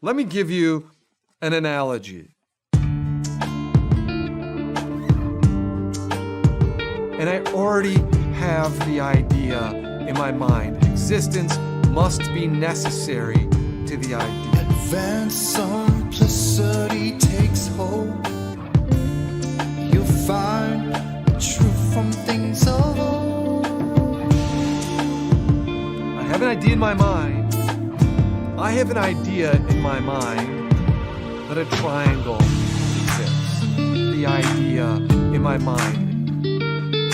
Let me give you an analogy. And I already have the idea in my mind. Existence must be necessary to the idea. Advanced simplicity takes hold. You'll find the truth from things of old. I have an idea in my mind. I have an idea in my mind that a triangle exists. The idea in my mind.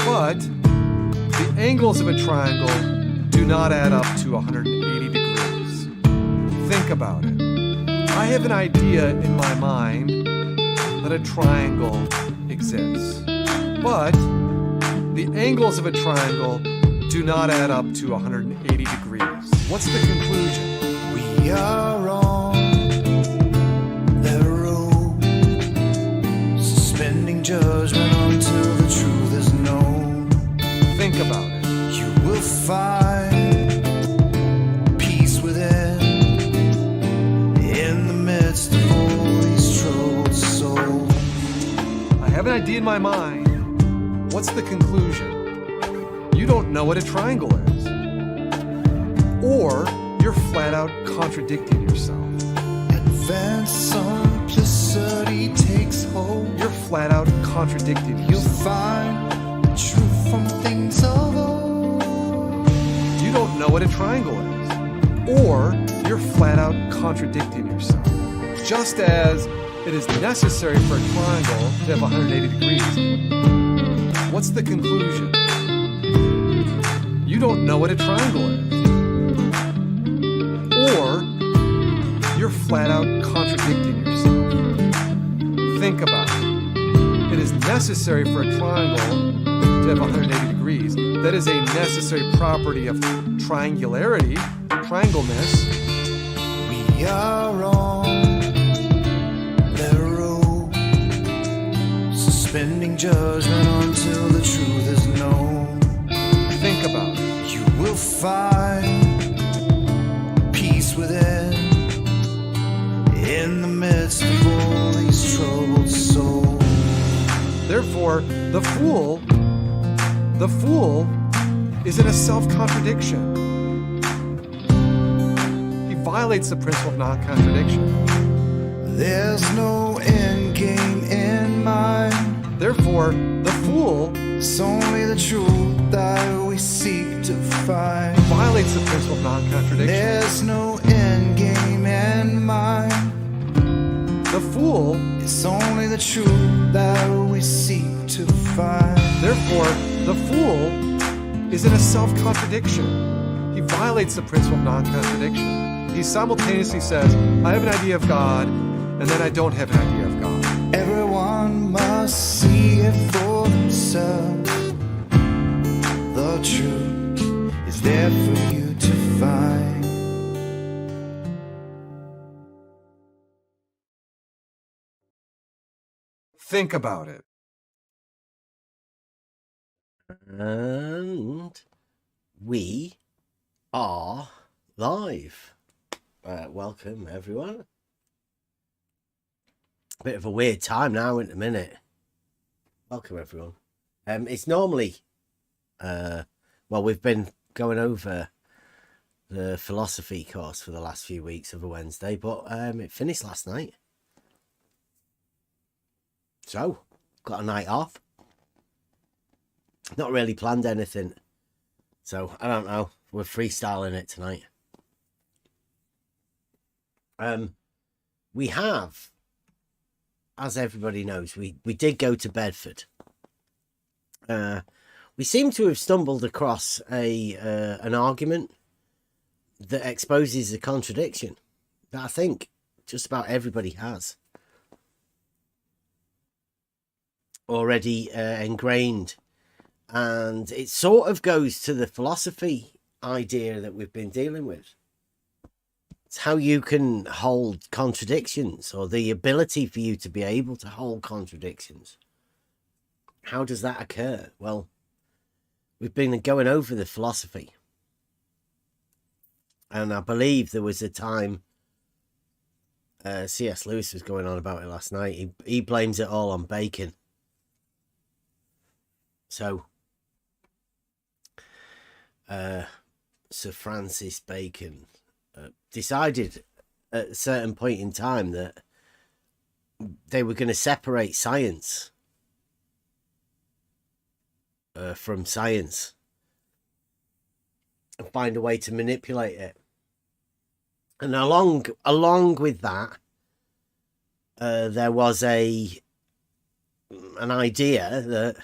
But the angles of a triangle do not add up to 180 degrees. Think about it. I have an idea in my mind that a triangle exists. But the angles of a triangle do not add up to 180 degrees. What's the conclusion? We are on the road, suspending judgment until the truth is known. Think about it. You will find peace within, in the midst of all these troubled souls. I have an idea in my mind. What's the conclusion? You don't know what a triangle is. Or you're flat out contradicting yourself. Advanced simplicity takes hold. You're flat out contradicting You'll yourself. find the truth from things of old. You don't know what a triangle is. Or you're flat out contradicting yourself. Just as it is necessary for a triangle to have 180 degrees. What's the conclusion? You don't know what a triangle is. Or you're flat out contradicting yourself. Think about it. It is necessary for a triangle to have 180 degrees. That is a necessary property of triangularity, triangleness. We are on the road, suspending judgment until the truth is known. Think about it. You will find peace within, in the midst of all these troubled souls. Therefore, the fool is in a self-contradiction. He violates the principle of non-contradiction. There's no end game in mind. Therefore, the fool It's only the truth that we seek to find. violates the principle of non-contradiction. There's no end game in mind. The fool, It's only the truth that we seek to find. therefore, the fool is in a self-contradiction. He violates the principle of non-contradiction. He simultaneously says, I have an idea of God, and then I don't have an idea of God. Everyone must see it for themselves. The truth is there for you to find. Think about it. And we are live. Welcome, everyone. Bit of a weird time now in a minute. Welcome, everyone. It's normally, well, we've been going over the philosophy course for the last few weeks of a Wednesday, but it finished last night. So, got a night off. Not really planned anything. So, I don't know. We're freestyling it tonight. We have, as everybody knows, we did go to Bedford. We seem to have stumbled across an argument that exposes a contradiction that I think just about everybody has already ingrained, and it sort of goes to the philosophy idea that we've been dealing with. It's how you can hold contradictions, or the ability for you to be able to hold contradictions. How does that occur? Well, we've been going over the philosophy, and I believe there was a time C.S. Lewis was going on about it last night. He blames it all on Bacon. So, Sir Francis Bacon decided at a certain point in time that they were going to separate science from science and find a way to manipulate it. And along with that, there was an idea that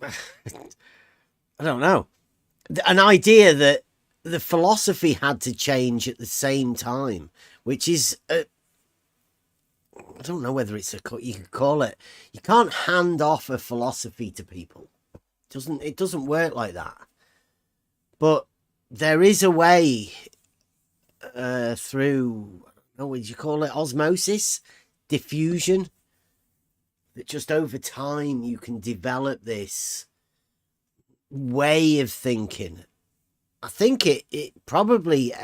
I don't know, an idea that the philosophy had to change at the same time, which is I don't know whether it's you could call it. You can't hand off a philosophy to people. It doesn't work like that. But there is a way through, what would you call it, osmosis, diffusion, that just over time you can develop this way of thinking. I think it probably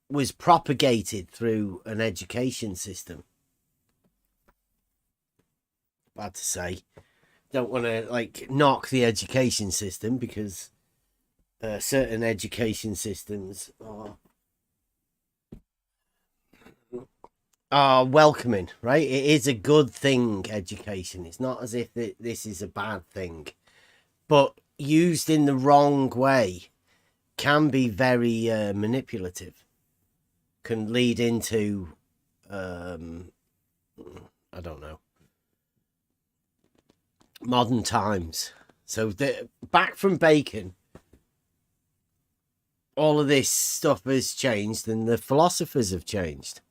was propagated through an education system. Bad to say. Don't want to knock the education system, because certain education systems are welcoming, right? It is a good thing, education. It's not as if this is a bad thing, but used in the wrong way can be very manipulative, can lead into I don't know, modern times. So back from Bacon, all of this stuff has changed, and the philosophers have changed.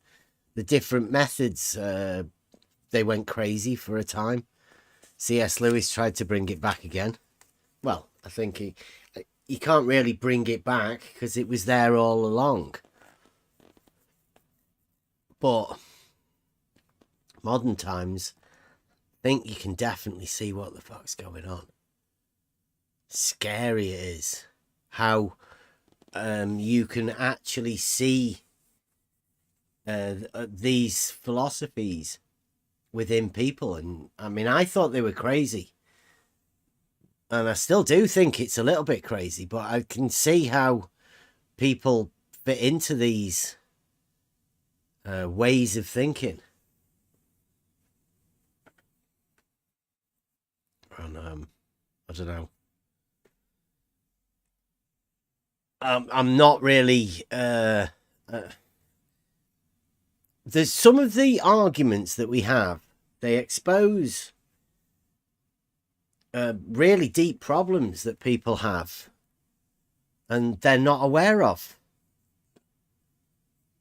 The different methods, they went crazy for a time. C.S. Lewis tried to bring it back again. Well, I think he can't really bring it back because it was there all along. But modern times, I think you can definitely see what the fuck's going on. Scary it is how you can actually see these philosophies within people. And I mean, I thought they were crazy, and I still do think it's a little bit crazy, but I can see how people fit into these ways of thinking. And I don't know. I'm not really there's some of the arguments that we have, they expose really deep problems that people have and they're not aware of.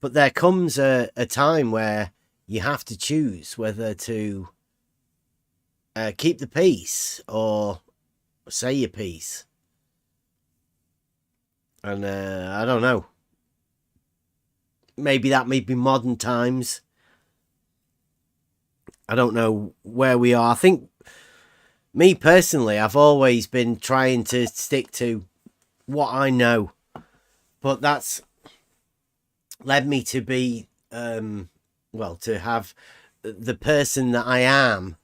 But there comes a time where you have to choose whether to keep the peace or say your piece. And I don't know. Maybe that may be modern times. I don't know where we are. I think, me personally, I've always been trying to stick to what I know. But that's led me to be, to have the person that I am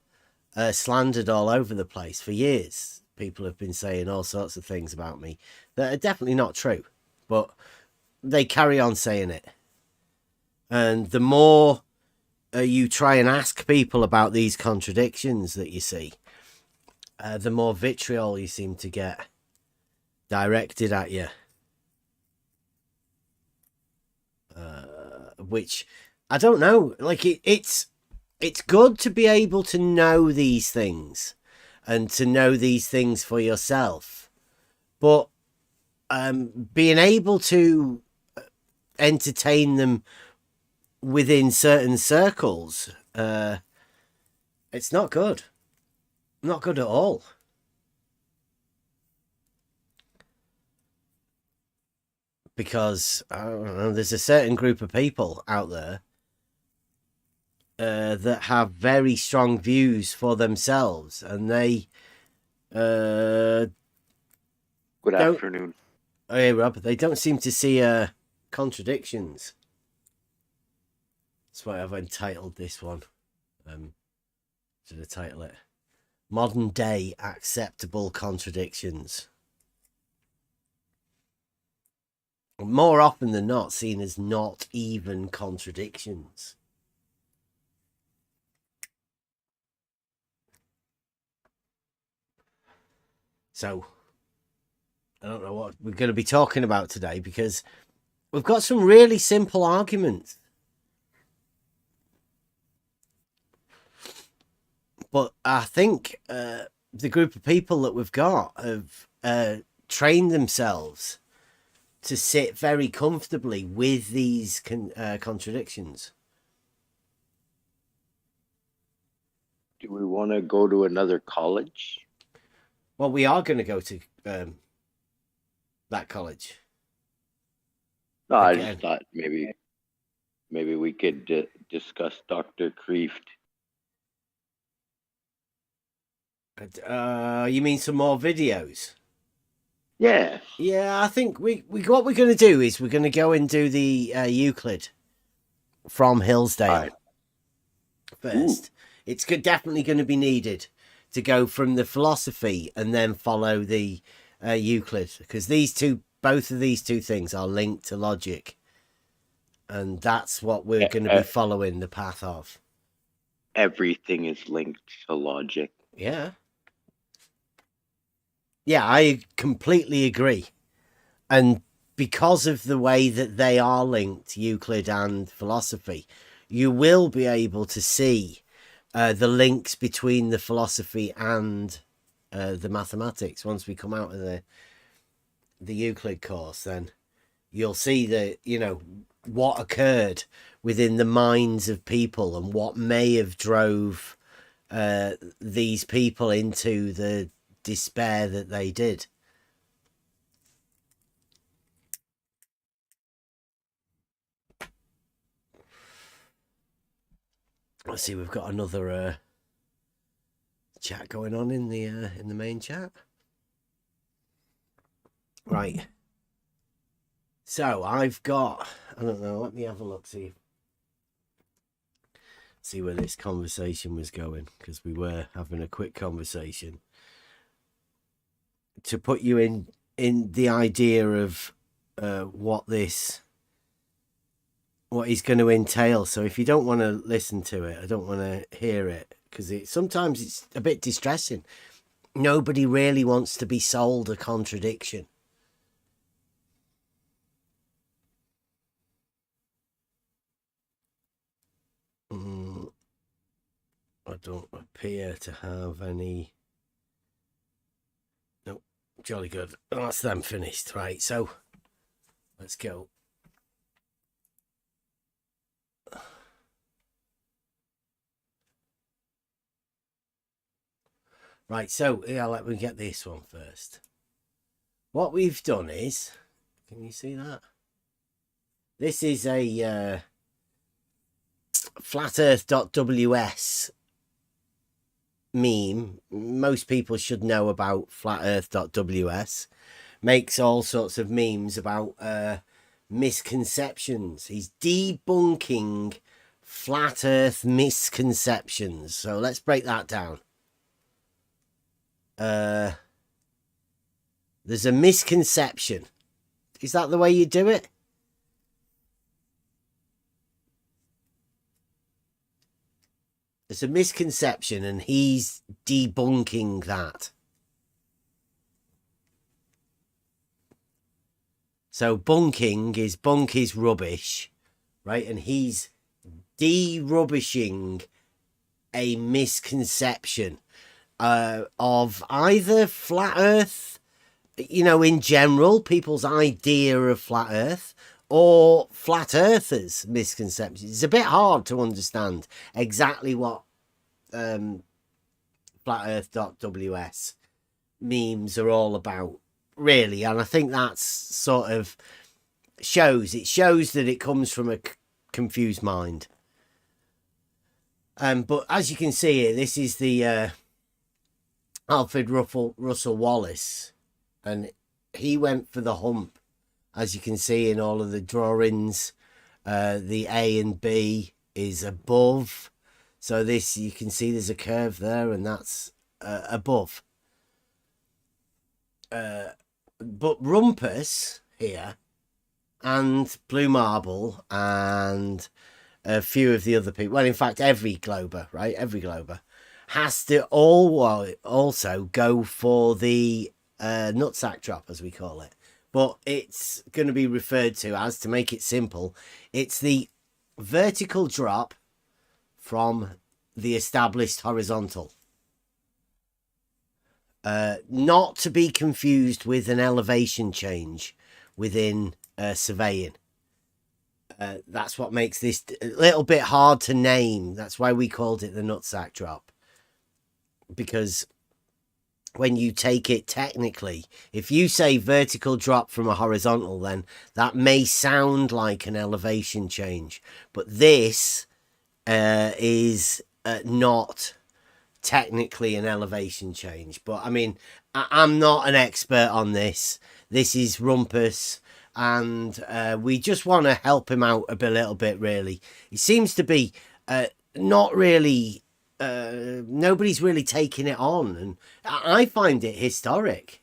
slandered all over the place for years. People have been saying all sorts of things about me that are definitely not true, but they carry on saying it. And the more you try and ask people about these contradictions that you see, the more vitriol you seem to get directed at you. Which, I don't know, it's good to be able to know these things and to know these things for yourself. But being able to entertain them within certain circles, it's not good. Not good at all. Because, I don't know, there's a certain group of people out there that have very strong views for themselves, and they Good afternoon. Oh, hey, Rob. They don't seem to see Contradictions. That's why I've entitled this one. Should I title it Modern Day Acceptable Contradictions? More often than not seen as not even contradictions. So, I don't know what we're going to be talking about today, because we've got some really simple arguments. But I think the group of people that we've got have trained themselves to sit very comfortably with these contradictions. Do we want to go to another college? Well, we are going to go to that college. No, I Again. just thought maybe we could discuss Dr. Kreeft. You mean some more videos? Yeah. Yeah, I think we what we're going to do is we're going to go and do the Euclid from Hillsdale Right. first. Ooh. It's definitely going to be needed to go from the philosophy and then follow the Euclid, because both of these two things are linked to logic, and that's what we're going to be following the path of. Everything is linked to logic. Yeah. Yeah, I completely agree. And because of the way that they are linked, Euclid and philosophy, you will be able to see the links between the philosophy and the mathematics. Once we come out of the Euclid course, then you'll see what occurred within the minds of people and what may have drove these people into the despair that they did. Let's see, we've got another chat going on in the main chat. Right. So I've got, I don't know, let me have a look, see where this conversation was going, because we were having a quick conversation to put you in the idea of what he's going to entail. So if you don't want to listen to it, I don't want to hear it, because sometimes it's a bit distressing. Nobody really wants to be sold a contradiction. I don't appear to have any. Nope, jolly good. That's them finished. Right, so let's go. Right, so yeah, let me get this one first. What we've done is, can you see that? This is a flatearth.ws meme. Most people should know about flatearth.ws. Makes all sorts of memes about misconceptions. He's debunking flat earth misconceptions. So let's break that down. There's a misconception. Is that the way you do it? There's a misconception and he's debunking that. So bunk is rubbish, right? And he's de-rubbishing a misconception of either flat earth, in general, people's idea of flat earth, or flat earthers' misconceptions. It's a bit hard to understand exactly what flatearth.ws memes are all about, really. And I think that's sort of shows that it comes from a confused mind. But as you can see here, this is the Alfred Russel Wallace, and he went for the hump As you can see in all of the drawings, the A and B is above. So this, you can see there's a curve there, and that's above. But Rumpus here, and Blue Marble, and a few of the other people, well, in fact, every Glober, right? Every Glober has to also go for the nutsack drop, as we call it. But it's going to be referred to as, to make it simple, it's the vertical drop from the established horizontal. Not to be confused with an elevation change within surveying. That's what makes this a little bit hard to name. That's why we called it the nutsack drop. Because when you take it technically, if you say vertical drop from a horizontal, then that may sound like an elevation change. But this is not technically an elevation change. But I mean, I'm not an expert on this. This is Rumpus, and we just want to help him out a little bit, really. He seems to be not really... nobody's really taking it on, and I find it historic.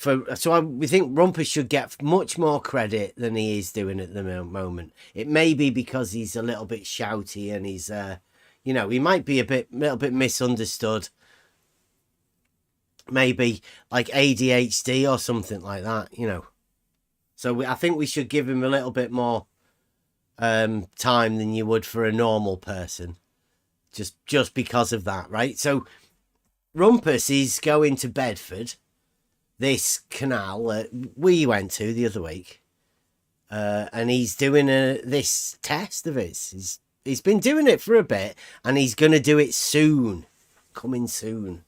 We think Rumpus should get much more credit than he is doing at the moment. It may be because he's a little bit shouty, and he's you know, he might be little bit misunderstood. Maybe like ADHD or something like that, you know. So I think we should give him a little bit more time than you would for a normal person. Just because of that, right? So Rumpus is going to Bedford, this canal that we went to the other week, and he's doing this test of his. He's been doing it for a bit, and he's going to do it soon, coming soon.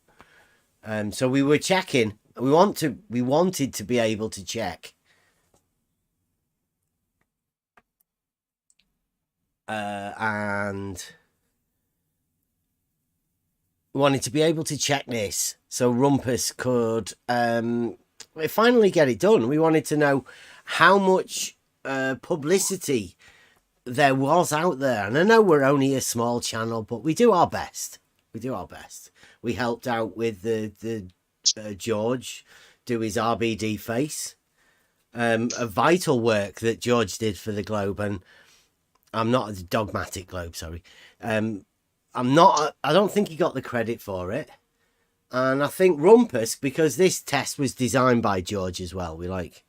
So we were checking. We wanted to be able to check. And wanted to be able to check this so Rumpus could finally get it done. We wanted to know how much publicity there was out there, and I know we're only a small channel, but we do our best. We helped out with the George do his RBD face, a vital work that George did for the Globe, and I'm not a dogmatic Globe, sorry. I don't think he got the credit for it. And I think Rumpus, because this test was designed by George as well, we like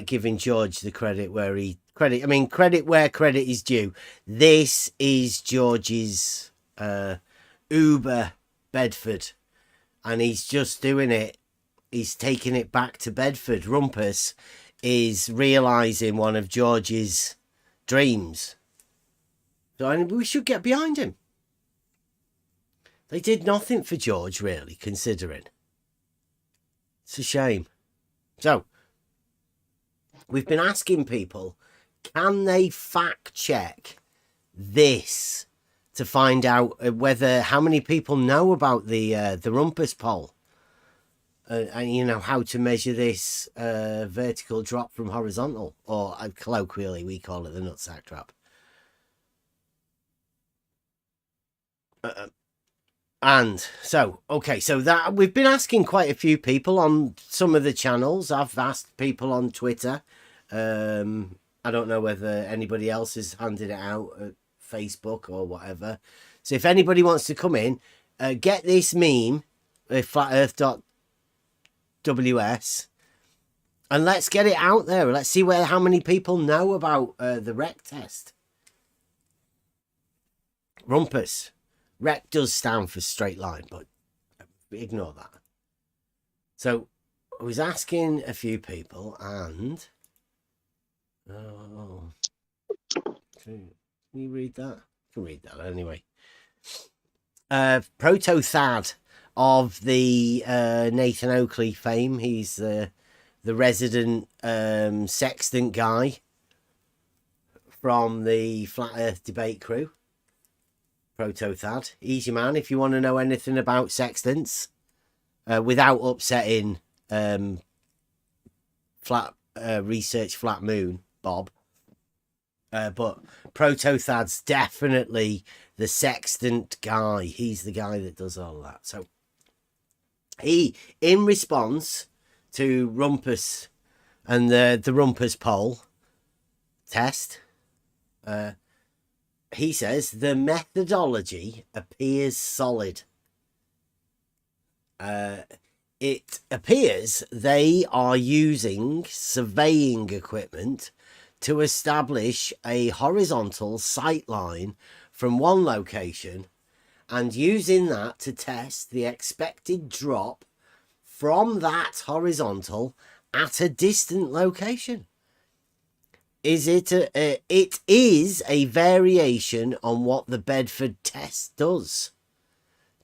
giving George the credit where credit where credit is due. This is George's Uber Bedford, and he's just doing it. He's taking it back to Bedford. Rumpus is realizing one of George's dreams. So we should get behind him. They did nothing for George, really, considering. It's a shame. So, we've been asking people, can they fact check this to find out how many people know about the Rumpus poll? And you know how to measure this vertical drop from horizontal, or colloquially we call it the nutsack drop. And so, okay, so that we've been asking quite a few people on some of the channels. I've asked people on Twitter. I don't know whether anybody else has handed it out at Facebook or whatever. So if anybody wants to come in, get this meme, flatearth.ws, and let's get it out there. Let's see how many people know about the REC test. Rumpus. REC does stand for straight line, but ignore that. So I was asking a few people, and can you read that? I can read that anyway. Proto Thad of the Nathan Oakley fame. He's the resident sextant guy from the Flat Earth debate crew. Proto Thad, easy man if you want to know anything about sextants without upsetting research flat moon, Bob. But Protothad's definitely the sextant guy. He's the guy that does all that. So he, in response to Rumpus and the Rumpus poll test, he says the methodology appears solid. It appears they are using surveying equipment to establish a horizontal sight line from one location and using that to test the expected drop from that horizontal at a distant location. It is a variation on what the Bedford test does.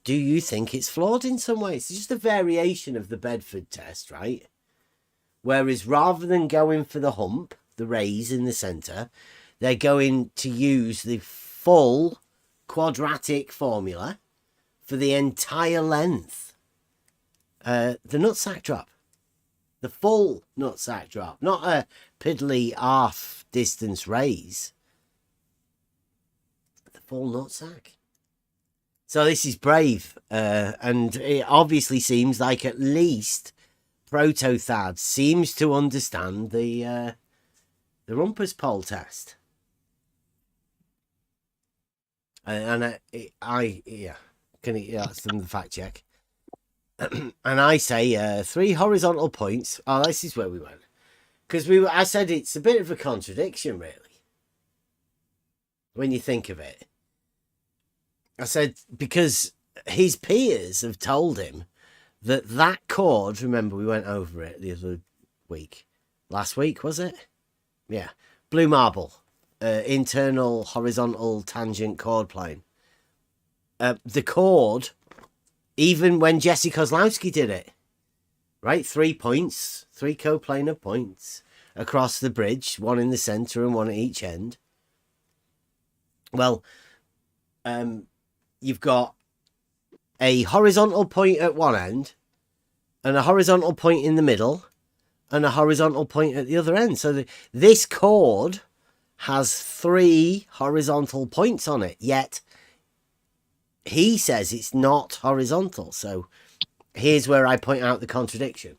Do you think it's flawed in some ways? It's just a variation of the Bedford test, right? Whereas rather than going for the hump, the rays in the centre, they're going to use the full quadratic formula for the entire length. The nutsack drop. The full nutsack drop. Not a piddly half distance raise. The full nutsack. So this is brave. And it obviously seems like at least Protothad seems to understand the Rumpus poll test. That's from the fact check. And I say 3 horizontal points. Oh, this is where we went. Because I said it's a bit of a contradiction, really. When you think of it. I said, because his peers have told him that chord, remember we went over it the other week. Last week, was it? Yeah. Blue marble. Internal horizontal tangent chord plane. The chord, even when Jesse Kozlowski did it, right? 3 points, 3 coplanar points across the bridge, one in the centre and one at each end. Well, you've got a horizontal point at one end and a horizontal point in the middle and a horizontal point at the other end. So this chord has 3 horizontal points on it, yet he says it's not horizontal. So here's where I point out the contradiction.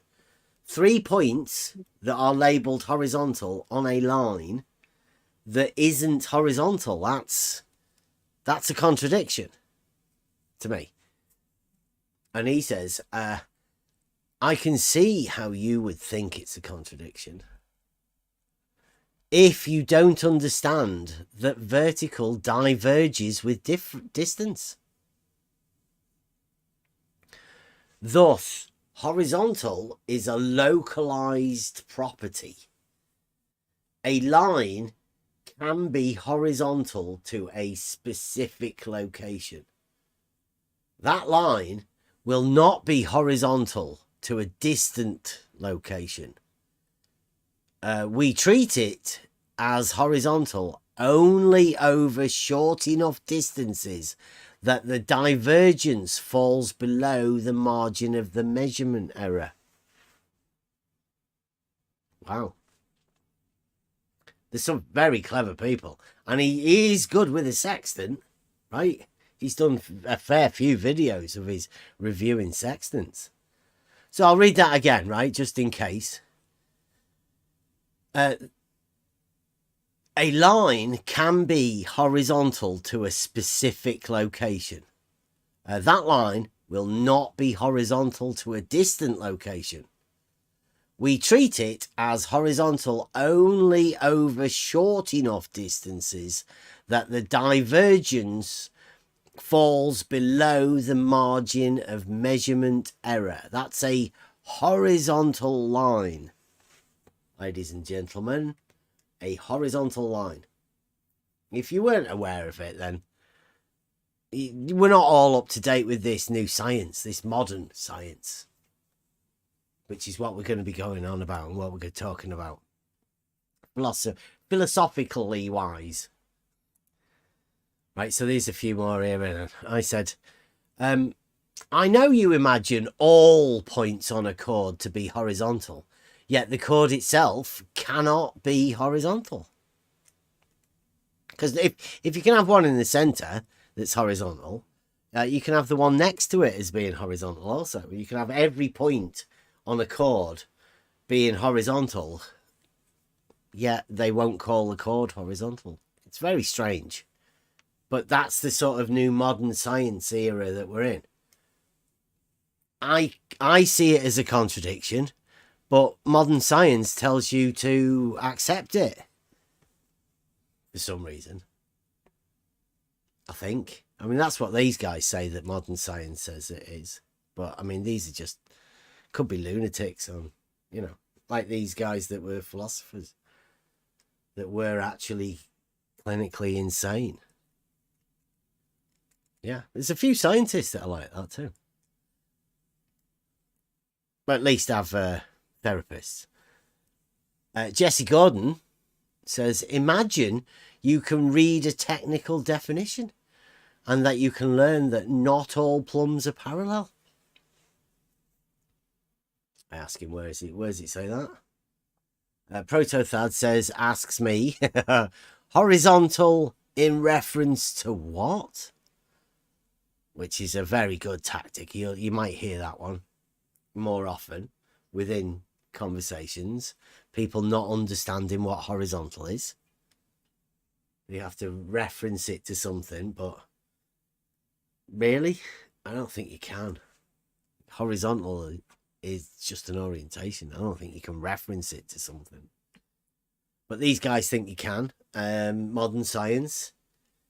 3 points that are labelled horizontal on a line that isn't horizontal. That's a contradiction to me. And he says, I can see how you would think it's a contradiction if you don't understand that vertical diverges with different distance. Thus, horizontal is a localized property. A line can be horizontal to a specific location. That line will not be horizontal to a distant location. We treat it as horizontal only over short enough distances that the divergence falls below the margin of the measurement error. Wow. There's some very clever people. And he is good with a sextant, right? He's done a fair few videos of his reviewing sextants. So I'll read that again, right? Just in case. A line can be horizontal to a specific location. That line will not be horizontal to a distant location. We treat it as horizontal only over short enough distances that the divergence falls below the margin of measurement error. That's a horizontal line, ladies and gentlemen. A horizontal line. If you weren't aware of it, then we're not all up to date with this new science, this modern science, which is what we're going to be going on about and what we're talking about. Philosophically wise. Right, so there's a few more here. I said, I know you imagine all points on a chord to be horizontal. Yet the chord itself cannot be horizontal. Because if you can have one in the center that's horizontal, you can have the one next to it as being horizontal also. You can have every point on a chord being horizontal, yet they won't call the chord horizontal. It's very strange. But that's the sort of new modern science era that we're in. I see it as a contradiction, but modern science tells you to accept it. For some reason. I think. I mean, that's what these guys say that modern science says it is. But, I mean, these are just... Could be lunatics on, you know, like these guys that were philosophers. That were actually clinically insane. Yeah, there's a few scientists that are like that too. But at least have therapists. Jesse Gordon says, imagine you can read a technical definition and that you can learn that not all plums are parallel. I ask him, where does it say that? Protothad says, asks me, horizontal in reference to what? Which is a very good tactic. You might hear that one more often within conversations. People not understanding what horizontal is. You have to reference it to something, but really, I don't think you can. Horizontal is just an orientation. I don't think you can reference it to something. But these guys think you can. Modern science,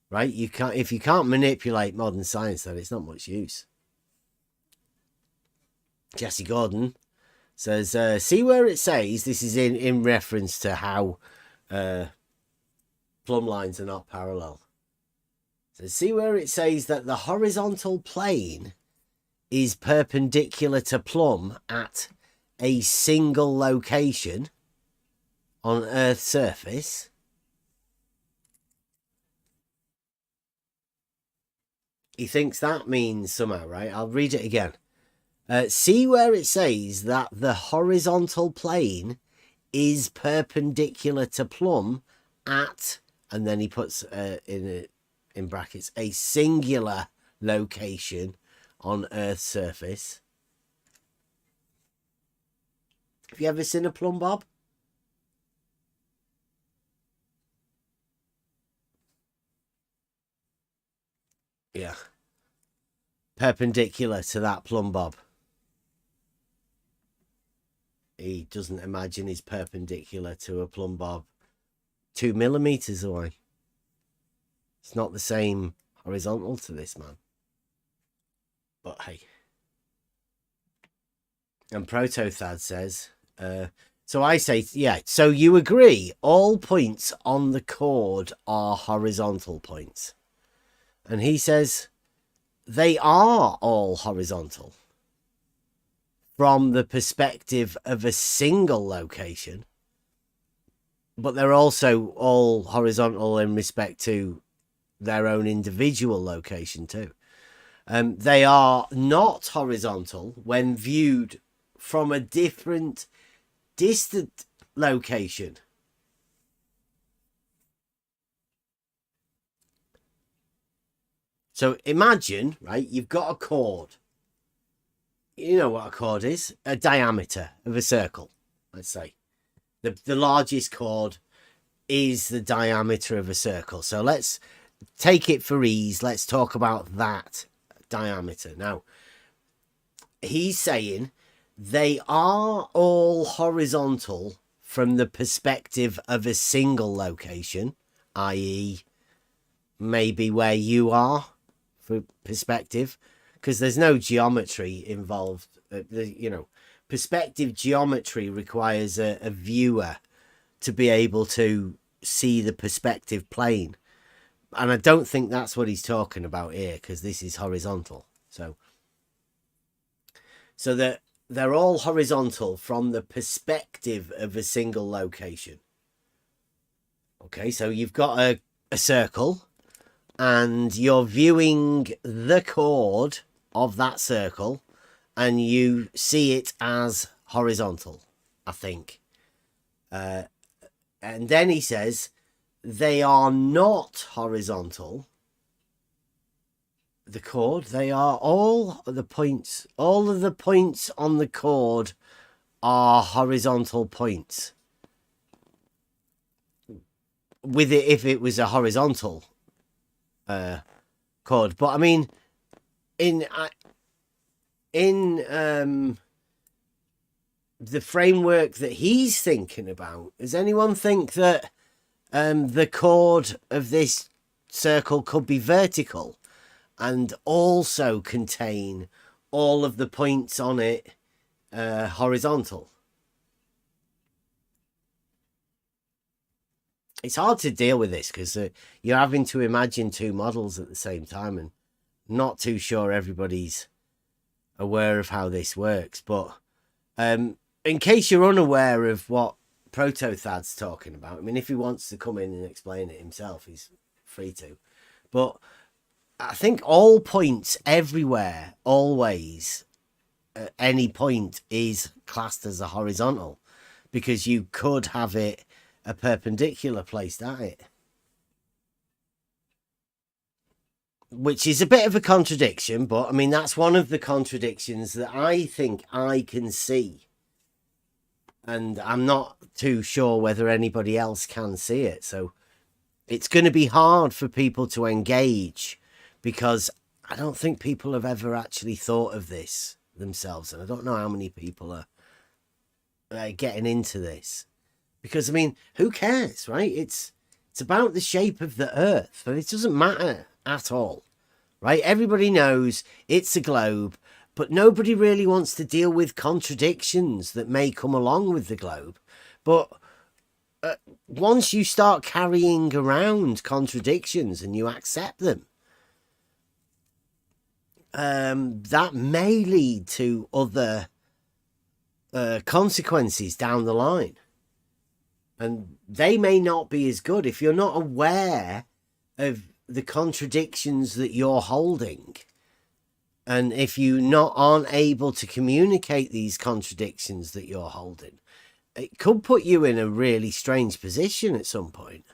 right? You can't. If you can't manipulate modern science, then it's not much use. Jesse Gordon says, see where it says, this is in reference to how plumb lines are not parallel. So see where it says that the horizontal plane is perpendicular to plumb at a single location on Earth's surface. He thinks that means somehow, right? I'll read it again. See where it says that the horizontal plane is perpendicular to plumb at, and then he puts in brackets, a singular location on Earth's surface. Have you ever seen a plumb bob? Yeah. Perpendicular to that plumb bob. He doesn't imagine he's perpendicular to a plumb bob 2 millimeters away. It's not the same horizontal to this man. But hey. And Protothad says, so I say, yeah, so you agree all points on the chord are horizontal points. And he says, they are all horizontal from the perspective of a single location, but they're also all horizontal in respect to their own individual location too. They are not horizontal when viewed from a different distant location. So imagine, right, you've got a chord. You know what a chord is? A diameter of a circle, let's say. The largest chord is the diameter of a circle. So let's take it for ease. Let's talk about that diameter. Now, he's saying they are all horizontal from the perspective of a single location, i.e. maybe where you are for perspective, because there's no geometry involved. You know, perspective geometry requires a viewer to be able to see the perspective plane. And I don't think that's what he's talking about here, because this is horizontal. So that they're all horizontal from the perspective of a single location. Okay, so you've got a circle, and you're viewing the chord of that circle, and you see it as horizontal. I think. And then he says they are not horizontal. The chord, they are all of the points on the chord are horizontal points. With it, if it was a horizontal chord, but I mean, in the framework that he's thinking about, does anyone think that the chord of this circle could be vertical and also contain all of the points on it horizontal? It's hard to deal with this because you're having to imagine two models at the same time, and not too sure everybody's aware of how this works. But in case you're unaware of what Protothad's talking about, I mean, if he wants to come in and explain it himself, he's free to. But I think all points everywhere, always, at any point is classed as a horizontal, because you could have it a perpendicular placed at it, which is a bit of a contradiction, but I mean, that's one of the contradictions that I think I can see, and I'm not too sure whether anybody else can see it. So it's going to be hard for people to engage, because I don't think people have ever actually thought of this themselves, and I don't know how many people are getting into this. Because, I mean, who cares, right? It's about the shape of the Earth, but it doesn't matter at all, right? Everybody knows it's a globe, but nobody really wants to deal with contradictions that may come along with the globe. But once you start carrying around contradictions and you accept them, that may lead to other consequences down the line. And they may not be as good if you're not aware of the contradictions that you're holding. And if you aren't able to communicate these contradictions that you're holding, it could put you in a really strange position at some point.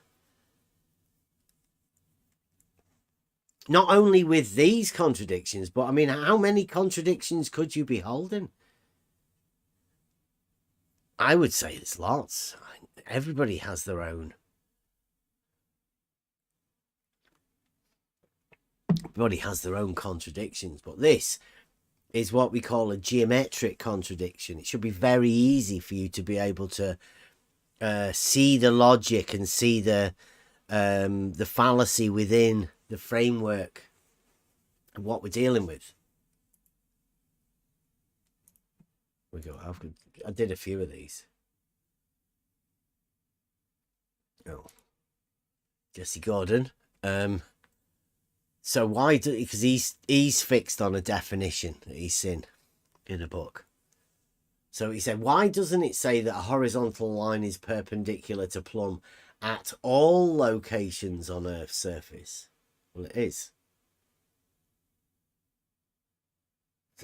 Not only with these contradictions, but I mean, how many contradictions could you be holding? I would say there's lots. Everybody has their own. Everybody has their own contradictions, but this is what we call a geometric contradiction. It should be very easy for you to be able to see the logic and see the fallacy within the framework of what we're dealing with. We go. I did a few of these. Oh, Jesse Gordon. So why do? Because he's fixed on a definition that he's seen in a book. So he said, why doesn't it say that a horizontal line is perpendicular to plumb at all locations on Earth's surface? Well, it is.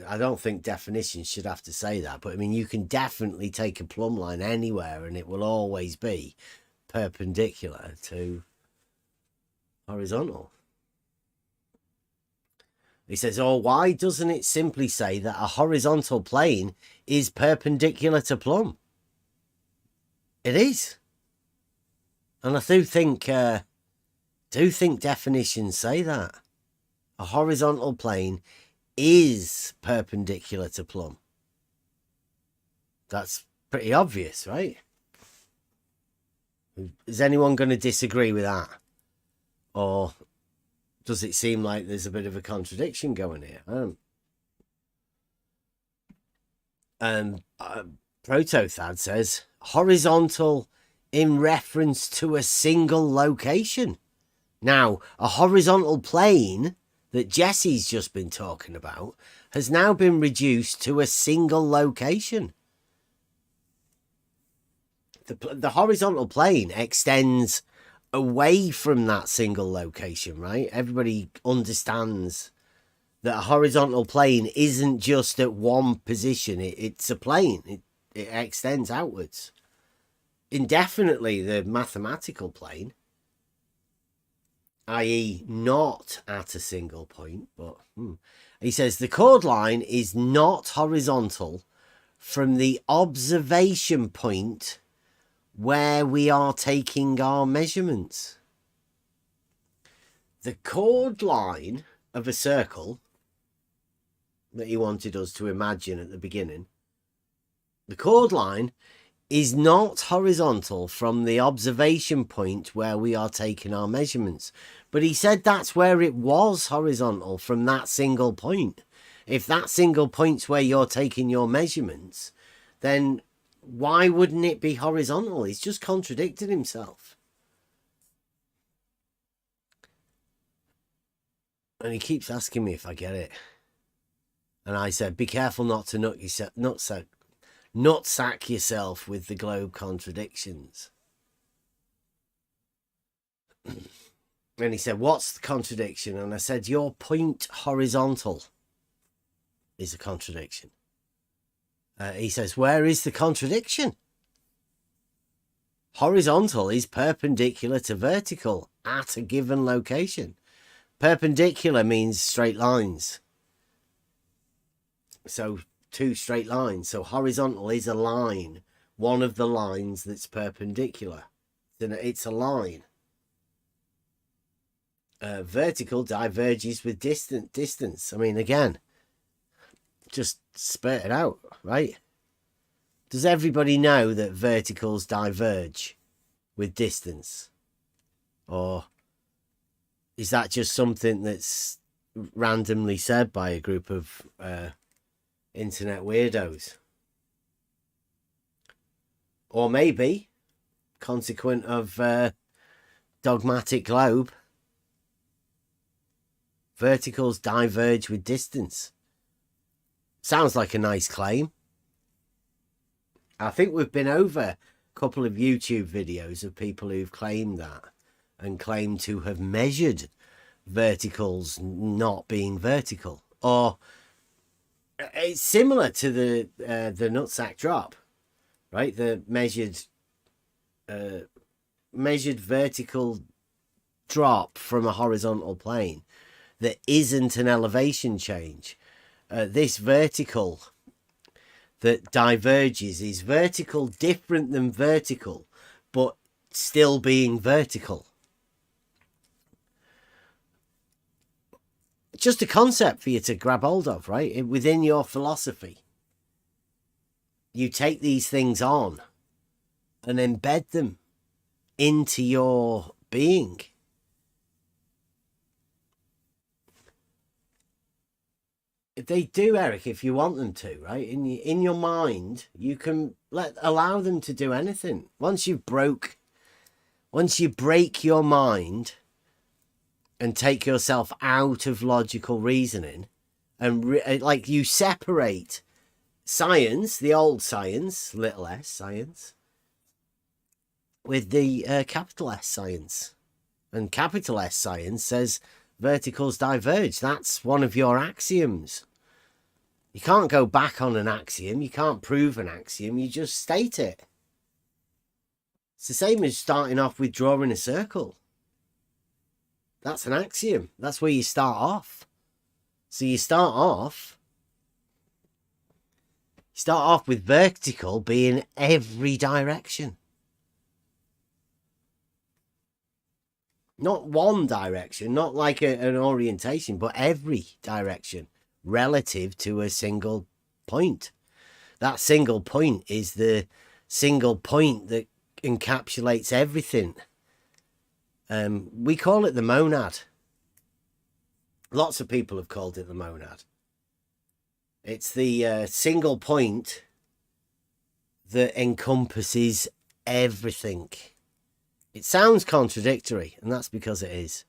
I don't think definitions should have to say that, but I mean, you can definitely take a plumb line anywhere and it will always be perpendicular to horizontal. He says, oh, why doesn't it simply say that a horizontal plane is perpendicular to plumb? It is. And I do think definitions say that. A horizontal plane is perpendicular to plumb. That's pretty obvious, right? Is anyone going to disagree with that? Or does it seem like there's a bit of a contradiction going here? Protothad says horizontal in reference to a single location. Now, a horizontal plane that Jesse's just been talking about has now been reduced to a single location. The horizontal plane extends away from that single location, right? Everybody understands that a horizontal plane isn't just at one position. It's a plane. it extends outwards indefinitely, the mathematical plane, i.e. not at a single point, but he says the chord line is not horizontal from the observation point where we are taking our measurements. The chord line of a circle that he wanted us to imagine at the beginning, the chord line is not horizontal from the observation point where we are taking our measurements. But he said that's where it was horizontal, from that single point. If that single point's where you're taking your measurements, then why wouldn't it be horizontal? He's just contradicted himself. And he keeps asking me if I get it. And I said, be careful not to nutsack yourself with the globe contradictions. And he said, what's the contradiction? And I said, your point horizontal is a contradiction. He says, where is the contradiction? Horizontal is perpendicular to vertical at a given location. Perpendicular means straight lines. So two straight lines. So horizontal is a line, one of the lines that's perpendicular. Then it's a line. Vertical diverges with distance. I mean, again, just spurt it out, right? Does everybody know that verticals diverge with distance? Or is that just something that's randomly said by a group of internet weirdos? Or maybe consequent of dogmatic globe, verticals diverge with distance. Sounds like a nice claim. I think we've been over a couple of YouTube videos of people who've claimed that and claim to have measured verticals not being vertical. Or it's similar to the nutsack drop, right? The measured vertical drop from a horizontal plane that isn't an elevation change. This vertical that diverges is vertical different than vertical, but still being vertical. Just a concept for you to grab hold of, right? Within your philosophy, you take these things on and embed them into your being. They do, Eric, if you want them to, right? In your mind, you can allow them to do anything. Once you break your mind and take yourself out of logical reasoning, and like you separate science, the old science, little s science, with the capital S science, and capital S science says verticals diverge. That's one of your axioms. You can't go back on an axiom. You can't prove an axiom. You just state it. It's the same as starting off with drawing a circle. That's an axiom. That's where you start off. So you start off with vertical being every direction. Not one direction, not like an orientation, but every direction relative to a single point. That single point is the single point that encapsulates everything. We call it the monad. Lots of people have called it the monad. It's the single point that encompasses everything. It sounds contradictory, and that's because it is.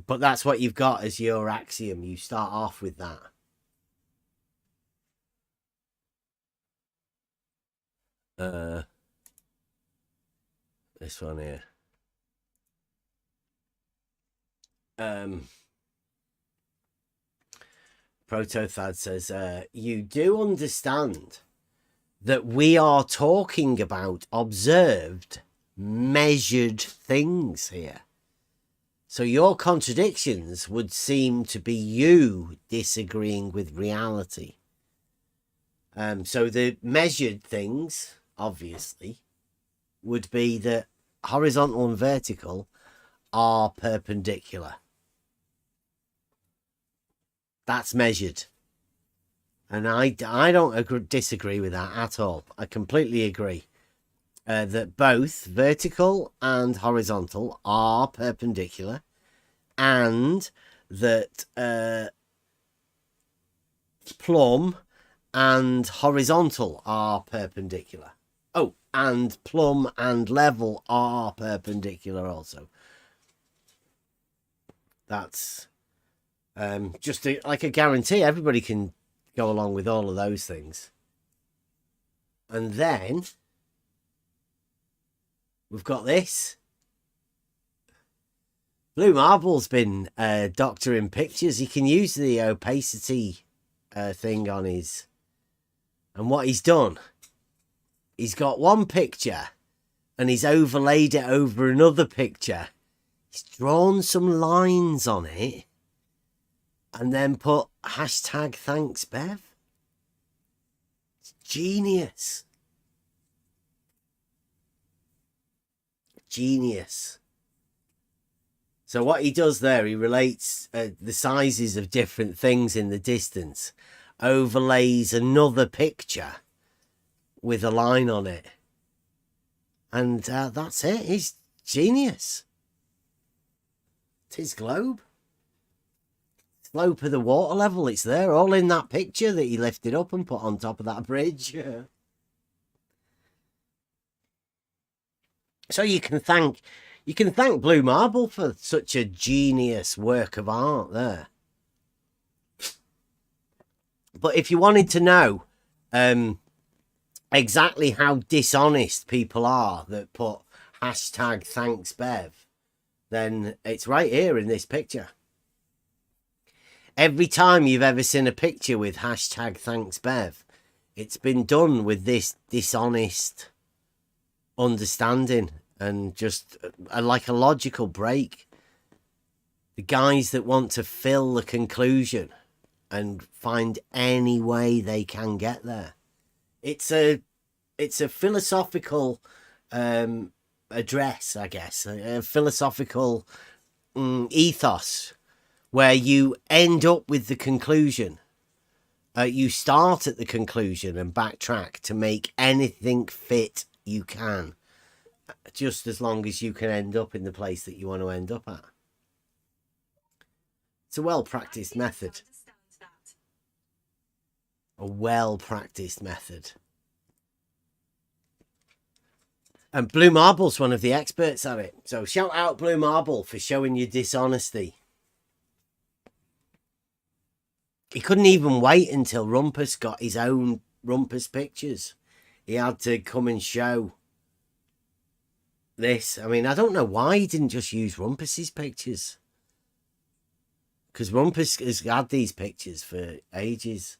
But that's what you've got as your axiom. You start off with that. This one here. Protothad says, you do understand that we are talking about observed, measured things here. So your contradictions would seem to be you disagreeing with reality. So the measured things, obviously, would be that horizontal and vertical are perpendicular. That's measured. And I don't disagree with that at all. I completely agree that both vertical and horizontal are perpendicular, and that plumb and horizontal are perpendicular. Oh, and plumb and level are perpendicular also. That's just like a guarantee. Everybody can go along with all of those things. And then we've got this. Blue Marble's been doctoring pictures. He can use the opacity thing on his... And what he's done, he's got one picture and he's overlaid it over another picture. He's drawn some lines on it and then put hashtag thanks Bev. It's genius. Genius. So what he does there, he relates the sizes of different things in the distance, overlays another picture with a line on it. And that's it. He's genius. It's his globe. Slope of the water level, it's there, all in that picture that he lifted up and put on top of that bridge. So you can thank Blue Marble for such a genius work of art there. But if you wanted to know exactly how dishonest people are that put hashtag thanks Bev, then it's right here in this picture. Every time you've ever seen a picture with hashtag thanks Bev, it's been done with this dishonest understanding and just like a logical break. The guys that want to fill the conclusion and find any way they can get there. It's a philosophical address, I guess, a philosophical ethos where you end up with the conclusion. You start at the conclusion and backtrack to make anything fit you can, just as long as you can end up in the place that you want to end up at. It's a well-practiced method. A well-practiced method. And Blue Marble's one of the experts at it. So shout out Blue Marble for showing your dishonesty. He couldn't even wait until Rumpus got his own Rumpus pictures. He had to come and show this. I mean, I don't know why he didn't just use Rumpus's pictures. Because Rumpus has had these pictures for ages.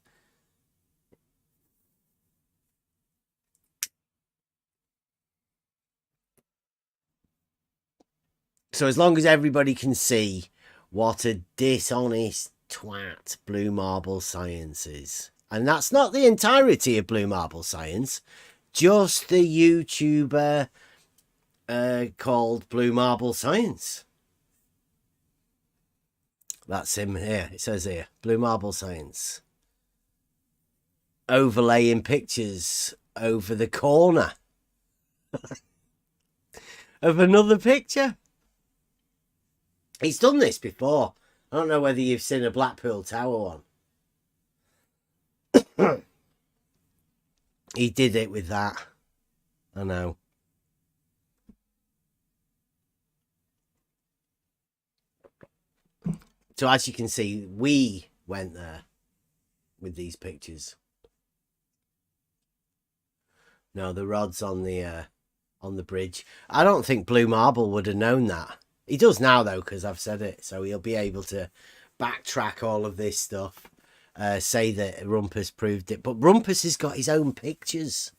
So as long as everybody can see what a dishonest twat Blue Marble Science is. And that's not the entirety of Blue Marble Science. Just the YouTuber called Blue Marble Science. That's him here. It says here, Blue Marble Science. Overlaying pictures over the corner of another picture. He's done this before. I don't know whether you've seen a Blackpool Tower one. He did it with that. I know. So as you can see, we went there with these pictures. No, the rod's on the bridge. I don't think Blue Marble would have known that. He does now, though, because I've said it. So he'll be able to backtrack all of this stuff say that Rumpus proved it. But Rumpus has got his own pictures.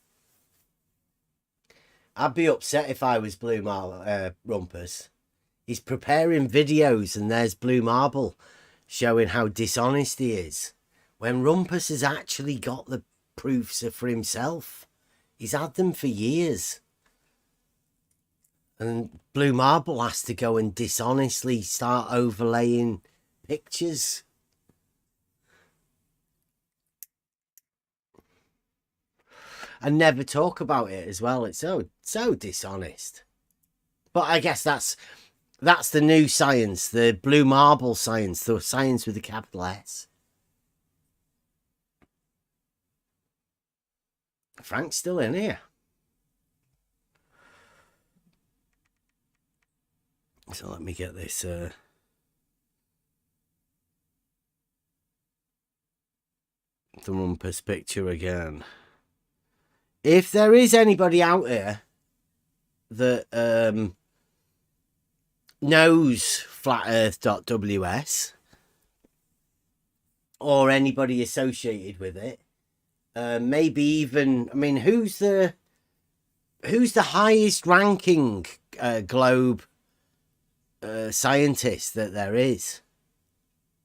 I'd be upset if I was Blue Rumpus. He's preparing videos and there's Blue Marble showing how dishonest he is. When Rumpus has actually got the proofs for himself. He's had them for years. And Blue Marble has to go and dishonestly start overlaying pictures. And never talk about it as well. It's so dishonest. But I guess that's the new science, the Blue Marble science, the science with a capital S. Frank's still in here. So let me get this. The Rumpus picture again. If there is anybody out there that knows flatearth.ws or anybody associated with it, maybe even, I mean, who's the highest ranking globe scientist that there is?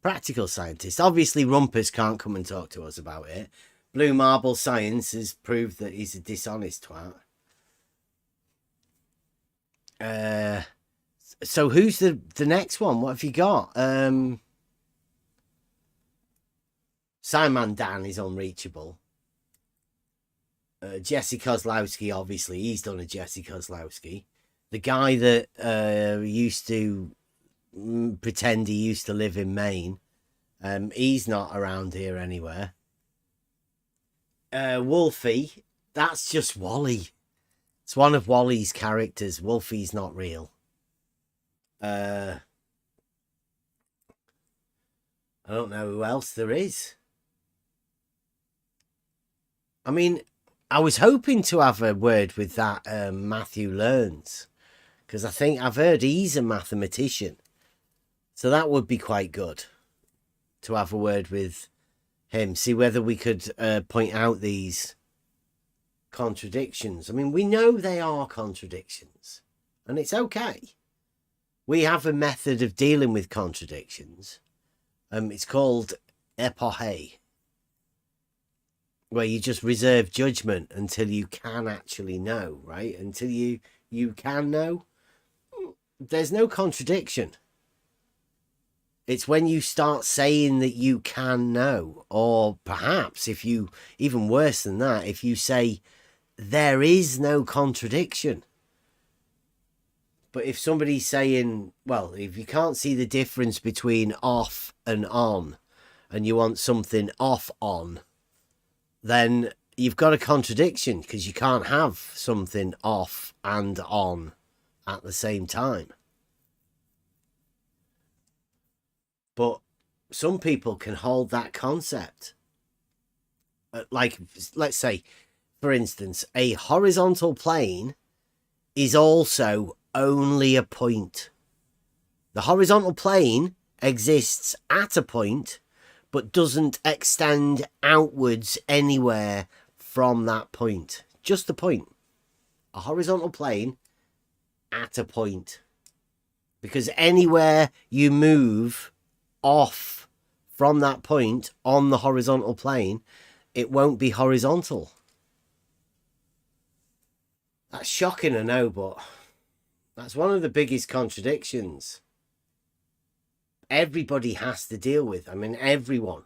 Practical scientist. Obviously Rumpus can't come and talk to us about it. Blue Marble Science has proved that he's a dishonest twat. So who's the next one? What have you got? Simon Dan is unreachable. Jesse Kozlowski, obviously, he's done a Jesse Kozlowski. The guy that used to pretend he used to live in Maine, he's not around here anywhere. Wolfie, that's just Wally. It's one of Wally's characters. Wolfie's not real. I don't know who else there is. I mean, I was hoping to have a word with that Matthew Learns, because I think I've heard he's a mathematician. So that would be quite good to have a word with him, see whether we could point out these contradictions. I mean, we know they are contradictions, and it's okay. We have a method of dealing with contradictions. It's called epoche, where you just reserve judgment until you can actually know, right? Until you can know, there's no contradiction. It's when you start saying that you can know, or perhaps if you, even worse than that, if you say there is no contradiction. But if somebody's saying, well, if you can't see the difference between off and on, and you want something off on, then you've got a contradiction, because you can't have something off and on at the same time. But some people can hold that concept. Like, let's say, for instance, a horizontal plane is also only a point. The horizontal plane exists at a point, but doesn't extend outwards anywhere from that point. Just a point. A horizontal plane at a point. Because anywhere you move off from that point on the horizontal plane, it won't be horizontal. That's shocking, I know, but that's one of the biggest contradictions everybody has to deal with. I mean, everyone.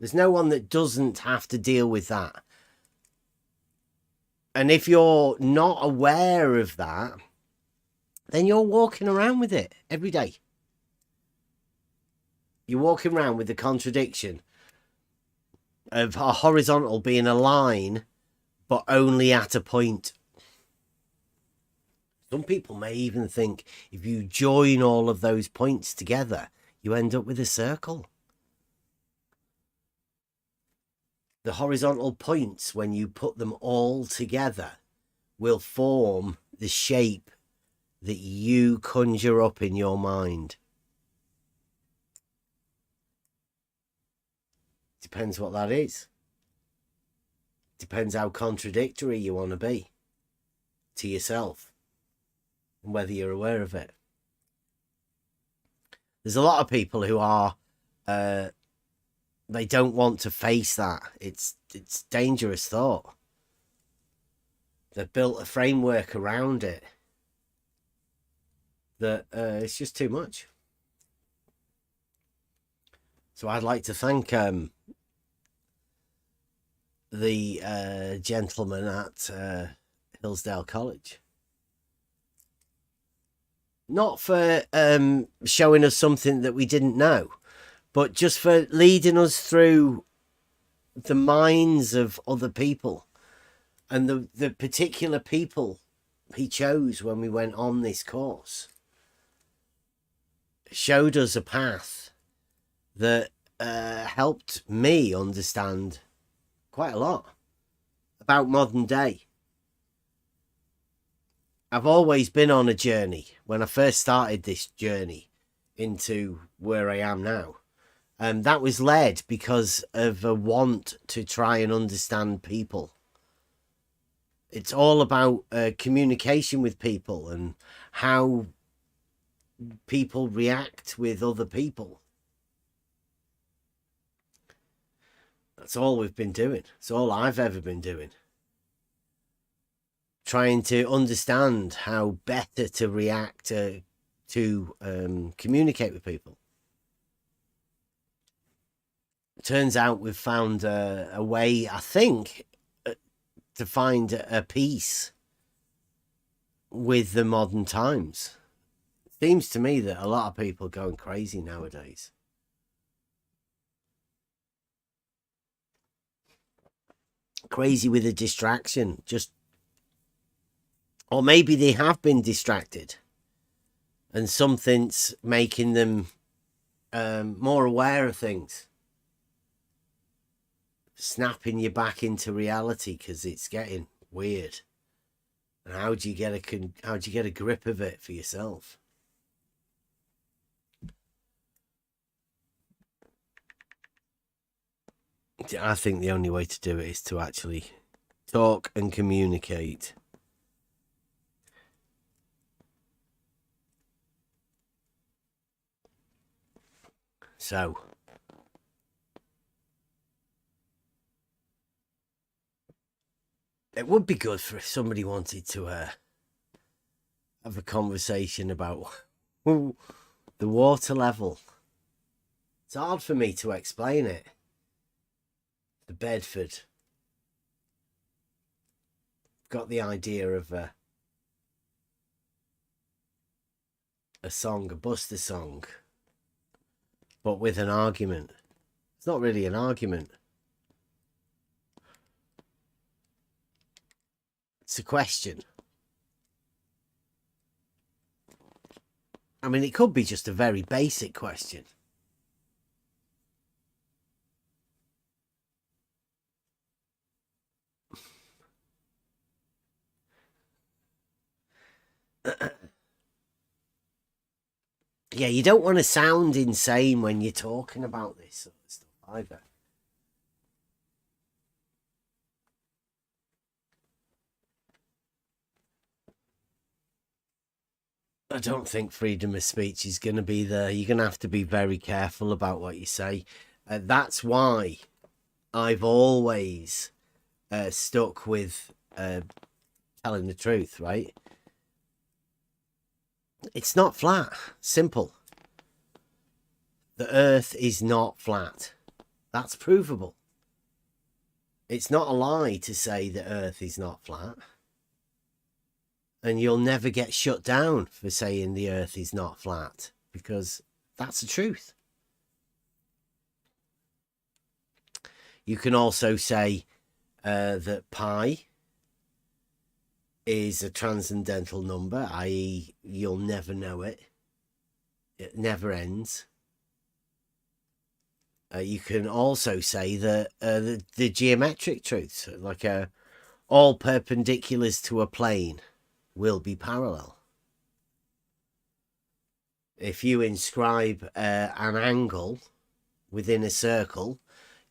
There's no one that doesn't have to deal with that. And if you're not aware of that, then you're walking around with it every day. You're walking around with the contradiction of a horizontal being a line, but only at a point. Some people may even think if you join all of those points together, you end up with a circle. The horizontal points, when you put them all together, will form the shape that you conjure up in your mind. Depends what that is. Depends how contradictory you want to be to yourself and whether you're aware of it. There's a lot of people who are, they don't want to face that. It's dangerous thought. They've built a framework around it that it's just too much. So I'd like to thank the gentleman at Hillsdale College. Not for showing us something that we didn't know, but just for leading us through the minds of other people and the particular people he chose when we went on this course. Showed us a path that helped me understand quite a lot about modern day. I've always been on a journey. When I first started this journey into where I am now, that was led because of a want to try and understand people. It's all about communication with people and how people react with other people. That's all we've been doing. It's all I've ever been doing. Trying to understand how better to react to communicate with people. Turns out we've found a way, I think, to find a peace with the modern times. It seems to me that a lot of people are going crazy nowadays. Crazy with a distraction, or maybe they have been distracted and something's making them more aware of things, snapping you back into reality because it's getting weird. And how do you get a grip of it for yourself? I think the only way to do it is to actually talk and communicate. So, it would be good for if somebody wanted to have a conversation about the water level. It's hard for me to explain it. The Bedford. Got the idea of a song, a Buster song, but with an argument. It's not really an argument. It's a question. I mean, it could be just a very basic question. Yeah, you don't want to sound insane when you're talking about this sort of stuff either. I don't think freedom of speech is going to be there. You're going to have to be very careful about what you say. That's why I've always stuck with telling the truth, right? It's not flat. Simple. The earth is not flat. That's provable. It's not a lie to say the earth is not flat. And you'll never get shut down for saying the earth is not flat, because that's the truth. You can also say that pi is a transcendental number, i.e. you'll never know it. It never ends. You can also say that the geometric truths, like all perpendiculars to a plane will be parallel. If you inscribe an angle within a circle,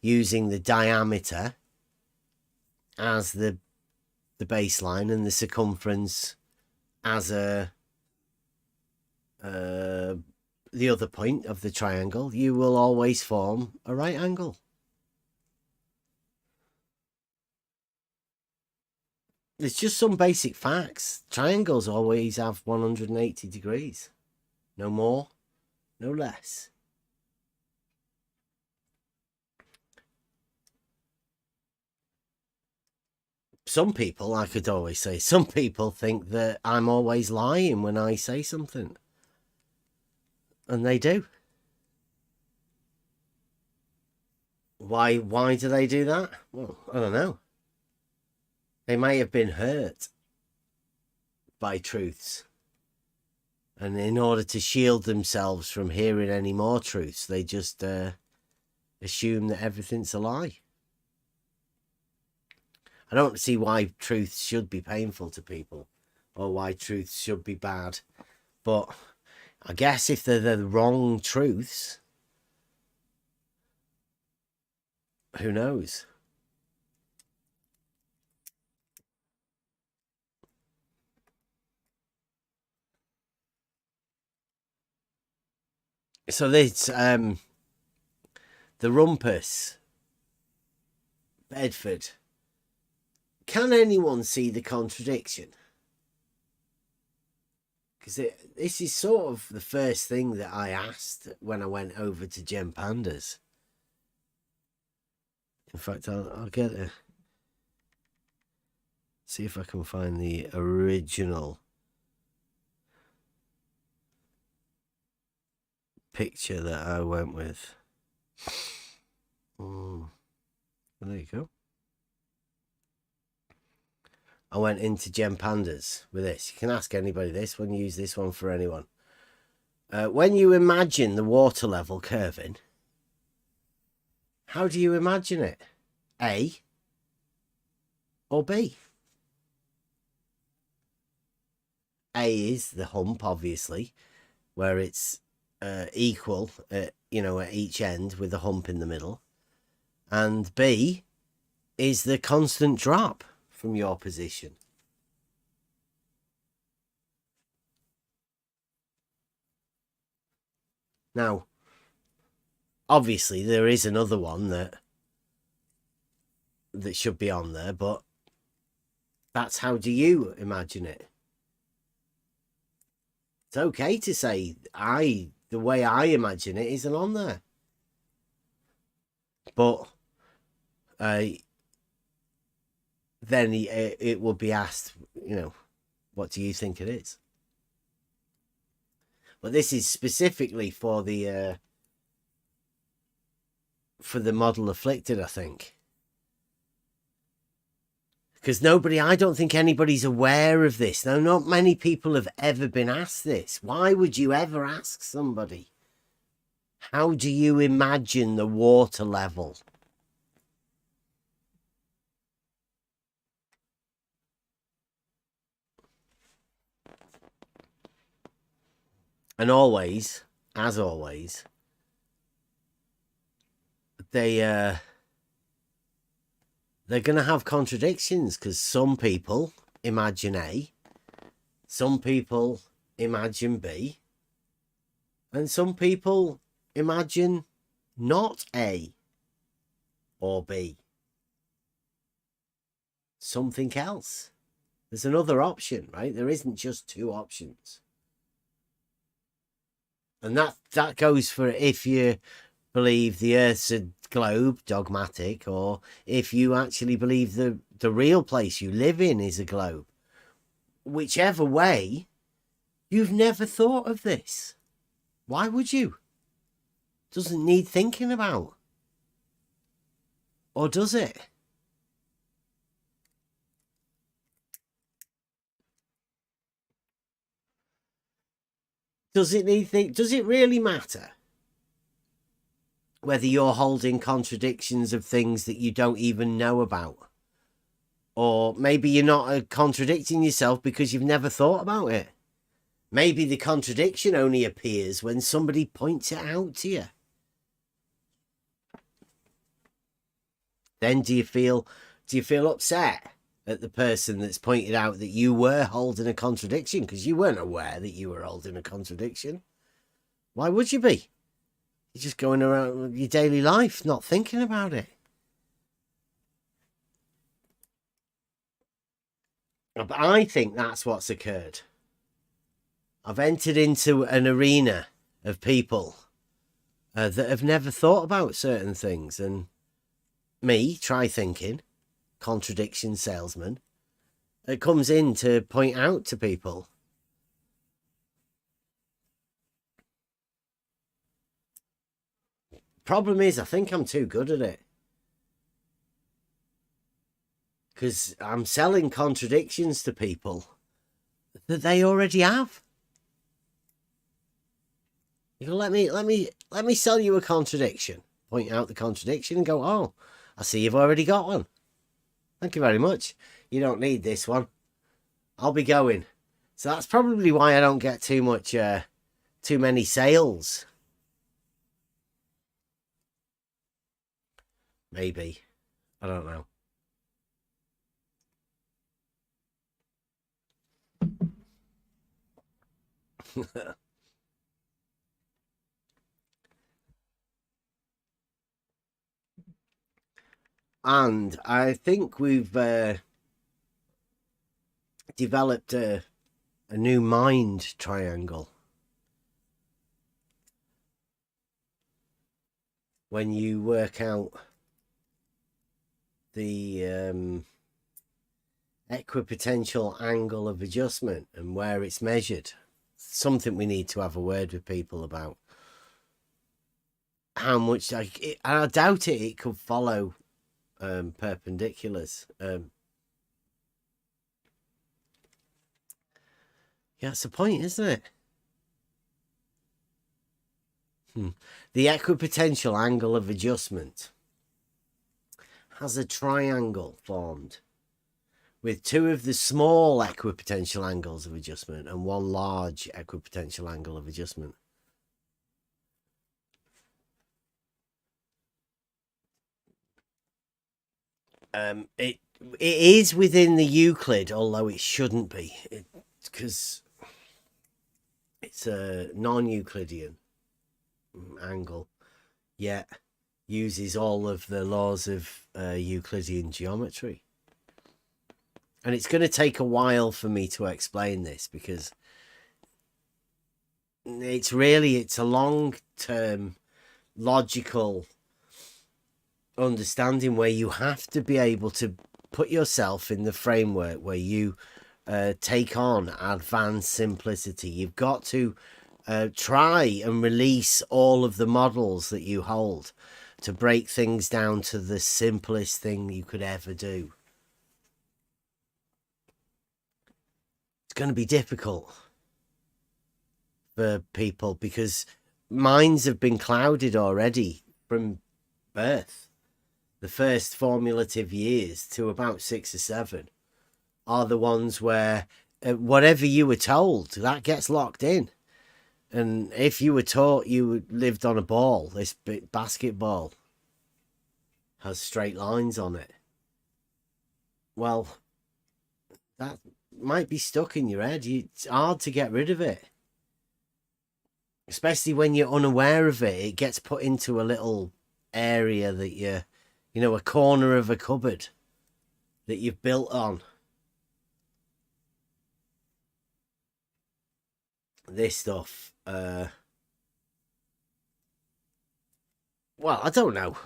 using the diameter as the baseline and the circumference as the other point of the triangle, you will always form a right angle. It's just some basic facts. Triangles always have 180 degrees. No more, no less. Some people, I could always say, some people think that I'm always lying when I say something. And they do. Why do they do that? Well, I don't know. They may have been hurt by truths. And in order to shield themselves from hearing any more truths, they just assume that everything's a lie. I don't see why truths should be painful to people or why truths should be bad. But I guess if they're the wrong truths, who knows? So this, the rumpus, Bedford. Can anyone see the contradiction? Because this is sort of the first thing that I asked when I went over to Gem Pandas. In fact, I'll get it. See if I can find the original picture that I went with. There you go. I went into Gem Pandas with this. You can ask anybody this when you use this one for anyone. When you imagine the water level curving, how do you imagine it? A or B? A is the hump, obviously, where it's equal, at each end with a hump in the middle. And B is the constant drop from your position. Now, obviously, there is another one that should be on there, but that's how do you imagine it? It's okay to say the way I imagine it isn't on there. But then it would be asked, what do you think it is? But this is specifically for the model afflicted, I think. Because I don't think anybody's aware of this. Now, not many people have ever been asked this. Why would you ever ask somebody, how do you imagine the water level? And always, as always, they're going to have contradictions because some people imagine A, some people imagine B, and some people imagine not A or B. Something else. There's another option, right? There isn't just two options. And that goes for if you believe the Earth's a globe, dogmatic, or if you actually believe the real place you live in is a globe. Whichever way, you've never thought of this. Why would you? Doesn't need thinking about. Or does it? Does it really matter whether you're holding contradictions of things that you don't even know about? Or maybe you're not contradicting yourself because you've never thought about it. Maybe the contradiction only appears when somebody points it out to you. Then do you feel upset at the person that's pointed out that you were holding a contradiction, because you weren't aware that you were holding a contradiction? Why would you be? You're just going around with your daily life, not thinking about it. But I think that's what's occurred. I've entered into an arena of people that have never thought about certain things, and me, try thinking, contradiction salesman, it comes in to point out to people. Problem is, I think I'm too good at it, because I'm selling contradictions to people that they already have. You go, let me sell you a contradiction. Point out the contradiction and go, oh, I see you've already got one. Thank you very much. You don't need this one. I'll be going. So that's probably why I don't get too many sales. Maybe. I don't know. And I think we've developed a new mind triangle. When you work out the equipotential angle of adjustment and where it's measured, something we need to have a word with people about. How much, I doubt it could follow perpendiculars. Yeah, that's the point, isn't it? The equipotential angle of adjustment has a triangle formed with two of the small equipotential angles of adjustment and one large equipotential angle of adjustment. It is within the Euclid, although it shouldn't be, because it's a non-Euclidean angle, yet uses all of the laws of Euclidean geometry. And it's going to take a while for me to explain this, because it's a long-term logical understanding where you have to be able to put yourself in the framework where you take on advanced simplicity. You've got to try and release all of the models that you hold to break things down to the simplest thing you could ever do. It's going to be difficult for people because minds have been clouded already from birth. The first formative years to about 6 or 7 are the ones where whatever you were told, that gets locked in. And if you were taught you lived on a ball, this basketball has straight lines on it, well, that might be stuck in your head. It's hard to get rid of it. Especially when you're unaware of it. It gets put into a little area that you know, a corner of a cupboard that you've built on. This stuff, well, I don't know.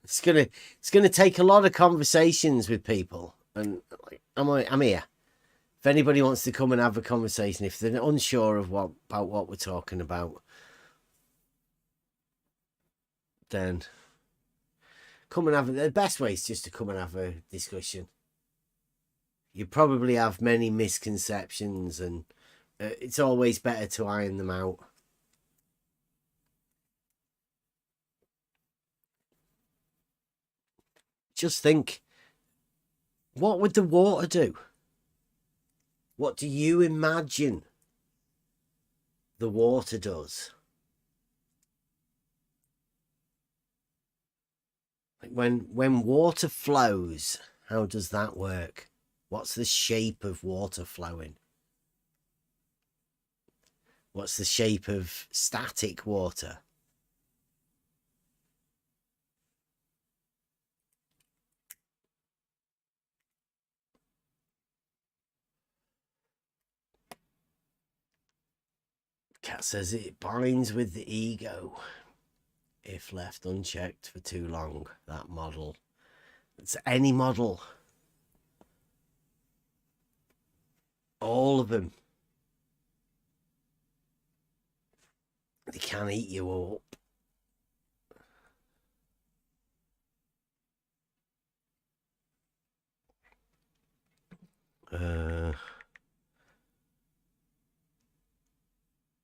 It's gonna take a lot of conversations with people, and I'm here. If anybody wants to come and have a conversation, if they're unsure of about what we're talking about, then come and have it. The best way is just to come and have a discussion. You probably have many misconceptions, and it's always better to iron them out. Just think, what would the water do? What do you imagine the water does? When water flows, how does that work? What's the shape of water flowing? What's the shape of static water? Cat says it binds with the ego if left unchecked for too long. That model. It's any model. All of them. They can eat you up.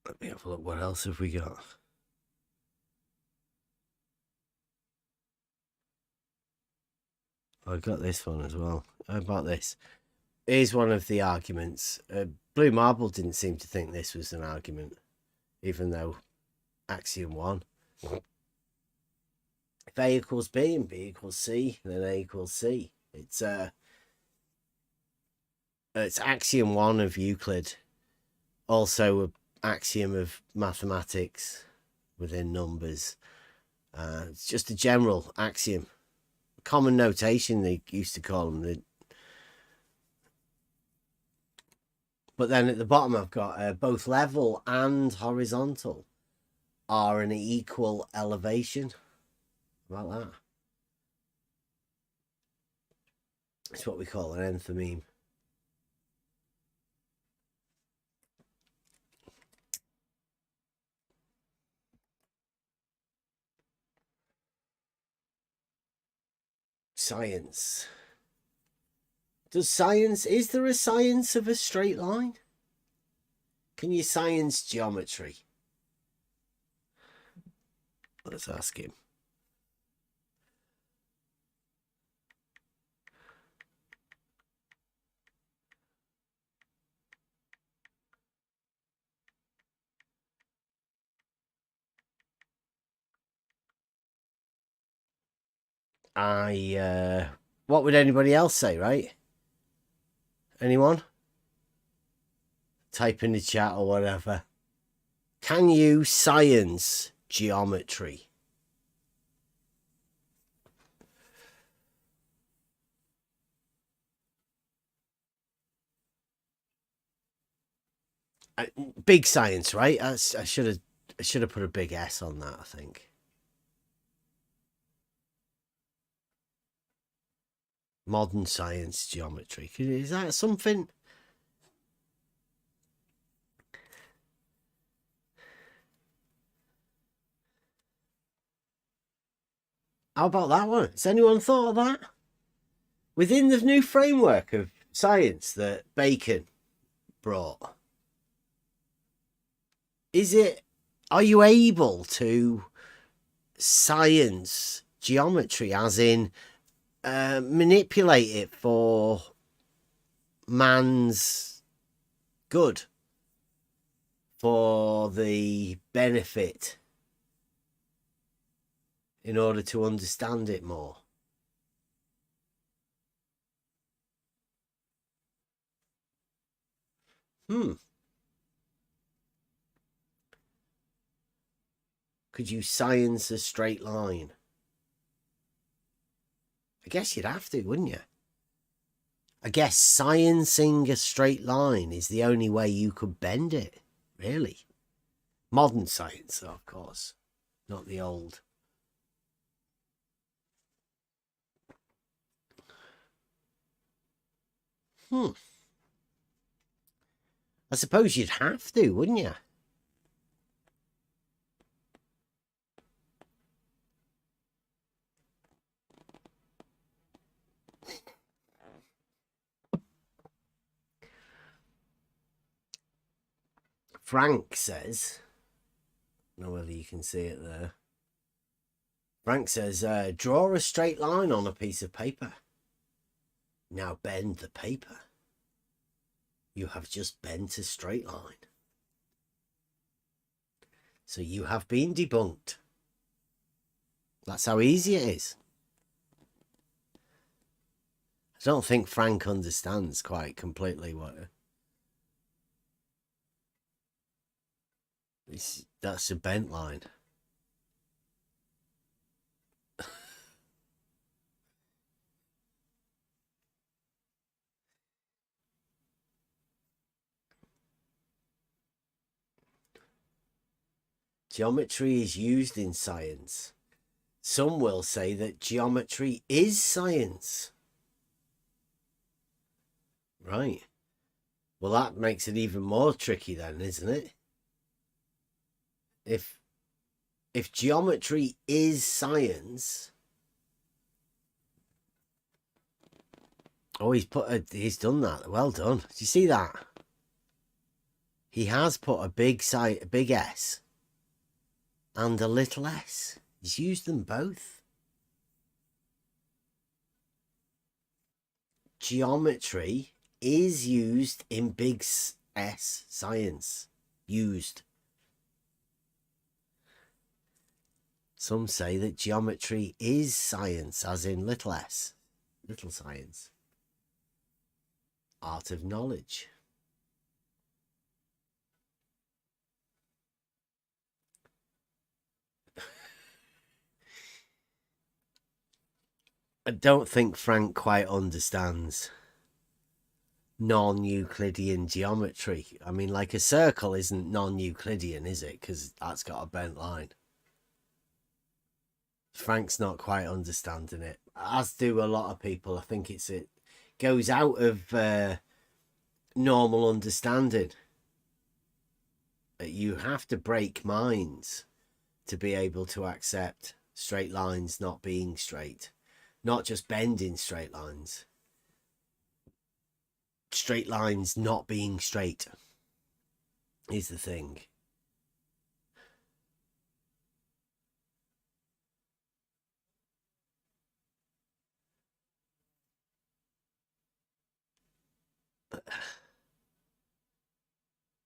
Let me have a look. What else have we got? I got this one as well. How about this? Here's one of the arguments. Blue Marble didn't seem to think this was an argument, even though axiom 1. If A equals B and B equals C, then A equals C. It's axiom 1 of Euclid. Also an axiom of mathematics within numbers. It's just a general axiom. Common notation, they used to call them. But then at the bottom, I've got both level and horizontal are an equal elevation. How about that? It's what we call an enthymeme. Science. Is there a science of a straight line? Can you science geometry? Let's ask him. What would anybody else say, right? Anyone? Type in the chat or whatever. Can you science geometry? Big science, right? I should have put a big S on that, I think. Modern science geometry. Is that something? How about that one? Has anyone thought of that? Within the new framework of science that Bacon brought, are you able to science geometry, as in manipulate it for man's good, for the benefit, in order to understand it more? Could you science a straight line? I guess you'd have to, wouldn't you? I guess sciencing a straight line is the only way you could bend it, really. Modern science, though, of course, not the old. I suppose you'd have to, wouldn't you? Frank says, I don't know whether you can see it there. Frank says, draw a straight line on a piece of paper. Now bend the paper. You have just bent a straight line. So you have been debunked. That's how easy it is. don't think Frank understands quite completely what... That's a bent line. Geometry is used in science. Some will say that geometry is science. Right. Well, that makes it even more tricky then, isn't it? If geometry is science... Oh, he's done that. Well done. Do you see that? He has put a big S and a little s. He's used them both. Geometry is used in big S science. Used. Some say that geometry is science, as in little s. Little science. Art of knowledge. I don't think Frank quite understands non-Euclidean geometry. I mean, like a circle isn't non-Euclidean, is it? Because that's got a bent line. Frank's not quite understanding it, as do a lot of people. I think it goes out of normal understanding. You have to break minds to be able to accept straight lines not being straight. Not just bending straight lines. Straight lines not being straight is the thing.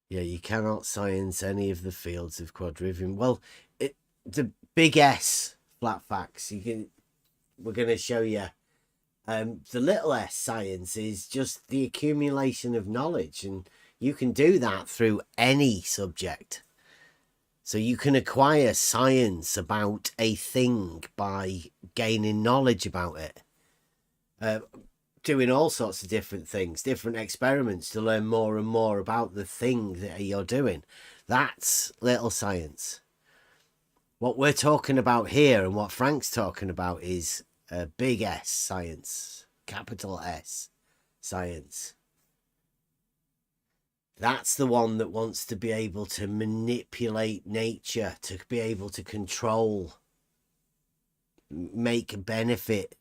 Yeah, you cannot science any of the fields of quadrivium. Well, the big S flat facts, we're going to show you. The little s science is just the accumulation of knowledge, and you can do that through any subject. So you can acquire science about a thing by gaining knowledge about it. Doing all sorts of different things, different experiments to learn more and more about the thing that you're doing. That's little science. What we're talking about here and what Frank's talking about is big S science, capital S science. That's the one that wants to be able to manipulate nature, to be able to control, make a benefit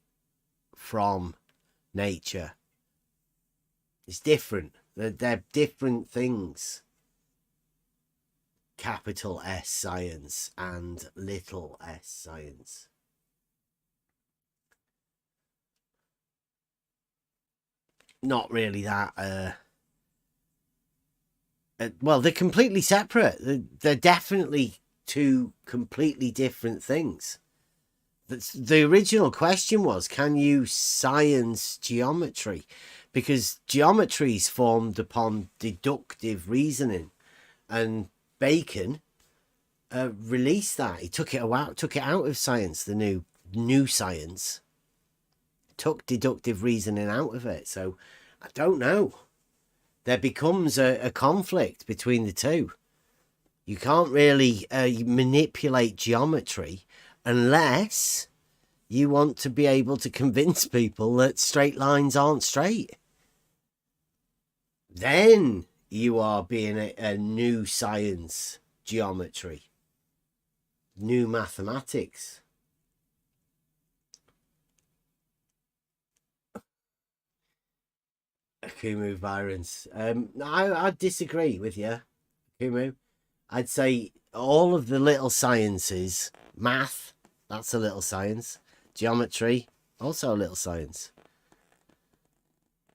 from nature. It's different. They're different things. Capital S science and little s science. Not really that well, they're completely separate. They're definitely two completely different things. The original question was, can you science geometry? Because geometry is formed upon deductive reasoning, and Bacon released that. He took it out of science. The new science took deductive reasoning out of it. So I don't know. There becomes a conflict between the two. You can't really manipulate geometry unless you want to be able to convince people that straight lines aren't straight. Then you are being a new science, geometry, new mathematics. Kumu Virens. I disagree with you, Kumu. I'd say all of the little sciences, math, that's a little science. Geometry, also a little science.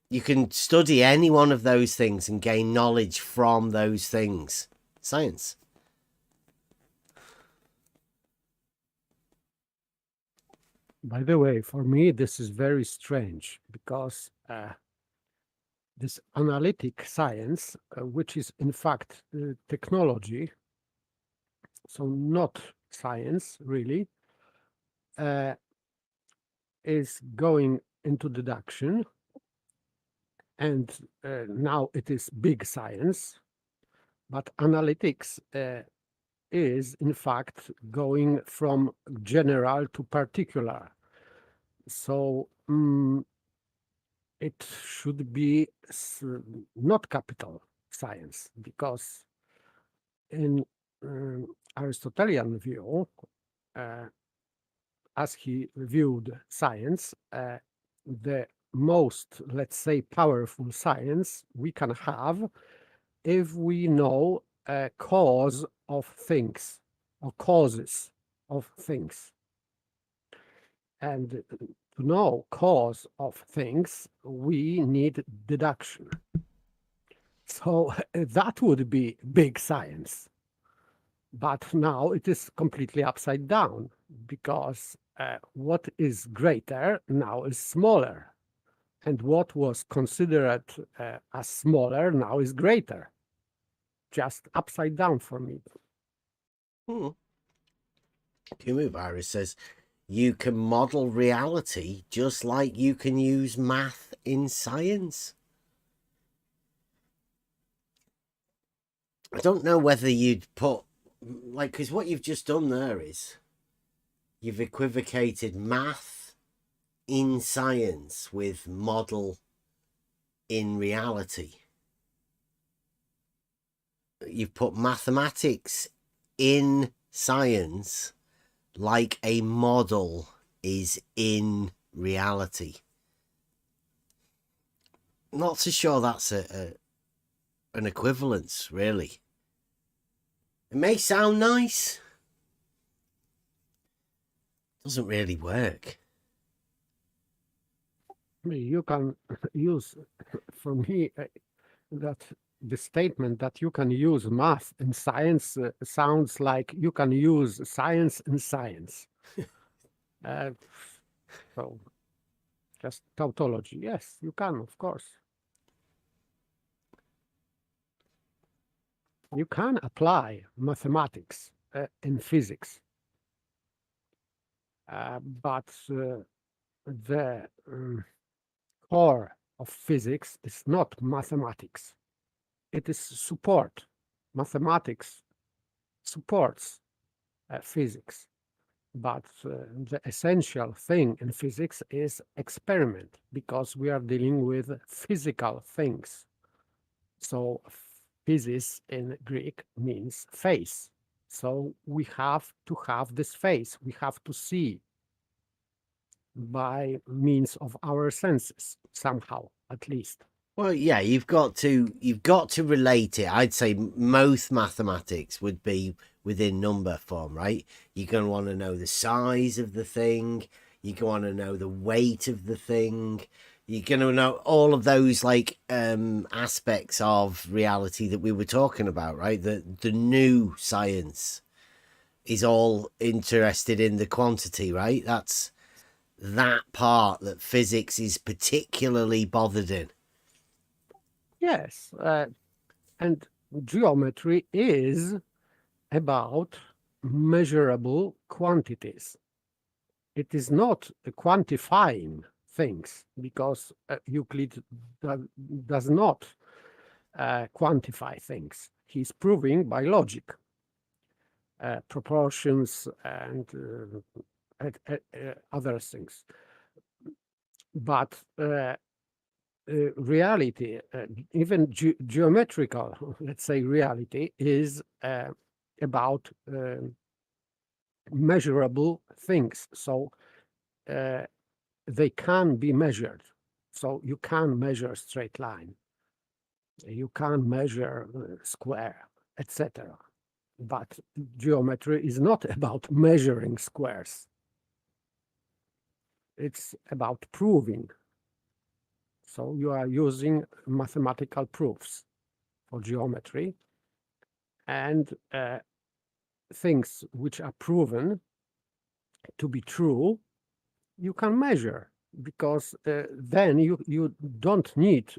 You can study any one of those things and gain knowledge from those things. Science. By the way, for me, this is very strange because this analytic science, which is in fact technology, so not science really, is going into deduction, and now it is big science, but analytics is in fact going from general to particular. So it should be not capital science, because in Aristotelian view, as he viewed science, the most, let's say, powerful science we can have if we know a cause of things or causes of things. And to know cause of things, we need deduction. So that would be big science. But now it is completely upside down, because what is greater now is smaller. And what was considered as smaller now is greater. Just upside down for me. Kumu Virus says, you can model reality just like you can use math in science. I don't know whether you'd put, like, because what you've just done there is you've equivocated math in science with model in reality. You've put mathematics in science like a model is in reality. Not so sure that's an equivalence, really. It may sound nice. Doesn't really work. You can use, for me, that the statement that you can use math in science sounds like you can use science in science. So just tautology. Yes, you can, of course. You can apply mathematics in physics, but the core of physics is not mathematics. It is support. Mathematics supports physics, but the essential thing in physics is experiment, because we are dealing with physical things. So physis in Greek means face. So we have to have this face. We have to see by means of our senses somehow, at least. Well, yeah, you've got to relate it. I'd say most mathematics would be within number form, right? You're going to want to know the size of the thing. You're going to know the weight of the thing. You're going to know all of those like aspects of reality that we were talking about, right? The new science is all interested in the quantity, right? That's that part that physics is particularly bothered in. Yes, and geometry is about measurable quantities. It is not quantifying things, because Euclid does not quantify things. He's proving by logic proportions and other things. But reality, even geometrical, let's say, reality is about measurable things. So they can be measured. So you can measure straight line, you can measure square, etc. But geometry is not about measuring squares. It's about proving. So you are using mathematical proofs for geometry, and things which are proven to be true you can measure, because then you don't need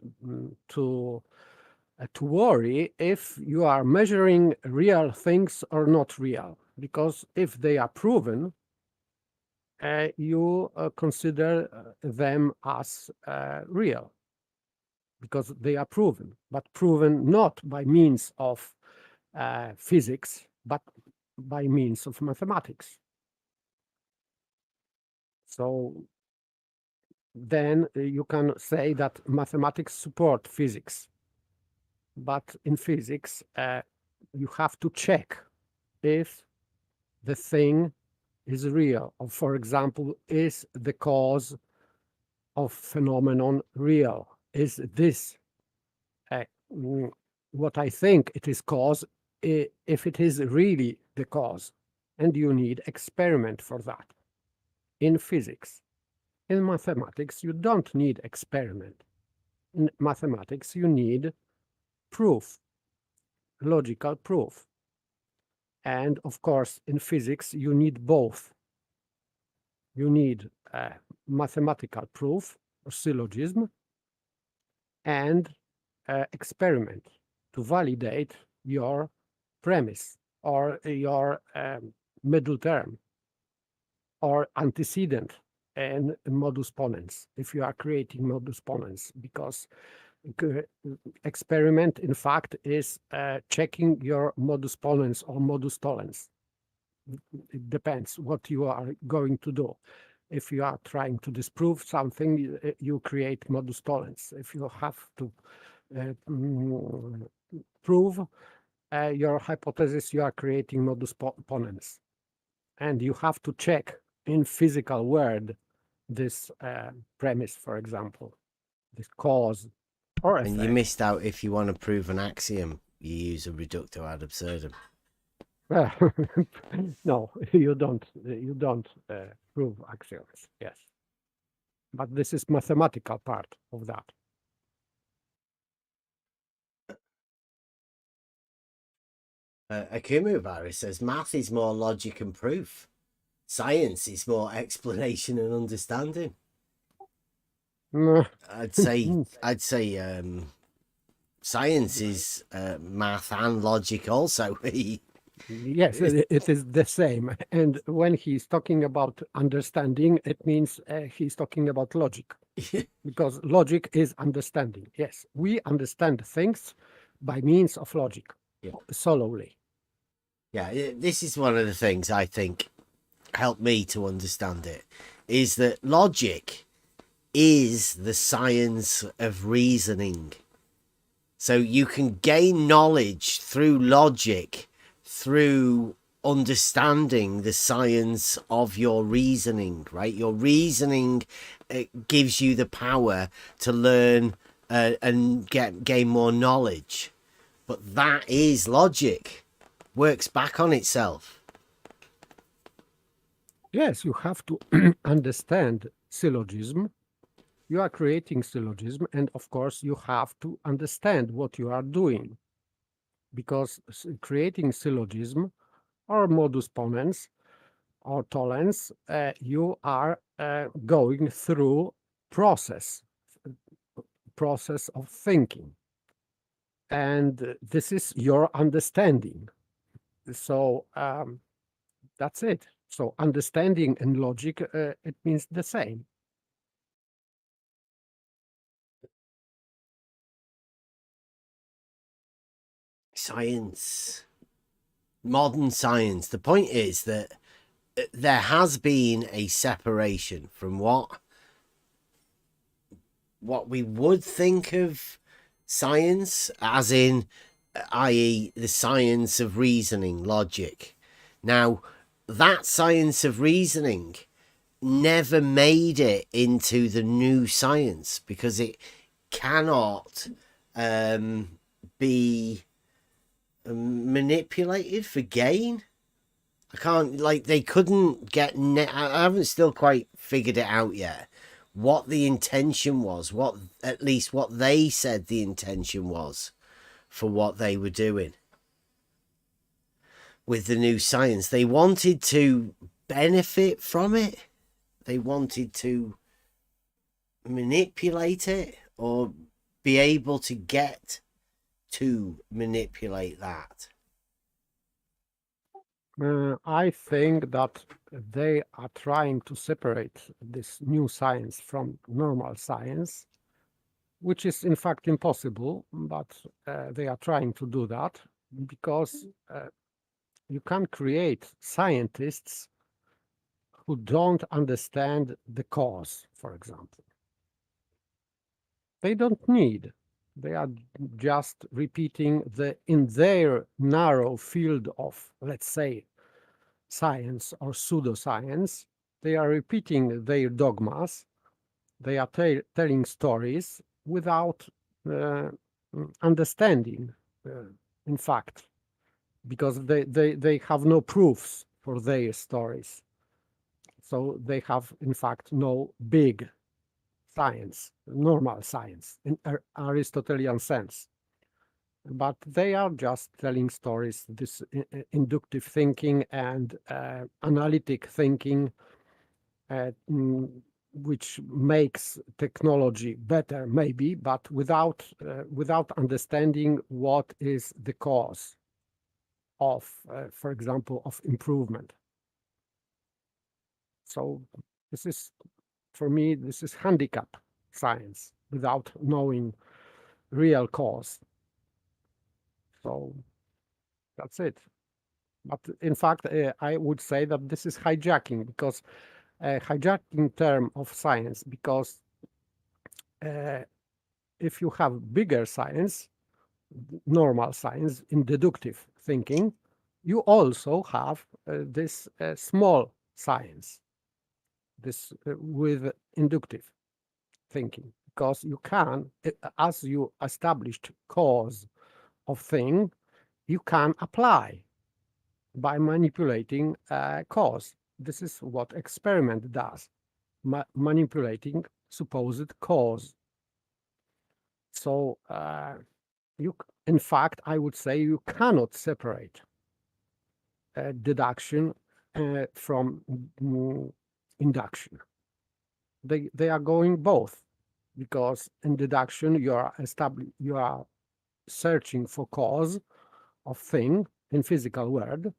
to worry if you are measuring real things or not real, because if they are proven, you consider them as real, because they are proven, but proven not by means of physics, but by means of mathematics. So then you can say that mathematics support physics, but in physics you have to check if the thing is real, or for example, is the cause of phenomenon real? Is this what I think it is cause, if it is really the cause? And you need experiment for that. In physics, in mathematics, you don't need experiment. In mathematics, you need proof, logical proof. And of course, in physics, you need both. You need mathematical proof or syllogism and experiment to validate your premise or your middle term or antecedent and modus ponens, if you are creating modus ponens, because experiment, in fact, is checking your modus ponens or modus tollens. It depends what you are going to do. If you are trying to disprove something, you create modus tollens. If you have to prove your hypothesis, you are creating modus ponens. And you have to check in physical world this premise, for example, this cause or effect. And you missed out, if you want to prove an axiom, you use a reductio ad absurdum. No, you don't. You don't prove axioms. Yes, but this is mathematical part of that. Akumu Virus says math is more logic and proof. Science is more explanation and understanding. I'd say science is math and logic also. Yes, it is the same. And when he's talking about understanding, it means he's talking about logic, because logic is understanding. Yes, we understand things by means of logic, solely. Yeah, this is one of the things I think helped me to understand it, is that logic is the science of reasoning. So you can gain knowledge through logic, through understanding the science of your reasoning, right? Your reasoning gives you the power to learn and gain more knowledge. But that is logic, works back on itself. Yes, you have to understand syllogism. You are creating syllogism, and of course you have to understand what you are doing, because creating syllogism or modus ponens or tollens, you are going through process of thinking, and this is your understanding. So that's it. So understanding and logic, it means the same. Science, modern science. The point is that there has been a separation from what we would think of science, as in, i.e., the science of reasoning, logic. Now, that science of reasoning never made it into the new science because it cannot be manipulated for gain. I can't, like, they couldn't get I haven't still quite figured it out yet, what the intention was, what at least what they said the intention was for what they were doing with the new science. They wanted to benefit from it, they wanted to manipulate it or be able to get to manipulate that? I think that they are trying to separate this new science from normal science, which is in fact impossible, but they are trying to do that because you can create scientists who don't understand the cause, for example. They don't need. They are just repeating in their narrow field of, let's say, science or pseudoscience, they are repeating their dogmas. They are telling stories without understanding, in fact, because they have no proofs for their stories. So they have, in fact, no big science, normal science, in Aristotelian sense. But they are just telling stories, this inductive thinking and analytic thinking, which makes technology better, maybe, but without understanding what is the cause of, for example, of improvement. So this is, for me, this is handicap science without knowing real cause. So that's it. But in fact, I would say that this is hijacking, because hijacking term of science, because if you have bigger science, normal science in deductive thinking, you also have this small science, this with inductive thinking, because you can, as you established cause of thing, you can apply by manipulating cause. This is what experiment does, manipulating supposed cause. So in fact, I would say you cannot separate deduction from induction. They are going both, because in deduction you are searching for cause of thing in physical world,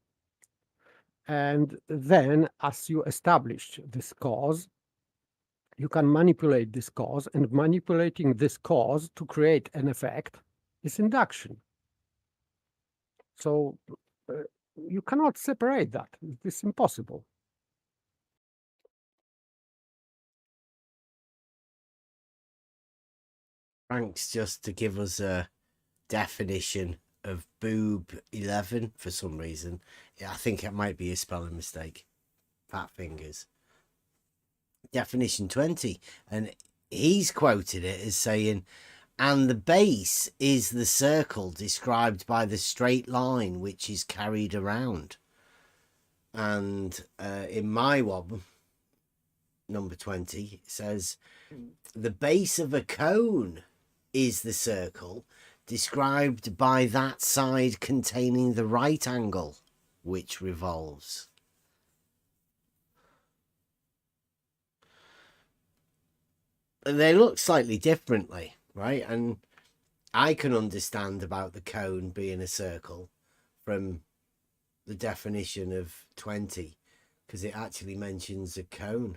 and then as you establish this cause, you can manipulate this cause, and manipulating this cause to create an effect is induction. So you cannot separate that. It's impossible. Thanks, just to give us a definition of boob 11 for some reason. Yeah, I think it might be a spelling mistake. Fat fingers. Definition 20. And he's quoted it as saying, and the base is the circle described by the straight line which is carried around. And in my one, number 20, it says, the base of a cone is the circle described by that side containing the right angle which revolves. And they look slightly differently, right? And I can understand about the cone being a circle from the definition of 20, because it actually mentions a cone.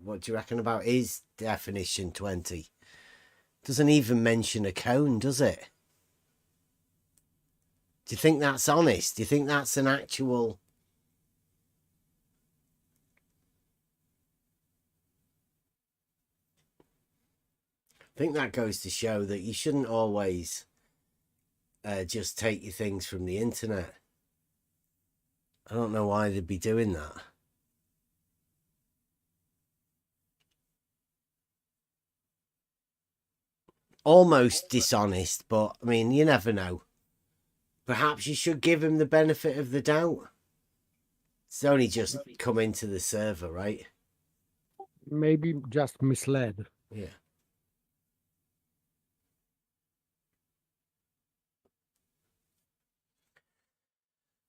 What do you reckon about his definition 20? Doesn't even mention a cone, does it? Do you think that's honest? Do you think that's an actual... I think that goes to show that you shouldn't always just take your things from the internet. I don't know why they'd be doing that. Almost dishonest, but I mean, you never know. Perhaps you should give him the benefit of the doubt. It's only just come into the server, right? Maybe just misled. Yeah.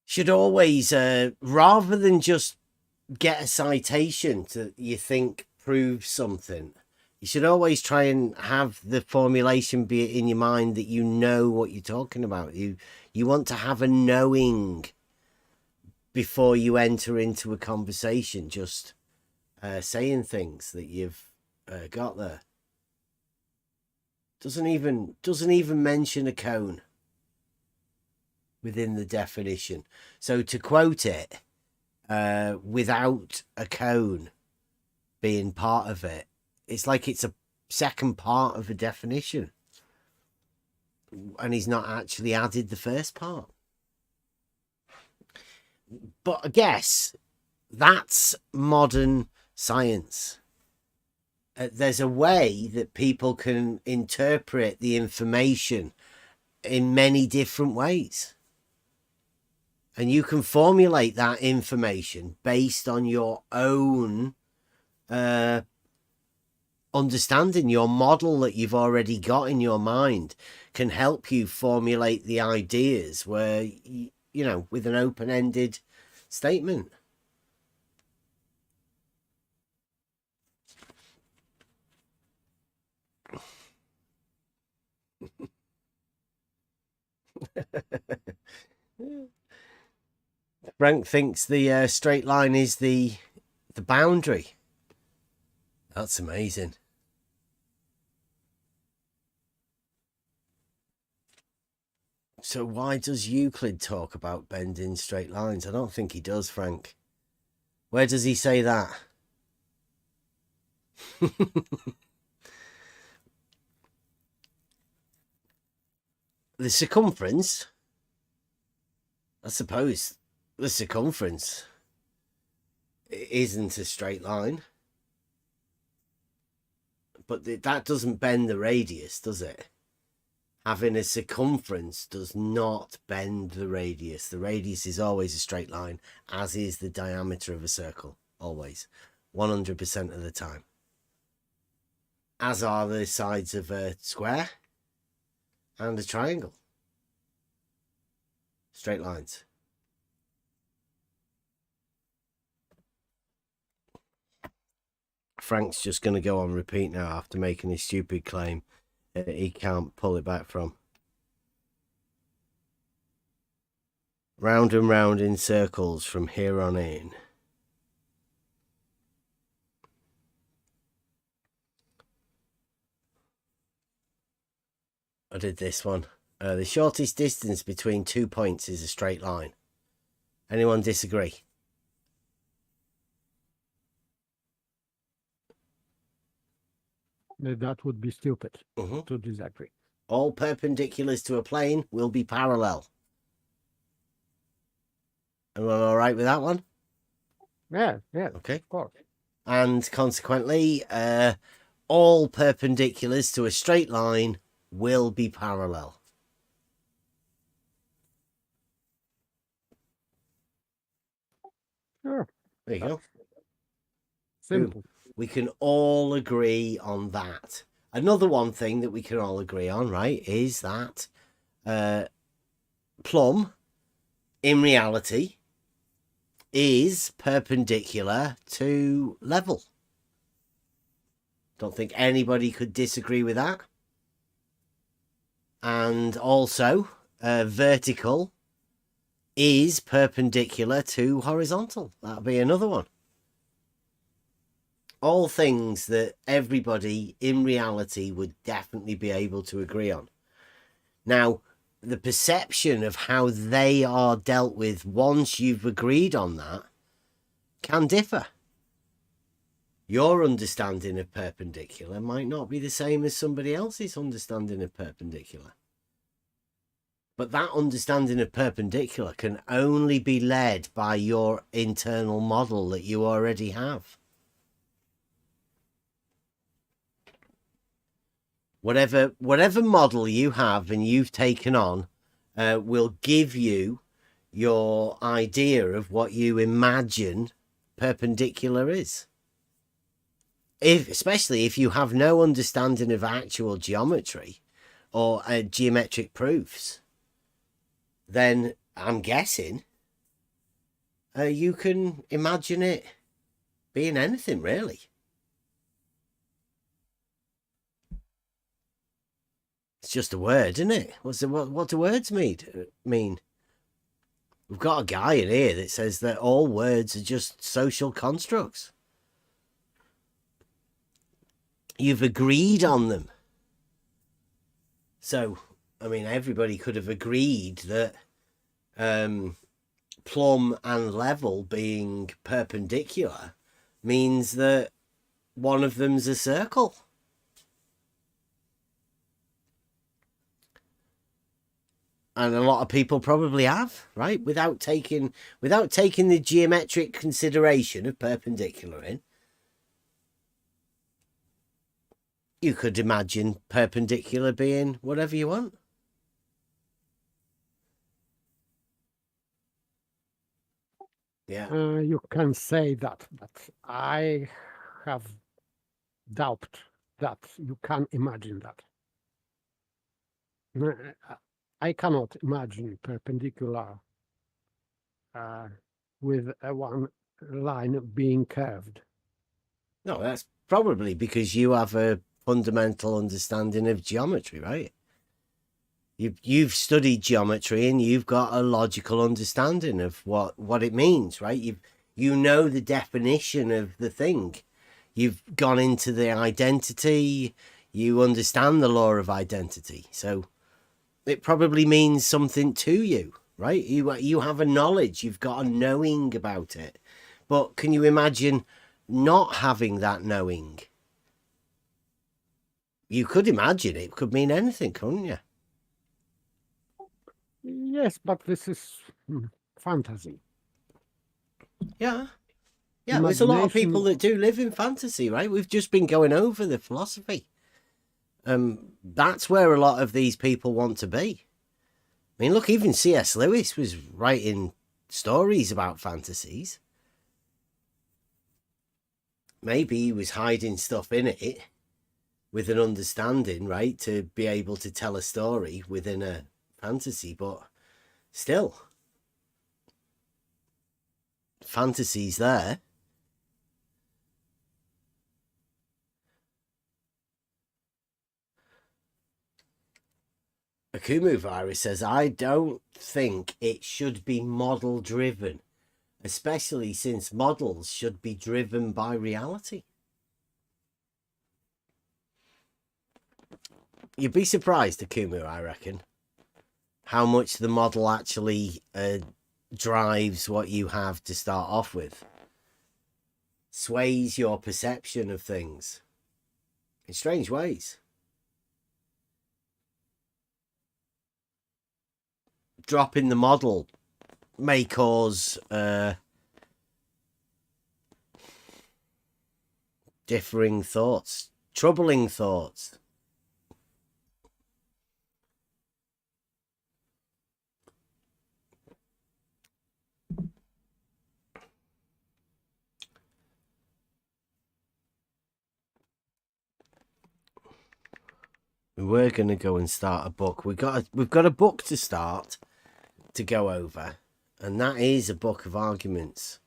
Should always, rather than just get a citation to you think proves something, you should always try and have the formulation be in your mind that you know what you're talking about. You want to have a knowing before you enter into a conversation, just saying things that you've got there. Doesn't even mention a cone within the definition. So to quote it without a cone being part of it, it's like it's a second part of a definition, and he's not actually added the first part. But I guess that's modern science. There's a way that people can interpret the information in many different ways. And you can formulate that information based on your own understanding. Your model that you've already got in your mind can help you formulate the ideas where, you know, with an open-ended statement. Frank thinks the straight line is the boundary. That's amazing. So why does Euclid talk about bending straight lines? I don't think he does, Frank. Where does he say that? The circumference, I suppose the circumference isn't a straight line, but that doesn't bend the radius, does it? Having a circumference does not bend the radius. The radius is always a straight line, as is the diameter of a circle, always, 100% of the time. As are the sides of a square and a triangle. Straight lines. Frank's just going to go on repeat now after making his stupid claim he can't pull it back from. Round and round in circles from here on in. I did this one. The shortest distance between 2 points is a straight line. Anyone disagree? That would be stupid to disagree. All perpendiculars to a plane will be parallel. Everyone all right with that one? Yeah, Okay. of course. And consequently, all perpendiculars to a straight line will be parallel. Sure. There you go. Simple. We can all agree on that. Another one thing that we can all agree on, right, is that plumb, in reality, is perpendicular to level. Don't think anybody could disagree with that. And also, vertical is perpendicular to horizontal. That'll be another one. All things that everybody in reality would definitely be able to agree on. Now, the perception of how they are dealt with once you've agreed on that can differ. Your understanding of perpendicular might not be the same as somebody else's understanding of perpendicular. But that understanding of perpendicular can only be led by your internal model that you already have. Whatever model you have and you've taken on will give you your idea of what you imagine perpendicular is. Especially if you have no understanding of actual geometry or geometric proofs, then I'm guessing you can imagine it being anything, really. It's just a word, isn't it? What do words mean? We've got a guy in here that says that all words are just social constructs. You've agreed on them. So, I mean, everybody could have agreed that plumb and level being perpendicular means that one of them's a circle. And a lot of people probably have, right? Without taking the geometric consideration of perpendicular in. You could imagine perpendicular being whatever you want. Yeah. You can say that, but I have doubt that you can imagine that. I cannot imagine perpendicular with one line being curved. No, that's probably because you have a fundamental understanding of geometry, right? You've studied geometry and you've got a logical understanding of what it means, right? You know the definition of the thing. You've gone into the identity. You understand the law of identity. So it probably means something to you, right? You have a knowledge. You've got a knowing about it. But can you imagine not having that knowing? You could imagine it could mean anything, couldn't you? Yes, but this is fantasy. Yeah. Yeah, there's a lot of people Imagination- that do live in fantasy, right? We've just been going over the philosophy. That's where a lot of these people want to be. I mean, look, even C.S. Lewis was writing stories about fantasies. Maybe he was hiding stuff in it with an understanding, right, to be able to tell a story within a fantasy, but still, fantasy's there. Akumu Virus says, I don't think it should be model driven, especially since models should be driven by reality. You'd be surprised, Akumu, I reckon, how much the model actually drives what you have to start off with. Sways your perception of things in strange ways. Dropping the model may cause differing thoughts, troubling thoughts. We were going to go and start a book. We've got a book to start to go over, and that is a book of arguments,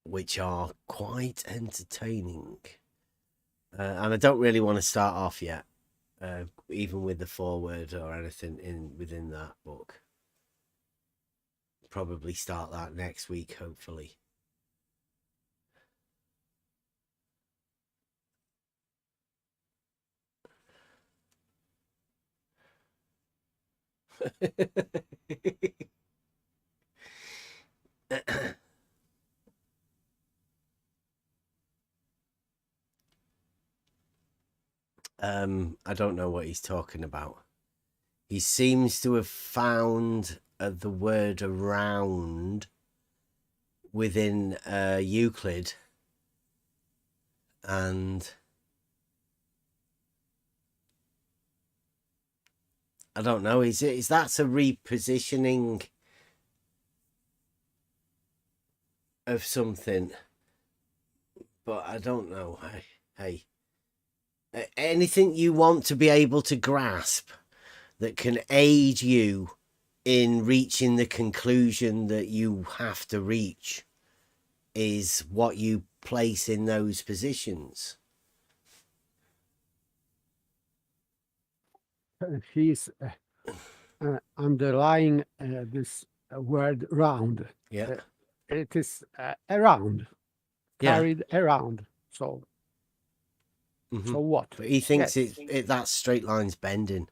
which are quite entertaining. And I don't really want to start off yet, even with the foreword or anything within that book. Probably start that next week, hopefully. I don't know what he's talking about. He seems to have found the word around within Euclid, and I don't know. Is that's a repositioning of something? But I don't know. Hey, anything you want to be able to grasp that can aid you in reaching the conclusion that you have to reach is what you place in those positions. He's underlying this word round. Yeah. It is around, Yeah. carried around. So, Mhm. so what? But he thinks Yes. that straight line's bending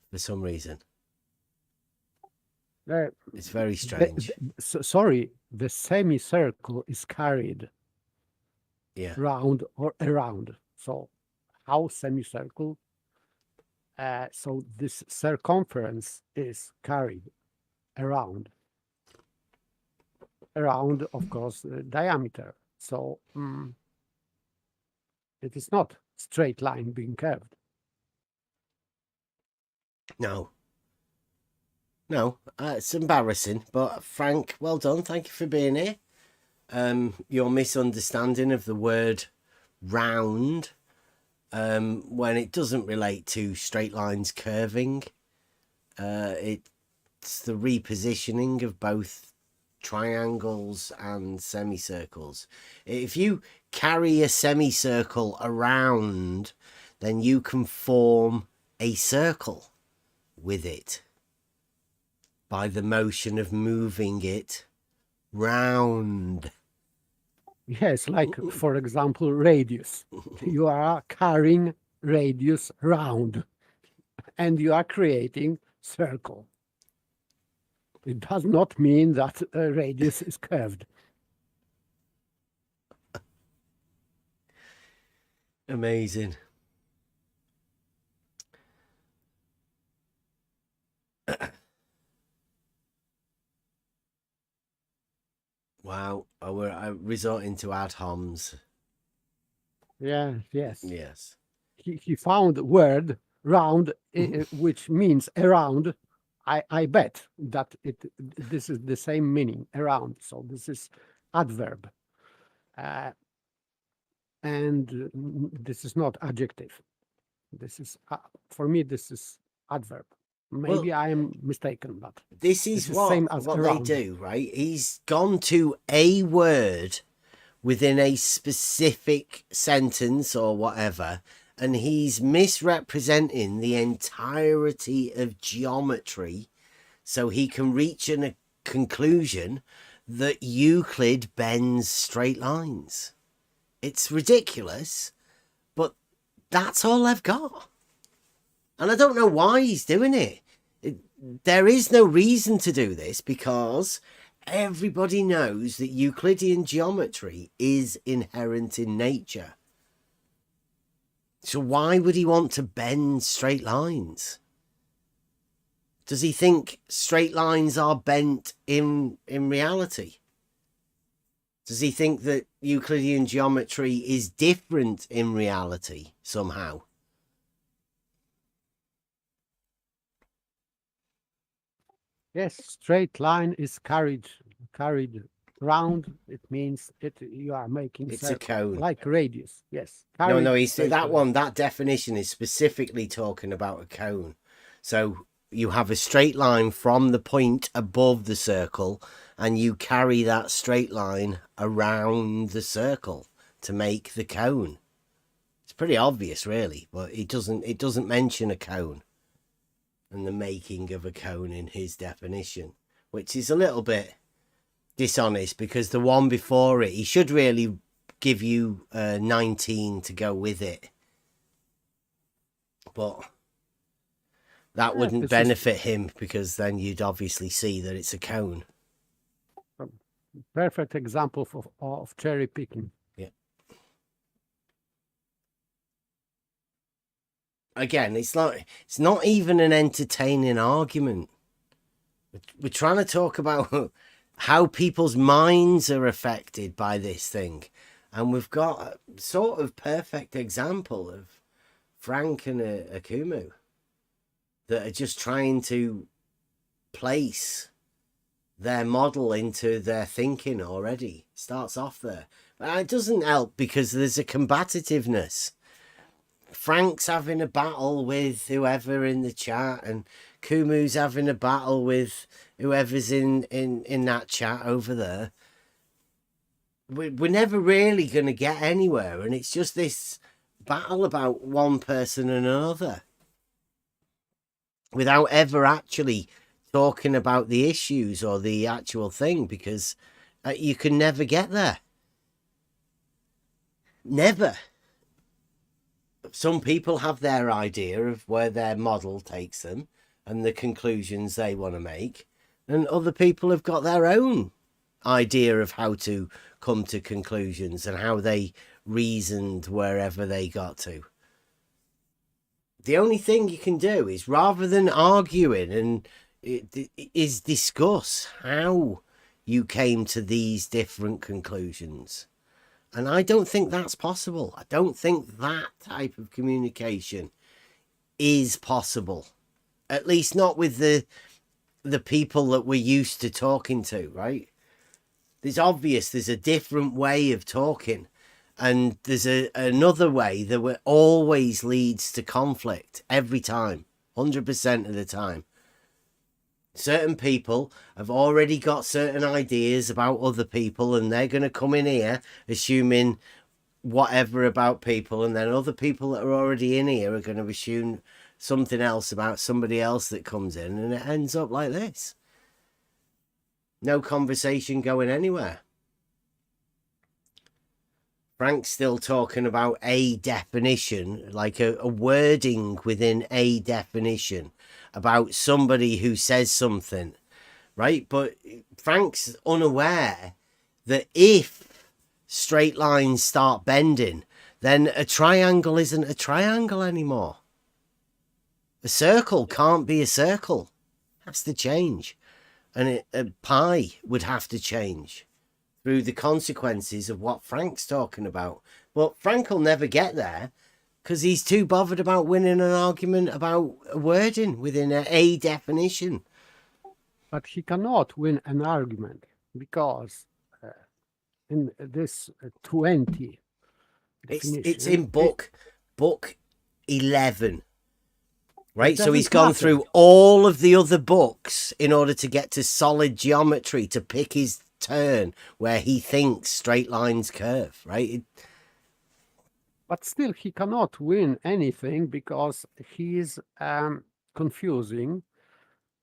for some reason. It's very strange. Sorry, the semicircle is carried Yeah. round or around. So, how semicircle? So this circumference is carried around. Around, of course, the diameter. So it is not straight line being curved. No. No, it's embarrassing, but Frank, well done. Thank you for being here. Your misunderstanding of the word round, when it doesn't relate to straight lines curving, it's the repositioning of both triangles and semicircles. If you carry a semicircle around, then you can form a circle with it by the motion of moving it round. Yes, like for example, radius. You are carrying radius round and you are creating circle. It does not mean that a radius is curved. Amazing. Wow, we're resorting to ad homs. Yeah, yes. Yes. He found the word round, which means around. I bet that this is the same meaning, around. So this is adverb. And this is not adjective. This is, for me, this is adverb. Maybe I am mistaken, but This is what they around. do, right? He's gone to a word within a specific sentence or whatever, and he's misrepresenting the entirety of geometry so he can reach a conclusion that Euclid bends straight lines. It's ridiculous, but that's all I've got. And I don't know why he's doing it. There is no reason to do this because everybody knows that Euclidean geometry is inherent in nature. So why would he want to bend straight lines? Does he think straight lines are bent in reality? Does he think that Euclidean geometry is different in reality somehow? Yes, straight line is carried round. It means you are making It's circle, a cone. like radius. Yes. No, he's straight that line. one. That definition is specifically talking about a cone. So you have a straight line from the point above the circle, and you carry that straight line around the circle to make the cone. It's pretty obvious, really, but it doesn't mention a cone and the making of a cone in his definition, which is a little bit dishonest because the one before it, he should really give you 19 to go with it, but that wouldn't benefit him because then you'd obviously see that it's a cone. Perfect example of cherry picking. Yeah. Again, it's not even an entertaining argument. We're trying to talk about how people's minds are affected by this thing. And we've got a sort of perfect example of Frank and Akumu that are just trying to place their model into their thinking already. Starts off there. But it doesn't help because there's a combativeness. Frank's having a battle with whoever in the chat, and Kumu's having a battle with whoever's in that chat over there. We're never really going to get anywhere, and it's just this battle about one person and another without ever actually talking about the issues or the actual thing, because you can never get there. Never. Some people have their idea of where their model takes them and the conclusions they want to make, and other people have got their own idea of how to come to conclusions and how they reasoned wherever they got to. The only thing you can do is, rather than arguing, and is discuss how you came to these different conclusions. And I don't think that's possible. I don't think that type of communication is possible. At least not with the people that we're used to talking to, right? There's a different way of talking. And there's another way that always leads to conflict every time, 100% of the time. Certain people have already got certain ideas about other people, and they're going to come in here assuming whatever about people, and then other people that are already in here are going to assume something else about somebody else that comes in, and it ends up like this. No conversation going anywhere. Frank's still talking about a definition, like a wording within a definition about somebody who says something, right? But Frank's unaware that if straight lines start bending, then a triangle isn't a triangle anymore. A circle can't be a circle. It has to change. And a pie would have to change through the consequences of what Frank's talking about. But Frank will never get there because he's too bothered about winning an argument about a wording within a definition. But he cannot win an argument because in this 20 it's in book 11. Right, so he's doesn't gone matter. through all of the other books in order to get to solid geometry to pick his turn where he thinks straight lines curve, right? But still, he cannot win anything because he is confusing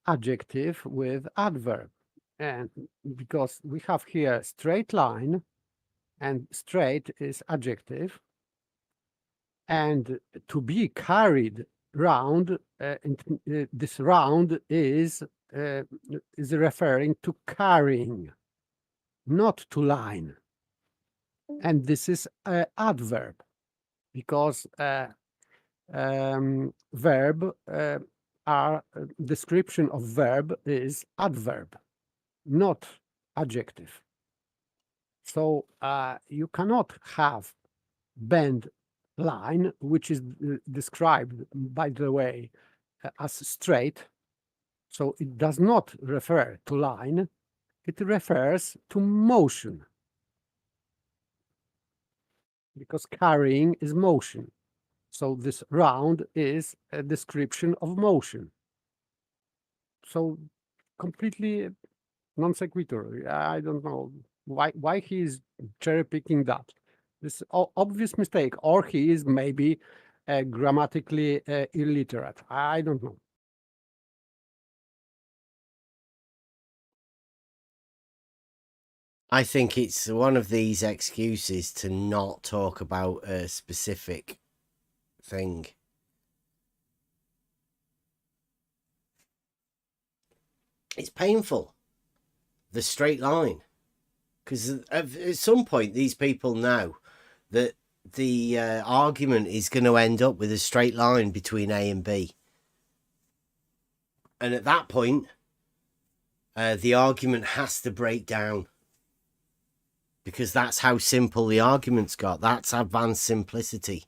adjective with adverb. And because we have here straight line, and straight is adjective, and to be carried round, this round is referring to carrying, not to line. And this is adverb, because verb description of verb is adverb, not adjective. So you cannot have bend line, which is described, by the way, as straight. So it does not refer to line, it refers to motion, because carrying is motion. So this round is a description of motion. So completely non sequitur. I don't know why he is cherry picking that. This obvious mistake, or he is maybe grammatically illiterate. I don't know. I think it's one of these excuses to not talk about a specific thing. It's painful, the straight line, because at some point these people know that the argument is going to end up with a straight line between A and B. And at that point, the argument has to break down, because that's how simple the argument's got. That's advanced simplicity.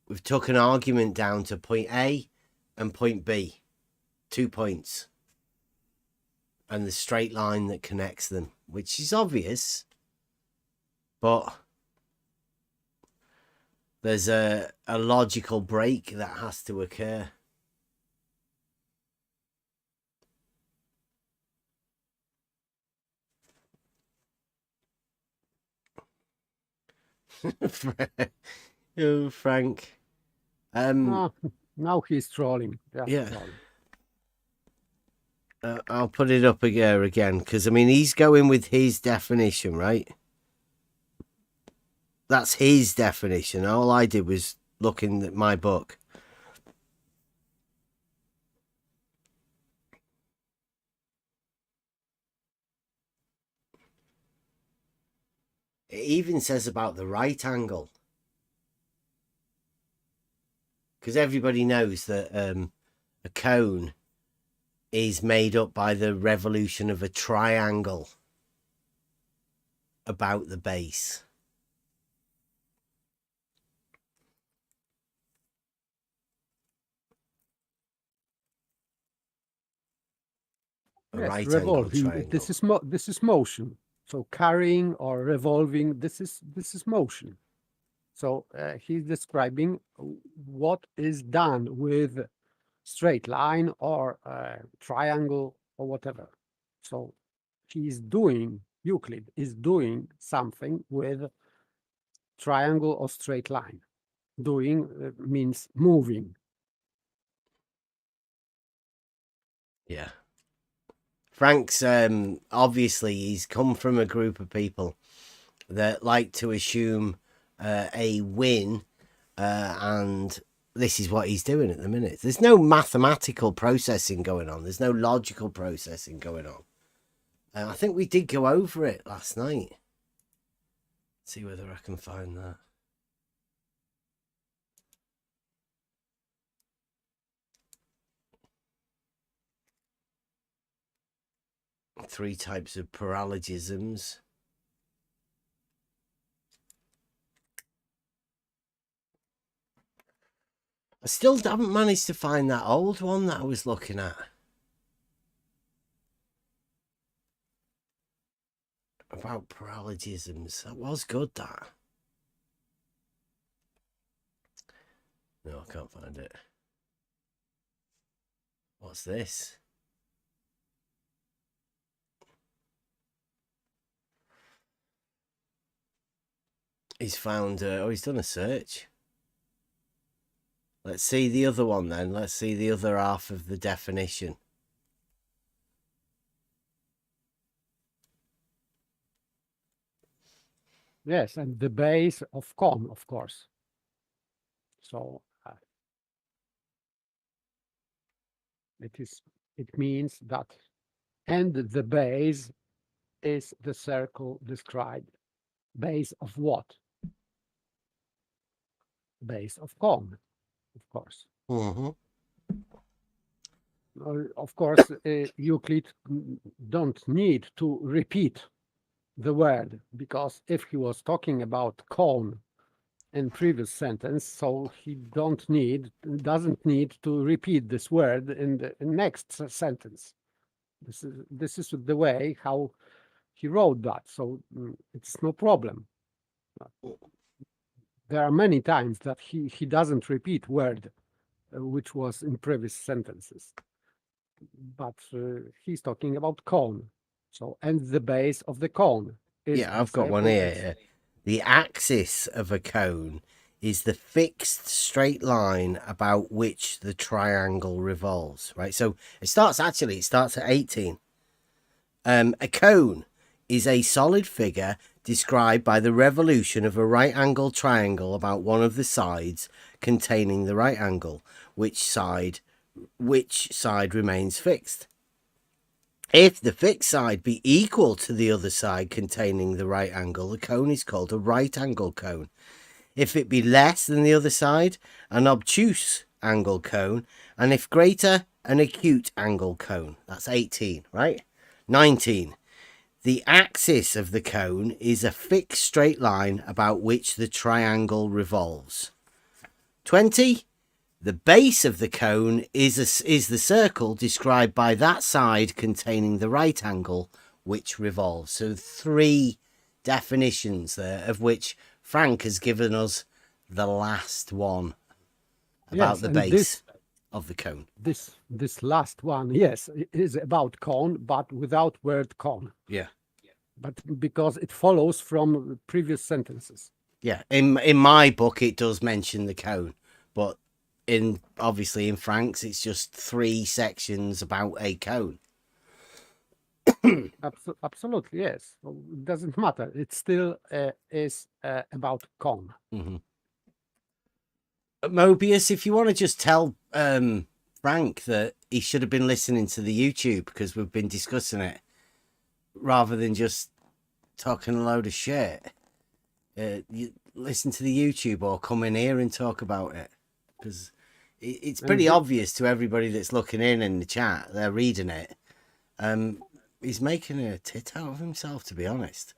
We've took an argument down to point A and point B, 2 points, and the straight line that connects them, which is obvious, but there's a logical break that has to occur. Oh, Frank. Ah, now he's trolling. Yeah. Trolling. I'll put it up again because I mean he's going with his definition, right? That's his definition. All I did was looking at my book. It even says about the right angle. Because everybody knows that a cone is made up by the revolution of a triangle about the base. A Yes, right angle revolving. triangle. This is motion. So carrying or revolving, this is motion. So he's describing what is done with straight line or triangle or whatever. So Euclid is doing something with triangle or straight line. Doing means moving. Yeah. Frank's obviously he's come from a group of people that like to assume a win, and this is what he's doing at the minute. There's no mathematical processing going on. There's no logical processing going on. I think we did go over it last night. Let's see whether I can find that. Three types of parallelisms. I still haven't managed to find that old one that I was looking at. About parallelisms. That was good, that. No, I can't find it. What's this? He's found, he's done a search. Let's see the other one then. Let's see the other half of the definition. Yes, and the base of cone, of course. So it means that, and the base is the circle described. Base of what? Base of cone, of course. Mm-hmm. Of course, Euclid don't need to repeat the word, because if he was talking about cone in previous sentence, so he doesn't need to repeat this word in the next sentence. This is the way how he wrote that, so it's no problem. There are many times that he doesn't repeat word which was in previous sentences, but he's talking about cone. So, and the base of the cone is, yeah, I've got one here. The axis of a cone is the fixed straight line about which the triangle revolves, right? So it starts at 18. A cone is a solid figure described by the revolution of a right-angled triangle about one of the sides containing the right angle, which side remains fixed. If the fixed side be equal to the other side containing the right angle, the cone is called a right angle cone. If it be less than the other side, an obtuse angle cone, and if greater, an acute angle cone. That's 18, right? 19. The axis of the cone is a fixed straight line about which the triangle revolves. 20. The base of the cone is the circle described by that side containing the right angle which revolves. So 3 definitions there, of which Frank has given us the last one about the base of the cone. This last one, yes, is about cone, but without word cone. Yeah. But because it follows from previous sentences. Yeah, in my book it does mention the cone, but obviously in Frank's it's just 3 sections about a cone. Absolutely, yes. So it doesn't matter. It still is about cone. Mm-hmm. Mobius, if you want to just tell Frank that he should have been listening to the YouTube because we've been discussing it rather than just talking a load of shit. You listen to the YouTube or come in here and talk about it, because it's pretty obvious to everybody that's looking in the chat. They're reading it. He's making a tit out of himself, to be honest.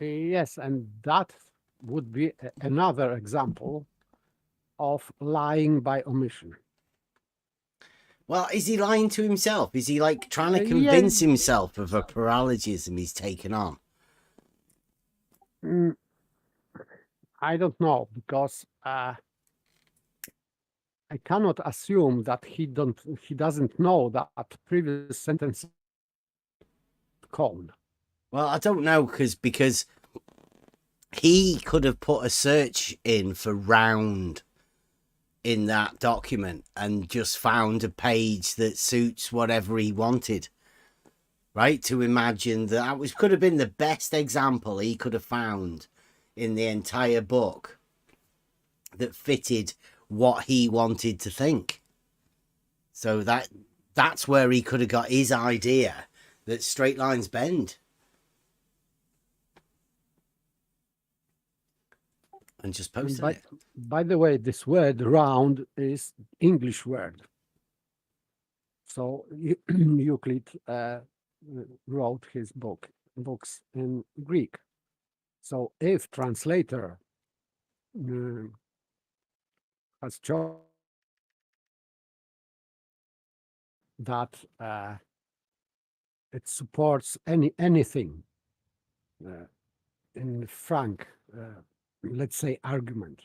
Yes, and that would be another example of lying by omission. Well, is he lying to himself? Is he like trying to Yes. convince himself of a paralogism he's taken on? I don't know, because I cannot assume that he doesn't know that previous sentence cone. Well, I don't know, because he could have put a search in for round in that document and just found a page that suits whatever he wanted, right? To imagine that could have been the best example he could have found in the entire book that fitted what he wanted to think. So that's where he could have got his idea that straight lines bend. And just posted it. By the way, this word round is English word. So Euclid wrote his books in Greek. So if translator has chosen that it supports anything in Frank, let's say, argument.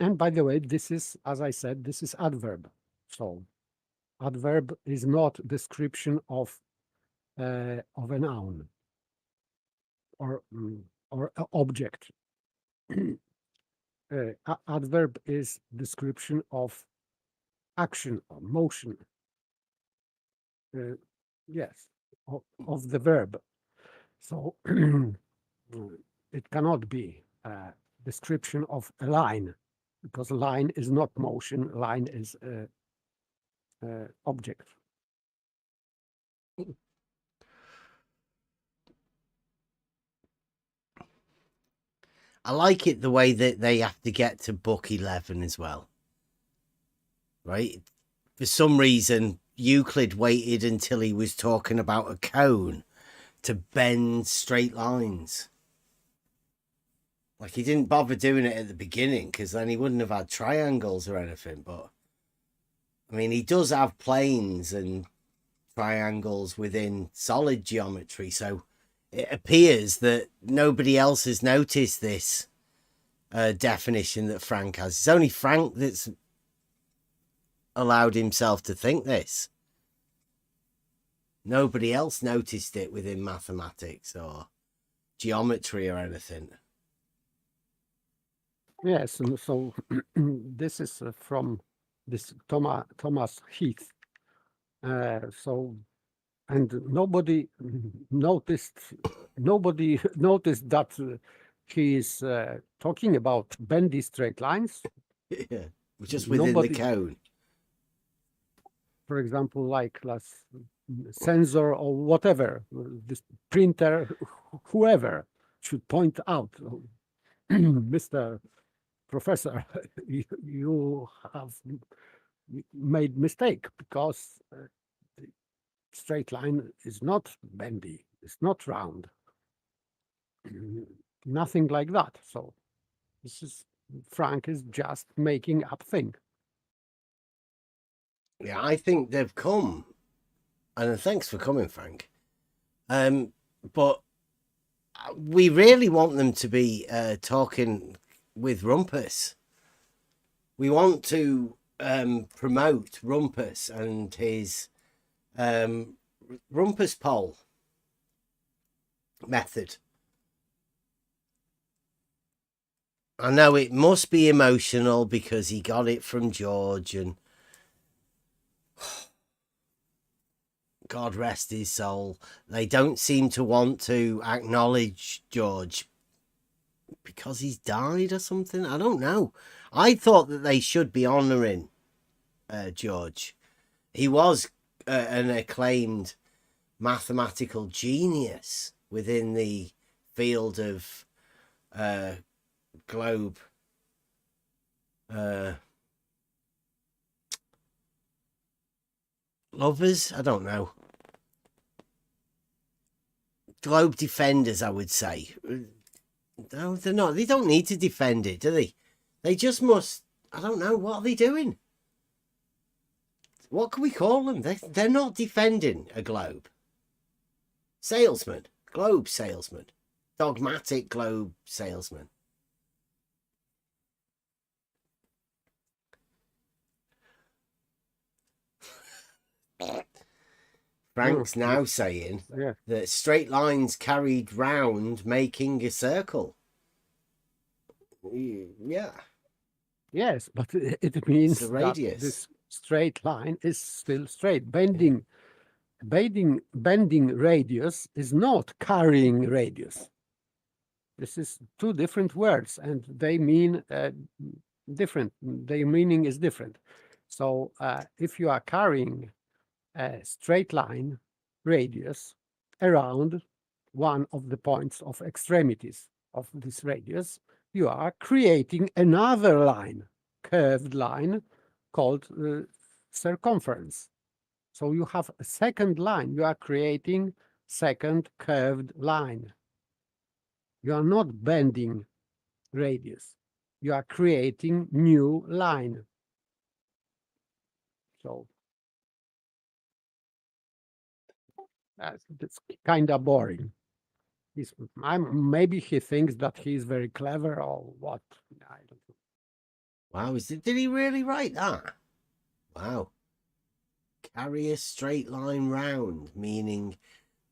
And by the way, this is, as I said, this is adverb. So adverb is not description of a noun or object. Adverb is description of action or motion. Yes, of the verb. So it cannot be a description of a line, because line is not motion. Line is object. I like it the way that they have to get to book 11 as well. Right? For some reason, Euclid waited until he was talking about a cone to bend straight lines. Like, he didn't bother doing it at the beginning, because then he wouldn't have had triangles or anything. But I mean, he does have planes and triangles within solid geometry, so it appears that nobody else has noticed this definition that Frank has. It's only Frank that's allowed himself to think this. Nobody else noticed it within mathematics or geometry or anything. Yes, and so this is from this Thomas Heath. So, and nobody noticed that he is talking about bendy straight lines. Yeah, just within the cone. For example, like sensor or whatever, this printer, whoever should point out, Mr. Professor, you have made mistake, because the straight line is not bendy, it's not round, nothing like that. So this is, Frank is just making up thing. Yeah, I think they've come, and thanks for coming, Frank. But we really want them to be talking with Rumpus. We want to promote Rumpus and his Rumpus poll method. I know it must be emotional because he got it from George, and God rest his soul. They don't seem to want to acknowledge George because he's died or something. I don't know. I thought that they should be honouring George. He was an acclaimed mathematical genius within the field of globe lovers. I don't know. Globe defenders, I would say. No, they're not. They don't need to defend it, do they? They just must. I don't know. What are they doing? What can we call them? They're not defending a globe. Salesman. Globe salesman. Dogmatic globe salesman. Frank's now saying that straight lines carried round making a circle. Yeah. Yes, but it means the that radius. this straight line is still straight. Bending radius is not carrying radius. This is two different words, and they mean different. Their meaning is different. So if you are carrying a straight line radius around one of the points of extremities of this radius, you are creating another line, curved line, called circumference. So you have a second line. You are creating second curved line. You are not bending radius. You are creating new line. So that's kind of boring. Maybe he thinks that he is very clever or what. I don't know. Wow, did he really write that? Wow. Carry a straight line round, meaning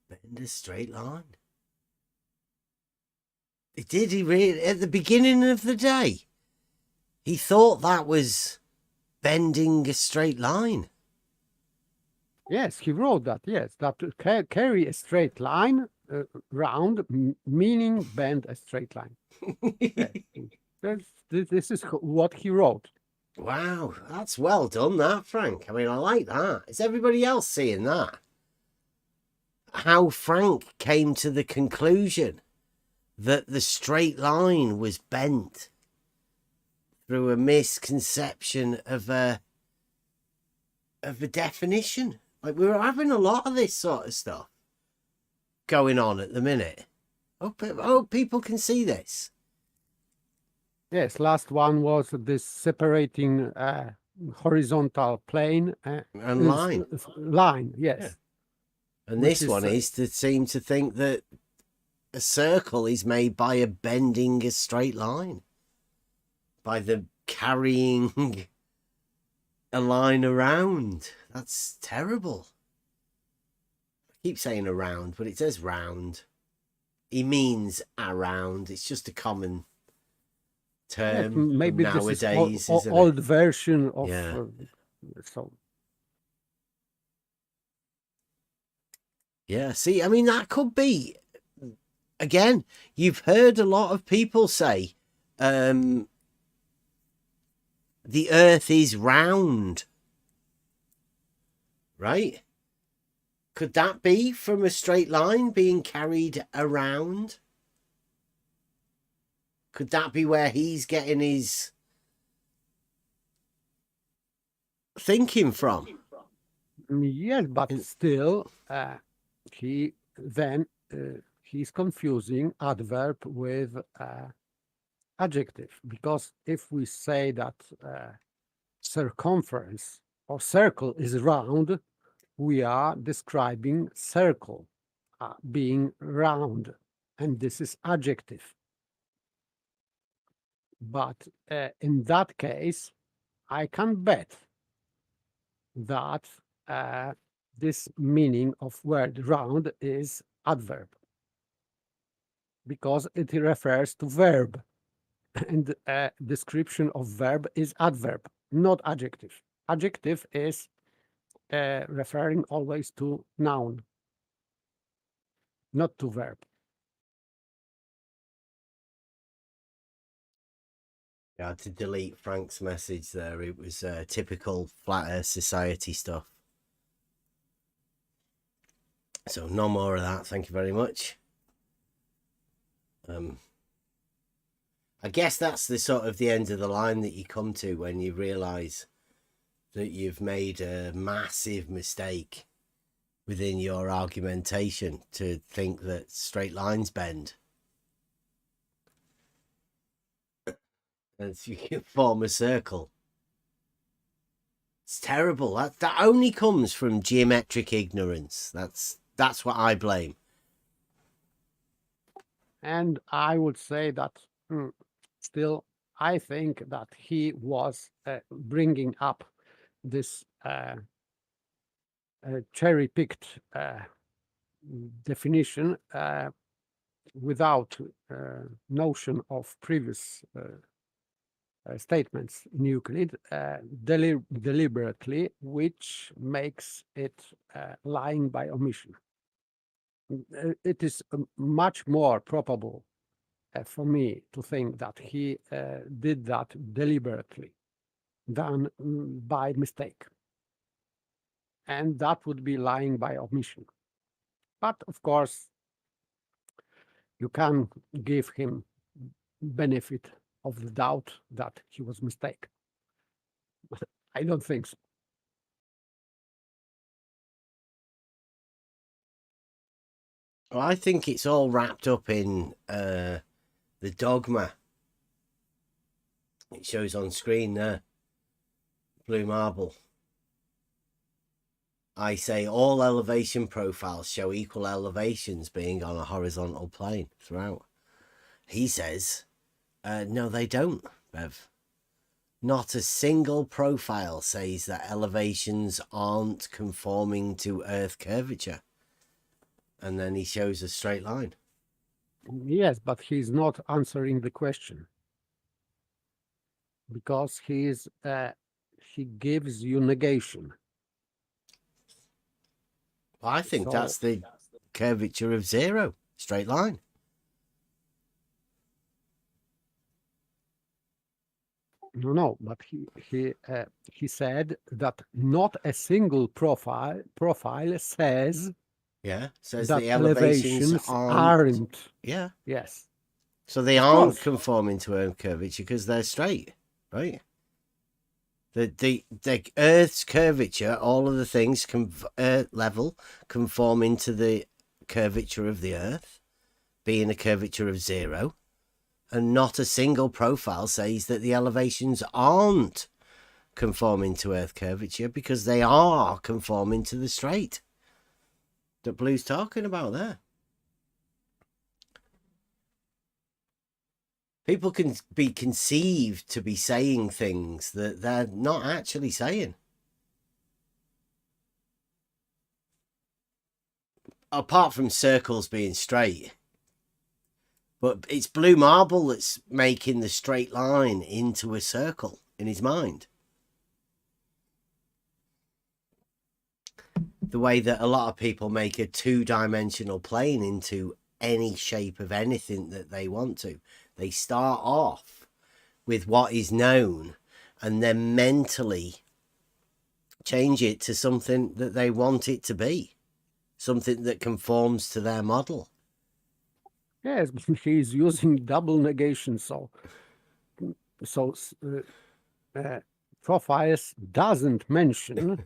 bend a straight line. Did he really? At the beginning of the day, he thought that was bending a straight line. Yes, he wrote that. Yes, that to carry a straight line round, meaning bend a straight line. Yes, this is what he wrote. Wow, that's well done, that, Frank. I mean, I like that. Is everybody else seeing that? How Frank came to the conclusion that the straight line was bent through a misconception of a definition. Like, we're having a lot of this sort of stuff going on at the minute. Oh, people can see this. Yes, last one was this separating horizontal plane And line. Line, yes. Yeah. And this one is to seem to think that a circle is made by a bending a straight line. By the carrying a line around. That's terrible. I keep saying around, but it says round. He means around. It's just a common term maybe nowadays. This is old version of so. Yeah, see, I mean, that could be, again, you've heard a lot of people say the earth is round, right? Could that be from a straight line being carried around? Could that be where he's getting his thinking from? Yes, but still, he's confusing adverb with adjective, because if we say that circumference or circle is round, we are describing circle being round, and this is adjective. But in that case, I can bet that this meaning of word round is adverb, because it refers to verb. and description of verb is adverb, not adjective. Adjective is referring always to noun, not to verb. I had to delete Frank's message there. It was typical flat earth society stuff. So no more of that. Thank you very much. I guess that's the sort of the end of the line that you come to when you realize that you've made a massive mistake within your argumentation to think that straight lines bend. And you can form a circle. It's terrible. That only comes from geometric ignorance. That's what I blame. And I would say that still, I think that he was bringing up this cherry-picked definition without notion of previous statements in Euclid deliberately, which makes it lying by omission. It is much more probable for me to think that he did that deliberately than by mistake. And that would be lying by omission. But of course, you can give him benefit of the doubt that he was mistaken. I don't think so. Well, I think it's all wrapped up in the dogma. It shows on screen there. Blue marble. I say all elevation profiles show equal elevations being on a horizontal plane throughout. He says, no, they don't, Bev. Not a single profile says that elevations aren't conforming to Earth curvature. And then he shows a straight line. Yes, but he's not answering the question. Because he gives you negation. Well, I think that's the curvature of zero, straight line. No, but he said that not a single profile says says that the elevations aren't. Yeah. Yes. So they aren't conforming to Earth curvature because they're straight, right? The Earth's curvature, all of the things level conform into the curvature of the Earth, being a curvature of zero, and not a single profile says that the elevations aren't conforming to Earth curvature because they are conforming to the straight that Blue's talking about there. People can be conceived to be saying things that they're not actually saying. Apart from circles being straight. But it's Blue Marble that's making the straight line into a circle in his mind. The way that a lot of people make a two-dimensional plane into any shape of anything that they want to. They start off with what is known and then mentally change it to something that they want it to be. Something that conforms to their model. Yes, but he's using double negation, so profiles doesn't mention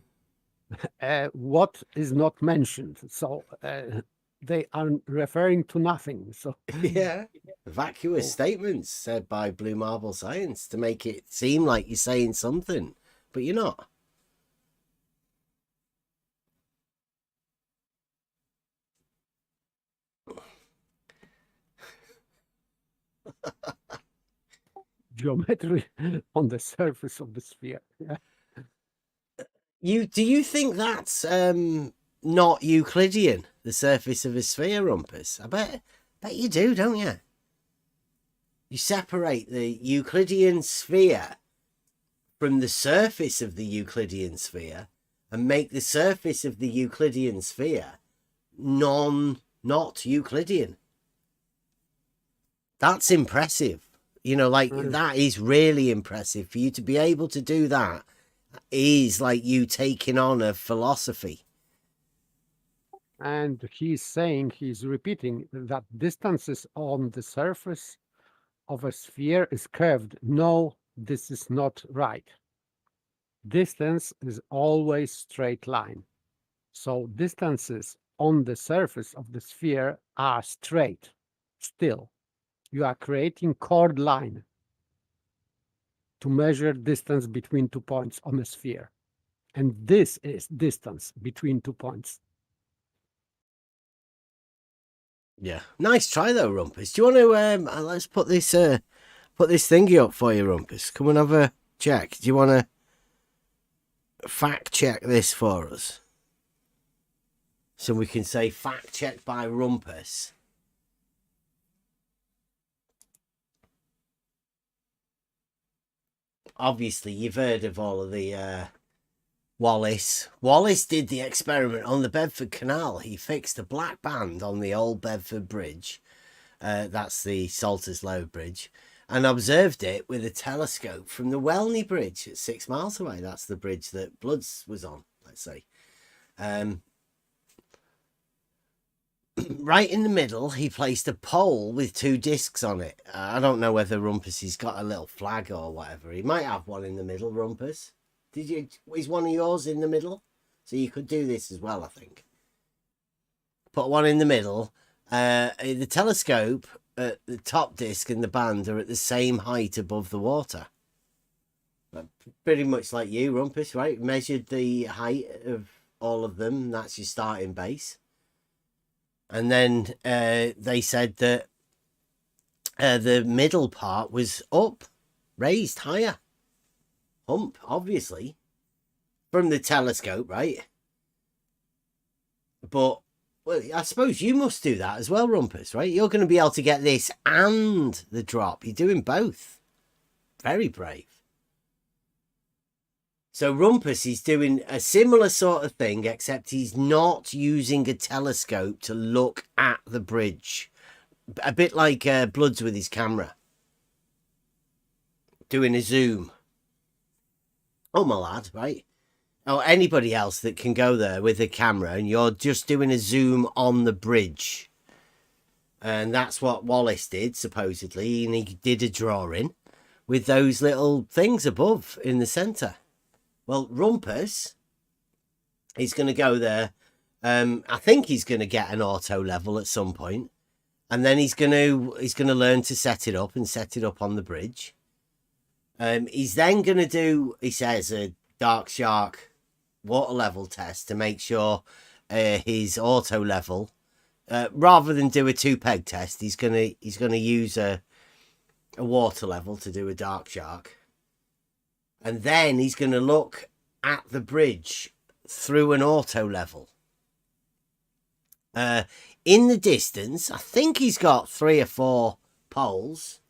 what is not mentioned. So they are referring to nothing. So yeah, vacuous statements said by Blue Marble Science to make it seem like you're saying something, but you're not. Geometry on the surface of the sphere. Yeah. Do you think that's not Euclidean, the surface of a sphere, Rumpus? I bet you do, don't you? You separate the Euclidean sphere from the surface of the Euclidean sphere and make the surface of the Euclidean sphere not Euclidean. That's impressive. You know, like that is really impressive. For you to be able to do that is like you taking on a philosophy. And he's repeating that distances on the surface of a sphere is curved. No, this is not right. Distance is always straight line. So distances on the surface of the sphere are straight. Still, you are creating chord line to measure distance between 2 points on a sphere. And this is distance between 2 points. Yeah, nice try though, Rumpus. Do you want to let's put this thingy up for you, Rumpus? Come and have a check. Do you want to fact check this for us, so we can say fact check by Rumpus? Obviously, you've heard of all of the Wallace. Wallace did the experiment on the Bedford Canal. He fixed a black band on the old Bedford Bridge. That's the Salters Low Bridge. And observed it with a telescope from the Welney Bridge at 6 miles away. That's the bridge that Bloods was on, let's say. Right in the middle, he placed a pole with 2 discs on it. I don't know whether Rumpus has got a little flag or whatever. He might have one in the middle, Rumpus. Is one of yours in the middle? So you could do this as well, I think. Put one in the middle. The telescope, the top disc and the band are at the same height above the water. Pretty much like you, Rumpus, right? Measured the height of all of them. That's your starting base. And then they said that the middle part was up, raised higher. Hump, obviously, from the telescope, right? But, well, I suppose you must do that as well, Rumpus, right? You're going to be able to get this and the drop. You're doing both. Very brave. So Rumpus is doing a similar sort of thing, except he's not using a telescope to look at the bridge. A bit like Bloods with his camera. Doing a zoom. Oh, my lad, right? Or anybody else that can go there with a camera and you're just doing a zoom on the bridge. And that's what Wallace did, supposedly. And he did a drawing with those little things above in the centre. Well, Rumpus is going to go there. I think he's going to get an auto level at some point, and then he's going to learn to set it up and set it up on the bridge. He's then going to do, he says, a Dark Shark water level test to make sure his auto level, rather than do a 2-peg test, he's going to use a water level to do a Dark Shark. And then he's going to look at the bridge through an auto level. In the distance, I think he's got 3 or 4 poles.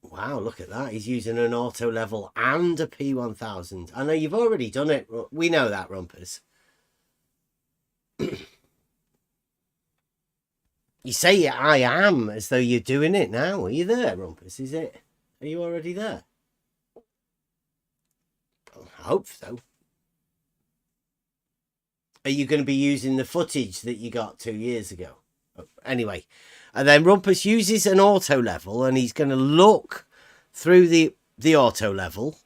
Wow, look at that. He's using an auto level and a P1000. I know you've already done it. We know that, Rumpus. You say I am as though you're doing it now. Are you there, Rumpus? Are you already there? I hope so. Are you going to be using the footage that you got 2 years ago? Anyway, and then Rumpus uses an auto level and he's going to look through the auto level,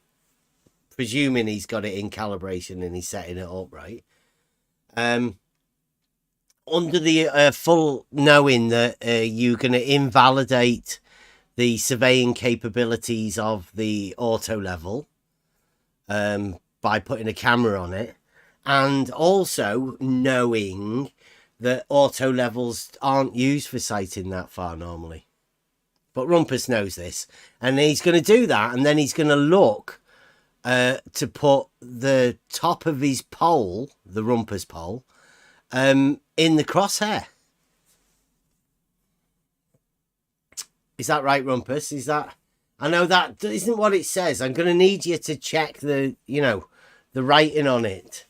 presuming he's got it in calibration and he's setting it up right. Under the full knowing that you're going to invalidate the surveying capabilities of the auto level by putting a camera on it, and also knowing that auto levels aren't used for sighting that far normally. But Rumpus knows this, and he's going to do that, and then he's going to look to put the top of his pole, the Rumpus pole, in the crosshair. Is that right, Rumpus? Is that... I know that isn't what it says. I'm going to need you to check the, the writing on it.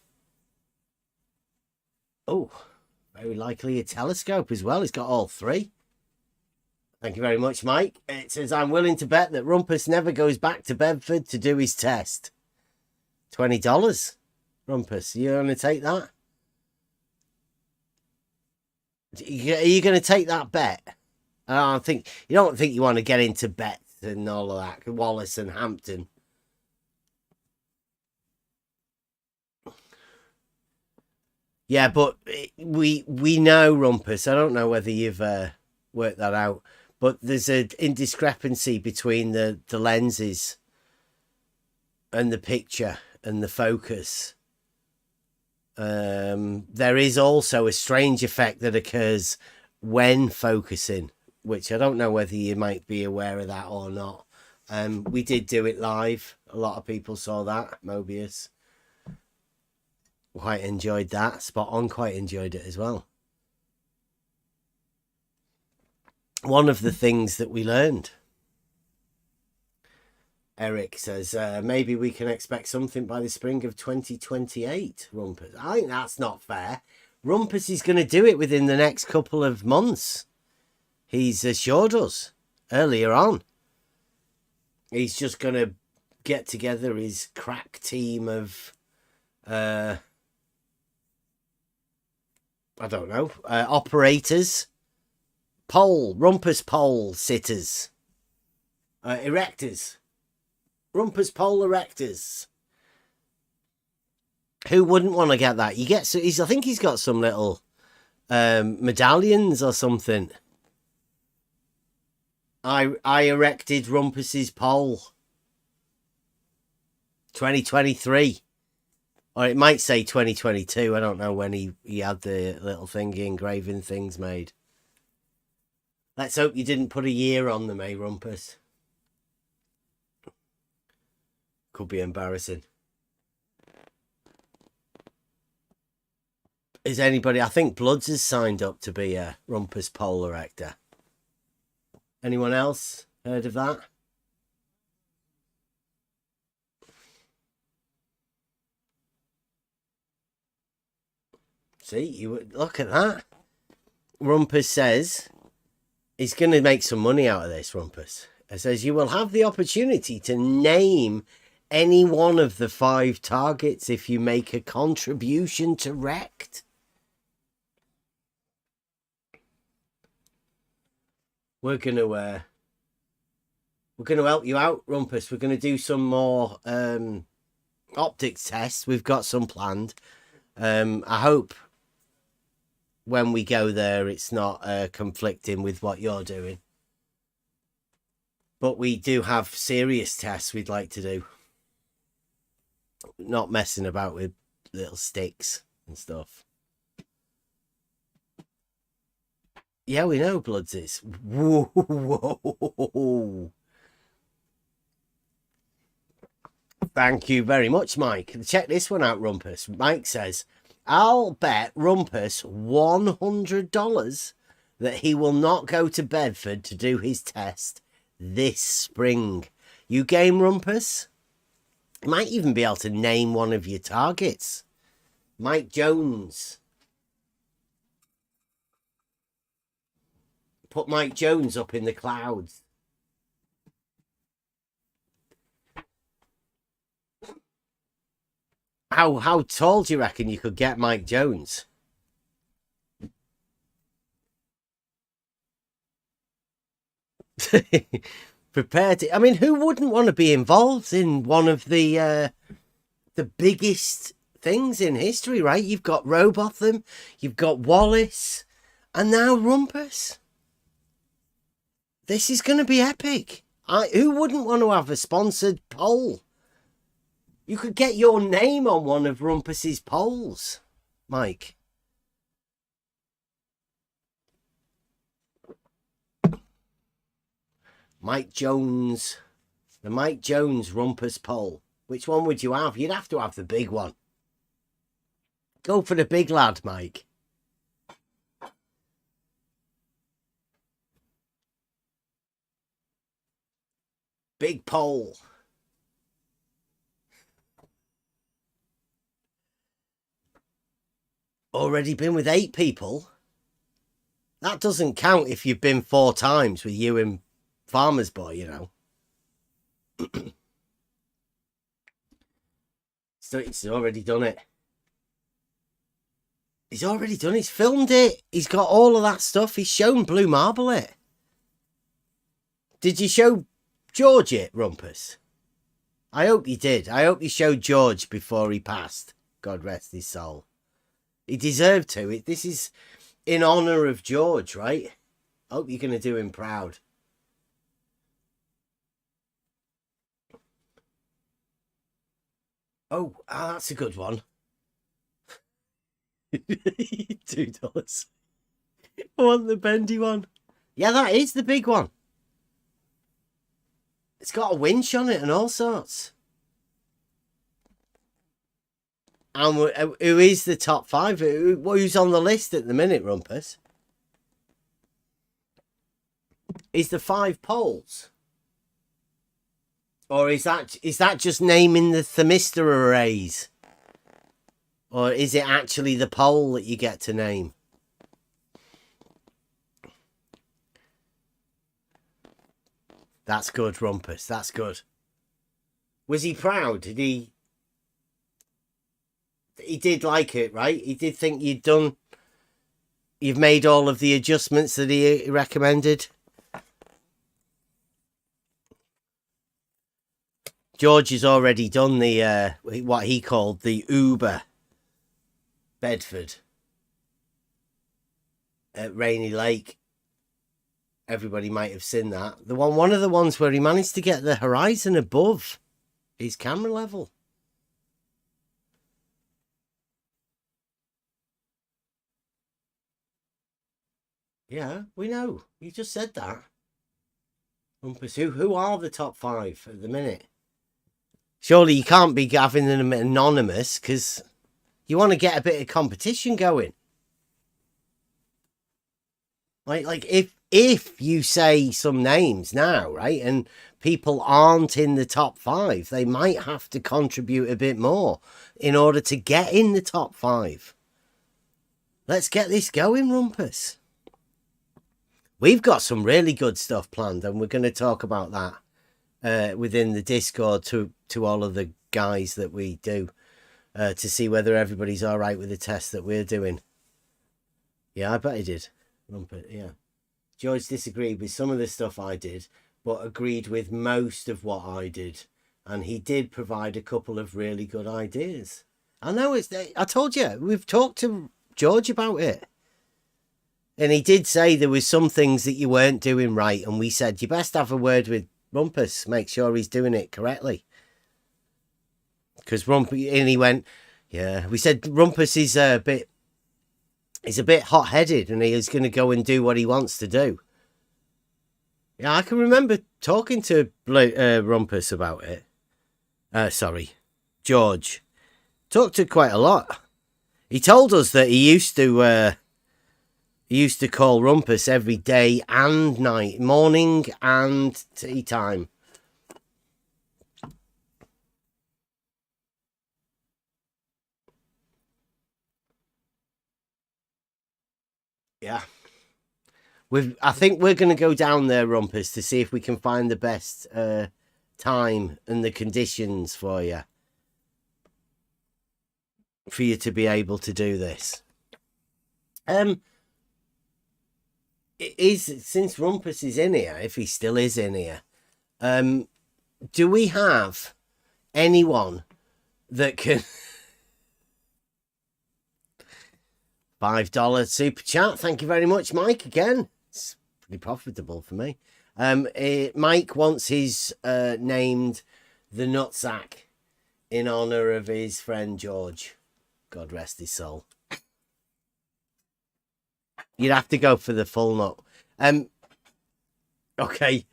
Oh, very likely a telescope as well. It's got all three. Thank you very much, Mike. It says, I'm willing to bet that Rumpus never goes back to Bedford to do his test. $20. Rumpus, you going to take that? Are you going to take that bet? I don't think you want to get into bets and all of that. Wallace and Hampton. Yeah, but we know, Rumpus. I don't know whether you've worked that out, but there's an indiscrepancy between the lenses and the picture and the focus. There is also a strange effect that occurs when focusing, which I don't know whether you might be aware of that or not. We did do it live. A lot of people saw that. Mobius. Quite enjoyed that. Spot on quite enjoyed it as well. One of the things that we learned, Eric says, maybe we can expect something by the spring of 2028, Rumpus. I think that's not fair. Rumpus is going to do it within the next couple of months. He's assured us earlier on. He's just going to get together his crack team of, I don't know, operators, Rumpus pole sitters, erectors. Rumpus pole erectors. Who wouldn't want to get that? I think he's got some little medallions or something. I erected Rumpus's pole. 2023. Or it might say 2022. I don't know when he had the little thingy engraving things made. Let's hope you didn't put a year on them, eh, Rumpus? Could be embarrassing. Is anybody... I think Bloods has signed up to be a Rumpus pole erector. Anyone else heard of that? See, you look at that. Rumpus says he's going to make some money out of this, Rumpus. It says you will have the opportunity to name any one of the 5 targets if you make a contribution to Rect. We're going to help you out, Rumpus. We're going to do some more optics tests. We've got some planned. I hope when we go there it's not conflicting with what you're doing. But we do have serious tests we'd like to do. Not messing about with little sticks and stuff. Yeah, we know Bloods is. Whoa. Thank you very much, Mike. Check this one out, Rumpus. Mike says, I'll bet Rumpus $100 that he will not go to Bedford to do his test this spring. You game, Rumpus? You might even be able to name one of your targets. Mike Jones. Put Mike Jones up in the clouds. How tall do you reckon you could get Mike Jones? Prepared to... I mean, who wouldn't want to be involved in one of the biggest things in history, right? You've got Robotham, you've got Wallace, and now Rumpus. This is going to be epic. Who wouldn't want to have a sponsored poll? You could get your name on one of Rumpus's polls, Mike. Mike Jones. The Mike Jones Rumpus poll. Which one would you have? You'd have to have the big one. Go for the big lad, Mike. Big poll. Already been with 8 people. That doesn't count if you've been 4 times with you and Farmer's Boy, you know. So he's already done it. He's already done it. He's filmed it. He's got all of that stuff. He's shown Blue Marble it. Did you show George it, Rumpus? I hope you did. I hope you showed George before he passed. God rest his soul. He deserved to. This is in honor of George, right? I hope you're going to do him proud. Oh, that's a good one. $2. I want the bendy one. Yeah, that is the big one. It's got a winch on it and all sorts. And who is the top 5? Who's on the list at the minute, Rumpus? Is the 5 poles? Or is that just naming the thermistor arrays? Or is it actually the pole that you get to name? That's good, Rumpus. That's good. Was he proud? Did he... He did like it, right? He did think you've made all of the adjustments that he recommended. George has already done the what he called the Uber Bedford at Rainy Lake. Everybody might have seen that. One of the ones where he managed to get the horizon above his camera level. Yeah, we know. You just said that. Rumpus, who are the top 5 at the minute? Surely you can't be having them anonymous because you want to get a bit of competition going. Like if you say some names now, right, and people aren't in the top 5, they might have to contribute a bit more in order to get in the top 5. Let's get this going, Rumpus. We've got some really good stuff planned, and we're going to talk about that within the Discord to all of the guys that we do to see whether everybody's all right with the test that we're doing. Yeah, I bet he did. Rumpet, yeah. George disagreed with some of the stuff I did, but agreed with most of what I did. And he did provide a couple of really good ideas. I know I told you, we've talked to George about it. And he did say there was some things that you weren't doing right. And we said, you best have a word with Rumpus. Make sure he's doing it correctly. Because Rumpus, and he went, yeah. We said Rumpus is a bit hot-headed and he is going to go and do what he wants to do. Yeah, I can remember talking to Rumpus about it. Sorry, George. Talked to quite a lot. He told us that he used to call Rumpus every day and night, morning and tea time. Yeah. I think we're going to go down there, Rumpus, to see if we can find the best time and the conditions for you to be able to do this. It is, since Rumpus is in here, if he still is in here, do we have anyone that can... $5 super chat. Thank you very much, Mike. Again, it's pretty profitable for me. Mike wants his named the Nutsack in honor of his friend George. God rest his soul. You'd have to go for the full nut. Okay.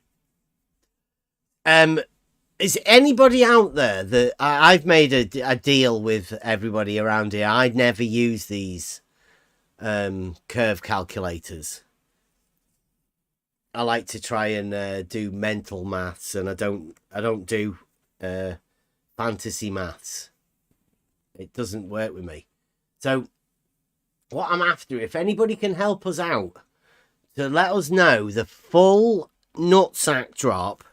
Is anybody out there that I've made a deal with everybody around here? I'd never use these curve calculators. I like to try and do mental maths, and I don't do fantasy maths. It doesn't work with me. So what I'm after, if anybody can help us out to let us know the full nutsack drop,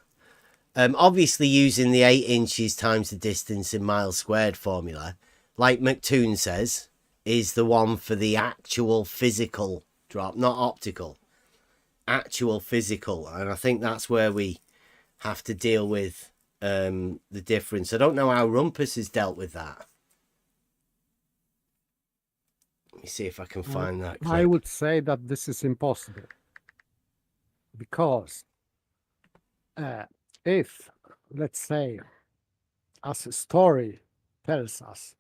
obviously using the 8 inches times the distance in miles squared formula, like McToon says, is the one for the actual physical drop, not optical. Actual physical. And I think that's where we have to deal with the difference. I don't know how Rumpus has dealt with that. Let me see if I can find that clip. I would say that this is impossible because if, let's say, as a story tells us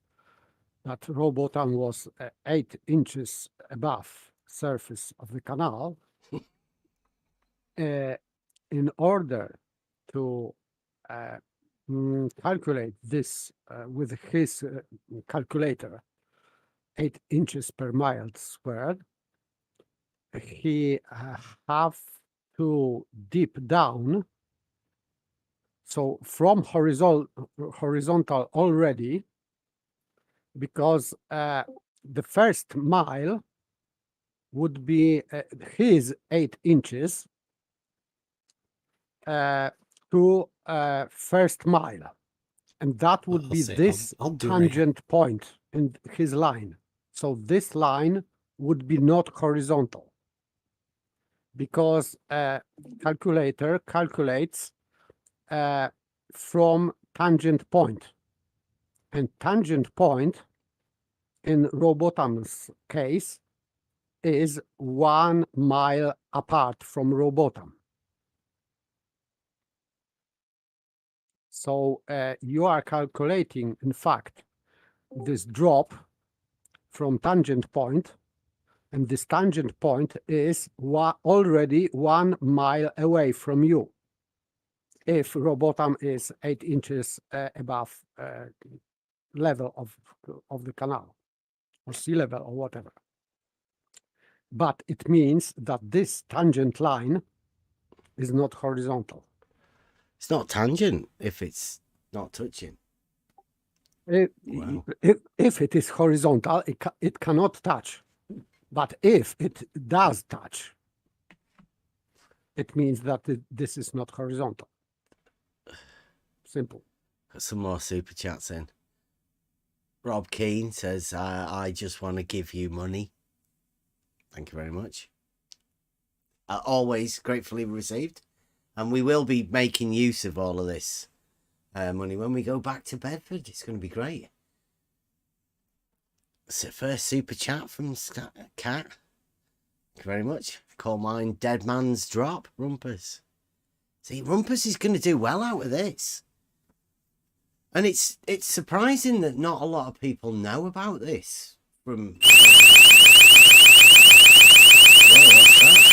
that Robotham was 8 inches above surface of the canal, in order to calculate this with his calculator, 8 inches per mile squared, he have to dip down. So from horizontal already, because the first mile would be his 8 inches to first mile. And that would be this I'll do it. tangent point in his line. So this line would be not horizontal because calculator calculates from tangent point. And tangent point in Robotham's case is 1 mile apart from Robotham. So you are calculating, in fact, this drop from tangent point, and this tangent point is already 1 mile away from you. If Robotham is 8 inches above level of the canal, or sea level, or whatever. But it means that this tangent line is not horizontal. It's not tangent if it's not touching. If it is horizontal, it cannot touch. But if it does touch, it means that this is not horizontal. Simple. Got some more super chats in. Rob Keane says, I just want to give you money. Thank you very much. Always gratefully received. And we will be making use of all of this money when we go back to Bedford. It's going to be great. It's the first super chat from Cat. Thank you very much. Call mine Dead Man's Drop, Rumpus. See, Rumpus is going to do well out of this. And it's surprising that not a lot of people know about this. Whoa, what's that?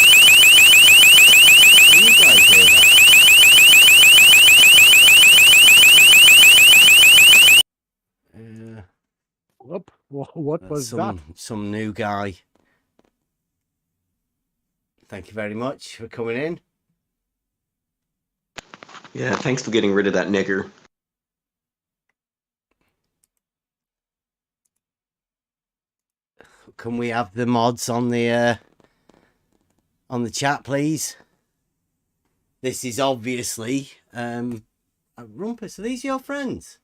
You guys hear that? What was that? Some new guy. Thank you very much for coming in. Yeah, thanks for getting rid of that nigger. Can we have the mods on the chat, please? This is obviously Rumpus. Are these your friends?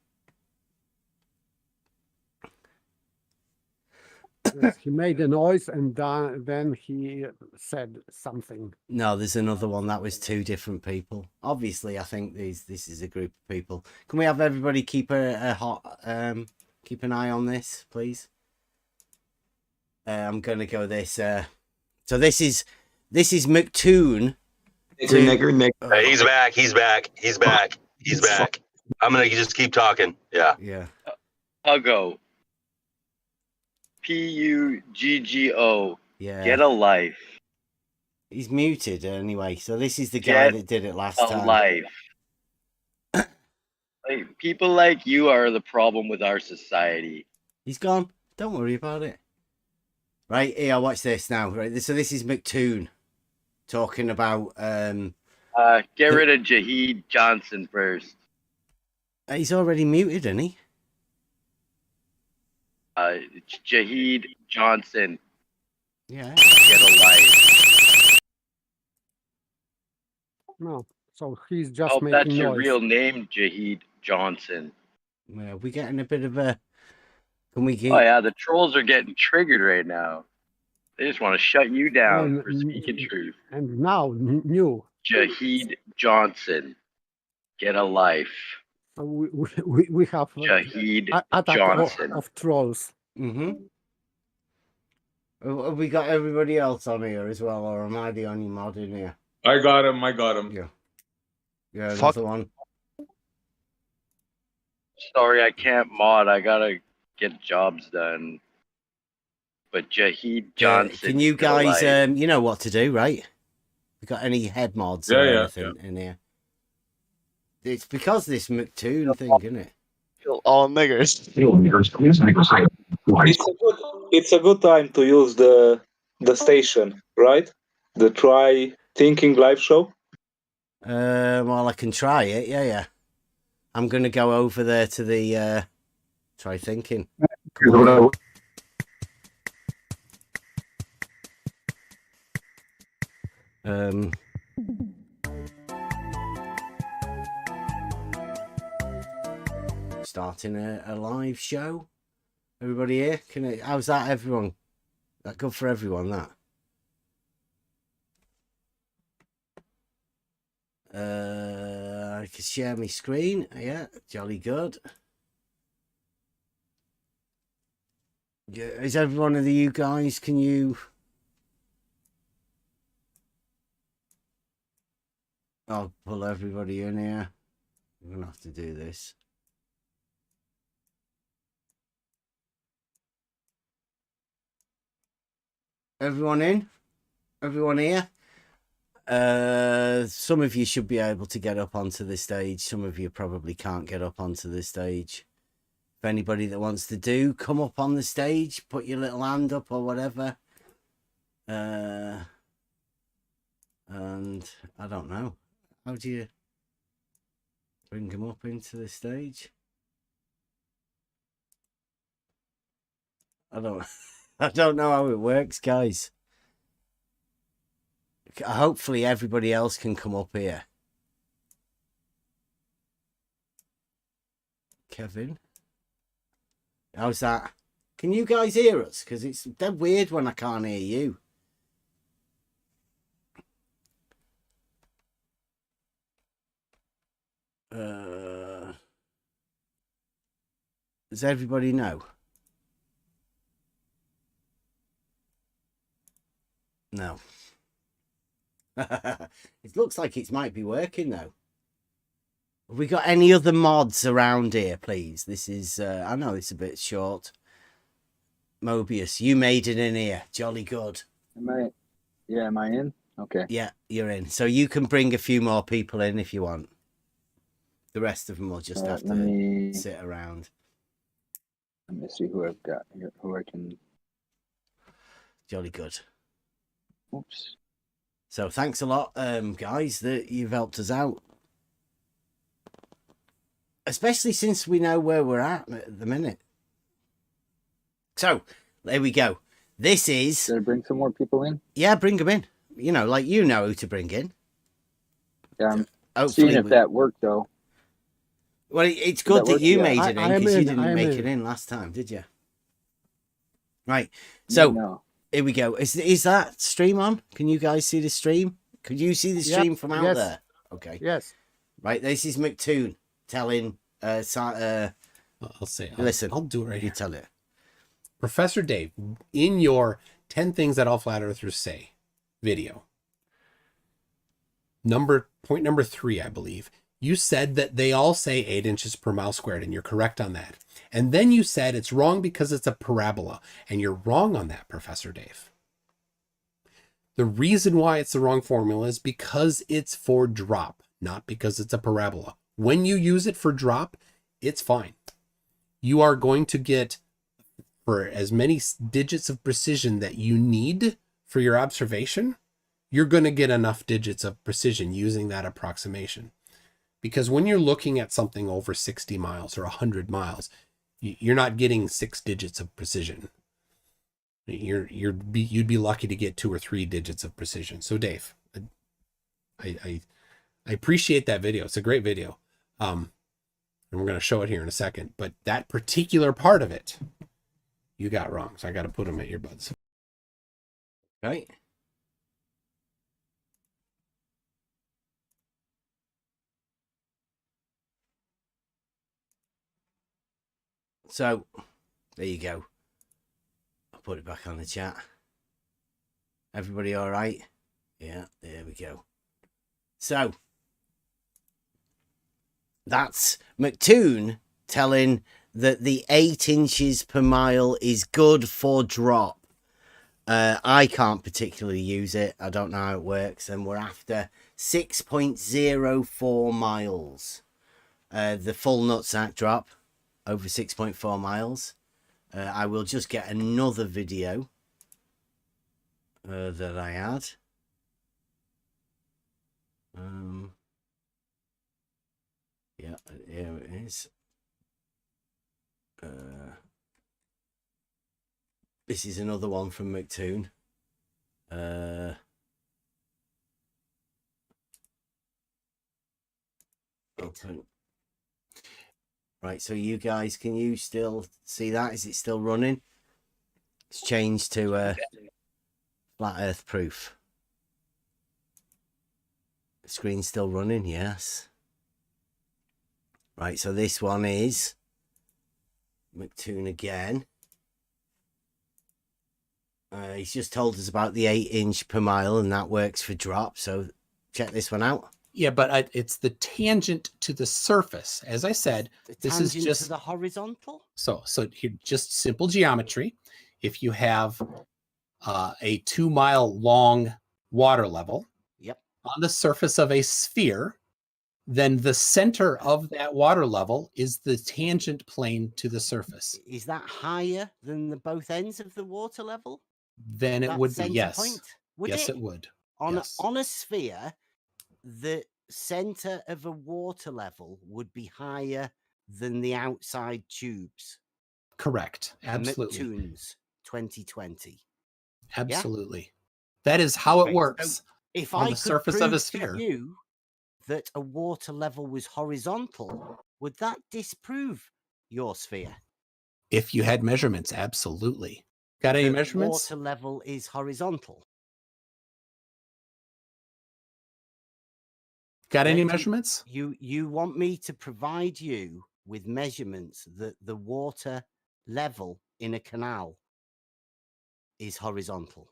Yes, he made a noise and then he said something. No, there's another one. That was 2 different people. Obviously, I think this is a group of people. Can we have everybody keep a hot keep an eye on this, please? I'm gonna go this. So this is McToon. Nigger. Hey, he's back. He's back. I'm gonna just keep talking. Yeah. Yeah. I'll go. Puggo. Yeah. Get a life. He's muted anyway. So this is the guy that did it last A time. life. Like, people like you are the problem with our society. He's gone. Don't worry about it. Right, here, watch this now. Right, so this is McToon talking about Get rid of Jaheed Johnson first. he's already muted, isn't he? Jaheed Johnson, Yeah. get a life. No, so he's just Hope making that's your noise. real name, Jaheed Johnson. Well, we're getting a bit of a. Can we get? Oh yeah, the trolls are getting triggered right now. They just want to shut you down And- for speaking truth. And now new. Jaheed Johnson, get a life. We have Jaheed attack Johnson. of trolls. Mm-hmm. Have we got everybody else on here as well, or am I the only mod in here? I got him. Yeah. Yeah, Fuck. another one. Sorry, I can't mod. I gotta get jobs done. But Jaheed Johnson. Can you get a guys, life. you know what to do, right? We got any head mods or anything in here? It's because this McToon thing, isn't it? Kill all niggers. It's a good time to use the station, right? The Try Thinking live show. Well, I can try it. Yeah. I'm gonna go over there to the Try Thinking. Starting a live show. Everybody here? How's that, everyone? That good for everyone, that? I can share my screen. Yeah, jolly good. Yeah, is every one of you guys, can you... I'll pull everybody in here. I'm going to have to do this. Everyone in? Everyone here? Some of you should be able to get up onto the stage. Some of you probably can't get up onto the stage. If anybody that wants to come up on the stage, put your little hand up or whatever. And I don't know. How do you bring them up into the stage? I don't know how it works, guys. Hopefully everybody else can come up here. Kevin, how's that? Can you guys hear us? Because it's dead weird when I can't hear you. Does everybody know? No. It looks like it might be working though. Have we got any other mods around here, please? This is, I know it's a bit short. Mobius, you made it in here. Jolly good. Am I in? Okay. Yeah, you're in. So you can bring a few more people in if you want. The rest of them will just have to sit around. Let me see who I've got here, who I can... Jolly good. Oops. So thanks a lot, guys, that you've helped us out. Especially since we know where we're at the minute. So, there we go. This is... Did I bring some more people in? Yeah, bring them in. You know, like you know who to bring in. Yeah, I'm seeing if that worked, though. Well, it's good that you made it in, because you didn't make it in last time, did you? Right, so... No. Here we go. Is that stream on? Can you guys see the stream? Could you see the stream from out there? Okay. Yes. Right, this is McToon telling I'll say listen. I'll do it right here. You tell it. Professor Dave, in your 10 things that all flat earthers say video. Point number 3, I believe. You said that they all say 8 inches per mile squared, and you're correct on that. And then you said it's wrong because it's a parabola, and you're wrong on that, Professor Dave. The reason why it's the wrong formula is because it's for drop, not because it's a parabola. When you use it for drop, it's fine. You are going to get, for as many digits of precision that you need for your observation, you're going to get enough digits of precision using that approximation. Because when you're looking at something over 60 miles or 100 miles, you're not getting 6 digits of precision. You'd be lucky to get 2 or 3 digits of precision. So Dave, I appreciate that video. It's a great video. And we're going to show it here in a second, but that particular part of it, you got wrong. So I got to put them at your buds. Right. So there you go. I'll put it back on the chat. Everybody all right? Yeah, there we go. So that's McToon telling that the 8 inches per mile is good for drop. I can't particularly use it. I don't know how it works. And we're after 6.04 miles. The full nutsack drop over 6.4 miles. I will just get another video that I had. Yeah, here it is. This is another one from McToon. Open. Right, so you guys, can you still see that? Is it still running? It's changed to flat earth proof. The screen's still running, yes. Right, so this one is McToon again. He's just told us about the 8 inch per mile, and that works for drop. So check this one out. Yeah, but it's the tangent to the surface. As I said, this is just to the horizontal. So here, just simple geometry. If you have a 2 mile long water level, yep, on the surface of a sphere, then the center of that water level is the tangent plane to the surface. Is that higher than the both ends of the water level? Then it would be, yes. Point? Yes, it would. On a sphere, the center of a water level would be higher than the outside tubes. Correct. Absolutely. McToon's 2020. Absolutely. Yeah? That is how it works. So if on I the surface of a sphere. To you that a water level was horizontal, would that disprove your sphere? If you had measurements, absolutely. Got any measurements? Water level is horizontal. Got any measurements? You want me to provide you with measurements that the water level in a canal is horizontal.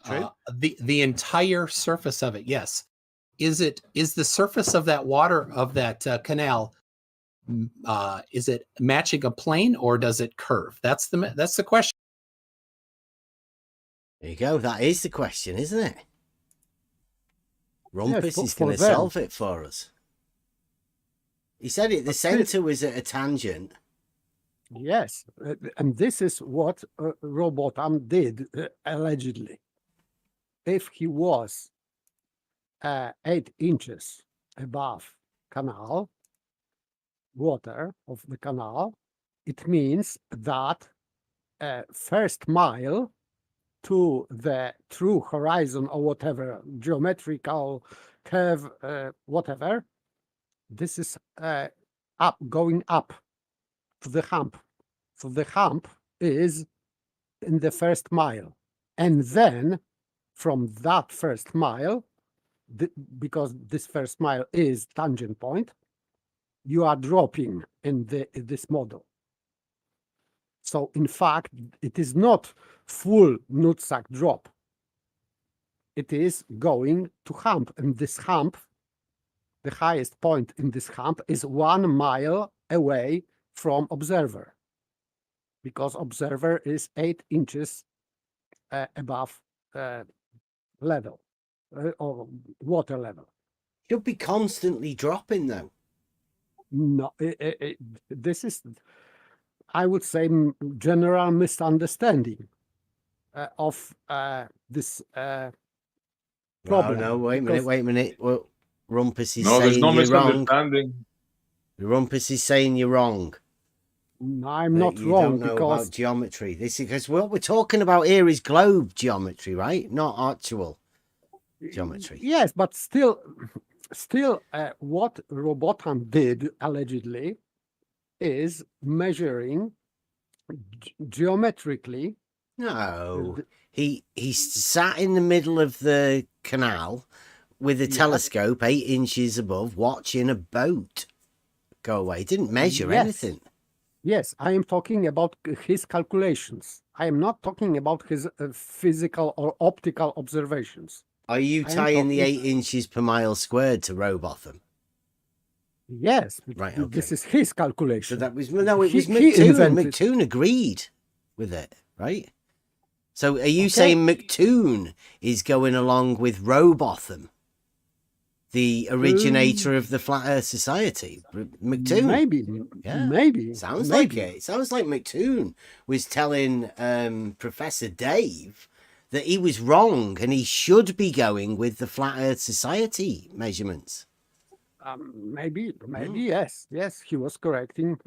True. The entire surface of it, yes. Is the surface of that water of that canal? Is it matching a plane or does it curve? That's the question. There you go. That is the question, isn't it? Rumpus is going to solve it for us. He said it. The center was at a tangent. Yes, and this is what Robotham did allegedly. If he was 8 inches above canal water of the canal, it means that first mile to the true horizon or whatever geometrical curve, whatever, this is going up to the hump. So the hump is in the first mile, and then from that first mile, because this first mile is tangent point, you are dropping in this model. So in fact, it is not full nutsack drop. It is going to hump, and this hump, the highest point in this hump is 1 mile away from observer, because observer is 8 inches above level or water level. Should be constantly dropping though. No, this is, I would say, general misunderstanding of this problem. No, wait a minute, wait a minute. Well, Rumpus is No, there's saying no you're wrong. misunderstanding. Rumpus is saying you're wrong. I'm that not you wrong don't know because about geometry. This is because what we're talking about here is globe geometry, right? Not actual geometry. yes, but still, what Robotham did allegedly is measuring geometrically. No, he sat in the middle of the canal with a telescope 8 inches above, watching a boat go away. He didn't measure anything. Yes, I am talking about his calculations. I am not talking about his physical or optical observations. Are you tying the 8 inches per mile squared to Robotham? Yes, right. Okay. This is his calculation. So that was it was McToon. McToon agreed with it, right? So are you saying McToon is going along with Robotham, the originator of the Flat Earth Society? McToon? Maybe. Yeah. Maybe. Sounds like it. It sounds like McToon was telling Professor Dave that he was wrong and he should be going with the Flat Earth Society measurements. Maybe, yes, he was correcting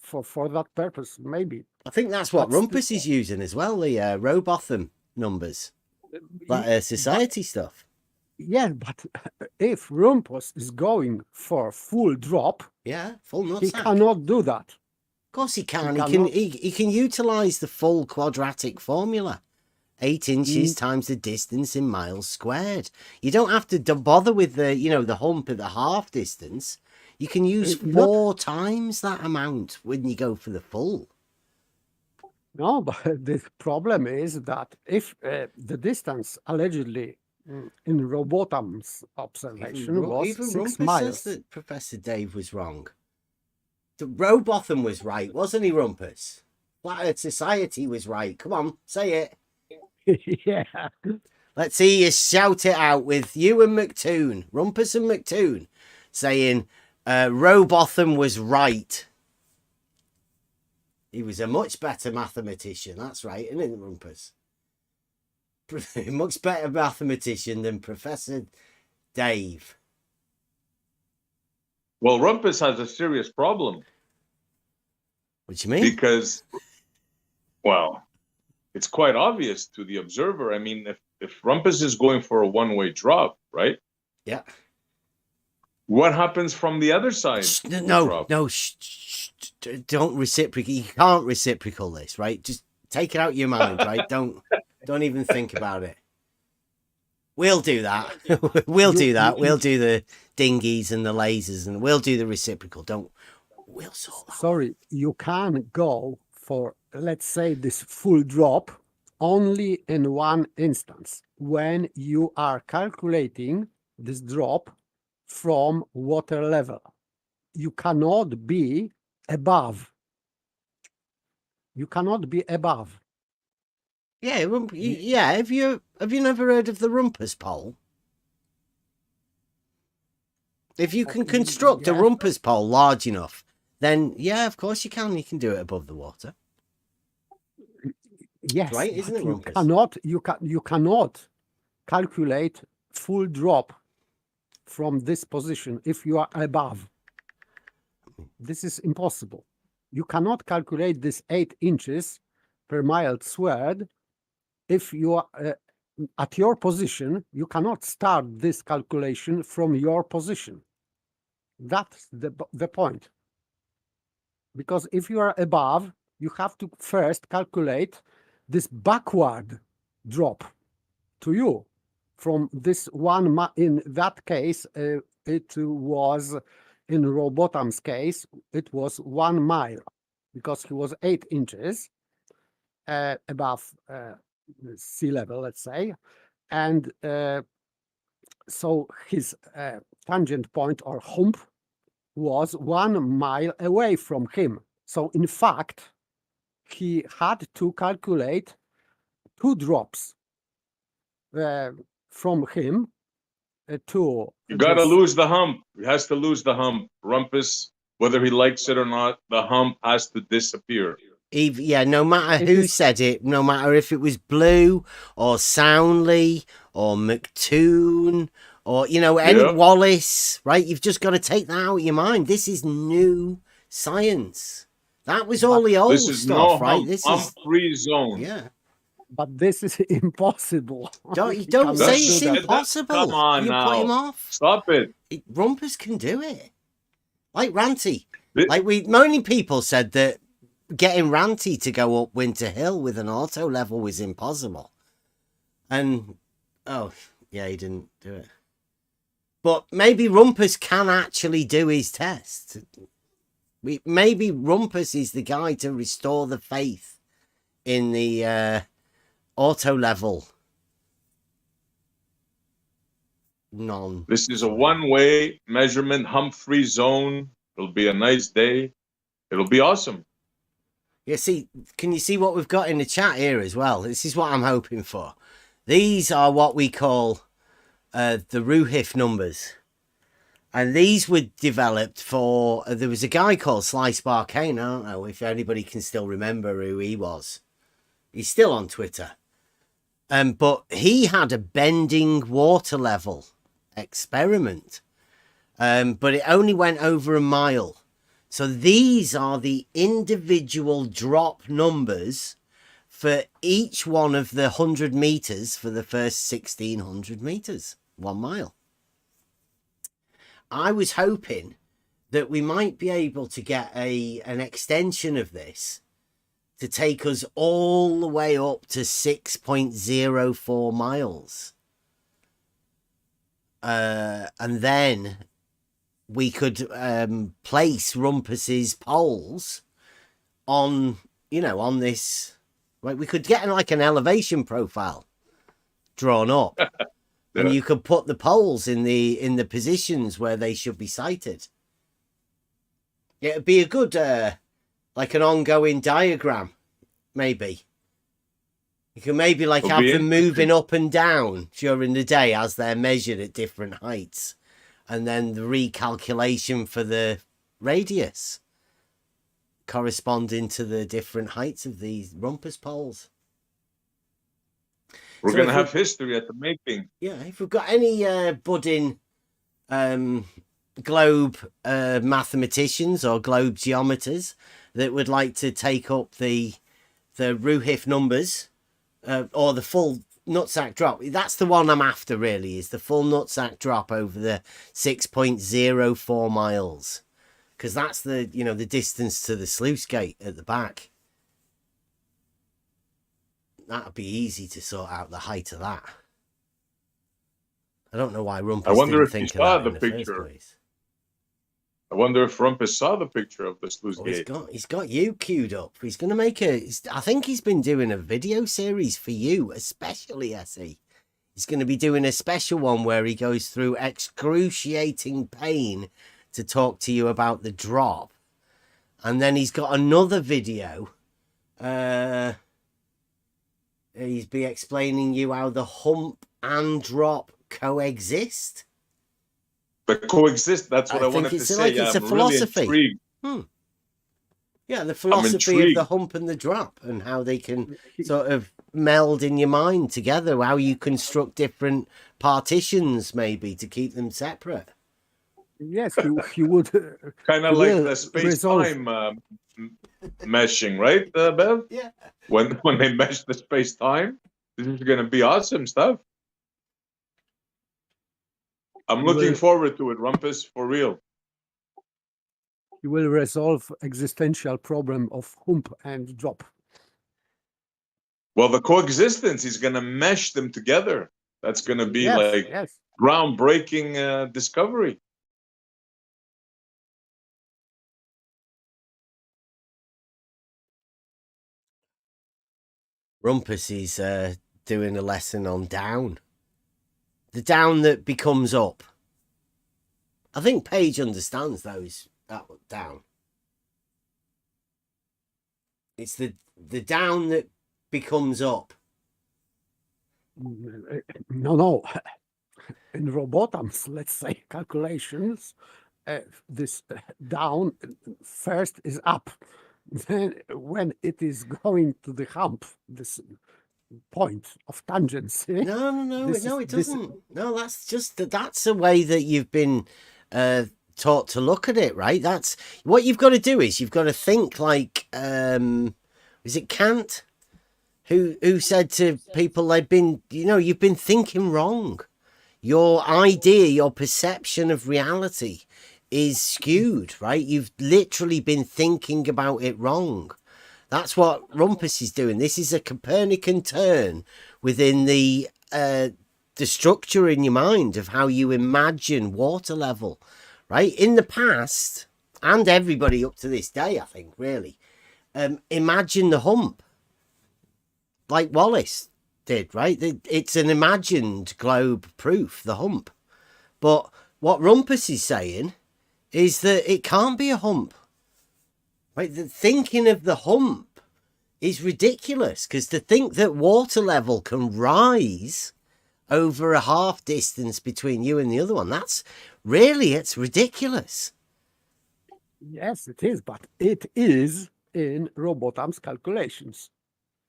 for that purpose, maybe. I think that's what Rumpus is using as well, the Robotham numbers, Flat Earth Society stuff. Yeah, but if Rumpus is going for full drop, full nutsack, he cannot do that. Of course he can. He can utilize the full quadratic formula. 8 inches times the distance in miles squared. You don't have to bother with the, the hump at the half distance. You can use 4 times that amount when you go for the full. No, but the problem is that if the distance allegedly in Robotham's observation was even 6 Rumpus miles. says that Professor Dave was wrong. The Robotham was right, wasn't he, Rumpus? Flat Earth Society was right. Come on, say it. Yeah. Let's see you shout it out with you and McToon, Rumpus and McToon, saying Robotham was right. He was a much better mathematician. That's right, isn't it, Rumpus? Much better mathematician than Professor Dave. Well, Rumpus has a serious problem. What do you mean? Because, well, it's quite obvious to the observer. I mean, if Rumpus is going for a one-way drop, right? Yeah. What happens from the other side? No, don't reciprocate. You can't reciprocal this, right? Just take it out of your mind, right? Don't even think about it. We'll do that. We'll do that. We'll do the dinghies and the lasers, and we'll do the reciprocal. We'll sort that. Sorry, you can go for, let's say, this full drop only in one instance, when you are calculating this drop from water level. You cannot be above. You cannot be above. Yeah, Have you never heard of the Rumpus pole? If you can construct a Rumpus pole large enough, then yeah, of course you can. You can do it above the water. Yes, right, isn't it, Rumpus? You cannot calculate full drop from this position if you are above. This is impossible. You cannot calculate this 8 inches per mile squared if you are at your position. You cannot start this calculation from your position. That's the point. Because if you are above, you have to first calculate this backward drop to you from this one. In that case, it was, in Robotham's case, it was 1 mile, because he was 8 inches above sea level, let's say. And so his tangent point or hump was 1 mile away from him. So in fact, he had to calculate 2 drops from him to... You got to lose the hump. He has to lose the hump. Rumpus, whether he likes it or not, the hump has to disappear. Yeah, no matter It who is- said it, no matter if it was Blue or Soundly or McToon or, you know, any Yeah. Wallace, right? You've just got to take that out of your mind. This is new science. That was all the old This is stuff, no right? This is, free zone. yeah. But this is impossible. Don't We don't cannot say do it's that. impossible. Come on You put him now. off. Stop it. Rumpus can do it. Like Ranty. Thi- Like many people said that getting Ranty to go up Winter Hill with an auto level was impossible. And, oh, yeah, he didn't do it. But maybe Rumpus can actually do his test. Maybe Rumpus is the guy to restore the faith in the auto level. This is a one-way measurement, hump-free zone. It'll be a nice day. It'll be awesome. Yeah, see, can you see what we've got in the chat here as well? This is what I'm hoping for. These are what we call the Ruhif numbers. And these were developed for, there was a guy called Slice Barcane. I don't know if anybody can still remember who he was. He's still on Twitter. But he had a bending water level experiment. But it only went over a mile. So these are the individual drop numbers for each one of the 100 meters for the first 1600 meters, 1 mile. I was hoping that we might be able to get an extension of this to take us all the way up to 6.04 miles. And then we could place Rumpus's poles on, you know, on this. Right, we could get like an elevation profile drawn up. And you could put the poles in the positions where they should be sighted. It'd be a good like an ongoing diagram, maybe. You can maybe like have them moving up and down during the day as they're measured at different heights, and then the recalculation for the radius corresponding to the different heights of these Rumpus poles. We're going to have history at the making. Yeah, if we've got any budding globe mathematicians or globe geometers that would like to take up the Ruhif numbers or the full nutsack drop, that's the one I'm after really, is the full nutsack drop over the 6.04 miles, because that's the, you know, the distance to the sluice gate at the back. That'd be easy to sort out the height of that. I don't know why Rumpus didn't think of that in the first place. I wonder if Rumpus saw the picture of the sluice gate. He's got you queued up. He's going to make I think he's been doing a video series for you, especially, Essie. He's going to be doing a special one where he goes through excruciating pain to talk to you about the drop. And then he's got another video. He's be explaining you how the hump and drop coexist. But coexist, that's what I wanted to say. Like it's a philosophy. Really Yeah, the philosophy of the hump and the drop, and how they can sort of meld in your mind together, how you construct different partitions maybe to keep them separate. Yes, you would. Kind of like the space-time meshing, right, Bev? Yeah. When they mesh the space-time, this is going to be awesome stuff. I'm looking forward to it, Rumpus, for real. You will resolve existential problem of hump and drop. Well, the coexistence is going to mesh them together. That's going to be groundbreaking discovery. Rumpus is doing a lesson on down. The down that becomes up. I think Paige understands those, that down. It's the down that becomes up. No. In Robotams, let's say, calculations, this down first is up. then when it is going to the hump, this point of tangency. No, it doesn't. No, that's just that's the way that you've been taught to look at it, right? That's what you've got to do. Is you've got to think like, is it Kant who said to people they've been, you've been thinking wrong. Your idea, your perception of reality is skewed, right? You've literally been thinking about it wrong. That's what Rumpus is doing. This is a Copernican turn within the structure in your mind of how you imagine water level, right? In the past, and everybody up to this day, I think, really, imagine the hump, like Wallace did, right? It's an imagined globe proof, the hump. But what Rumpus is saying is that it can't be a hump. Right? The thinking of the hump is ridiculous, because to think that water level can rise over a half distance between you and the other one, it's ridiculous. Yes, it is, but it is in Robotam's calculations.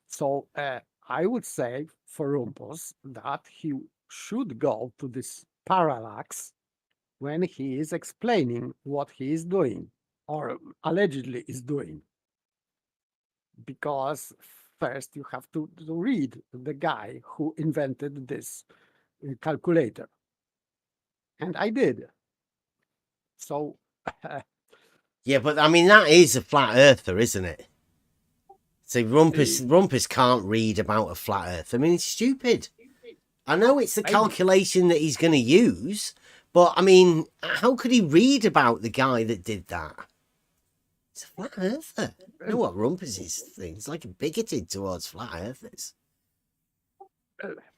So I would say for Rumpus that he should go to this parallax when he is explaining what he is doing, or allegedly is doing. Because first you have to read the guy who invented this calculator. And I did. So... yeah, but I mean, that is a flat earther, isn't it? So Rumpus can't read about a flat earth. I mean, it's stupid. I know it's the calculation that he's going to use, but I mean, how could he read about the guy that did that? It's a flat earther. You know what Rumpus is? Things like bigoted towards flat earthers.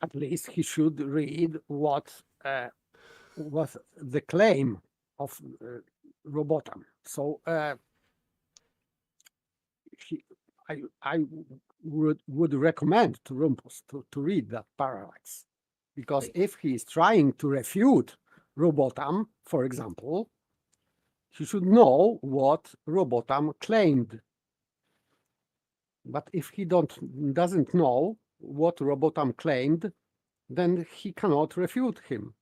At least he should read what the claim of Robotam. So I would recommend to Rumpus to read that parallax, because if he is trying to refute Robotam, for example, he should know what Robotam claimed. But if he doesn't know what Robotam claimed, then he cannot refute him.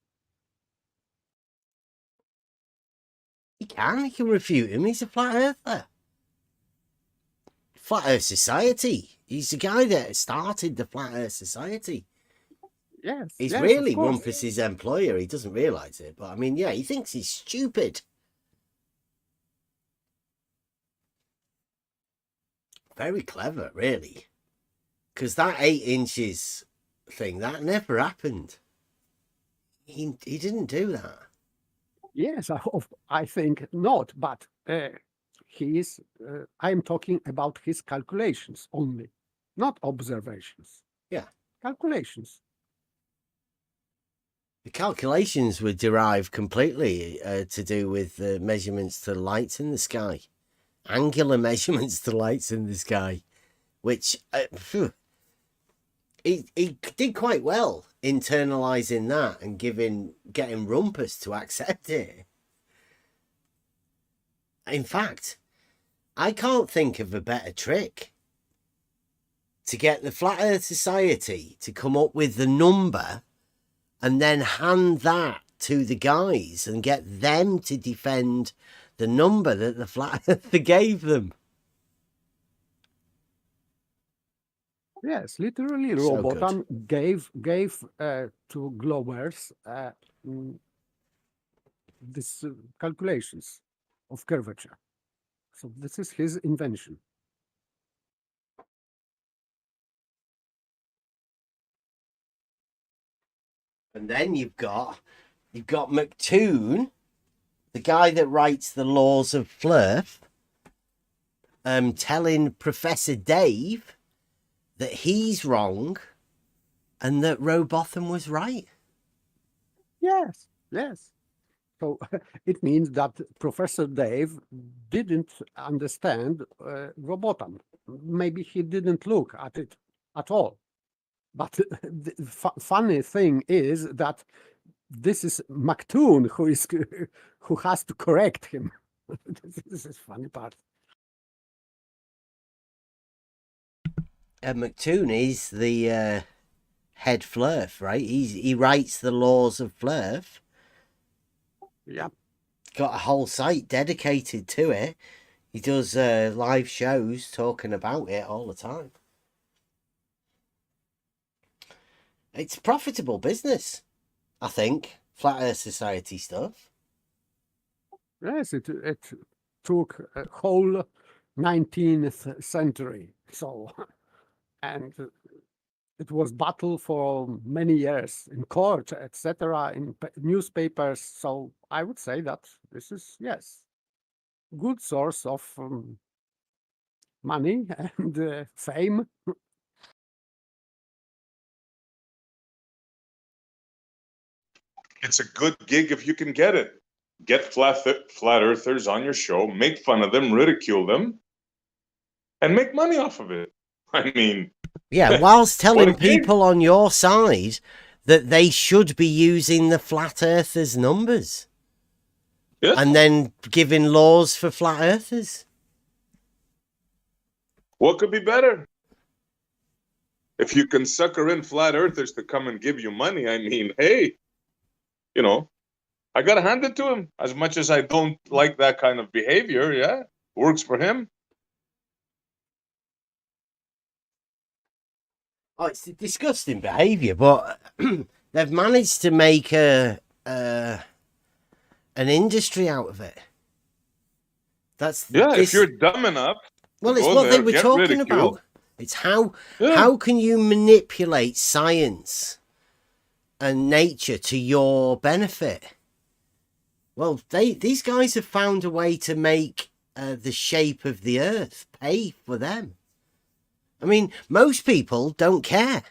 He can refute him. He's a flat earther. Flat Earth Society. He's the guy that started the Flat Earth Society. Yes. He's really Rumpus's employer. He doesn't realise it. But I mean, yeah, he thinks he's stupid. Very clever, really. Because that 8 inches thing, that never happened. He didn't do that. Yes, I think not. But I'm talking about his calculations only, not observations. Yeah. Calculations. The calculations were derived completely to do with measurements to lights in the sky. Angular measurements to lights in the sky. Which he did quite well internalising that and getting Rumpus to accept it. In fact, I can't think of a better trick to get the Flat Earth Society to come up with the number and then hand that to the guys and get them to defend the number that the Flat Earther gave them. Yes, literally, So Robotam gave to Glowers this calculations of curvature. So this is his invention. And then you've got McToon, the guy that writes the laws of Flirt, telling Professor Dave that he's wrong and that Robotham was right. Yes. So it means that Professor Dave didn't understand Robotam. Maybe he didn't look at it at all. But the funny thing is that this is McToon who has to correct him. This is funny part. McToon is the head Flurf, right? He writes the laws of Flurf. Yeah. Got a whole site dedicated to it. He does live shows talking about it all the time. It's profitable business, I think. Flat Earth Society stuff. Yes, it took a whole 19th century. So, and it was battle for many years in court, etc., in newspapers. So I would say that this is, yes, good source of money and fame. It's a good gig if you can get it. Get flat earthers on your show, make fun of them, ridicule them, and make money off of it. I mean, yeah, whilst what a telling gig. people on your side that they should be using the flat earthers' numbers. Yeah. And then giving laws for flat earthers. What could be better? If you can sucker in flat earthers to come and give you money, I mean, hey, you know, I got to hand it to him. As much as I don't like that kind of behavior, yeah, works for him. Oh, it's a disgusting behaviour, but they've managed to make an industry out of it. That's if you're dumb enough. Well, it's what they were talking about. It's how can you manipulate science and nature to your benefit? Well, these guys have found a way to make the shape of the Earth pay for them. I mean, most people don't care,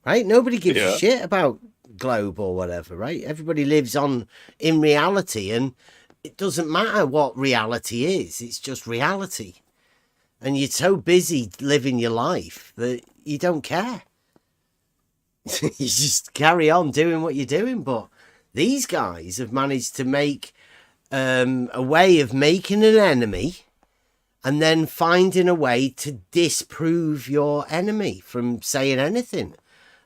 right? Nobody gives a shit about globe or whatever, right? Everybody lives in reality, and it doesn't matter what reality is. It's just reality. And you're so busy living your life that you don't care. You just carry on doing what you're doing. But these guys have managed to make a way of making an enemy and then finding a way to disprove your enemy from saying anything.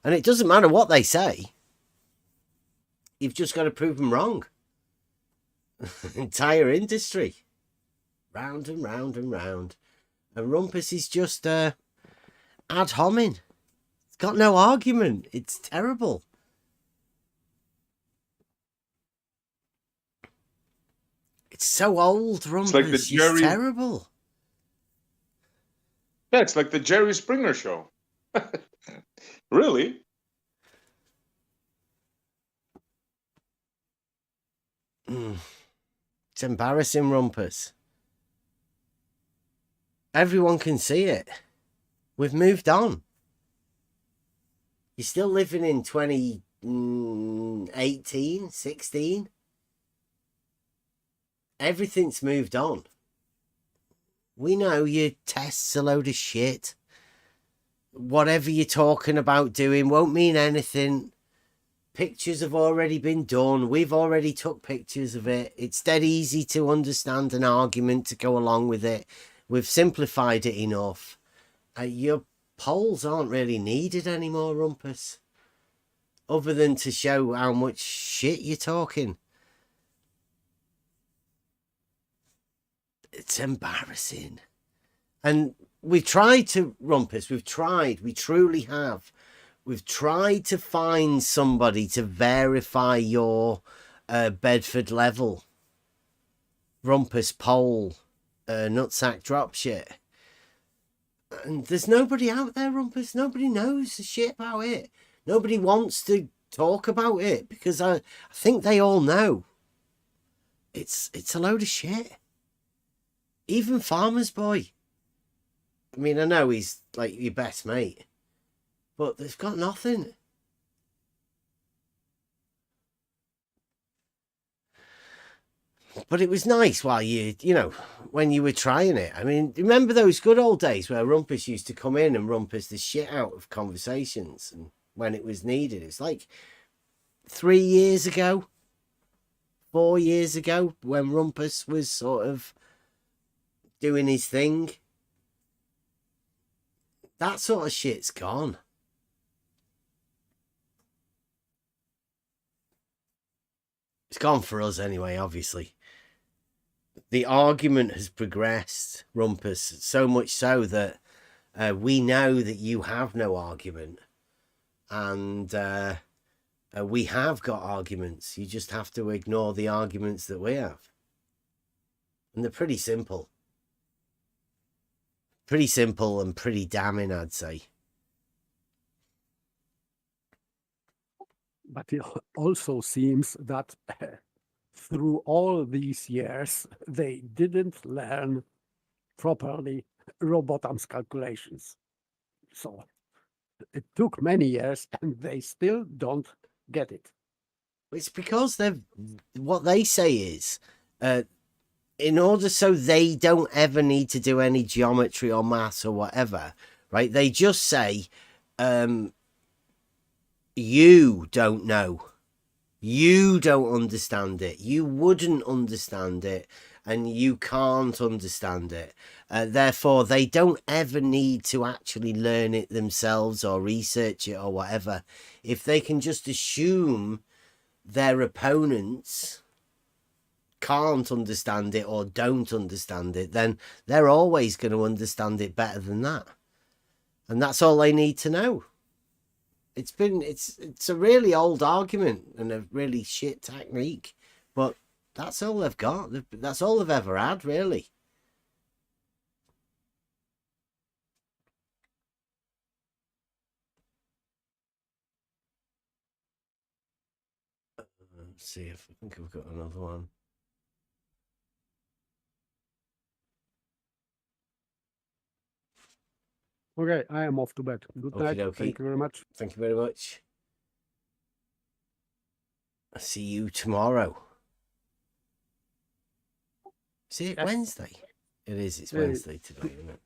And it doesn't matter what they say. You've just got to prove them wrong. Entire industry. Round and round and round. And Rumpus is just ad hominem. It's got no argument. It's terrible. It's so old, Rumpus. It's like the Jerry... It's terrible. Yeah, it's like the Jerry Springer show. Really? It's embarrassing, Rumpus. Everyone can see it. We've moved on. You're still living in 2018, 16. Everything's moved on. We know your test's a load of shit. Whatever you're talking about doing won't mean anything. Pictures have already been done. We've already took pictures of it. It's dead easy to understand an argument to go along with it. We've simplified it enough. Your polls aren't really needed anymore, Rumpus. Other than to show how much shit you're talking. It's embarrassing. And we've tried to, Rumpus, we truly have. We've tried to find somebody to verify your Bedford level. Rumpus poll, nutsack drop shit. And there's nobody out there, Rumpus. Nobody knows the shit about it. Nobody wants to talk about it because I think they all know. It's a load of shit. Even Farmer's Boy. I mean, I know he's like your best mate, but they've got nothing. But it was nice while you know, when you were trying it. I mean, remember those good old days where Rumpus used to come in and rumpus the shit out of conversations and when it was needed? It's like 3 years ago, 4 years ago when Rumpus was sort of doing his thing. That sort of shit's gone. It's gone for us anyway, obviously. The argument has progressed, Rumpus, so much so that we know that you have no argument. And we have got arguments. You just have to ignore the arguments that we have. And they're pretty simple. Pretty simple and pretty damning, I'd say. But it also seems that through all these years, they didn't learn properly Robotom's calculations. So it took many years and they still don't get it. It's because they've, what they say is, in order so they don't ever need to do any geometry or maths or whatever, right? They just say, you don't know. You don't understand it. You wouldn't understand it. And you can't understand it. Therefore, they don't ever need to actually learn it themselves or research it or whatever. If they can just assume their opponents can't understand it or don't understand it, then they're always going to understand it better than that. And that's all they need to know. It's a really old argument and a really shit technique, but that's all they've got. That's all they've ever had, really. Let's see if I think we've got another one. Okay, I am off to bed. Good night. Okey-dokey. Thank you very much. Thank you very much. I'll see you tomorrow. Is it Yes. Wednesday? It is. It's Yeah, Wednesday today, isn't it?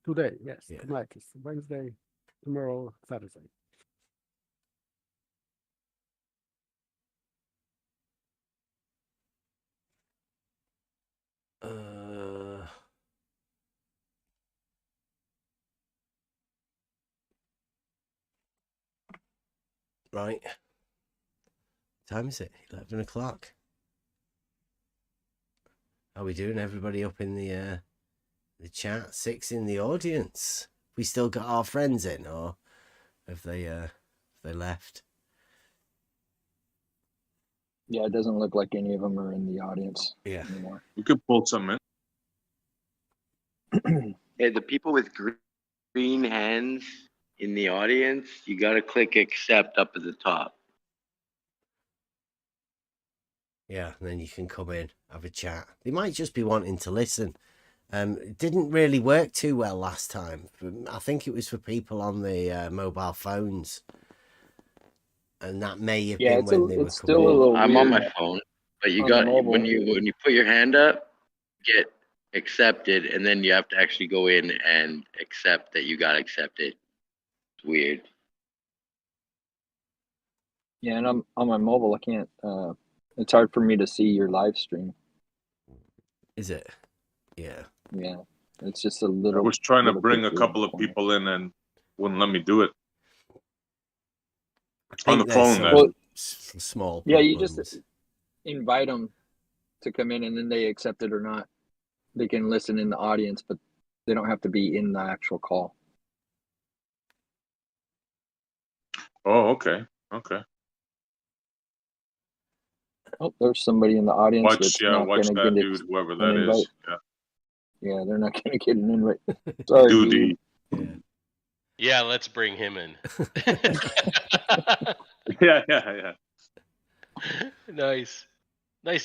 Today, yes. Yeah. Tonight is Wednesday. Tomorrow, Thursday. Right. What time is it? 11 o'clock. How are we doing? Everybody up in the chat? 6 in the audience. We still got our friends in, or have they left? Yeah, it doesn't look like any of them are in the audience anymore. You could pull some in. Hey, the people with green hands in the audience, you got to click accept up at the top. Yeah, and then you can come in, have a chat. They might just be wanting to listen. It didn't really work too well last time. I think it was for people on the mobile phones. And that may have been when they were coming in. I'm on my phone, but you got when you put your hand up, get accepted, and then you have to actually go in and accept that you got accepted. It's weird. Yeah, and on my mobile, I can't. It's hard for me to see your live stream. Is it? Yeah. Yeah, it's just a little. I was trying to little bring a picture couple in of the corner. people in and wouldn't let me do it. I On think the there's phone, some then. small Yeah, you problems. just invite them to come in, and then they accept it or not. They can listen in the audience, but they don't have to be in the actual call. Oh, okay. Okay. Oh, there's somebody in the audience that's not Watch going to that get dude, whoever an that invite. is. Yeah. Yeah, they're not going to get an invite. Sorry, Dude. dude. Yeah, let's bring him in. Yeah. Nice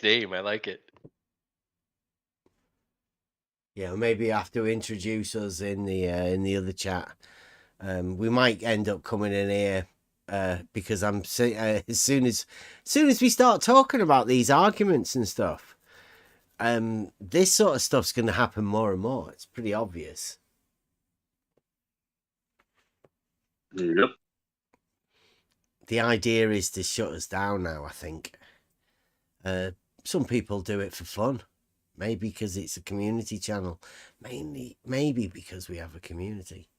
name. I like it. Yeah, maybe you have to introduce us in the other chat. We might end up coming in here because I'm as soon as we start talking about these arguments and stuff, this sort of stuff's going to happen more and more. It's pretty obvious. Yep. The idea is to shut us down now, I think. Some people do it for fun. Maybe because it's a community channel. Maybe because we have a community.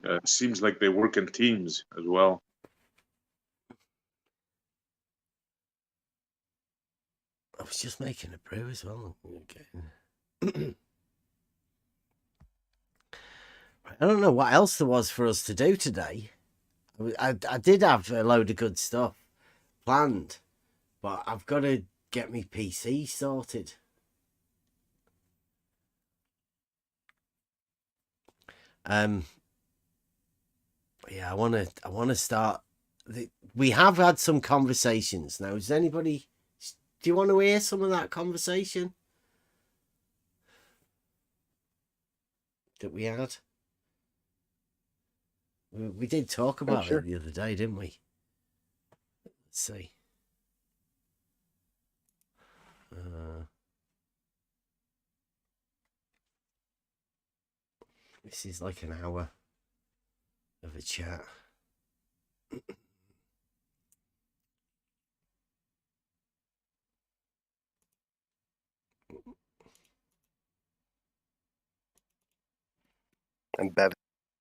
It seems like they work in teams as well. I was just making a brew as well. Okay. I don't know what else there was for us to do today. I did have a load of good stuff planned, but I've got to get my PC sorted. Yeah, I want to start. We have had some conversations now. Does anybody? Do you want to hear some of that conversation that we had? We did talk about it the other day, didn't we? Let's see. This is like an hour of a chat. And Bev.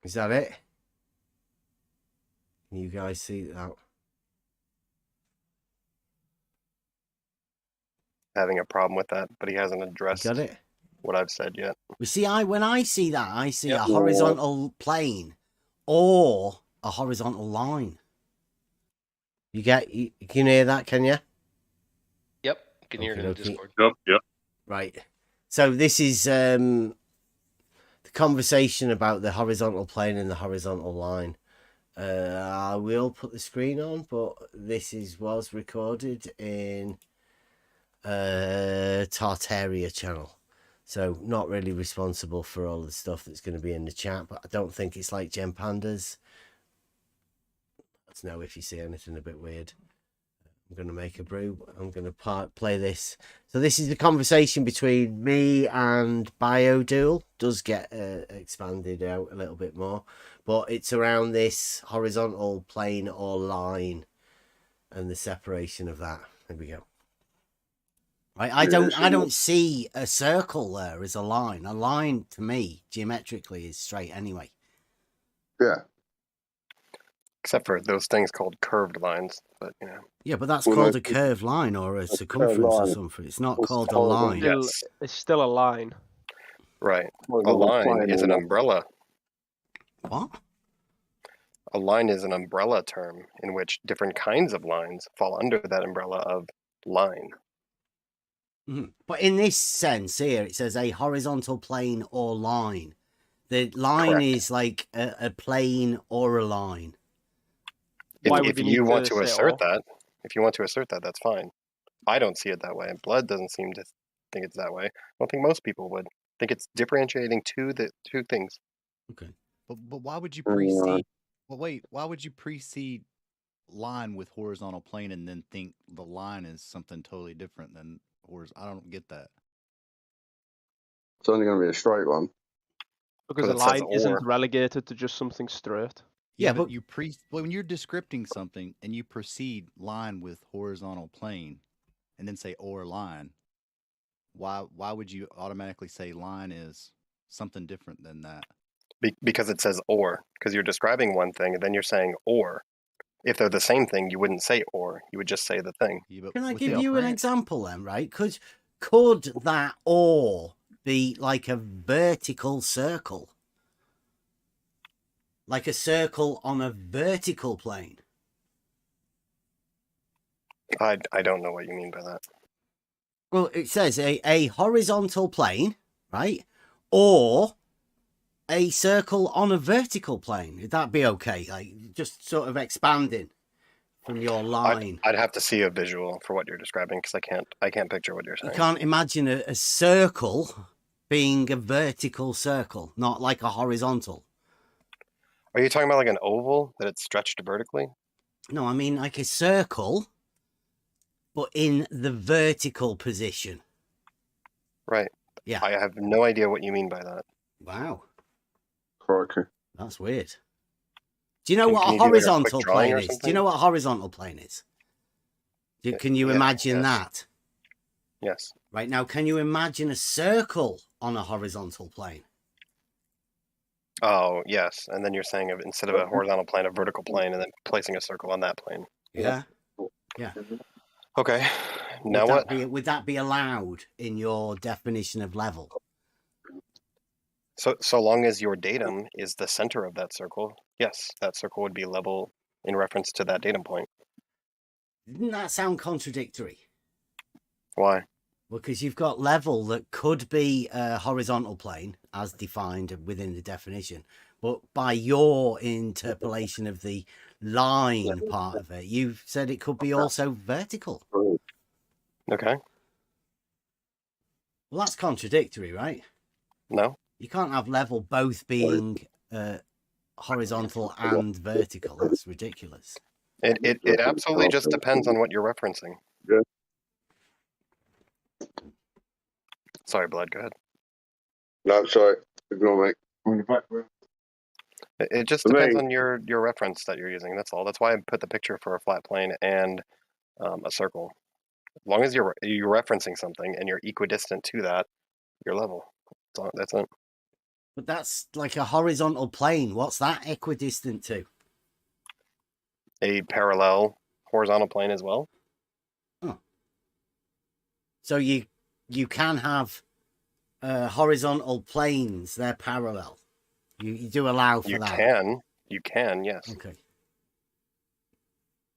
Is that it? Can you guys see that? Having a problem with that, but he hasn't addressed Got it? what I've said yet. We see, when I see that, I see a horizontal plane or a horizontal line. You can hear that, can you? Yep, you can hear it in the Discord. Yep. Right. So this is the conversation about the horizontal plane and the horizontal line. I will put the screen on, but this was recorded in Tartaria channel. So not really responsible for all the stuff that's going to be in the chat, but I don't think it's like Gem Pandas. Let's know if you see anything a bit weird. I'm going to make a brew. I'm going to play this. So this is the conversation between me and Biodual. Does get expanded out a little bit more, but it's around this horizontal plane or line and the separation of that. There we go. I don't see a circle there as a line. A line to me, geometrically, is straight anyway. Yeah. Except for those things called curved lines, but you know. Yeah, but that's called a curved line or a circumference or something. It's not called a line. It's still a line. Right. A line is an umbrella. What? A line is an umbrella term in which different kinds of lines fall under that umbrella of line. But in this sense here, it says a horizontal plane or line. The line is like a plane or a line. If you want to assert that, that's fine. I don't see it that way. Blood doesn't seem to think it's that way. I don't think most people would. I think it's differentiating two things. Okay. But why would you precede? Well, wait. Why would you precede line with horizontal plane and then think the line is something totally different than horizontal? I don't get that. It's only going to be a straight one. Because a line isn't relegated to just something straight. Yeah, but when you're descripting something and you precede line with horizontal plane and then say or line, why would you automatically say line is something different than that? Because it says or, because you're describing one thing and then you're saying or. If they're the same thing, you wouldn't say or, you would just say the thing. Yeah, can I give you an example then, right? Could that or be like a vertical circle? Like a circle on a vertical plane? I don't know what you mean by that. Well, it says a horizontal plane, right? Or a circle on a vertical plane. Would that be okay? Like just sort of expanding from your line. I'd have to see a visual for what you're describing because I can't picture what you're saying. You can't imagine a circle being a vertical circle, not like a horizontal. Are you talking about like an oval that it's stretched vertically? No, I mean like a circle, but in the vertical position. Right. Yeah. I have no idea what you mean by that. Wow. Okay. That's weird. Do you know what a horizontal plane is? Do you know what a horizontal plane is? Can you imagine that? Yes. Right now, can you imagine a circle on a horizontal plane? Oh, yes. And then you're saying instead of a horizontal plane, a vertical plane, and then placing a circle on that plane. Yeah. Yeah. Okay. Now what? Would that be allowed in your definition of level? So long as your datum is the center of that circle, yes, that circle would be level in reference to that datum point. Didn't that sound contradictory? Why? Well, because you've got level that could be a horizontal plane as defined within the definition, but by your interpolation of the line part of it, you've said it could be also vertical. Okay. Well, that's contradictory, right? No. You can't have level both being horizontal and vertical. That's ridiculous. It absolutely just depends on what you're referencing. Sorry, Blood, go ahead. No, sorry. Ignore me. It just depends on your reference that you're using. That's all. That's why I put the picture for a flat plane and a circle. As long as you're referencing something and you're equidistant to that, you're level. That's it. But that's like a horizontal plane. What's that equidistant to? A parallel horizontal plane as well. Oh. So you can have horizontal planes. They're parallel. You do allow for that. You can, yes. Okay.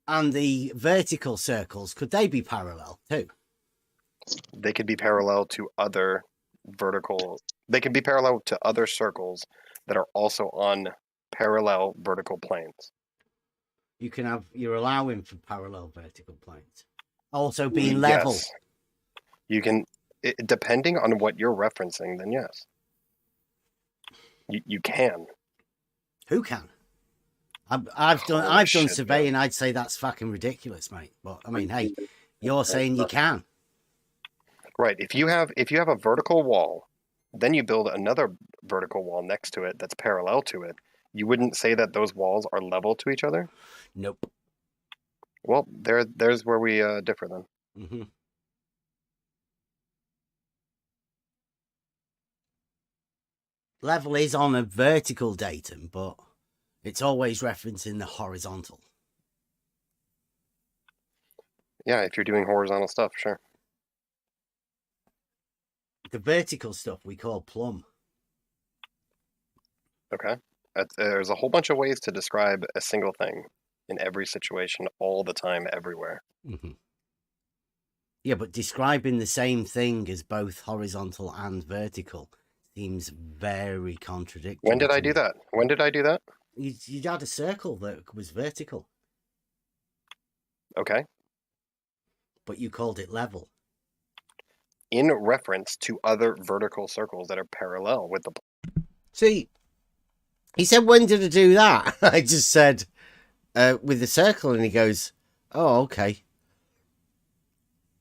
And the vertical circles, could they be parallel too? They could be parallel to other vertical. They could be parallel to other circles that are also on parallel vertical planes. You're allowing for parallel vertical planes. Also being level. Yes. You can, depending on what you're referencing, then yes. You can. Who can? I've done surveying. I'd say that's fucking ridiculous, mate. But I mean, hey, you're saying you can. Right. If you have a vertical wall, then you build another vertical wall next to it that's parallel to it. You wouldn't say that those walls are level to each other? Nope. Well, there's where we differ then. Mm-hmm. Level is on a vertical datum, but it's always referencing the horizontal. Yeah, if you're doing horizontal stuff, sure. The vertical stuff we call plumb. Okay. There's a whole bunch of ways to describe a single thing in every situation, all the time, everywhere. Mm-hmm. Yeah, but describing the same thing as both horizontal and vertical seems very contradictory. When did I do that? When did I do that? You had a circle that was vertical. Okay. But you called it level. In reference to other vertical circles that are parallel with the... See, he said, when did I do that? I just said, with the circle, and he goes, oh, okay.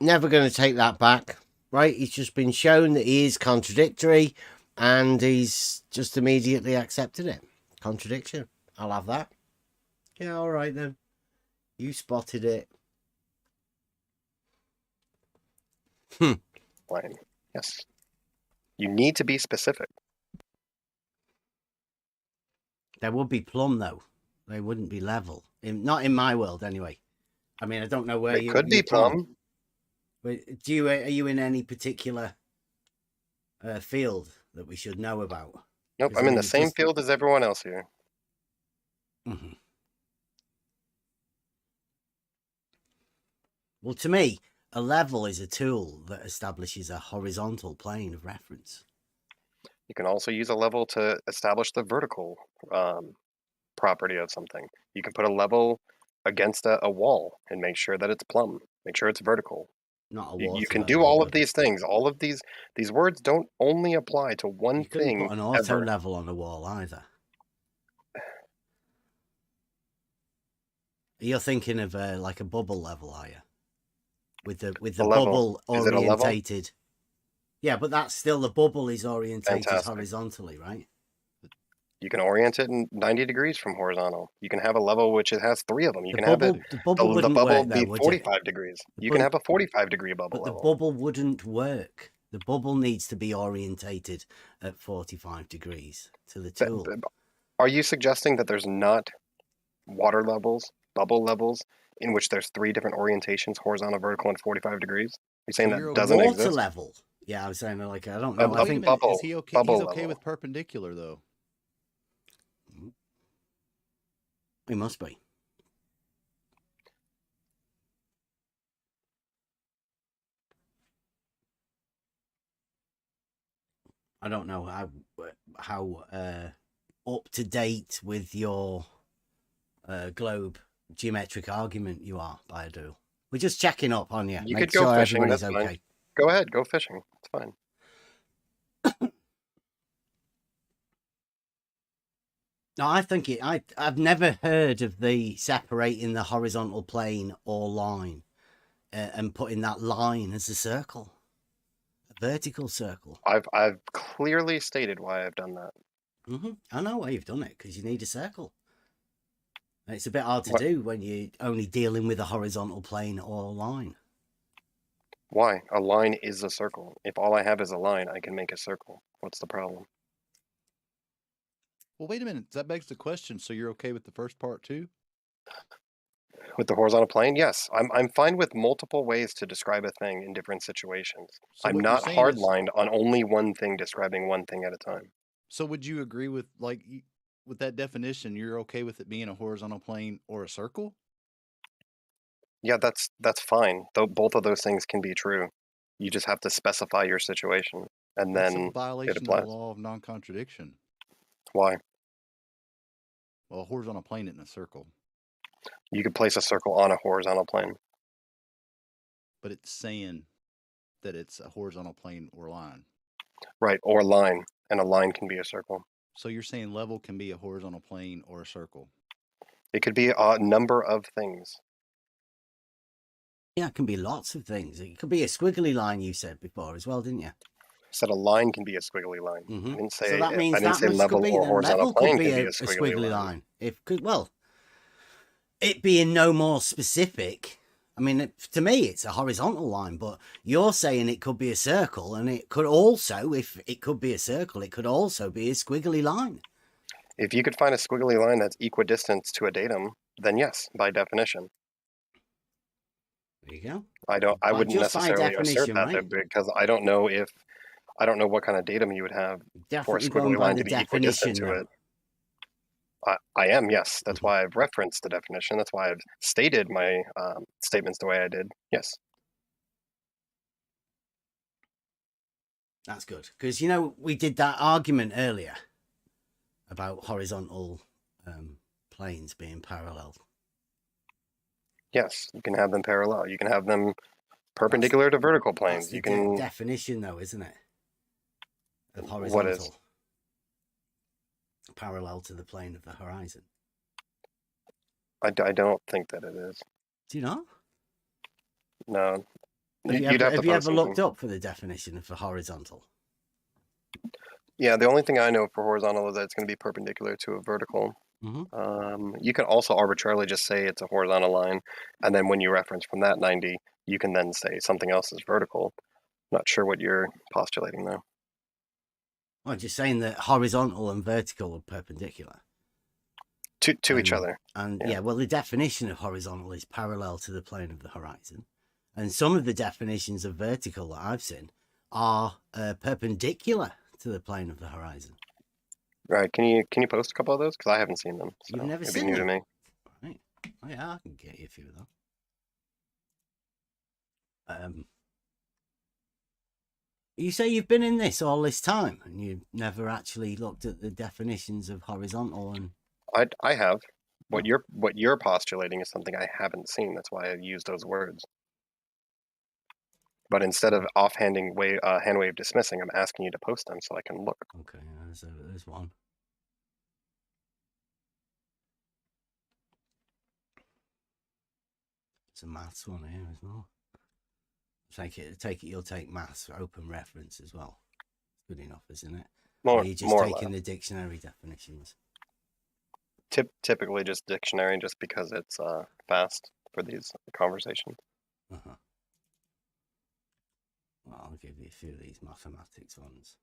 Never going to take that back, right? He's just been shown that he is contradictory, and he's just immediately accepted it. Contradiction. I'll have that. Yeah, all right then. You spotted it. Line. Yes. You need to be specific. There would be plumb, though. They wouldn't be level. Not in my world, anyway. I mean, I don't know where you... It could be plumb. But are you in any particular field that we should know about? Nope, I'm in the same field as everyone else here. Mm-hmm. Well, to me, a level is a tool that establishes a horizontal plane of reference. You can also use a level to establish the vertical property of something. You can put a level against a wall and make sure that it's plumb. Make sure it's vertical. Not a wall. You can do all of these things. All of these words don't only apply to one thing. You couldn't put an auto level on a wall either. You're thinking of like a bubble level, are you? With the bubble orientated. Yeah, but that's still, the bubble is orientated horizontally, right? You can orient it in 90 degrees from horizontal. You can have a level which it has 3 of them. You can have it, the bubble be 45 degrees. You can have a 45-degree bubble level. But the bubble wouldn't work The bubble needs to be orientated at 45 degrees to the tool. Are you suggesting that there's not water levels, bubble levels, in which there's 3 different orientations, horizontal, vertical, and 45 degrees? You're saying that doesn't water exist? level. Yeah, I was saying like I don't know. Wait I a think minute. bubble- Is he okay? bubble He's okay level. with perpendicular though. it must be. I don't know how up to date with your globe geometric argument you are, Baidu. We're just checking up on you. You Make could go sure fishing. everybody's That's okay. fine. Go ahead. Go fishing. It's fine. No, I think I've never heard of the separating the horizontal plane or line and putting that line as a circle, a vertical circle. I've clearly stated why I've done that. I know why you've done it, because you need a circle. And it's a bit hard to do when you're only dealing with a horizontal plane or line. Why? A line is a circle. If all I have is a line, I can make a circle. What's the problem? Well, wait a minute. That begs the question. So you're okay with the first part too? With the horizontal plane, yes. I'm fine with multiple ways to describe a thing in different situations. So I'm what you're not saying hard-lined on only one thing, describing one thing at a time. So would you agree with with that definition? You're okay with it being a horizontal plane or a circle? Yeah, that's fine. Though both of those things can be true. You just have to specify your situation, and That's then a it violation of applies. the law of non-contradiction. Why? Well, a horizontal plane isn't a circle, You could place a circle on a horizontal plane. but it's saying that it's a horizontal plane or line. Right, or line, and a line can be a circle. So you're saying level can be a horizontal plane or a circle? It could be a number of things. Yeah, it can be lots of things. It could be a squiggly line, you said before as well, didn't you? Said a line can be a squiggly line. I didn't say, So that means I didn't that say much level could be. or Then horizontal level plane could be can be a a squiggly line. line. Well, it being no more specific. I mean, to me, it's a horizontal line, but you're saying it could be a circle, and it could also, if it could be a circle, it could also be a squiggly line. If you could find a squiggly line that's equidistant to a datum, then yes, by definition. There you go. I wouldn't just by necessarily assert definition, that right? because I don't know what kind of datum you would have for a Definitely going squiggly by line the to be equidistant definition, to though. it. I am, yes. That's why I've referenced the definition. That's why I've stated my statements the way I did. Yes. That's good, because we did that argument earlier about horizontal planes being parallel. Yes, you can have them parallel. You can have them perpendicular to vertical planes. That's the You can definition, though, isn't it? Of horizontal. What is? Parallel to the plane of the horizon. I don't think that it is. Do you not? No. Have you ever looked up for the definition of the horizontal? Yeah, the only thing I know for horizontal is that it's going to be perpendicular to a vertical. You can also arbitrarily just say it's a horizontal line, and then when you reference from that 90, you can then say something else is vertical. Not sure what you're postulating though. Well, just saying that horizontal and vertical are perpendicular to each other. And yeah, well, the definition of horizontal is parallel to the plane of the horizon, and some of the definitions of vertical that I've seen are perpendicular to the plane of the horizon. Right? Can you post a couple of those? Because I haven't seen them. So You've never it'd seen be new them? to me. Right. Oh, yeah, I can get you a few of them. You say you've been in this all this time, and you've never actually looked at the definitions of horizontal and. I have. What you're postulating is something I haven't seen. That's why I use those words. But instead of hand wave dismissing, I'm asking you to post them so I can look. Okay, there's one. It's a maths one here as well. Take it. You'll take maths open reference as well. Good enough, isn't it? Or are you just taking the dictionary definitions? Typically just dictionary, just because it's fast for these conversations. Well, I'll give you a few of these mathematics ones.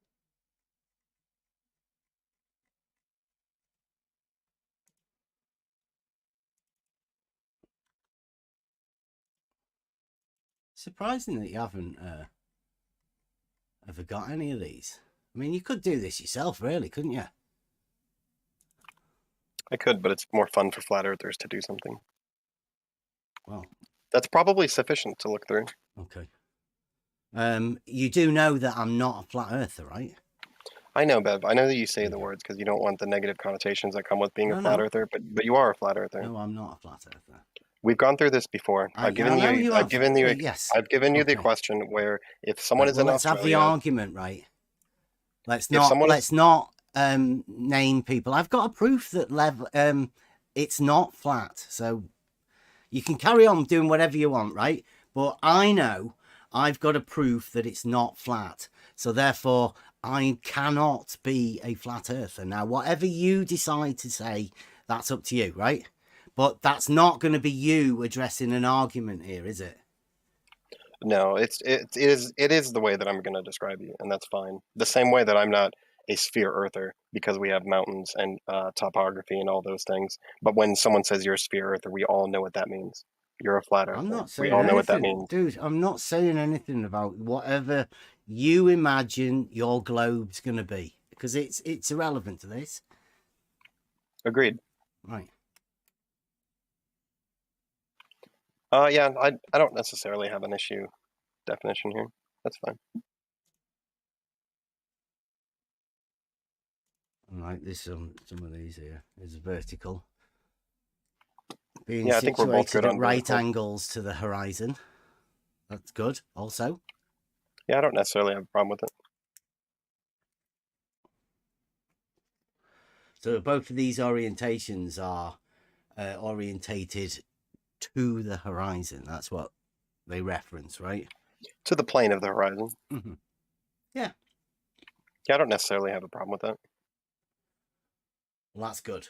Surprising that you haven't ever got any of these. I mean, you could do this yourself, really, couldn't you? I could, but it's more fun for flat earthers to do something. Well, that's probably sufficient to look through. Okay. You do know that I'm not a flat earther, right? I know, Bev. I know that you say the words because you don't want the negative connotations that come with being a flat earther, but you are a flat earther. No, I'm not a flat earther. We've gone through this before. I've given you yes. I've given you the question where if someone is in let's Australia, have the argument, right? Let's not name people. I've got a proof that it's not flat. So you can carry on doing whatever you want, right? But I know I've got a proof that it's not flat. So therefore, I cannot be a flat earther. Now, whatever you decide to say, that's up to you, right? But that's not going to be you addressing an argument here, is it? No, it is the way that I'm going to describe you, and that's fine. The same way that I'm not a sphere earther because we have mountains and topography and all those things. But when someone says you're a sphere earther, we all know what that means. You're a flat earther. I'm not saying we all know anything, what that means. dude. I'm not saying anything about whatever you imagine your globe's going to be because it's irrelevant to this. Agreed. Right. Yeah, I don't necessarily have an issue definition here. That's fine. Right, there's some of these here. There's vertical. Being I think we're both good situated at on right vertical. angles to the horizon. That's good. Also. Yeah, I don't necessarily have a problem with it. So both of these orientations are orientated to the horizon. That's what they reference, right? To the plane of the horizon. Mm-hmm. Yeah. Yeah, I don't necessarily have a problem with that. Well, that's good.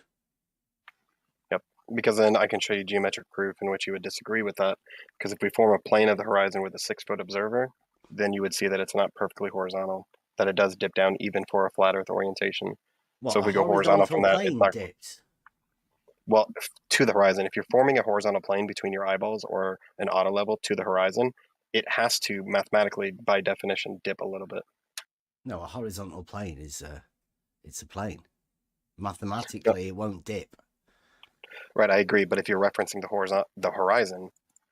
Yep, because then I can show you geometric proof in which you would disagree with that. Because if we form a plane of the horizon with a 6-foot observer, then you would see that it's not perfectly horizontal, that it does dip down even for a flat Earth orientation. What, so if we go horizontal from that, it's not. Dips? Well, to the horizon. If you're forming a horizontal plane between your eyeballs or an auto level to the horizon, it has to mathematically, by definition, dip a little bit. No, a horizontal plane is it's a plane. Mathematically, it won't dip. Right, I agree. But if you're referencing the horizon,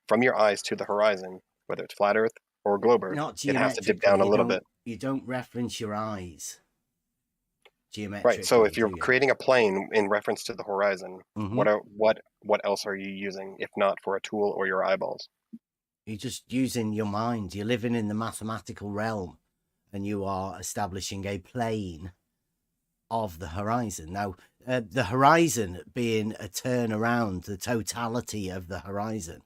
from your eyes to the horizon, whether it's flat Earth or globe Earth, it has to dip down a little bit. You don't reference your eyes geometrically. Right. So if you're creating a plane in reference to the horizon, mm-hmm. what else are you using if not for a tool or your eyeballs? You're just using your mind. You're living in the mathematical realm, and you are establishing a plane of the horizon. Now, the horizon being a turn around, the totality of the horizon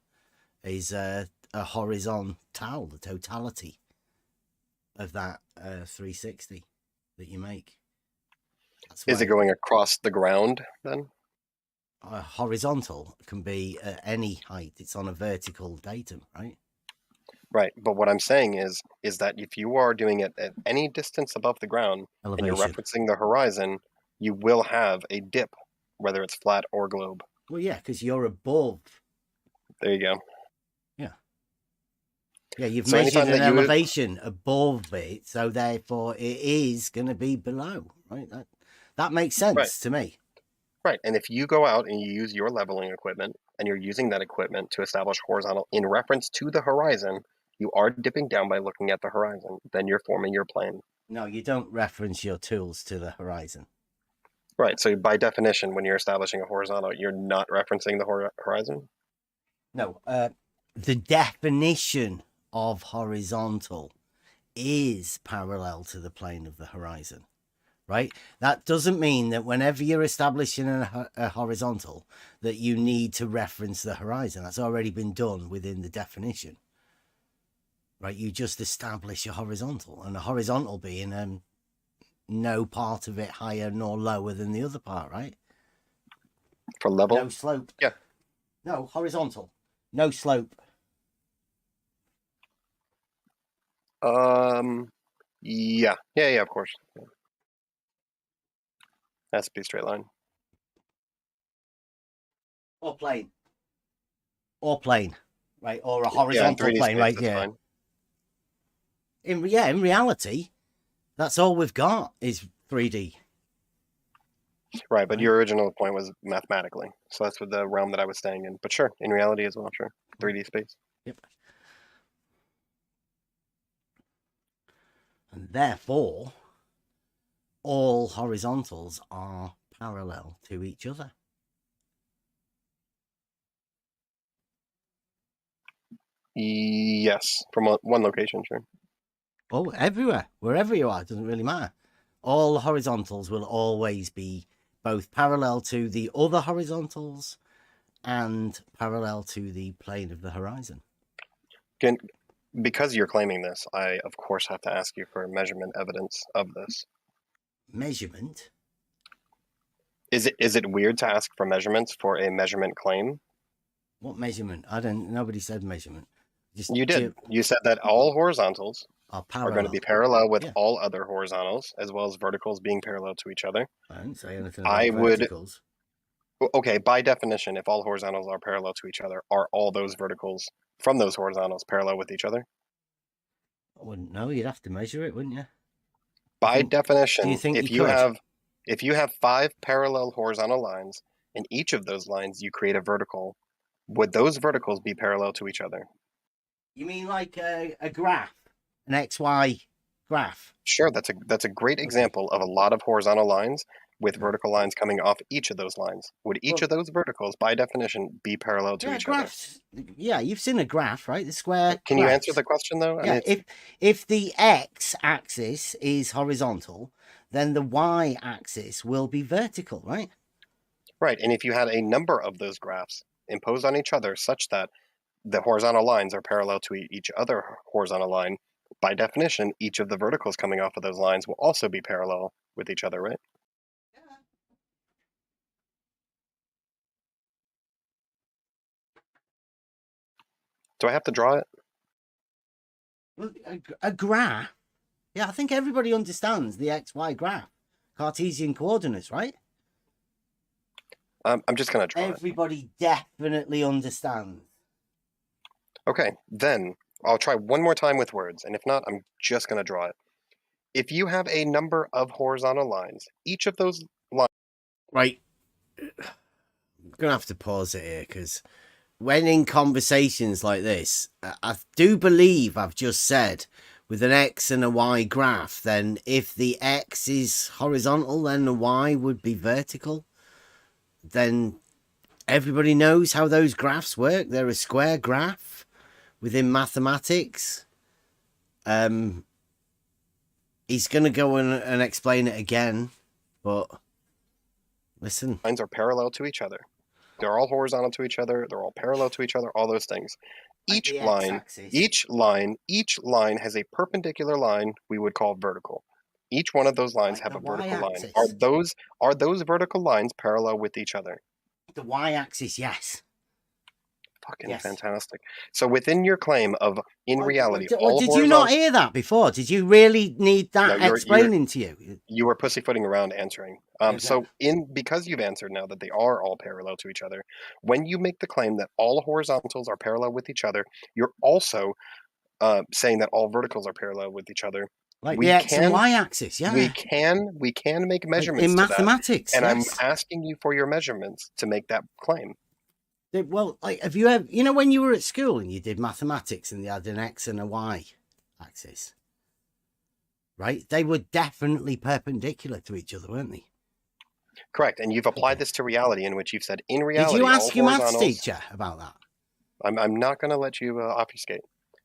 is a horizontal, the totality of that 360 that you make. Is it going across the ground then? Horizontal can be at any height. It's on a vertical datum, right? Right, but what I'm saying is that if you are doing it at any distance above the ground and you're referencing the horizon, you will have a dip, whether it's flat or globe. Well, yeah, because you're above. There you go. Yeah. Yeah, you've measured an elevation above it, so therefore it is going to be below, right? That makes sense to me. Right, and if you go out and you use your leveling equipment, and you're using that equipment to establish horizontal in reference to the horizon, you are dipping down by looking at the horizon. Then you're forming your plane. No, you don't reference your tools to the horizon. Right, so by definition, when you're establishing a horizontal, you're not referencing the horizon? No, the definition of horizontal is parallel to the plane of the horizon, right? That doesn't mean that whenever you're establishing a horizontal that you need to reference the horizon. That's already been done within the definition, right? You just establish a horizontal, and a horizontal being no part of it higher nor lower than the other part, right? For level? No slope. Yeah. No, horizontal. No slope. Yeah, of course. Yeah. Has to be a straight line. Or plane. Right? Or a horizontal plane, space, right? Yeah. Fine. In reality, that's all we've got is 3D. Right, but your original point was mathematically, so that's what the realm that I was staying in. But sure, in reality as well, sure, 3D space. Yep. And therefore, all horizontals are parallel to each other. Yes, from one location, sure. Oh, everywhere, wherever you are, it doesn't really matter. All horizontals will always be both parallel to the other horizontals and parallel to the plane of the horizon. Because you're claiming this, I of course have to ask you for measurement evidence of this. Measurement? Is it weird to ask for measurements for a measurement claim? What measurement? Nobody said measurement. You did. You said that all horizontals are going to be parallel with all other horizontals, as well as verticals being parallel to each other. I didn't say anything about verticals. Okay, by definition, if all horizontals are parallel to each other, are all those verticals from those horizontals parallel with each other? I wouldn't know. You'd have to measure it, wouldn't you? By definition, do you think if you have 5 parallel horizontal lines, in each of those lines you create a vertical, would those verticals be parallel to each other? You mean like a graph, an XY graph? Sure, that's a great example of a lot of horizontal lines with vertical lines coming off each of those lines. Would each of those verticals, by definition, be parallel to each graphs. Other? Yeah, you've seen a graph, right? The square. Can you answer the question though? Yeah, if the x-axis is horizontal, then the y-axis will be vertical, right? Right, and if you had a number of those graphs imposed on each other such that the horizontal lines are parallel to each other horizontal line, by definition, each of the verticals coming off of those lines will also be parallel with each other, right? Do I have to draw it? Well, a graph. Yeah, I think everybody understands the XY graph, Cartesian coordinates, right? I'm just going to draw Everybody definitely understands. Okay, then I'll try one more time with words, and if not, I'm just going to draw it. If you have a number of horizontal lines, each of those lines... Right. I'm going to have to pause it here, because when in conversations like this, I do believe I've just said with an X and a Y graph, then if the X is horizontal, then the Y would be vertical. Then everybody knows how those graphs work. They're a square graph within mathematics. He's going to go and explain it again, but listen. Lines are parallel to each other. They're all horizontal to each other. They're all parallel to each other, all those things. Each line has a perpendicular line we would call vertical. Each one of those lines have a vertical line. Are those vertical lines parallel with each other? The y-axis, yes. Fucking fantastic. So within your claim of reality, did you not hear that before? Did you really need that explaining to you? You were pussyfooting around answering. So because you've answered now that they are all parallel to each other, when you make the claim that all horizontals are parallel with each other, you're also saying that all verticals are parallel with each other. Like the X and Y axis, yeah. We can make measurements in mathematics, and I'm asking you for your measurements to make that claim. Well, like, have you ever, when you were at school and you did mathematics and they had an X and a Y axis, right? They were definitely perpendicular to each other, weren't they? Correct. And you've applied this to reality, in which you've said, in reality, did you ask your maths teacher about that? I'm not going to let you obfuscate.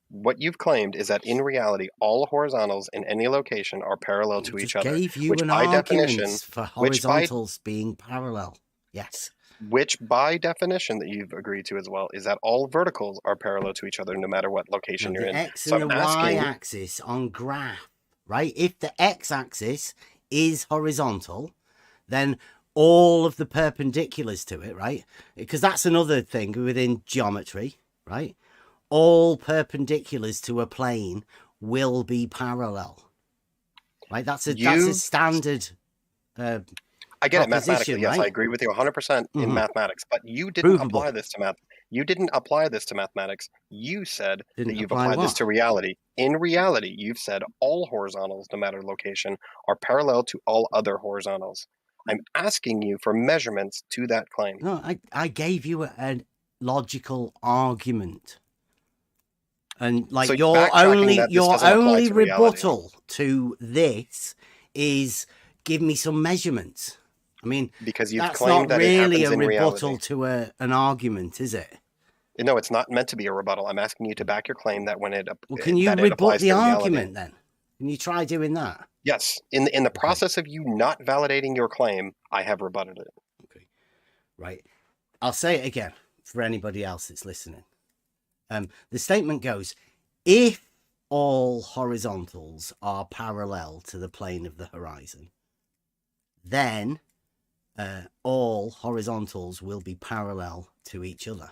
What you've claimed is that in reality, all horizontals in any location are parallel to each other. Gave you an argument for horizontals being parallel. Yes. Which, by definition, that you've agreed to as well, is that all verticals are parallel to each other, no matter what location you're in. The X and the Y-axis on graph, right? If the X-axis is horizontal, then all of the perpendiculars to it, right? Because that's another thing within geometry, right? All perpendiculars to a plane will be parallel. Right? That's a standard I get it mathematically. Yes, right? I agree with you 100% in mathematics. But you didn't Provable. apply this to math. You didn't apply this to mathematics. You said Didn't that you've apply applied this what? to reality. In reality, you've said all horizontals, no matter location, are parallel to all other horizontals. I'm asking you for measurements to that claim. No, I gave you a logical argument. And like So your only rebuttal to this is give me some measurements. I mean, because you've that's claimed not that it really happens a in rebuttal reality. to an argument, is it? No, it's not meant to be a rebuttal. I'm asking you to back your claim that when it Well, can you rebut the argument then? Can you try doing that? Yes. In the process of you not validating your claim, I have rebutted it. Okay. Right. I'll say it again for anybody else that's listening. The statement goes, if all horizontals are parallel to the plane of the horizon, then all horizontals will be parallel to each other.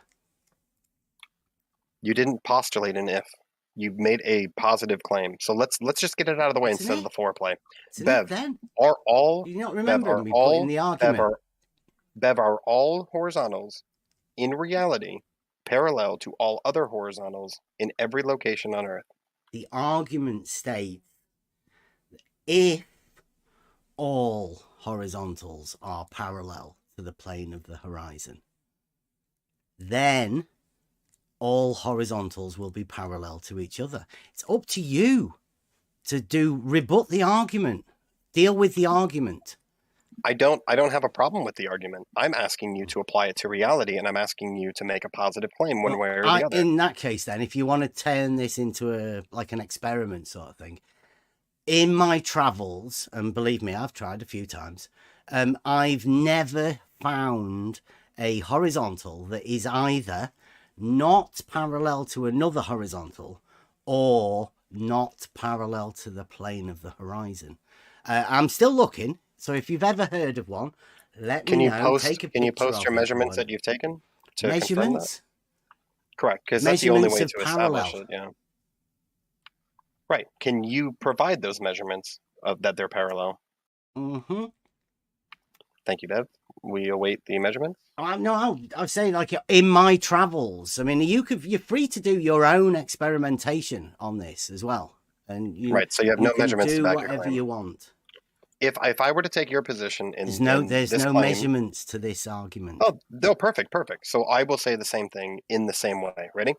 You didn't postulate an if. You made a positive claim. So let's just get it out of the way instead of the foreplay. Bev, are all you not remembering me putting the argument? Bev, are all horizontals in reality parallel to all other horizontals in every location on Earth? The argument states if all horizontals are parallel to the plane of the horizon, then all horizontals will be parallel to each other. It's up to you to rebut the argument, deal with the argument. I don't have a problem with the argument. I'm asking you to apply it to reality, and I'm asking you to make a positive claim one way or the other. In that case, then, if you want to turn this into an experiment sort of thing, in my travels, and believe me, I've tried a few times, I've never found a horizontal that is either not parallel to another horizontal or not parallel to the plane of the horizon. I'm still looking, so if you've ever heard of one, let me know. Can you post your measurements that you've taken to confirm that? Correct, because that's the only way to establish it. Yeah. Right. Can you provide those measurements of that they're parallel? Mm-hmm. Thank you, Bev. We await the measurements. No, I was saying like in my travels. I mean, you're free to do your own experimentation on this as well, and right. So you have no measurements to back whatever your claim. you want. If I were to take your position in there's no measurements to this argument. Oh, no, perfect. So I will say the same thing in the same way. Ready?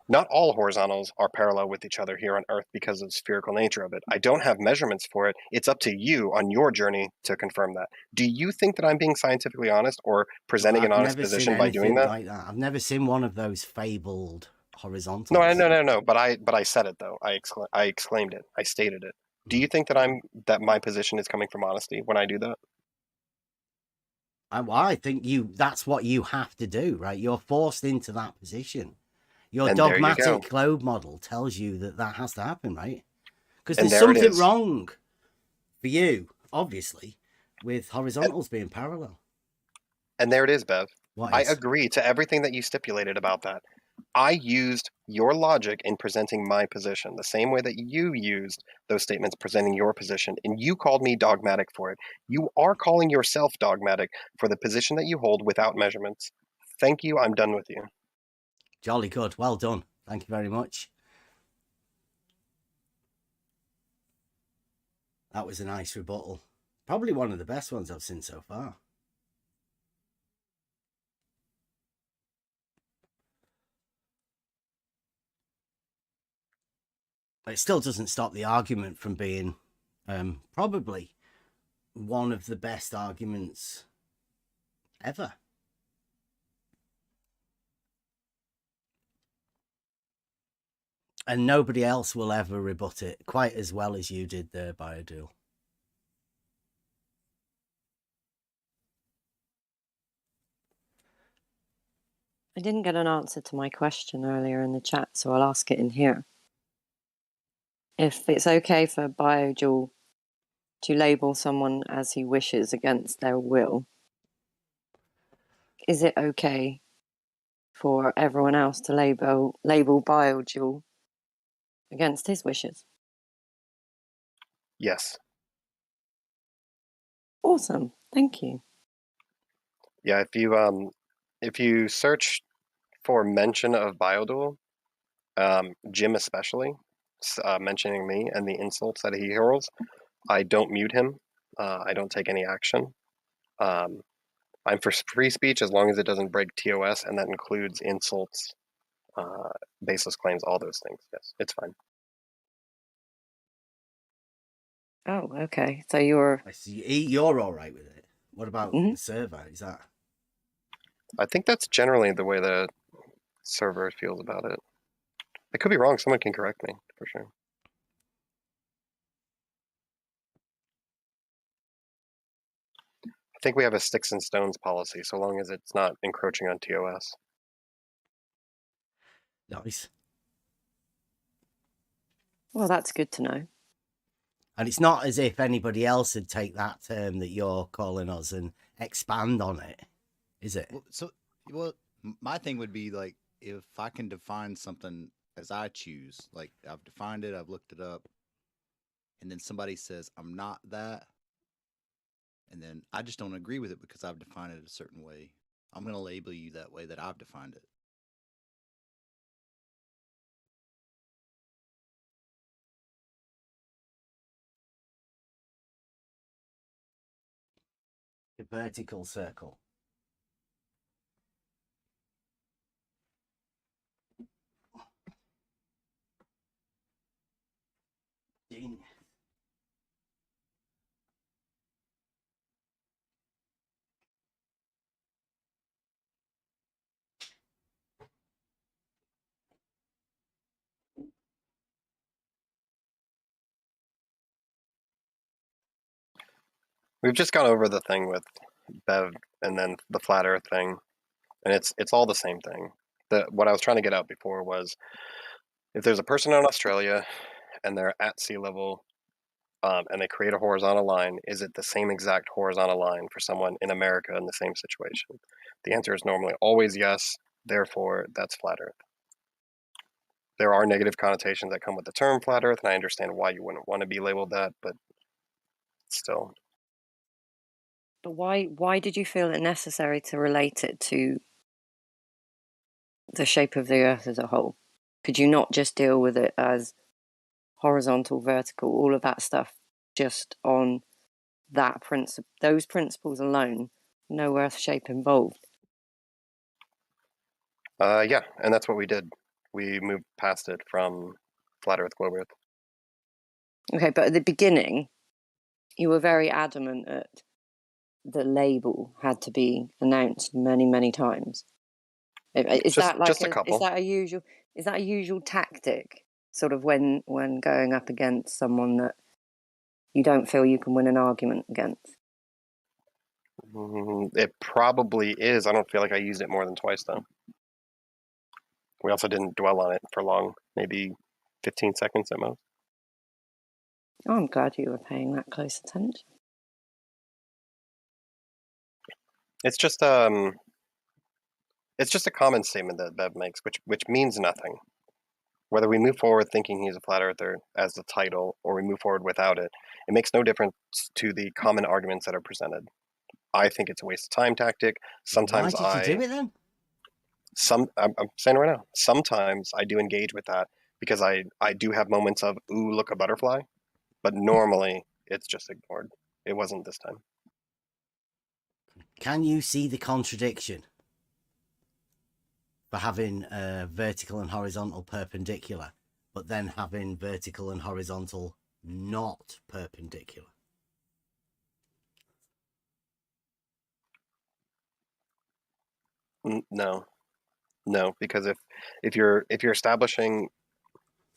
Not all horizontals are parallel with each other here on Earth because of the spherical nature of it. I don't have measurements for it. It's up to you on your journey to confirm that. Do you think that I'm being scientifically honest or presenting an honest position by doing that? Like that? I've never seen one of those fabled horizontals. No. But I said it though. I exclaimed it. I stated it. Do you think that my position is coming from honesty when I do that? I think that's what you have to do, right? You're forced into that position. Your dogmatic globe model tells you that has to happen, right? Because there's something wrong for you, obviously, with horizontals being parallel. And there it is, Bev. I agree to everything that you stipulated about that. I used your logic in presenting my position, the same way that you used those statements presenting your position, and you called me dogmatic for it. You are calling yourself dogmatic for the position that you hold without measurements. Thank you. I'm done with you. Jolly good. Well done. Thank you very much. That was a nice rebuttal. Probably one of the best ones I've seen so far. But it still doesn't stop the argument from being probably one of the best arguments ever. And nobody else will ever rebut it quite as well as you did there, Biodual. I didn't get an answer to my question earlier in the chat, so I'll ask it in here. If it's okay for Biodual to label someone as he wishes against their will, is it okay for everyone else to label Biodual against his wishes. Yes. Awesome. Thank you. Yeah, if you search for mention of Biodual, Jim especially, mentioning me and the insults that he hurls, I don't mute him. I don't take any action. I'm for free speech as long as it doesn't break TOS, and that includes insults, baseless claims, all those things. Yes, it's fine. Oh, okay. So you're... I see. You're all right with it. What about the server? Is that... I think that's generally the way the server feels about it. I could be wrong. Someone can correct me, for sure. I think we have a sticks and stones policy, so long as it's not encroaching on TOS. Nice. Well, that's good to know. And it's not as if anybody else would take that term that you're calling us and expand on it, is it? Well, my thing would be like, if I can define something as I choose, like I've defined it, I've looked it up, and then somebody says I'm not that, and then I just don't agree with it because I've defined it a certain way, I'm going to label you that way that I've defined it. The vertical circle. Genius. We've just gone over the thing with Bev and then the flat Earth thing, and it's all the same thing. What I was trying to get out before was, if there's a person in Australia and they're at sea level, and they create a horizontal line, is it the same exact horizontal line for someone in America in the same situation? The answer is normally always yes. Therefore, that's flat Earth. There are negative connotations that come with the term flat Earth, and I understand why you wouldn't want to be labeled that, but still. But why did you feel it necessary to relate it to the shape of the Earth as a whole? Could you not just deal with it as horizontal, vertical, all of that stuff, just on that principle, those principles alone, no Earth shape involved? Yeah, and that's what we did. We moved past it from flat Earth, globe Earth. Okay, but at the beginning, you were very adamant that the label had to be announced many, many times. Is that a usual tactic, sort of when going up against someone that you don't feel you can win an argument against? It probably is. I don't feel like I used it more than twice, though. We also didn't dwell on it for long, maybe 15 seconds at most. Oh, I'm glad you were paying that close attention. It's just a common statement that Bev makes, which means nothing. Whether we move forward thinking he's a flat earther as the title, or we move forward without it, it makes no difference to the common arguments that are presented. I think it's a waste of time tactic. Sometimes Why did you do it then? I'm saying right now, sometimes I do engage with that because I do have moments of, ooh, look, a butterfly. But normally it's just ignored. It wasn't this time. Can you see the contradiction for having vertical and horizontal perpendicular, but then having vertical and horizontal not perpendicular? No, because if you're establishing,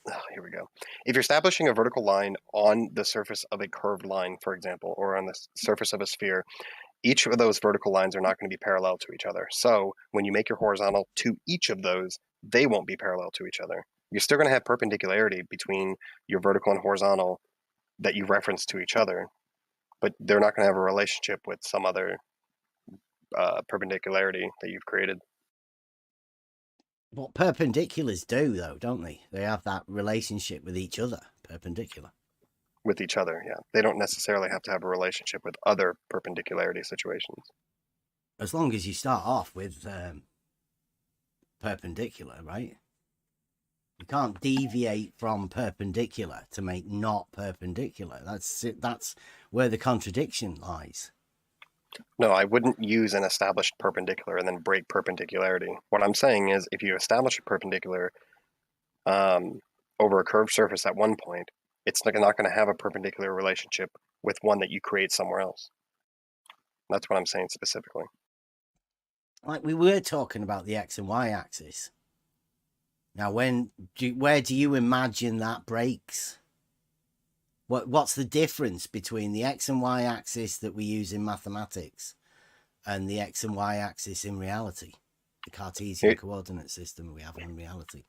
here we go. If you're establishing a vertical line on the surface of a curved line, for example, or on the surface of a sphere, each of those vertical lines are not going to be parallel to each other. So when you make your horizontal to each of those, they won't be parallel to each other. You're still going to have perpendicularity between your vertical and horizontal that you reference to each other, but they're not going to have a relationship with some other perpendicularity that you've created. What perpendiculars do, though, don't they? They have that relationship with each other, perpendicular. With each other, yeah. They don't necessarily have to have a relationship with other perpendicularity situations. As long as you start off with perpendicular, right? You can't deviate from perpendicular to make not perpendicular. That's it. That's where the contradiction lies. No, I wouldn't use an established perpendicular and then break perpendicularity. What I'm saying is if you establish a perpendicular over a curved surface at one point, it's not going to have a perpendicular relationship with one that you create somewhere else. That's what I'm saying specifically. Like we were talking about the X and Y axis. Now, where do you imagine that breaks? What's the difference between the X and Y axis that we use in mathematics and the X and Y axis in reality? The Cartesian coordinate system we have in reality.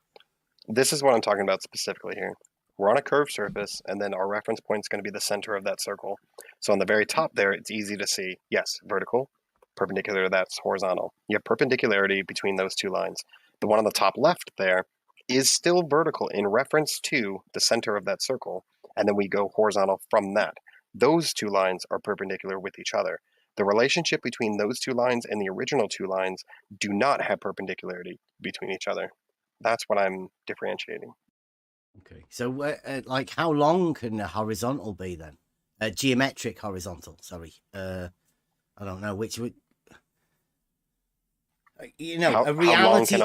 This is what I'm talking about specifically here. We're on a curved surface, and then our reference point is going to be the center of that circle. So on the very top there, it's easy to see, yes, vertical, perpendicular, that's horizontal. You have perpendicularity between those two lines. The one on the top left there is still vertical in reference to the center of that circle, and then we go horizontal from that. Those two lines are perpendicular with each other. The relationship between those two lines and the original two lines do not have perpendicularity between each other. That's what I'm differentiating. Okay, so like how long can a horizontal be then? Geometric horizontal, sorry. I don't know which would... You know, a reality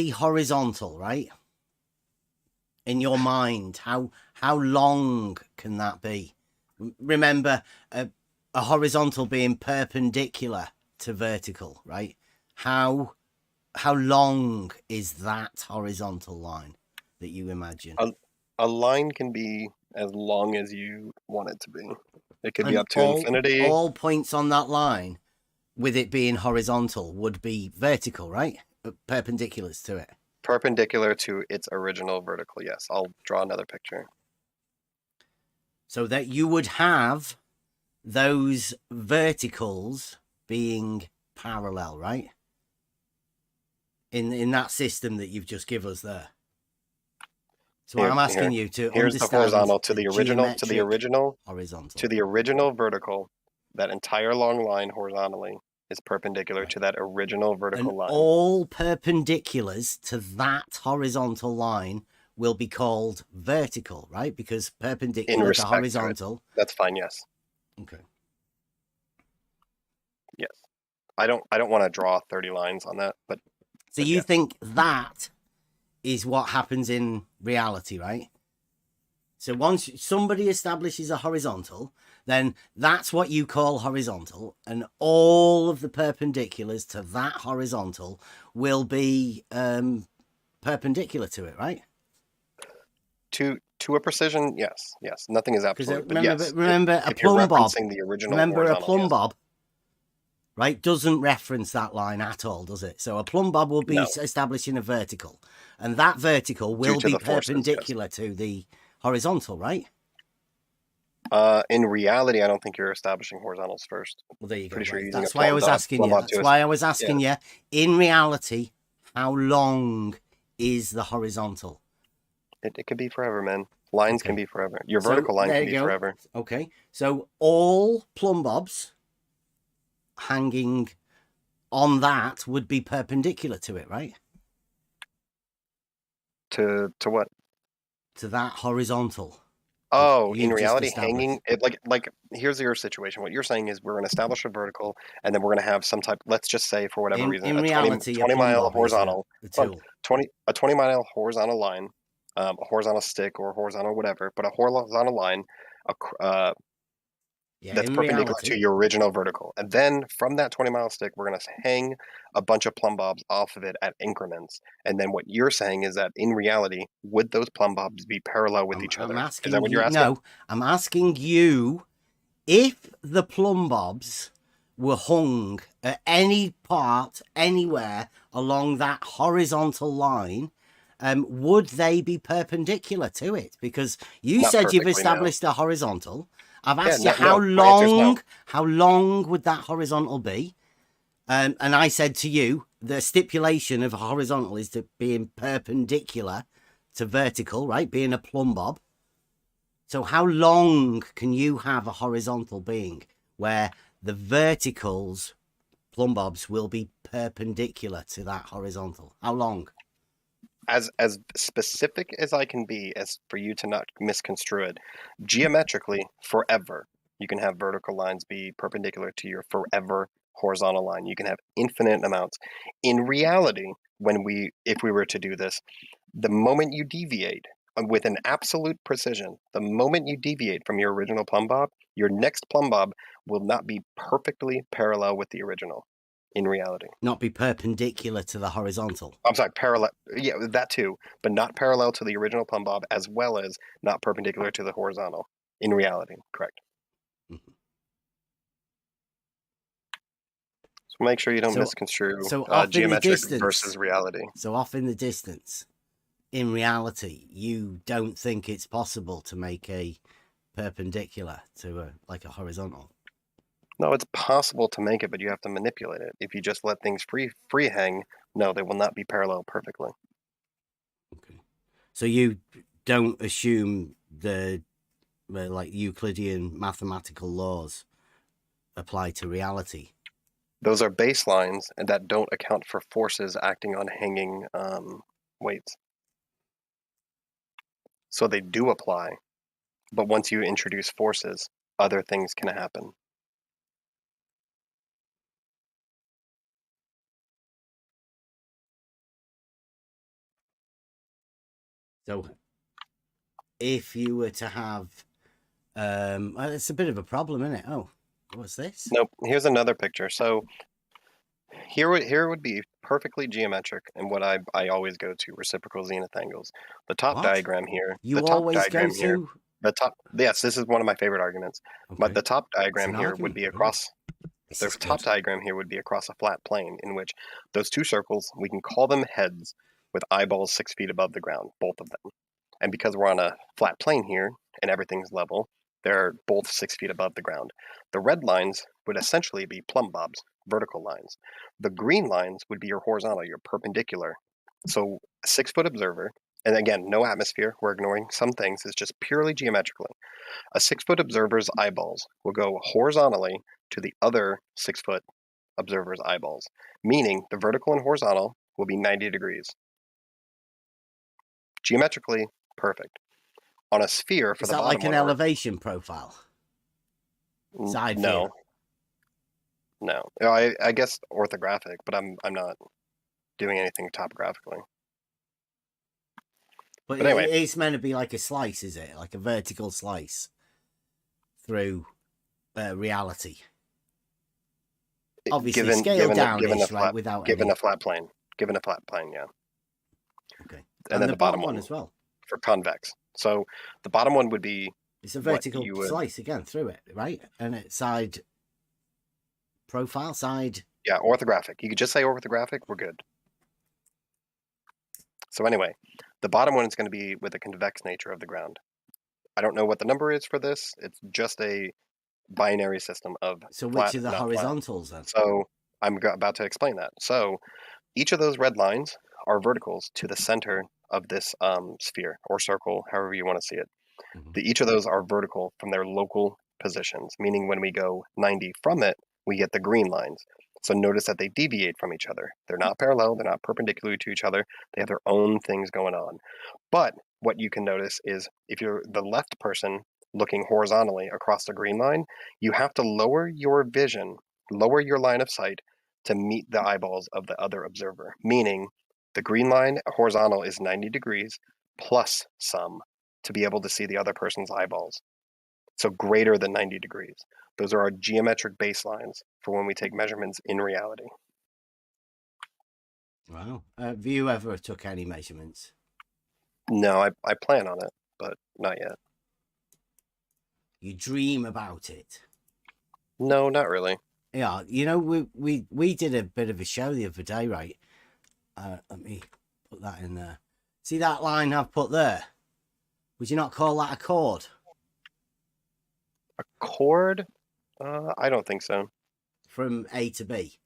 horizontal, right? In your mind, how long can that be? Remember, a horizontal being perpendicular to vertical, right? How long is that horizontal line that you imagine? A line can be as long as you want it to be. It could be up to infinity. All points on that line, with it being horizontal, would be vertical, right? Perpendiculars to it. Perpendicular to its original vertical, yes. I'll draw another picture. So that you would have those verticals being parallel, right? In that system that you've just given us there. So I'm asking you to here's understand the horizontal to the original horizontal to the original vertical. That entire long line horizontally is perpendicular to that original vertical line. All perpendiculars to that horizontal line will be called vertical, right? Because perpendicular to horizontal. That's fine, yes. Okay. Yes. I don't want to draw 30 lines on that, but so you think that is what happens in reality, right? So once somebody establishes a horizontal, then that's what you call horizontal, and all of the perpendiculars to that horizontal will be perpendicular to it, right? To a precision, yes. Nothing is absolute. Remember, a plumb bob. Remember a plumb bob, right? Doesn't reference that line at all, does it? So a plumb bob will be establishing a vertical, and that vertical will be perpendicular to the horizontal, right? In reality, I don't think you're establishing horizontals first. Well, there you go. Sure That's why I was asking you. That's why I was asking you. In reality, how long is the horizontal? It could be forever, man. Lines can be forever. Your vertical line can be forever. Okay. So all plumb bobs hanging on that would be perpendicular to it, right? To what? To that horizontal. Oh, in reality, hanging it like here's your situation. What you're saying is we're going to establish a vertical, and then we're going to have some type. Let's just say for whatever reason, in reality, 20 mile horizontal, a 20 mile horizontal line, a horizontal stick or horizontal whatever, but a horizontal line, that's perpendicular to your original vertical. And then from that 20-mile stick, we're going to hang a bunch of plumb bobs off of it at increments. And then what you're saying is that in reality, would those plumb bobs be parallel with each other? Is that what you're asking? No, I'm asking you if the plumb bobs were hung at any part, anywhere along that horizontal line, would they be perpendicular to it? Because you said you've established a horizontal. I've asked you how long would that horizontal be? And I said to you, the stipulation of horizontal is to being perpendicular to vertical, right? Being a plumb bob. So how long can you have a horizontal being where the verticals, plumb bobs, will be perpendicular to that horizontal? How long? As specific as I can be, as for you to not misconstrue it, geometrically, forever, you can have vertical lines be perpendicular to your forever horizontal line. You can have infinite amounts. In reality, if we were to do this, the moment you deviate with an absolute precision, the moment you deviate from your original plumb bob, your next plumb bob will not be perfectly parallel with the original. In reality, not be perpendicular to the horizontal. I'm sorry, parallel. Yeah, that too, but not parallel to the original plumb bob, as well as not perpendicular to the horizontal. In reality, correct. Mm-hmm. So make sure you don't misconstrue off geometric versus reality. So off in the distance, in reality, you don't think it's possible to make a perpendicular to a horizontal. No, it's possible to make it, but you have to manipulate it. If you just let things free hang, no, they will not be parallel perfectly. Okay. So you don't assume the Euclidean mathematical laws apply to reality. Those are baselines and that don't account for forces acting on hanging weights. So they do apply, but once you introduce forces, other things can happen. So if you were to have, it's a bit of a problem, isn't it? Oh, what's this? Nope. Here's another picture. So here would be perfectly geometric, and what I always go to, reciprocal zenith angles. The top diagram here. You always go to? The top. Yes, this is one of my favorite arguments. Okay. But the top diagram here would be across. The top diagram here would be across a flat plane in which those two circles, we can call them heads with eyeballs 6 feet above the ground, both of them. And because we're on a flat plane here and everything's level, they're both 6 feet above the ground. The red lines would essentially be plumb bobs, vertical lines. The green lines would be your horizontal, your perpendicular. So a 6 foot observer, and again, no atmosphere, we're ignoring some things, it's just purely geometrically. A 6 foot observer's eyeballs will go horizontally to the other 6 foot observer's eyeballs, meaning the vertical and horizontal will be 90 degrees. Geometrically perfect. On a sphere for the bottom one. Is that like an elevation profile? Side view? No. I guess orthographic, but I'm not doing anything topographically. But anyway, it's meant to be like a slice, is it? Like a vertical slice through reality. Obviously, scale down right? Without given a flat plane. Given a flat plane, yeah. Okay. And then the bottom one as well. For convex. So the bottom one would be. It's a vertical slice again through it, right? And it's side profile, side. Yeah, orthographic. You could just say orthographic. We're good. So anyway, the bottom one is going to be with the convex nature of the ground. I don't know what the number is for this. It's just a binary system of. So which are the horizontals then? So I'm about to explain that. So each of those red lines are verticals to the center of this sphere or circle, however you want to see it. Mm-hmm. Each of those are vertical from their local positions, meaning when we go 90 from it, we get the green lines. So notice that they deviate from each other. They're not parallel. They're not perpendicular to each other. They have their own things going on. But what you can notice is if you're the left person looking horizontally across the green line, you have to lower your vision, lower your line of sight to meet the eyeballs of the other observer, meaning the green line horizontal is 90 degrees plus some to be able to see the other person's eyeballs. So greater than 90 degrees. Those are our geometric baselines for when we take measurements in reality. Wow. Have you ever took any measurements? No, I plan on it, but not yet. You dream about it? No, not really. Yeah, you know, we did a bit of a show the other day, right? Let me put that in there. See that line I've put there? Would you not call that a chord? A chord? I don't think so. From A to B?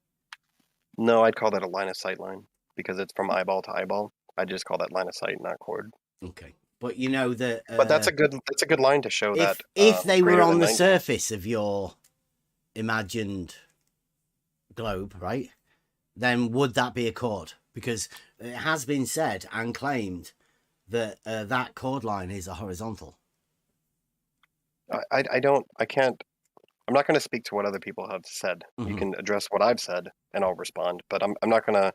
No, I'd call that a line of sight line because it's from eyeball to eyeball. I just call that line of sight, not chord. Okay, but you know that. But that's a good line to show that if they were greater on than the 90. surface of your imagined globe, right? Then would that be a chord? Because it has been said and claimed that that chord line is a horizontal. I'm not going to speak to what other people have said. You can address what I've said and I'll respond, but I'm not going to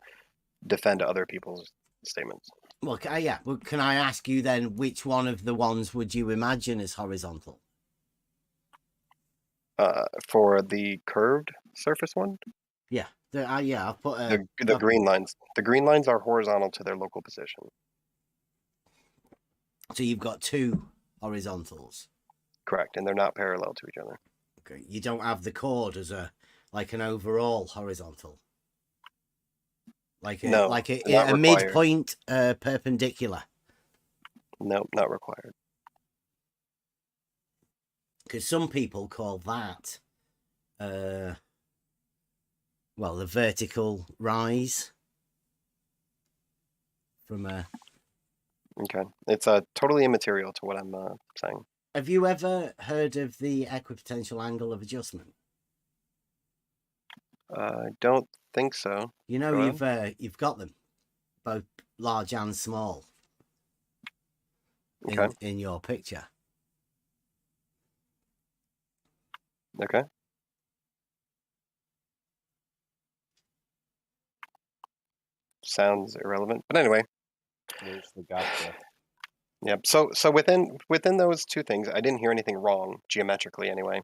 defend other people's statements. Well, yeah. Well, can I ask you then, which one of the ones would you imagine as horizontal? For the curved surface one? Yeah. I'll put the green lines. The green lines are horizontal to their local position. So you've got two horizontals. Correct, and they're not parallel to each other. Okay. You don't have the chord as like an overall horizontal. Like a midpoint perpendicular. No, not required. Because some people call that, well, the vertical rise from a. Okay, it's totally immaterial to what I'm saying. Have you ever heard of the equipotential angle of adjustment? I don't think so. You know, you've got them, both large and small, in your picture. Okay. Sounds irrelevant, but anyway. Yep. So within those two things, I didn't hear anything wrong geometrically anyway.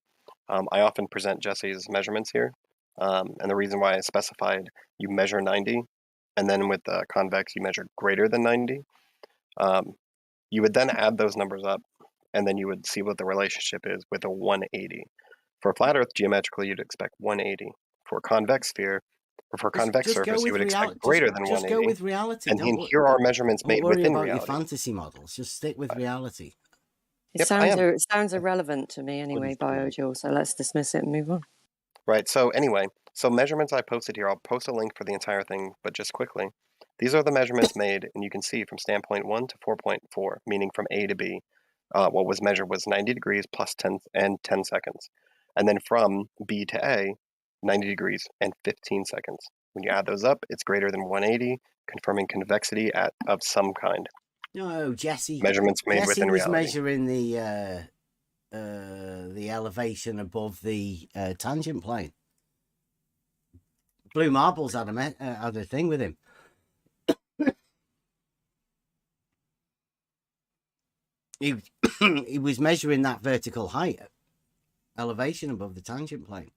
I often present Jesse's measurements here, and the reason why I specified you measure 90, and then with convex you measure greater than 90. You would then add those numbers up, and then you would see what the relationship is with a 180. For a flat Earth, geometrically, you'd expect 180. For a convex sphere, or for a convex surface, you would expect greater than 180. Just go with reality. And here are measurements made within reality. Don't worry about your fantasy models. Just stick with reality. It sounds irrelevant to me anyway, Biodual, so let's dismiss it and move on. Right, so anyway, measurements I posted here, I'll post a link for the entire thing, but just quickly. These are the measurements made, and you can see from standpoint 1 to 4.4, meaning from A to B. What was measured was 90 degrees plus 10 seconds. And then from B to A, 90 degrees and 15 seconds. When you add those up, it's greater than 180, confirming convexity of some kind. No, Jesse. Measurements made within reality. Jesse was measuring the elevation above the tangent plane. Blue Marbles had a thing with him. He was measuring that vertical height, elevation above the tangent plane.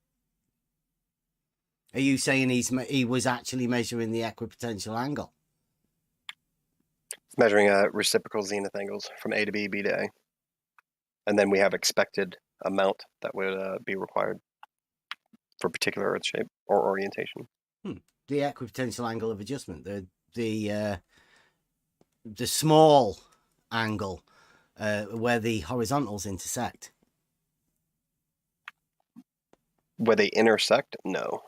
Are you saying he was actually measuring the equipotential angle? It's measuring reciprocal zenith angles from A to B, B to A. And then we have expected amount that would be required for particular Earth shape or orientation. The equipotential angle of adjustment, the small angle where the horizontals intersect. Where they intersect? No.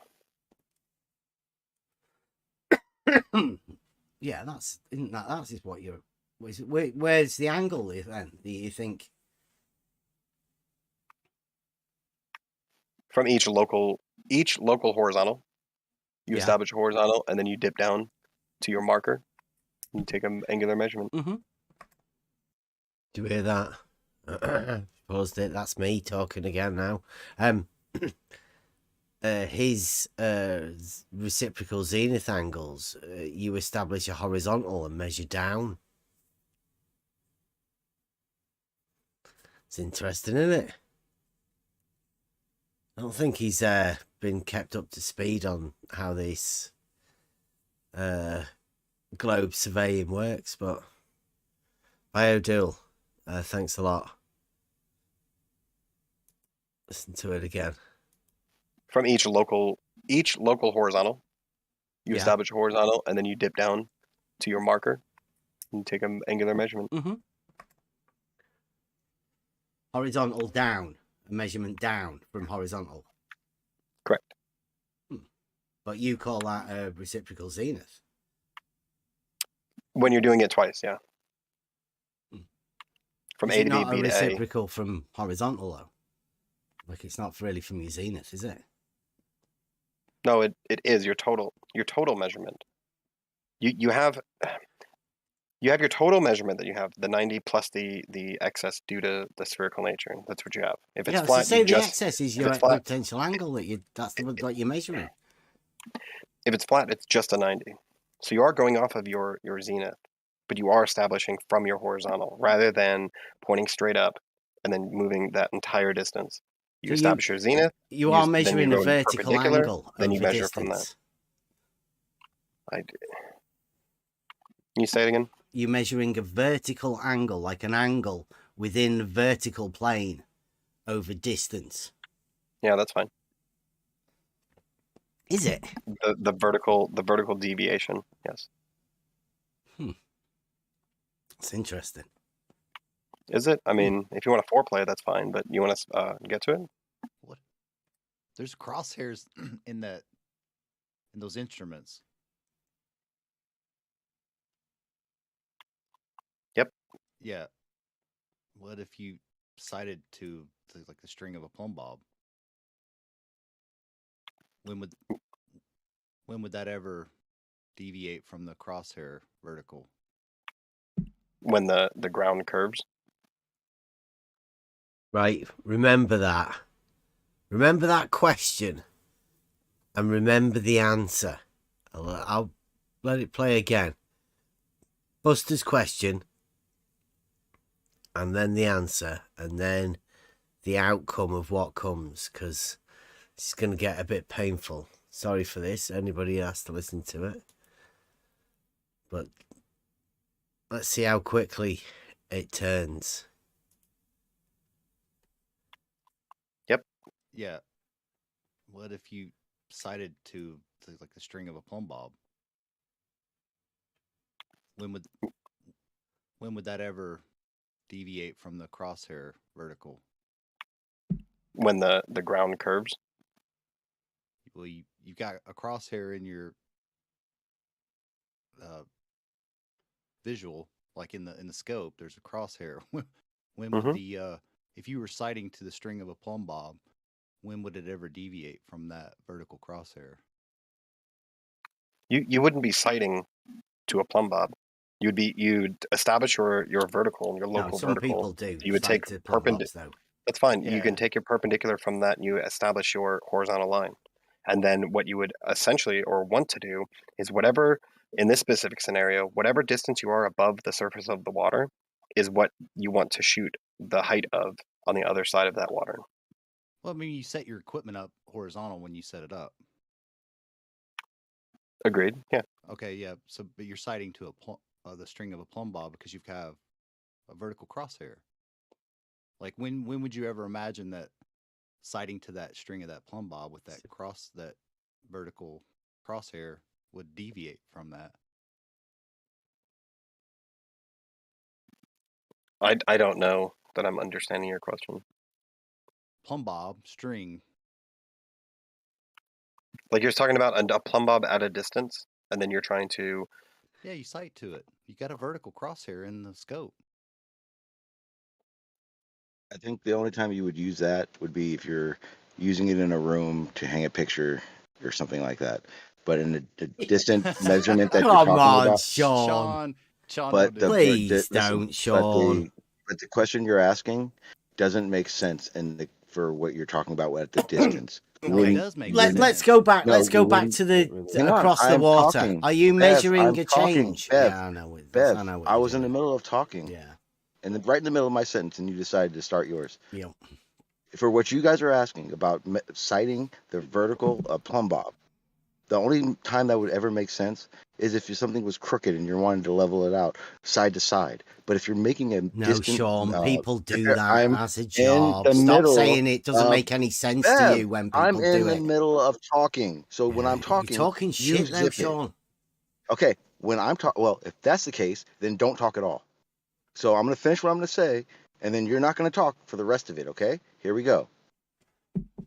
Yeah, that's what you're. Where's the angle then? Do you think? From each local horizontal, you establish a horizontal, and then you dip down to your marker and take an angular measurement. Mm-hmm. Do you hear that? Paused it. That's me talking again now. His reciprocal zenith angles, you establish a horizontal and measure down. It's interesting, isn't it? I don't think he's been kept up to speed on how this globe surveying works, but Biodual, thanks a lot. Listen to it again. From each local horizontal, you establish a horizontal, and then you dip down to your marker and take an angular measurement. Mm-hmm. Horizontal down, a measurement down from horizontal. Correct. But you call that a reciprocal zenith. When you're doing it twice, yeah. From Is A it to B, not B a to A. reciprocal from horizontal though? Like it's not really from your zenith, is it? No, it is your total measurement. You have your total measurement that you have, the 90 plus the excess due to the spherical nature. That's what you have. If it's flat, so say you the just excess is if your it's flat, potential angle that's what you're measuring. if it's flat, it's just a 90. So you are going off of your zenith, but you are establishing from your horizontal rather than pointing straight up and then moving that entire distance. You establish your zenith. You are then measuring you a go vertical perpendicular, angle then you over measure from that. distance. Can you say it again? You're measuring a vertical angle, like an angle within the vertical plane over distance. Yeah, that's fine. Is it? The vertical deviation, yes. It's interesting. Is it? I mean, if you want to foreplay, that's fine, but you want to get to it? What? There's crosshairs in those instruments. Yep. Yeah. What if you sighted to like the string of a plumb bob? When would that ever deviate from the crosshair vertical? When the ground curves. Right. Remember that. Remember that question. And remember the answer. I'll let it play again. Buster's question. And then the answer. And then the outcome of what comes. Because it's going to get a bit painful. Sorry for this. Anybody has to listen to it. But let's see how quickly it turns. Yep. Yeah. What if you sighted to like the string of a plumb bob? When would that ever deviate from the crosshair vertical? When the ground curves. Well, you've got a crosshair in your visual, like in the scope. There's a crosshair. When would if you were sighting to the string of a plumb bob, when would it ever deviate from that vertical crosshair? You wouldn't be sighting to a plumb bob. You'd establish your vertical and your local some vertical. people do. You would take perpendicular. That's fine. Yeah. You can take your perpendicular from that and you establish your horizontal line. And then what you would essentially or want to do is whatever, in this specific scenario, whatever distance you are above the surface of the water is what you want to shoot the height of on the other side of that water. Well, I mean, you set your equipment up horizontal when you set it up. Agreed. Yeah. Okay. Yeah. So, but you're sighting to the string of a plumb bob because you've a vertical crosshair. Like when would you ever imagine that sighting to that string of that plumb bob with that vertical crosshair would deviate from that? I don't know that I'm understanding your question. Plumb bob string. Like you're talking about a plumb bob at a distance, and then you're trying to. Yeah, you sight to it. You got a vertical crosshair in the scope. I think the only time you would use that would be if you're using it in a room to hang a picture or something like that. But in the distant measurement that you're talking about, Sean, but please don't, Sean. But the question you're asking doesn't make sense for what you're talking about at the distance. It does make sense. Let's go back. Let's go back to the across the water. Talking. Are you measuring Bev, a change? Bev, Yeah, I know. Bev, I was in the middle of talking. Yeah. And then right in the middle of my sentence, and you decided to start yours. Yeah. For what you guys are asking about sighting the vertical plumb bob, the only time that would ever make sense is if something was crooked and you're wanting to level it out side to side. But if you're making a distant, Sean, people do that as a in job. the Stop middle saying it doesn't make any sense to you when people I'm do in the it. middle of talking. So when I'm talking, You're talking you shit though, zip it. Sean. Okay, when I'm talking, well, if that's the case, then don't talk at all. So I'm going to finish what I'm going to say, and then you're not going to talk for the rest of it, okay? Here we go.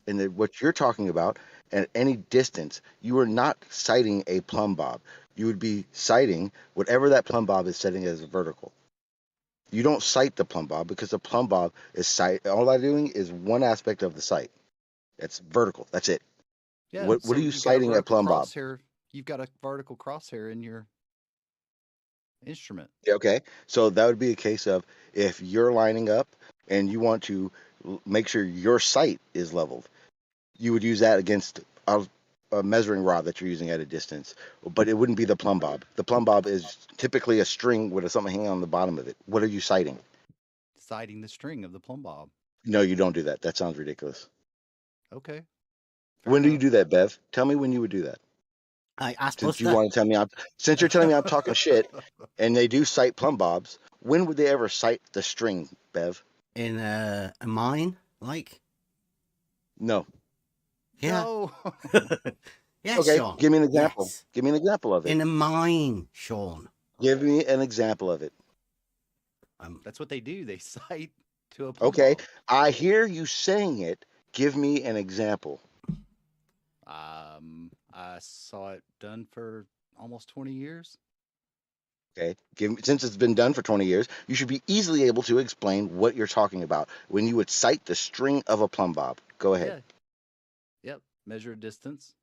And what you're talking about at any distance, you are not sighting a plumb bob. You would be sighting whatever that plumb bob is setting as a vertical. You don't sight the plumb bob because the plumb bob is sight. All I'm doing is one aspect of the sight. It's vertical. That's it. Yeah. What so are you you've got a sighting at vertical plumb bob? crosshair. You've got a vertical crosshair in your instrument. Yeah, okay. So that would be a case of if you're lining up and you want to make sure your sight is leveled, you would use that against a measuring rod that you're using at a distance, but it wouldn't be the plumb bob. The plumb bob is typically a string with something hanging on the bottom of it. What are you sighting? Sighting the string of the plumb bob. No, you don't do that. That sounds ridiculous. Okay. When do you do that, Bev? Tell me when you would do that. I asked Since Buster. you want to tell me, since you're telling me I'm talking shit, and they do sight plumb bobs, when would they ever sight the string, Bev? In a mine, like? No. Yeah. No. Yes, Okay, Sean. give me an example. Yes. Give me an example of it. In a mine, Sean. Give me an example of it. That's what they do. They sight to a plumb Okay, bob. I hear you saying it. Give me an example. I saw it done for almost 20 years. Okay, since it's been done for 20 years, you should be easily able to explain what you're talking about when you would sight the string of a plumb bob. Go ahead. Yeah. Yep. Measure a distance.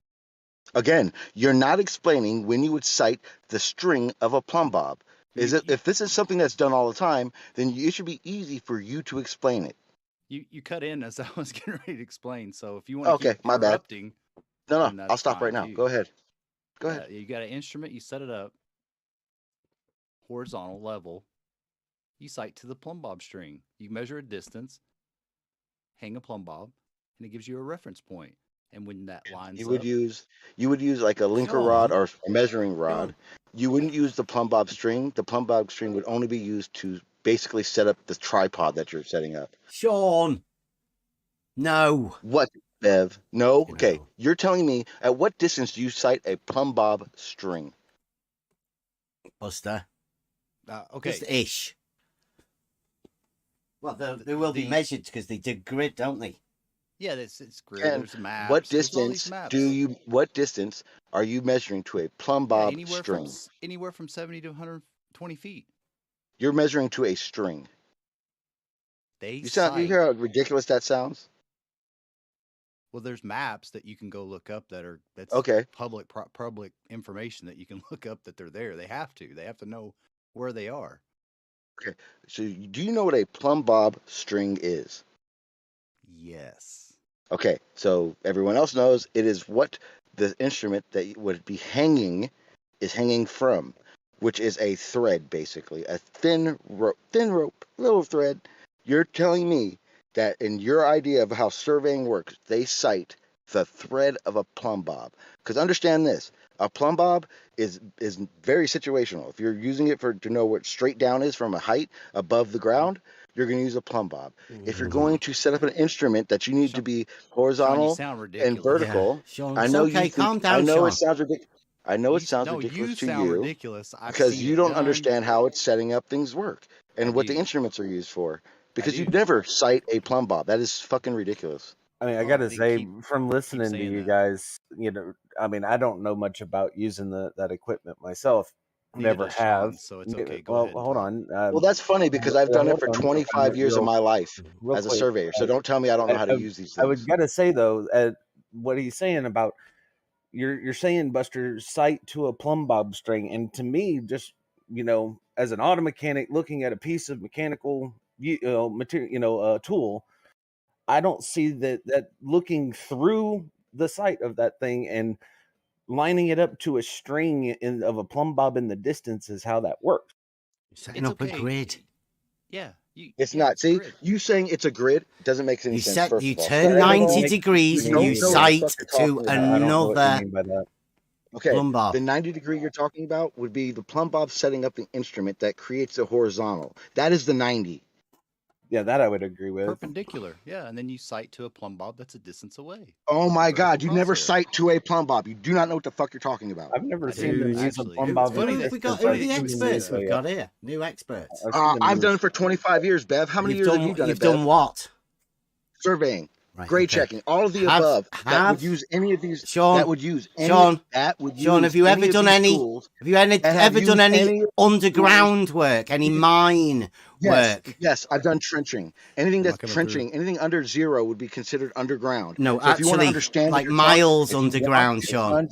Again, you're not explaining when you would sight the string of a plumb bob. If this is something that's done all the time, then it should be easy for you to explain it. You cut in as I was getting ready to explain. So if you want to keep my bad. interrupting, No, then that's I'll stop right fine, now. too. Go ahead. Go ahead. You got an instrument. You set it up horizontal level. You sight to the plumb bob string. You measure a distance, hang a plumb bob, and it gives you a reference point. And when that lines You would up, use like a linker rod or a measuring rod. You wouldn't use the plumb bob string. The plumb bob string would only be used to basically set up the tripod that you're setting up. Sean. No. What, Bev? No? Okay. You're telling me at what distance do you sight a plumb bob string? Buster. Okay. Just ish. Well, they will be measured because they did grid, don't they? yeah, it's grid. And There's maps. what There's all these distance maps. what distance are you measuring to a plumb bob string? Anywhere from 70 to 120 feet. You're measuring to a string. You hear how ridiculous that sounds? Well, there's maps that you can go look up that's Okay. public information that you can look up that they're there. They have to know where they are. Okay. So do you know what a plumb bob string is? Yes. Okay. So everyone else knows it is what the instrument that would be hanging is hanging from, which is a thread, basically a thin rope, little thread. You're telling me that in your idea of how surveying works, they sight the thread of a plumb bob. Because understand this, a plumb bob is very situational. If you're using it to know what straight down is from a height above the ground, you're going to use a plumb bob. If you're going to set up an instrument that you need to be horizontal and vertical, Yeah. Sean, I know okay. Calm down, I know Sean. it sounds ridiculous. I know it sounds ridiculous to sound you ridiculous. I've because seen you it don't done. understand how it's setting up things work and what the instruments are used for. Because you'd never sight a plumb bob. That is fucking ridiculous. I mean, I gotta say, from listening to you guys, I mean, I don't know much about using that equipment myself. Neither Never does have. Sean, so it's okay. Go Well, ahead and hold talk. on. Well, that's funny because I've done it for 25 years of my life as a quick, surveyor. So don't tell me I don't know how to use these I things. would gotta say though, what he's saying about you're saying, Buster, sight to a plumb bob string, and to me, just as an auto mechanic looking at a piece of mechanical material, tool, I don't see that looking through the sight of that thing and lining it up to a string of a plumb bob in the distance is how that works. Setting up a grid. Yeah. It's not. See, you saying it's a grid doesn't make any sense. First You of all, turn 90 degrees and you sight to another Okay, plumb bob. the 90 degree you're talking about would be the plumb bob setting up the instrument that creates a horizontal. That is the 90. Yeah, that I would agree with. Perpendicular. Yeah, and then you sight to a plumb bob that's a distance away. Oh my God, you never sight to a plumb bob. You do not know what the fuck you're talking about. I've never seen them use a plumb bob. Who are the experts we've got here? New experts. I've done it for 25 years, Bev. How many years have you done it, You've Bev? done what? Surveying. grade checking, all of the above that would use any of these. Sean, that would use any, Sean, that would Sean, use have you ever any of done these any? tools Have you ever done any underground work, any mine work? Yes, I've done trenching. Anything that's trenching, anything under 0 would be considered underground. No, so if you want to actually, understand like what you're miles talking, underground, Sean.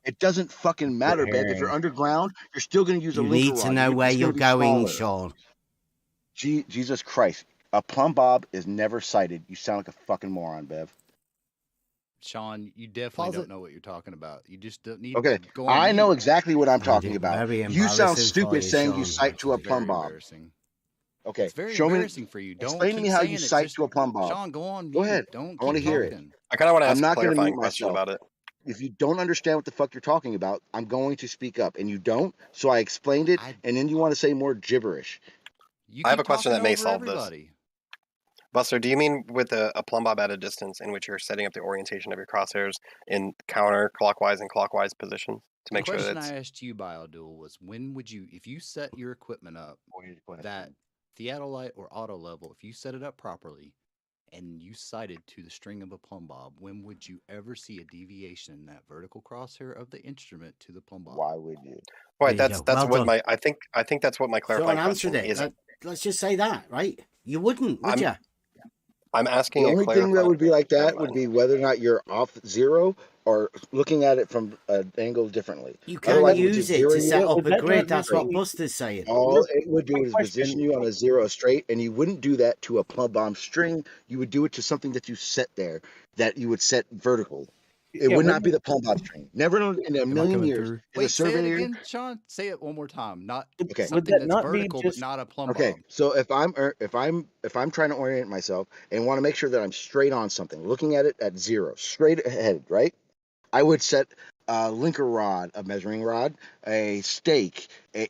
It doesn't fucking matter, Bev. If you're underground, you're still going to use a linker rod. You need to know where you're going, Sean. Jesus Christ. A plumb bob is never sighted. You sound like a fucking moron, Bev. Sean, you definitely don't know what you're talking about. You just don't need Okay, to go on I know mute. exactly what I'm talking about. You sound stupid saying Sean, you sight to a plumb bob. Okay, It's very show me. embarrassing for you. Don't Explain to me keep how saying you it. sight Just- to a plumb bob. Sean, go on Go mute. ahead. Don't I want to keep hear it. talking. I kind of want to I'm ask a not going to clarifying mute question myself. about it. If you don't understand what the fuck you're talking about, I'm going to speak up, and you don't. So I explained it, and then you want to say more gibberish. I have a question that may solve this. Buster, do you mean with a plumb bob at a distance in which you're setting up the orientation of your crosshairs in counterclockwise and clockwise positions to make the sure question that it's... I asked you, BioDuel, was when would you, if you set your equipment up that theodolite or auto level, if you set it up properly and you sighted to the string of a plumb bob, when would you ever see a deviation in that vertical crosshair of the instrument to the plumb bob? Why would you? Right, that's what my I think that's what my clarifying Sean answered question it. is. Let's just say that, right? You wouldn't, would you? I'm asking The a only thing that would be like that would be whether or not you're off 0 or looking at it from an angle differently. You can Otherwise, use it to set up a grid. That's what Buster's saying. All it would do is position you on a 0 straight, and you wouldn't do that to a plumb bob string. You would do it to something that you set there, that you would set vertical. It would not be the plumb bob string. Never in a million years. Wait, say it again, Sean. Say it one more time. Not Okay. something that's vertical, but not a plumb Okay, bob. so if I'm trying to orient myself and want to make sure that I'm straight on something, looking at it at 0, straight ahead, right? I would set a linker rod, a measuring rod, a stake,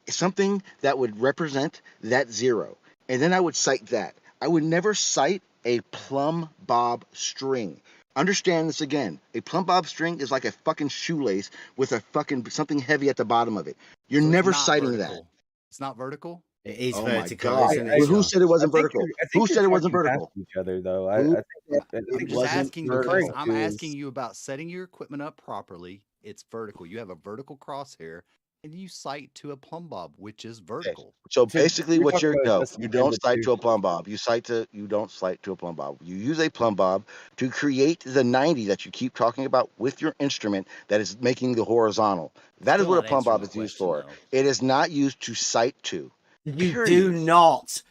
something that would represent that 0, and then I would sight that. I would never sight a plumb bob string. Understand this again. A plumb bob string is like a fucking shoelace with a fucking something heavy at the bottom of it. You're So it's never not sighting vertical. that. It's not vertical? It is Oh vertical, my God. isn't it, Who Sean? said it wasn't I think vertical? you're Who said it wasn't talking vertical? past each other, though. Who- I think I'm it just wasn't asking because referring I'm to asking is- you about setting your equipment up properly. It's vertical. You have a vertical crosshair, and you sight to a plumb bob, which is vertical. So basically, you're what talking you're about no, this you don't number sight two. to a plumb bob. You don't sight to a plumb bob. You use a plumb bob to create the 90 that you keep talking about with your instrument that is making the horizontal. That is Still what a not plumb bob answering is the used question, for. It is not used to sight to. You Period. do not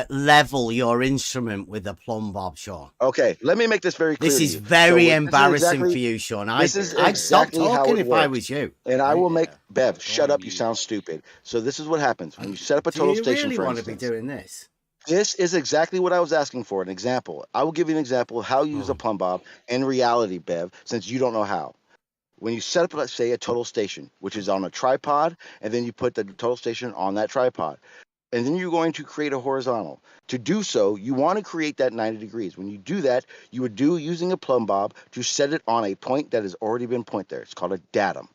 level your instrument with a plumb bob, Sean. Okay, let me make this very clear. This to is you. very So embarrassing for you, Sean. I'd stop exactly how talking it if I works. was you. And I will make Bev shut up. You sound stupid. So this is what happens when you set up a Do total you station. really For want to be instance, doing this? this is exactly what I was asking for. An example. I will give you an example of how you use a plumb bob in reality, Bev, since you don't know how. When you set up, let's say, a total station, which is on a tripod, and then you put the total station on that tripod. And then you're going to create a horizontal. To do so, you want to create that 90 degrees. When you do that, you would do using a plumb bob to set it on a point that has already been point there. It's called a datum.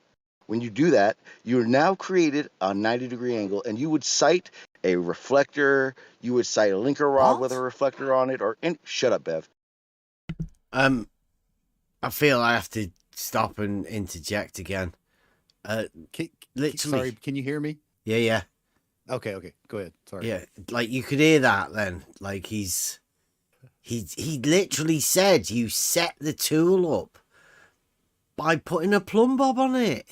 When you do that, you've now created a 90-degree angle, and you would sight a reflector. You would sight a linker rod with a reflector on it, or shut up, Bev. I feel I have to stop and interject again. Literally. Sorry, can you hear me? Yeah. Okay, go ahead. Sorry. Yeah, like you could hear that then. Like he literally said you set the tool up by putting a plumb bob on it.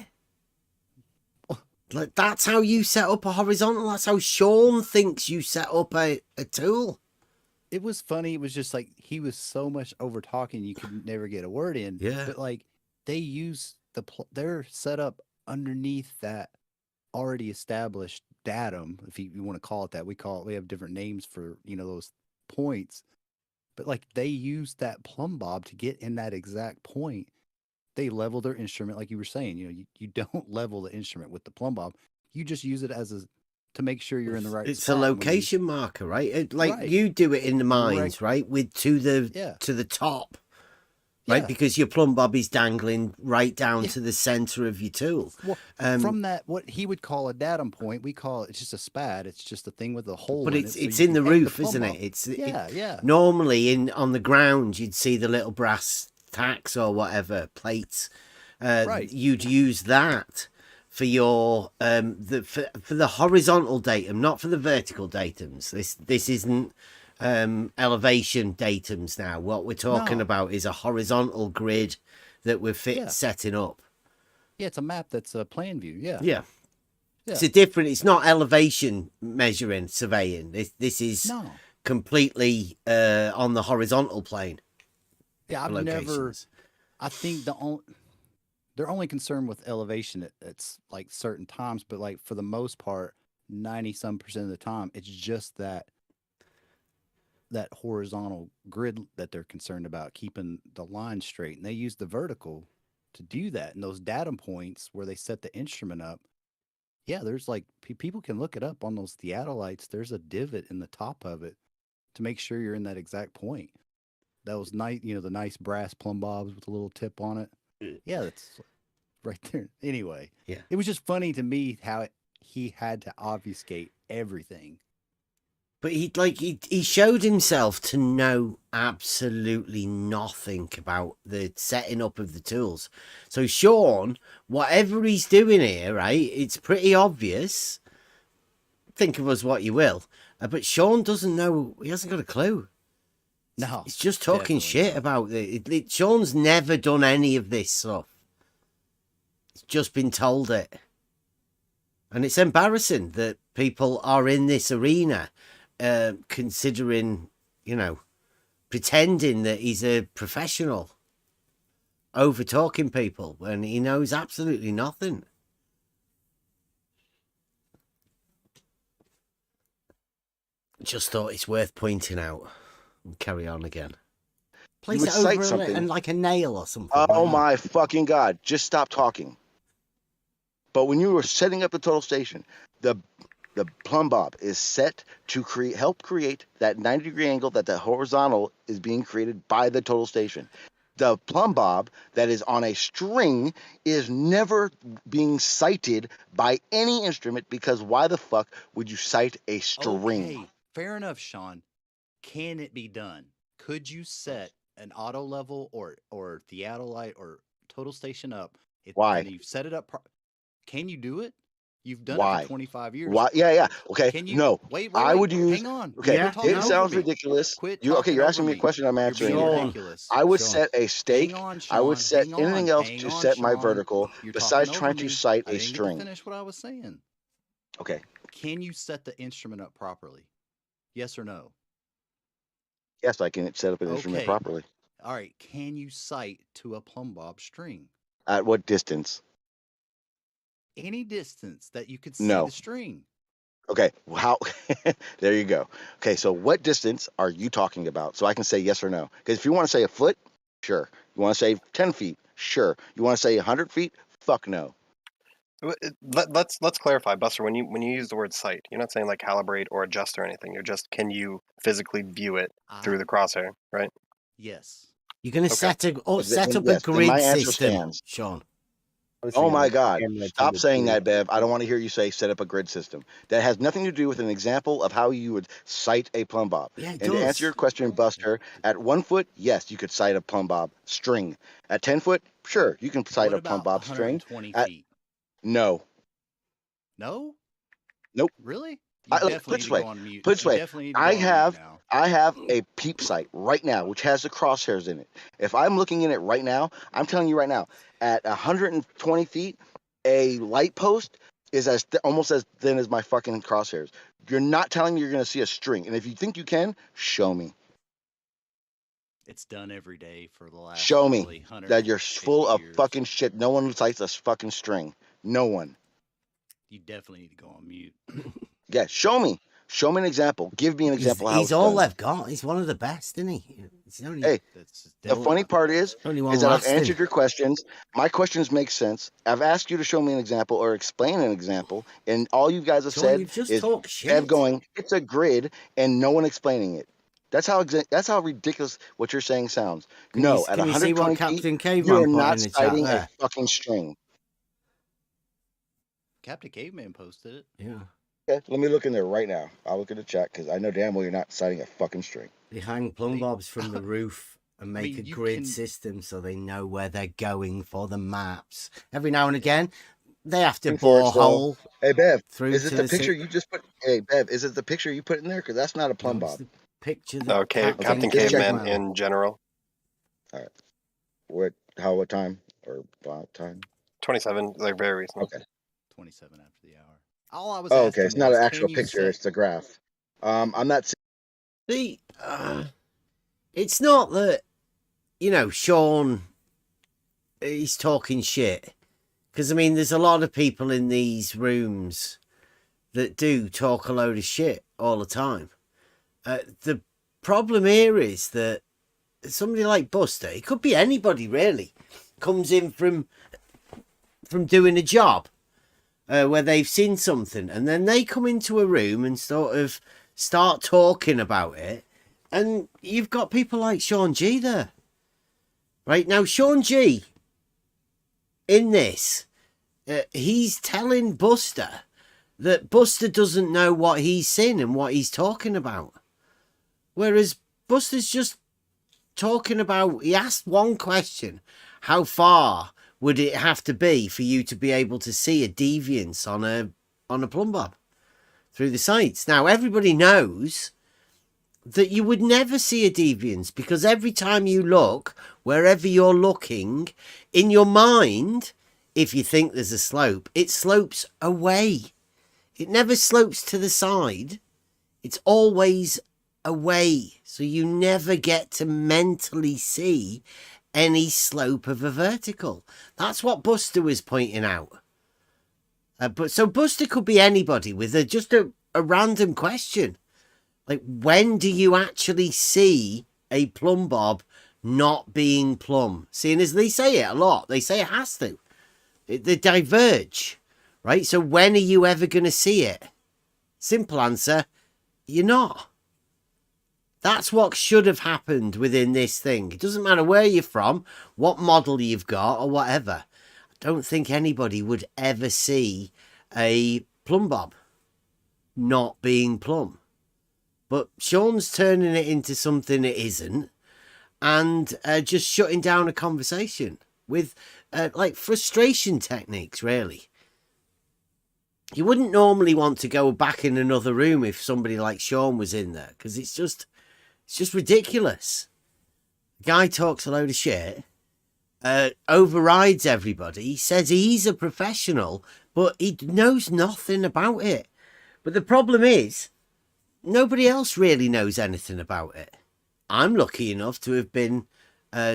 Like that's how you set up a horizontal. That's how Sean thinks you set up a tool. It was funny. It was just like he was so much over talking, you could never get a word in. Yeah. But like they use they're set up underneath that already established datum, if you want to call it that. We have different names for those points, but like they use that plumb bob to get in that exact point. They level their instrument, like you were saying. You don't level the instrument with the plumb bob. You just use it as to make sure you're in the right. It's spot a location marker, right? Right. You do it in the mines, right? With to the top. right? Yeah. Because your plumb bob is dangling right down to the center of your tool. Well, from that, what he would call a datum point, we call it's just a spad. It's just a thing with a hole But in it's it. it's in the roof, isn't it? Yeah. Normally on the ground you'd see the little brass tacks or whatever plates. Right. You'd use that for your for the horizontal datum, not for the vertical datums. This isn't elevation datums now. What we're talking about is a horizontal grid that we're setting up. Yeah, it's a map that's a plan view. Yeah. Yeah. It's a different. It's not elevation measuring surveying. This is completely on the horizontal plane. Yeah, I've never. I think they're only concerned with elevation at like certain times, but like for the most part, 90-some% of the time, it's just that horizontal grid that they're concerned about, keeping the line straight, and they use the vertical to do that. And those datum points where they set the instrument up, yeah, there's like people can look it up on those theodolites. There's a divot in the top of it to make sure you're in that exact point. That was nice, the nice brass plumb bobs with a little tip on it. Yeah, that's right there. Anyway, it was just funny to me how he had to obfuscate everything. But he showed himself to know absolutely nothing about the setting up of the tools. So Sean, whatever he's doing here, right, it's pretty obvious. Think of us what you will. But Sean doesn't know. He hasn't got a clue. No. He's just talking shit about it. Sean's never done any of this stuff. He's just been told it. And it's embarrassing that people are in this arena considering, pretending that he's a professional, over talking people when he knows absolutely nothing. Just thought it's worth pointing out. And carry on again. Place it over something and like a nail or something. Oh my fucking God! Just stop talking. But when you were setting up the total station, the plumb bob is set to help create that 90-degree angle that the horizontal is being created by the total station. The plumb bob that is on a string is never being sighted by any instrument, because why the fuck would you sight a string? Okay, fair enough, Sean. Can it be done? Could you set an auto level or theodolite or total station up? Why? And you've set it up. Can you do it? You've done it for 25 years. Why? Yeah. Okay. Can you, no. Wait. I would use. Hang on. Okay. It sounds ridiculous. You're asking me a question. I'm answering you. I would set a stake. I would set anything else to set my vertical besides trying to sight a string. Finish what I was saying. Okay. Can you set the instrument up properly? Yes or no? Yes, I can set up an instrument properly. All right. Can you sight to a plumb bob string? At what distance? Any distance that you could see the string. Okay, how? There you go. Okay, so what distance are you talking about? So I can say yes or no. Because if you want to say a foot, sure. You want to say 10 feet, sure. You want to say 100 feet, fuck no. Let's clarify, Buster. When you use the word sight, you're not saying like calibrate or adjust or anything. You're just, can you physically view it through the crosshair, right? Yes. You're going to set up a grid system, Sean. Oh my God! Stop saying that, Bev. I don't want to hear you say set up a grid system. That has nothing to do with an example of how you would sight a plumb bob. Yeah, and to answer your question, Buster, at 1 foot, yes, you could sight a plumb bob string. At 10 foot, sure, you can sight a plumb bob string. 20 feet? No. No? Nope. Really? Put it this way. I have a peep sight right now, which has the crosshairs in it. If I'm looking in it right now, I'm telling you right now, at 120 feet, a light post is almost as thin as my fucking crosshairs. You're not telling me you're going to see a string. And if you think you can, show me. It's done every day for the last. Show me that you're full of fucking shit. No one sights a fucking string. No one. You definitely need to go on mute. Yeah, show me. Show me an example. Give me an example. He's all they've got. He's one of the best, isn't he? Hey, the funny part is that I've answered your questions. My questions make sense. I've asked you to show me an example or explain an example, and all you guys have said is Bev going, it's a grid, and no one explaining it. That's how ridiculous what you're saying sounds. Can no, you, at can you see 120 what feet, Captain you Caveman are put not in the chat sighting a there? fucking string. Captain Caveman posted it. Yeah. Okay, let me look in there right now. I'll look at the chat because I know damn well you're not sighting a fucking string. They hang plumb bobs from the roof and make mean, a you grid can- system so they know where they're going for the maps. Every now and again, they have to Looking for it, bore a so- hole Hey Bev, through is it to the the picture you just put? Hey Bev, is it the picture you put in there? Because that's not a plumb bob. picture that Okay, Captain just Caveman checking. in general. All right. What time or what time? 27, like very recent. Okay. 27 after the hour. All I was Oh, asking okay. It's not was, an actual can you picture. say- It's a graph. I'm not. See, it's not that, you know, Sean, he's talking shit. Because, I mean, there's a lot of people in these rooms that do talk a load of shit all the time. The problem here is that somebody like Buster, it could be anybody really, comes in from doing a job where they've seen something, and then they come into a room and sort of start talking about it, and you've got people like Sean G there. Right now, Sean G, in this, he's telling Buster that Buster doesn't know what he's seen and what he's talking about. Whereas Buster's just talking about, he asked one question: how far would it have to be for you to be able to see a deviance on a plumb bob through the sights? Now, everybody knows that you would never see a deviance, because every time you look, wherever you're looking, in your mind, if you think there's a slope, it slopes away. It never slopes to the side. It's always away. So you never get to mentally see any slope of a vertical. That's what Buster was pointing out. So Buster could be anybody with just a random question. Like, when do you actually see a plumb bob not being plumb? Seeing as they say it a lot. They say it has to. They diverge, right? So when are you ever going to see it? Simple answer, you're not. That's what should have happened within this thing. It doesn't matter where you're from, what model you've got, or whatever. I don't think anybody would ever see a plumb bob not being plumb. But Sean's turning it into something it isn't, and just shutting down a conversation with like frustration techniques, really. You wouldn't normally want to go back in another room if somebody like Sean was in there, because it's just ridiculous. The guy talks a load of shit, overrides everybody, says he's a professional, but he knows nothing about it. But the problem is, nobody else really knows anything about it. I'm lucky enough to have been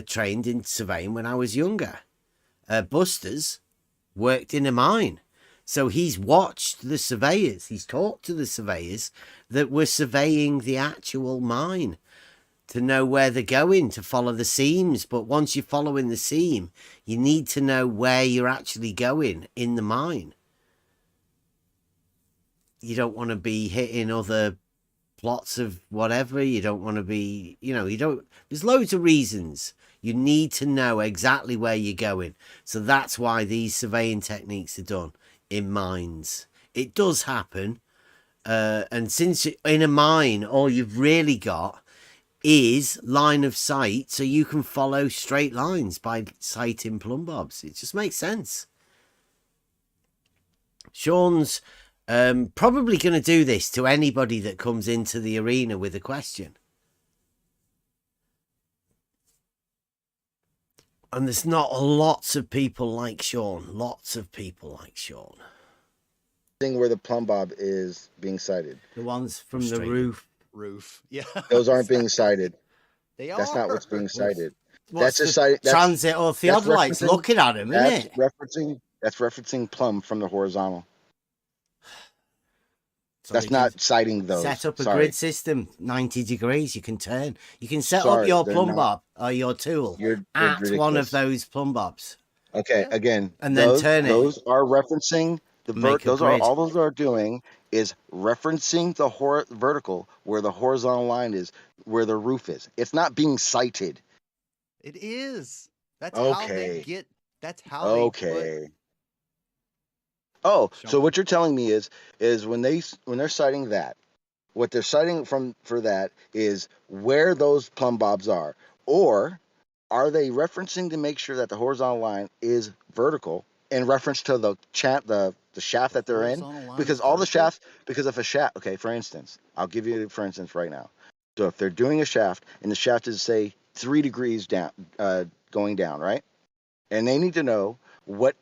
trained in surveying when I was younger. Buster's worked in a mine. So he's watched the surveyors. He's talked to the surveyors that were surveying the actual mine to know where they're going, to follow the seams. But once you're following the seam, you need to know where you're actually going in the mine. You don't want to be hitting other plots of whatever. You don't want to be, there's loads of reasons. You need to know exactly where you're going. So that's why these surveying techniques are done in mines. It does happen. And since in a mine, all you've really got is line of sight, so you can follow straight lines by sighting plumb bobs. It just makes sense. Sean's probably going to do this to anybody that comes into the arena with a question. And there's not lots of people like Sean. Lots of people like Sean. Thing where the plumb bob is being sighted. The ones from the roof. Yeah. Those aren't being sighted. That's not what's being cited. What's That's the a site. transit or theodolites looking at him, isn't it? That's referencing plumb from the horizontal. So that's not sighting those. Set up a grid system, 90 degrees. You can turn. You can set Sorry, up your they're plumb not. bob or your tool You're at one ridiculous. of those plumb bobs. Okay, again, And then turn it. Those are referencing Those are doing is referencing the vertical where the horizontal line is, where the roof is. It's not being sighted. It is. That's Okay. how they get. That's how they put. Oh, so what you're telling me is when they're citing that, what they're citing for that is where those plumb bobs are, or are they referencing to make sure that the horizontal line is vertical in reference to the shaft that they're in? Because all the shafts, because if a shaft, okay, for instance, I'll give you for instance right now. So if they're doing a shaft and the shaft is say 3 degrees down, going down, right? And they need to know what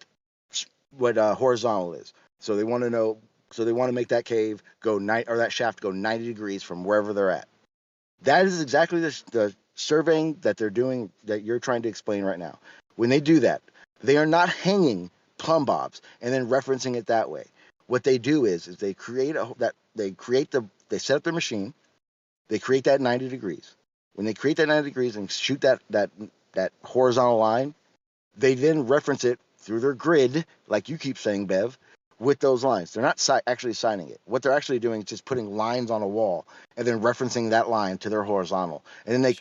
horizontal is. So they want to know. So they want to make that cave go that shaft go 90 degrees from wherever they're at. That is exactly the surveying that they're doing that you're trying to explain right now. When they do that, they are not hanging plumb bobs and then referencing it that way. What they do is they set up their machine, they create that 90 degrees. When they create that 90 degrees and shoot that horizontal line, they then reference it through their grid, like you keep saying, Bev, with those lines. They're not actually signing it. What they're actually doing is just putting lines on a wall and then referencing that line to their horizontal. And then they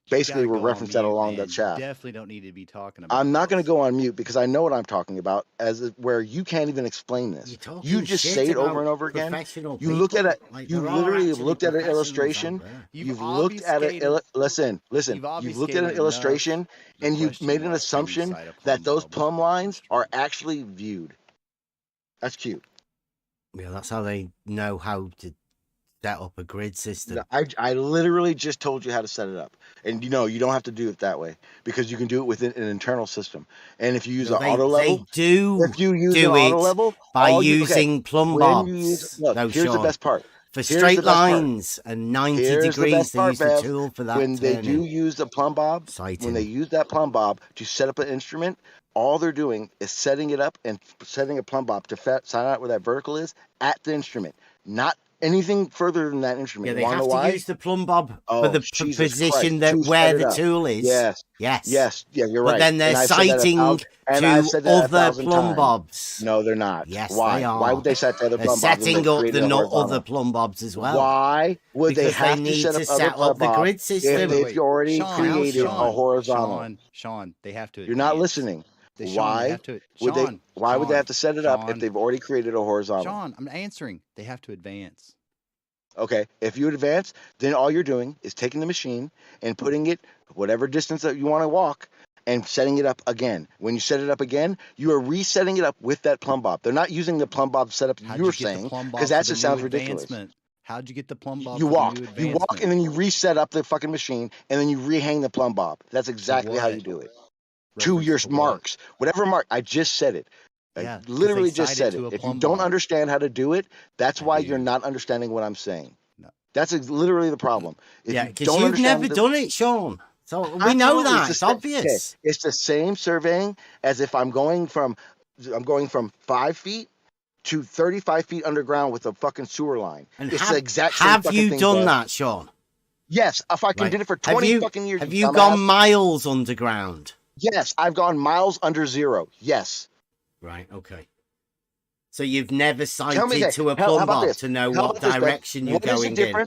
basically will reference that along that shaft. You definitely don't need to be talking about I'm not going to go on mute because I know what I'm talking about, where you can't even explain this. You just say it over and over again. You look at it. You literally have looked at an illustration. You've looked at it. Listen. You've looked at an illustration and you've made an assumption that those plumb lines are actually viewed. That's cute. Yeah, that's how they know how to set up a grid system. I literally just told you how to set it up. And you don't have to do it that way because you can do it within an internal system. And if you use an auto level, if you use an auto level by using plumb bobs. Here's the best part. For straight lines and 90 degrees, they use the tool for that. When they do use the plumb bob, when they use that plumb bob to set up an instrument, all they're doing is setting it up and setting a plumb bob to sign out where that vertical is at the instrument, not anything further than that instrument. Yeah, they have to use the plumb bob for the position where the tool is. Yes. Yeah, you're right. But then they're citing to other plumb bobs. No, they're not. Yes, Why? they are. Why would they set the other plumb bobs? Setting up the other plumb bobs as well. Why would they have to set up the grid system if you already created a horizontal? Sean, they have to. You're not listening. Why would they have to set it up if they've already created a horizontal? Sean, I'm answering. They have to advance. Okay, if you advance, then all you're doing is taking the machine and putting it whatever distance that you want to walk and setting it up again. When you set it up again, you are resetting it up with that plumb bob. They're not using the plumb bob setup you're saying because that just sounds ridiculous. How'd you get the plumb bob? You walk and then you reset up the fucking machine and then you rehang the plumb bob. That's exactly how you do it. To your marks, whatever mark. I just said it. I literally just said it. If you don't understand how to do it, that's why you're not understanding what I'm saying. No. That's literally the problem. Because you've never done it, Sean. So we know that. It's obvious. Okay. It's the same surveying as if I'm going from 5 feet to 35 feet underground with a fucking sewer line. And it's the exact same have fucking you thing, done Dad. that, Sean? Yes, if I did it for 20 fucking years. Have you gone miles underground? Yes, I've gone miles under zero. Yes. Right, okay. So you've never sighted to a plumb bob to know what direction you're going in?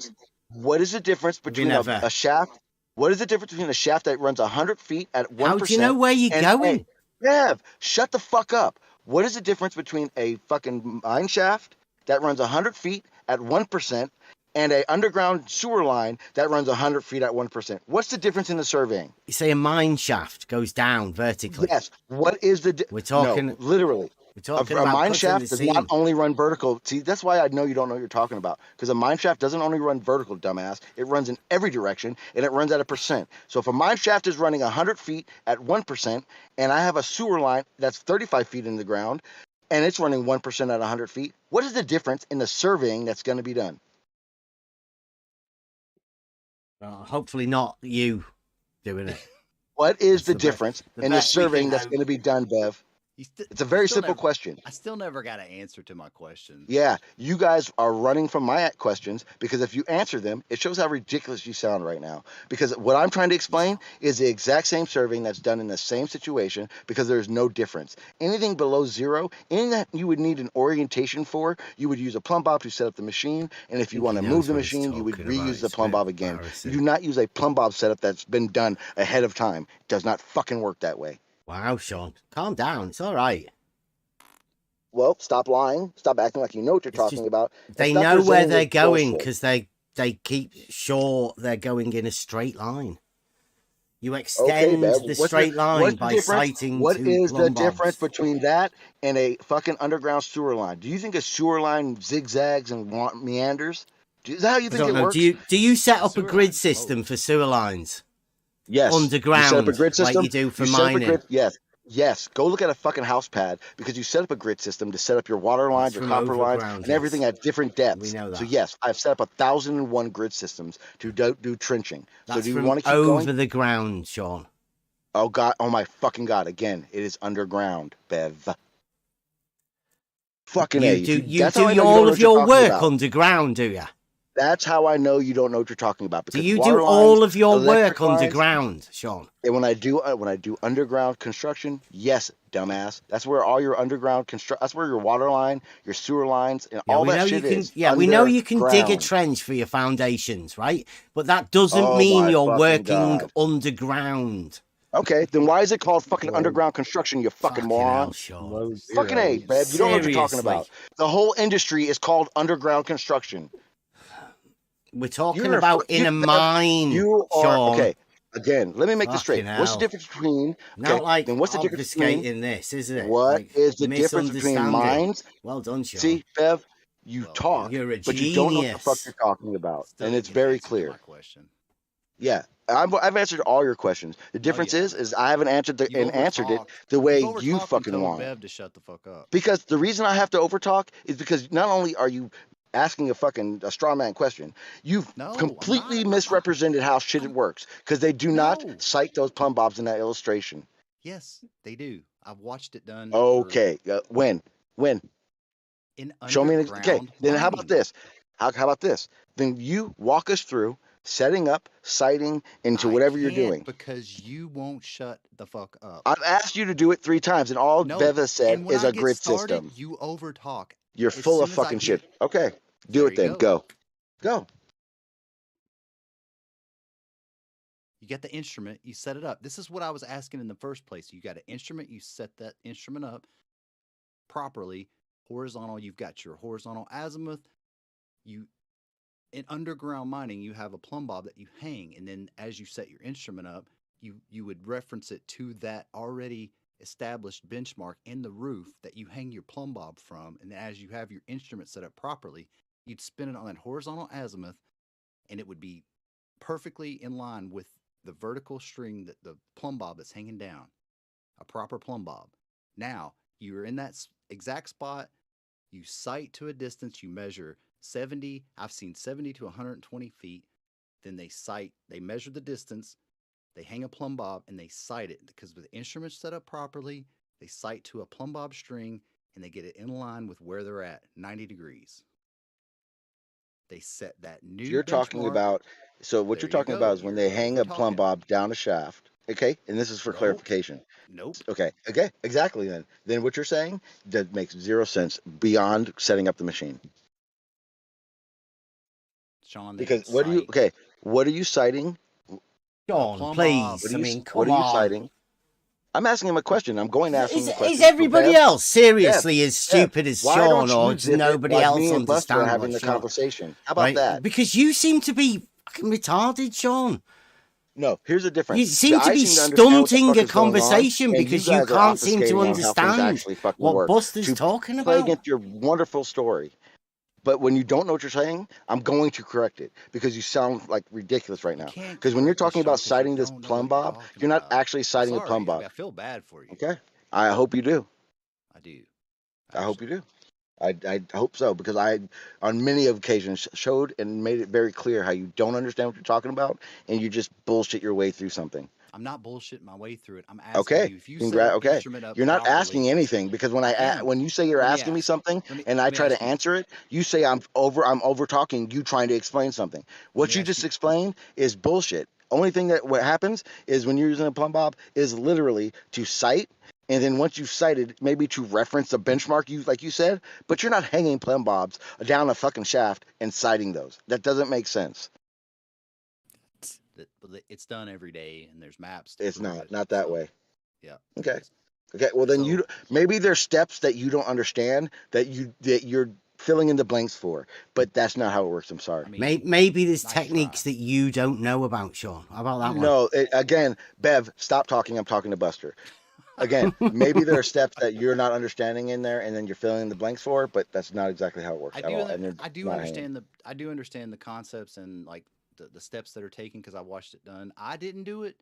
What is the difference between a shaft? What is the difference between a shaft that runs 100 feet at 1%? How do you know where you're going? Bev, shut the fuck up. What is the difference between a fucking mine shaft that runs 100 feet at 1% and a underground sewer line that runs 100 feet at 1%? What's the difference in the surveying? You say a mine shaft goes down vertically. Yes. What is the We're talking... No, literally. We're talking a about mine shaft does not only run vertical. See, that's why I know you don't know what you're talking about. Because a mine shaft doesn't only run vertical, dumbass. It runs in every direction, and it runs at 1%. So if a mine shaft is running 100 feet at 1%, and I have a sewer line that's 35 feet in the ground, and it's running 1% at 100 feet, what is the difference in the surveying that's going to be done? Hopefully not you doing it. What is the difference in the surveying that's going to be done, Bev? It's a very simple question. I still never got an answer to my question. Yeah, you guys are running from my questions because if you answer them, it shows how ridiculous you sound right now. Because what I'm trying to explain is the exact same surveying that's done in the same situation because there's no difference. Anything below 0, anything that you would need an orientation for, you would use a plumb bob to set up the machine. And if you want to move the machine, you would reuse the plumb bob again. You do not use a plumb bob setup that's been done ahead of time. It does not fucking work that way. Wow, Sean. Calm down. It's all right. Well, stop lying. Stop acting like you know what you're talking about. They know where they're going because they keep sure they're going in a straight line. You extend the straight line by citing What is the plumb bobs. difference between that and a fucking underground sewer line? Do you think a sewer line zigzags and meanders? Is that how you think it works? Do you set up a grid system for sewer lines? Yes. Underground, you set up a grid system, like you do for mining. Yes. Go look at a fucking house pad because you set up a grid system to set up your water lines, your copper lines, and everything at different depths. We know that. So yes, I've set up 1,001 grid systems to do trenching. That's so do you from want to keep over going? the ground, Sean. Oh God! Oh my fucking God! Again, it is underground, Bev. Fucking You do all of your work underground, do you? That's how I know you don't know what you're talking about. Do you do all of your work underground, Sean? And when I do underground construction, yes, dumbass. That's where all your underground that's where your water line, your sewer lines, and all that shit is. Yeah, we know you can dig a trench for your foundations, right? But that doesn't mean you're working underground. Okay, then why is it called fucking underground construction, you fucking moron? Fucking A, babe. You don't know what you're talking about. The whole industry is called underground construction. We're talking about in a mine, Sean. Okay, again, let me make this straight. What's the difference between... Not like then what's the difference between... in this, is it? What is the difference between mines? Well done, Sean. See, Bev, you talk, you're a but you don't know what the fuck you're talking about. And it's very clear. Yeah, I've answered all your questions. The difference is I haven't answered it the way you fucking want. Bev to shut the fuck up. Because the reason I have to overtalk is because not only are you asking a straw man question, you've completely misrepresented how shit works because they do not cite those plumb bobs in that illustration. Yes, they do. I've watched it done. Okay, when? Show me. Okay, then how about this? How about this? Then you walk us through setting up, citing into whatever you're doing. Because you won't shut the fuck up. I've asked you to do it 3 times, and all Bev has said is a grid system. You overtalk. You're full of fucking shit. Okay, do it then. Go. You get the instrument, you set it up. This is what I was asking in the first place. You got an instrument, you set that instrument up properly, horizontal. You've got your horizontal azimuth. In underground mining, you have a plumb bob that you hang, and then as you set your instrument up, you would reference it to that already established benchmark in the roof that you hang your plumb bob from, and as you have your instrument set up properly, you'd spin it on that horizontal azimuth, and it would be perfectly in line with the vertical string that the plumb bob that's hanging down, a proper plumb bob. Now, you're in that exact spot, you sight to a distance, you measure 70, I've seen 70 to 120 feet. Then they measure the distance, they hang a plumb bob, and they sight it because with the instruments set up properly, they sight to a plumb bob string and they get it in line with where they're at, 90 degrees. They set that new You're talking about, so what you're talking about is when they hang a plumb bob down a shaft. Okay, and this is for clarification. Nope. Okay, exactly then. Then what you're saying, that makes 0 sense beyond setting up the machine. Sean, because what are you citing? Sean, please. What are you citing? I'm asking him a question. I'm going to ask him a question. Is everybody else seriously as stupid as Sean, or does nobody else understand having the conversation? How about that? Because you seem to be fucking retarded, Sean. No, here's the difference. You seem to be stunting a conversation because you can't seem to understand what Buster's talking about. Play against your wonderful story. But when you don't know what you're saying, I'm going to correct it because you sound like ridiculous right now. Because when you're talking about citing this plumb bob, you're not actually citing a plumb bob. I feel bad for you. Okay, I hope you do. I do. I hope you do. I hope so because I, on many occasions, showed and made it very clear how you don't understand what you're talking about and you just bullshit your way through something. I'm not bullshitting my way through it. I'm asking you if you set an Okay. instrument up You're not properly. asking anything because when I am. when you say you're Let me asking me ask. something Let and I me try ask to you. answer it, you say I'm over talking you trying to explain something. What me you ask just you- explained is bullshit. Only thing that what happens is when you're using a plumb bob is literally to cite, and then once you've cited, maybe to reference a benchmark you like you said, but you're not hanging plumb bobs down a fucking shaft and citing those. That doesn't make sense. It's done every day, and there's maps. It's not that way. Yeah. Okay. Okay. Well, then So- maybe there's steps that you don't understand that you're filling in the blanks for, but that's not how it works. I'm sorry. Maybe there's techniques that you don't know about, Sean. How about that one? No, again, Bev, stop talking. I'm talking to Buster. Again, maybe there are steps that you're not understanding in there, and then you're filling in the blanks for, but that's not exactly how it works at all. And I do understand the concepts and like the steps that are taken because I watched it done. I didn't do it.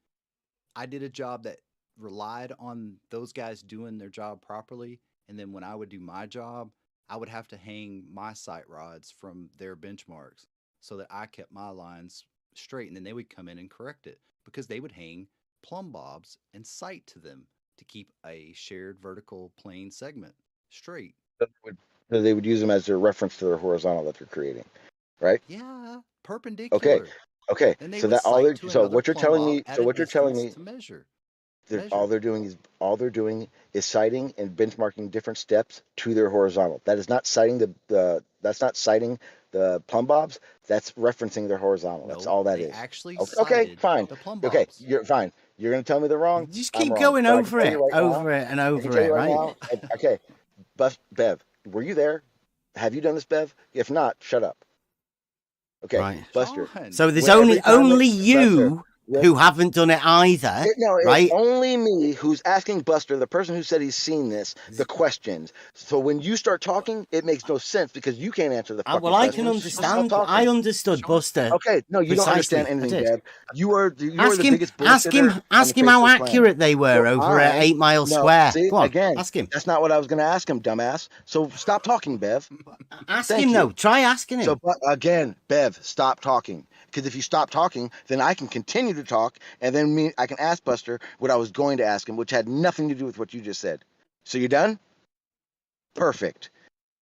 I did a job that relied on those guys doing their job properly, and then when I would do my job, I would have to hang my sight rods from their benchmarks so that I kept my lines straight, and then they would come in and correct it because they would hang plumb bobs and sight to them to keep a shared vertical plane segment straight. So they would use them as their reference to their horizontal that they're creating, right? Yeah, perpendicular. Okay. Then they So would that all sight they're to so another what you're plumb telling bob me. at So a what you're telling distance me. to measure. All they're doing is citing and benchmarking different steps to their horizontal. That is not citing that's not citing the plumb bobs. That's referencing their horizontal. That's all that is. Actually Okay, fine. the plumb Okay, bobs. you're fine. You're gonna tell me they're wrong. Just I'm keep wrong. going But I can over tell it, you right over now, it, and I can over tell it, you right right? now. Okay, Bev, were you there? Have you done this, Bev? If not, shut up. Okay, Right. Buster. So there's Every time only you who haven't done it either, right? It's only me who's asking Buster, the person who said he's seen this, the questions. So when you start talking, it makes no sense because you can't answer the fucking Well, I questions. can So stop understand. talking. I understood Buster. Okay, no, you don't understand Precisely. anything, I did. Deb. You are the Ask him. biggest Ask him. bullshitter on Ask the him face how of the planet. accurate they were over 8 Mile Square. See, Go on. again, Ask him. that's not what I was going to ask him, dumbass. So stop talking, Bev. Ask Thank him you. though. Try asking him. So again, Bev, stop talking. Because if you stop talking, then I can continue to talk, and then I can ask Buster what I was going to ask him, which had nothing to do with what you just said. So you done? Perfect.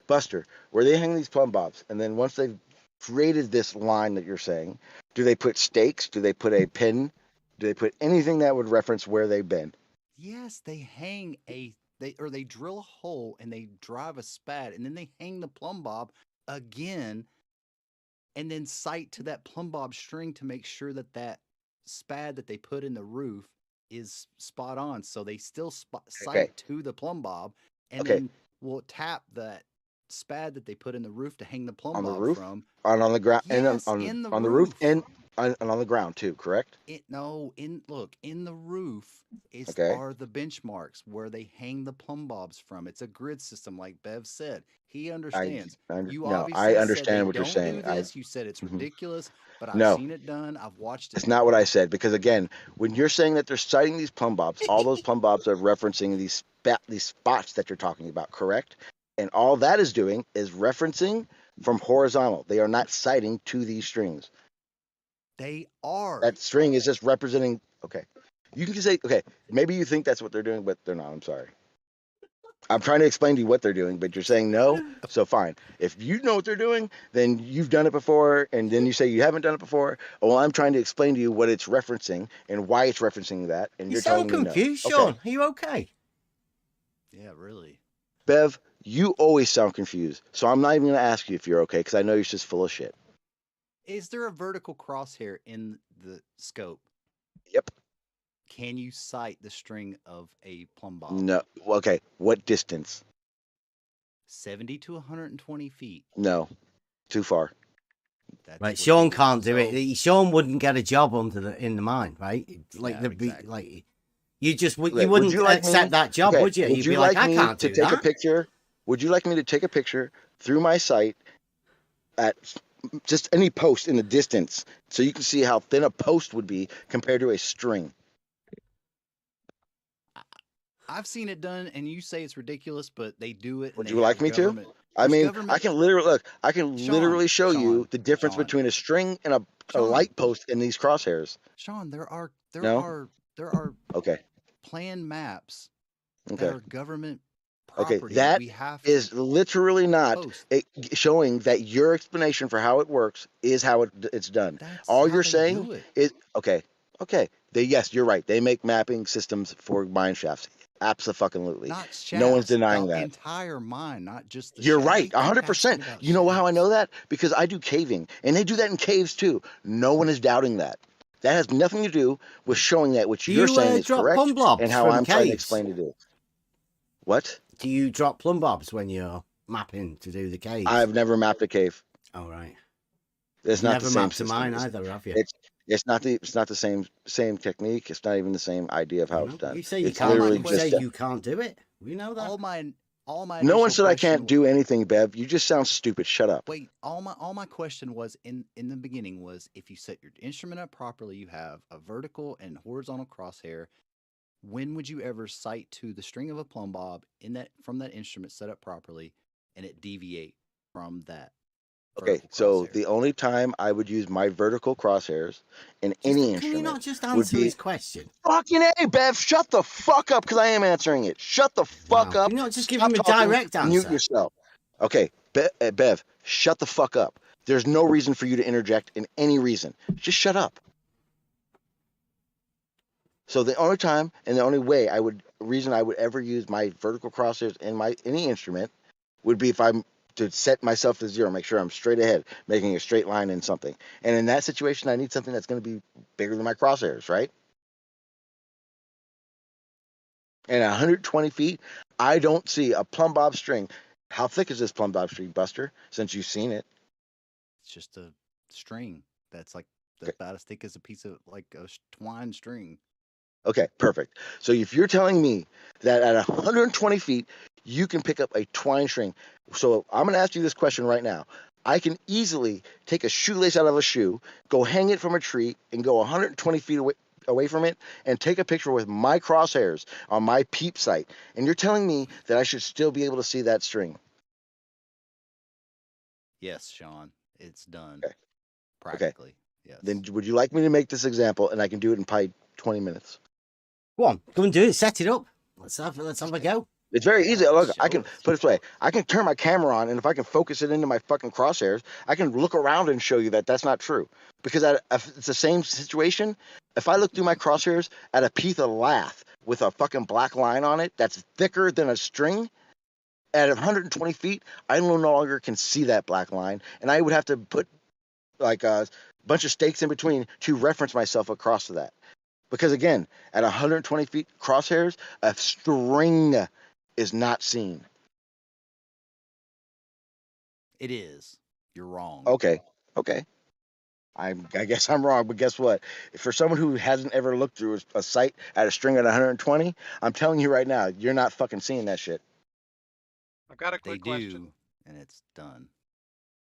Buster, where they hang these plumb bobs, and then once they've created this line that you're saying, do they put stakes? Do they put a pin? Do they put anything that would reference where they've been? Yes, they hang they drill a hole and they drive a spad and then they hang the plumb bob again and then sight to that plumb bob string to make sure that that spad that they put in the roof is spot on. So they still sight to the plumb bob and then we'll tap that spad that they put in the roof to hang the plumb bob from. On the ground, yes, and in the on roof. the roof, and on the ground too, correct? In the roof Okay. are the benchmarks where they hang the plumb bobs from. It's a grid system, like Bev said. He understands. I understand what you're saying. Do this. You said it's ridiculous, but I've No. seen it done. I've watched it. It's not what I said because again, when you're saying that they're citing these plumb bobs, all those plumb bobs are referencing these spots that you're talking about, correct? And all that is doing is referencing from horizontal. They are not citing to these strings. They are. That string is just representing. Okay, you can say okay. Maybe you think that's what they're doing, but they're not. I'm sorry. I'm trying to explain to you what they're doing, but you're saying no. So fine. If you know what they're doing, then you've done it before, and then you say you haven't done it before. Well, I'm trying to explain to you what it's referencing and why it's referencing that, and you're telling me no. You sound confused, Sean. Are you okay? Yeah, really. Bev, you always sound confused, so I'm not even going to ask you if you're okay because I know you're just full of shit. Is there a vertical crosshair in the scope? Yep. Can you sight the string of a plumb bob? No. Okay. What distance? 70 to 120 feet. No. Too far. Right, Sean can't do it. Sean wouldn't get a job in the mine, right? Like exactly. you just you wouldn't accept that job, would you? You'd be like, I can't do that. A picture? Would you like me to take a picture through my site at just any post in the distance so you can see how thin a post would be compared to a string? I've seen it done, and you say it's ridiculous, but they do it. Would you like me to? I mean, I can literally look. I can literally show you the difference between a string and a light post in these crosshairs. Sean, there are there are Okay. plan maps Okay. that are government Okay, property that we have is literally not post. showing that your explanation for how it works is how it's done. That's All how you're they saying do it. is okay. Yes, you're right. They make mapping systems for mine shafts. Absolutely. Not shafts. No one's denying the that. entire mine, not just the You're shaft. right, I keep 100%. asking about You know how I shafts. know that? Because I do caving, and they do that in caves too. No one is doubting that. That has nothing to do with showing that which Do you're you saying is drop plumb correct and blobs how from I'm trying to caves? explain to do. What? Do you drop plumb bobs when you're mapping to do the caves? I've never mapped a cave. Oh, right. It's You've not never the same mapped to system. mine either, have you? It's not the same technique. It's not even the same idea of how it's done. You say you It's can't. literally You just say you can't do it. We know that. All my no one initial said I can't question do anything, Bev. You just sound stupid. Shut up. Wait, all my question was in the beginning was if you set your instrument up properly, you have a vertical and horizontal crosshair. When would you ever sight to the string of a plumb bob from that instrument set up properly, and it deviate from that? Okay, so the only time I would use my vertical crosshairs in any instrument Can you not just would answer be his question? fucking A, Bev. Shut the fuck up, because I am answering it. Shut the fuck Wow. up. Can you not just give Stop him a talking, direct Mute answer? yourself. Okay, Bev, shut the fuck up. There's no reason for you to interject in any reason. Just shut up. So the only time and the only reason I would ever use my vertical crosshairs in any instrument would be if I'm to set myself to zero, make sure I'm straight ahead, making a straight line in something. And in that situation, I need something that's going to be bigger than my crosshairs, right? And at 120 feet, I don't see a plumb bob string. How thick is this plumb bob string, Buster? Since you've seen it, It's just a string that's like about as thick as a piece of like a twine string. okay, perfect. So if you're telling me that at 120 feet, you can pick up a twine string. So I'm going to ask you this question right now. I can easily take a shoelace out of a shoe, go hang it from a tree, and go 120 feet away from it and take a picture with my crosshairs on my peep sight. And you're telling me that I should still be able to see that string. Yes, Sean, it's done. Okay. Practically. Yes. Then would you like me to make this example and I can do it in probably 20 minutes? Go on, come and do it. Set it up. Let's have a go. It's very easy. Look, I can put it this way. I can turn my camera on, and if I can focus it into my fucking crosshairs, I can look around and show you that that's not true. Because if it's the same situation, if I look through my crosshairs at a piece of lath with a fucking black line on it that's thicker than a string, at 120 feet, I no longer can see that black line, and I would have to put like a bunch of stakes in between to reference myself across to that. Because again, at 120 feet crosshairs, a string is not seen. It is. You're wrong. Okay. I guess I'm wrong, but guess what? For someone who hasn't ever looked through a sight at a string at 120, I'm telling you right now, you're not fucking seeing that shit. I've got a quick question. And it's done.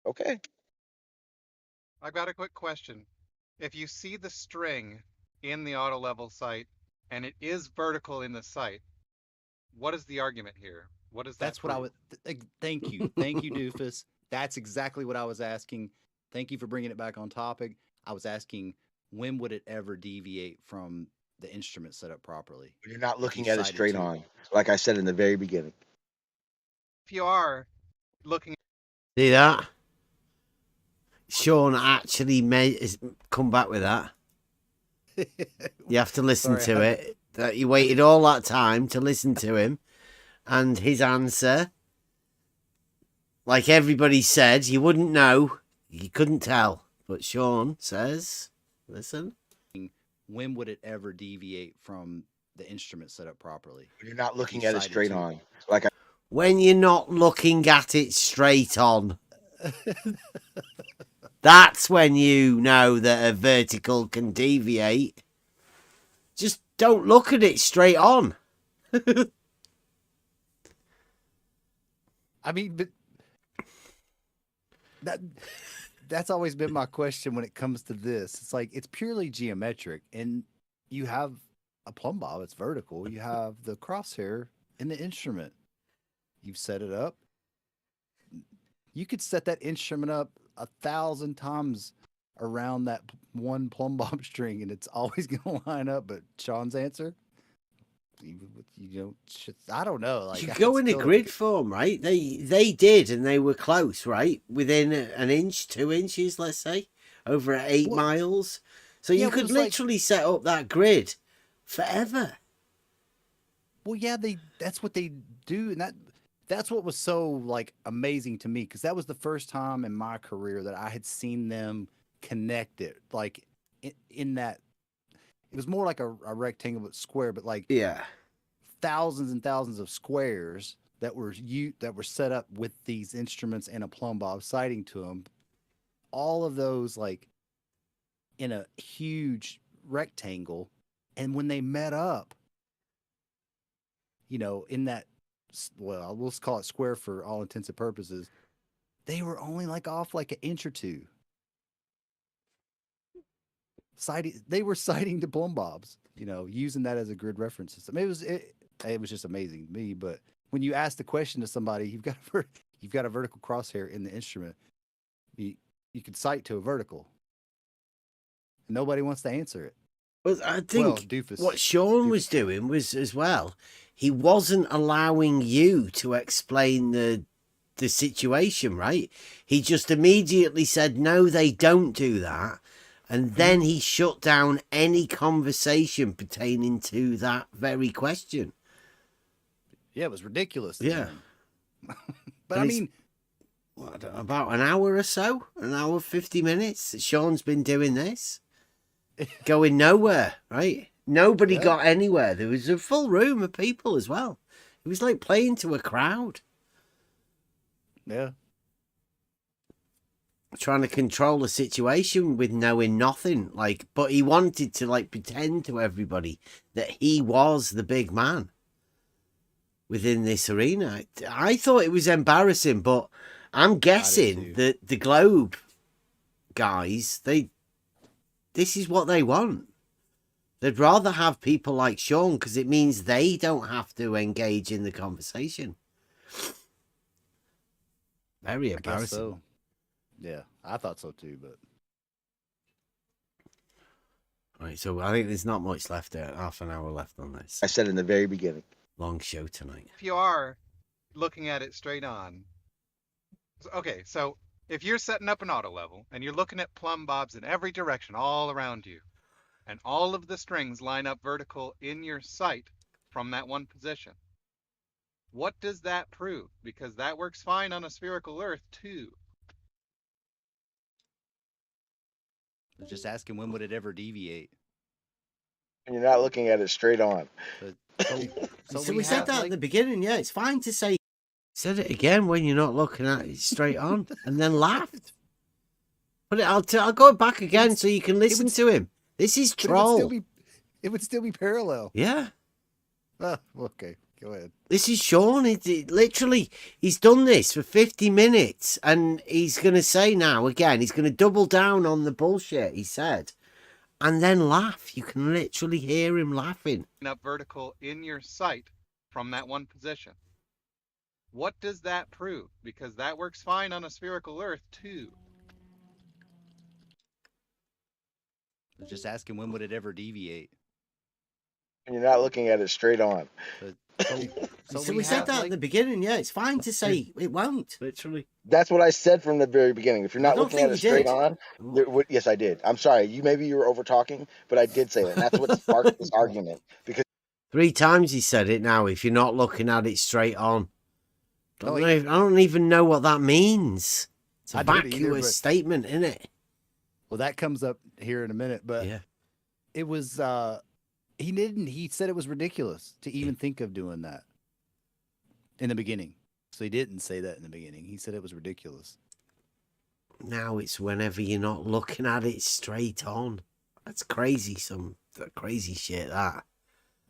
Okay. I've got a quick question. If you see the string in the auto level sight and it is vertical in the sight, what is the argument here? What is that? That's what I would. Thank you, Doofus. That's exactly what I was asking. Thank you for bringing it back on topic. I was asking, when would it ever deviate from the instrument set up properly? You're not looking at it straight on, like I said in the very beginning. If you are looking, See that? Sean actually come back with that. You have to listen to it. That you waited all that time to listen to him, and his answer, like everybody said, you wouldn't know, you couldn't tell. But Sean says, listen. When would it ever deviate from the instrument set up properly? You're not looking at it straight on, like when you're not looking at it straight on. That's when you know that a vertical can deviate. Just don't look at it straight on. I mean, but that's always been my question when it comes to this. It's like, it's purely geometric, and you have a plumb bob, it's vertical. You have the crosshair in the instrument. You've set it up. You could set that instrument up 1,000 times around that one plumb bob string, and it's always going to line up. But Sean's answer, I don't know. Like, you go in a grid form, right? They did, and they were close, right? Within an inch, 2 inches, let's say, over 8 miles. So you could literally set up that grid forever. Well, yeah, that's what they do, and that's what was so like amazing to me, because that was the first time in my career that I had seen them connect it, like in that it was more like a rectangle but square, but like thousands and thousands of squares that were set up with these instruments and a plumb bob sighting to them. All of those like in a huge rectangle, and when they met up, in that, well, we'll call it square for all intents and purposes, they were only like off like an inch or two. They were sighting the plumb bobs, using that as a grid reference system. It was just amazing to me. But when you ask the question to somebody, you've got a vertical crosshair in the instrument. You can sight to a vertical. Nobody wants to answer it. Well, I think what Sean was doing was, as well, he wasn't allowing you to explain the situation, right? He just immediately said, no, they don't do that. And then he shut down any conversation pertaining to that very question. Yeah, it was ridiculous. Yeah. But I mean, what, about an hour or so? An hour, 50 minutes that Sean's been doing this? Going nowhere, right? Nobody got anywhere. There was a full room of people as well. It was like playing to a crowd. Yeah. Trying to control the situation with knowing nothing. But he wanted to pretend to everybody that he was the big man within this arena. I thought it was embarrassing, but I'm guessing that the Globe guys, this is what they want. They'd rather have people like Sean, because it means they don't have to engage in the conversation. Very embarrassing. So. Yeah, I thought so too, but. Right, so I think there's not much left there. Half an hour left on this. I said in the very beginning. Long show tonight. If you are looking at it straight on. Okay, so if you're setting up an auto level and you're looking at plumb bobs in every direction all around you, and all of the strings line up vertical in your sight from that one position, what does that prove? Because that works fine on a spherical Earth too. I was just asking, when would it ever deviate? And you're not looking at it straight on. So we said that at the beginning. Yeah, it's fine to say. Said it again when you're not looking at it straight on, and then laughed. But I'll go back again so you can listen to him. This is troll. It would still be parallel. Yeah. Okay, go ahead. This is Sean. Literally, he's done this for 50 minutes, and he's going to say now again, he's going to double down on the bullshit he said, and then laugh. You can literally hear him laughing. Up vertical in your sight from that one position. What does that prove? Because that works fine on a spherical Earth too. I was just asking, when would it ever deviate? And you're not looking at it straight on. So we said that at the beginning. Yeah, it's fine to say it won't. Literally. That's what I said from the very beginning. If you're not looking at it straight on, yes, I did. I'm sorry. Maybe you were over talking, but I did say that. And that's what sparked this argument. Because 3 times he said it now. If you're not looking at it straight on, I don't even know what that means. It's a vacuous statement, isn't it? Well, that comes up here in a minute, but it was. He said it was ridiculous to even think of doing that in the beginning. So he didn't say that in the beginning. He said it was ridiculous. Now it's whenever you're not looking at it straight on. That's crazy. Some crazy shit, that.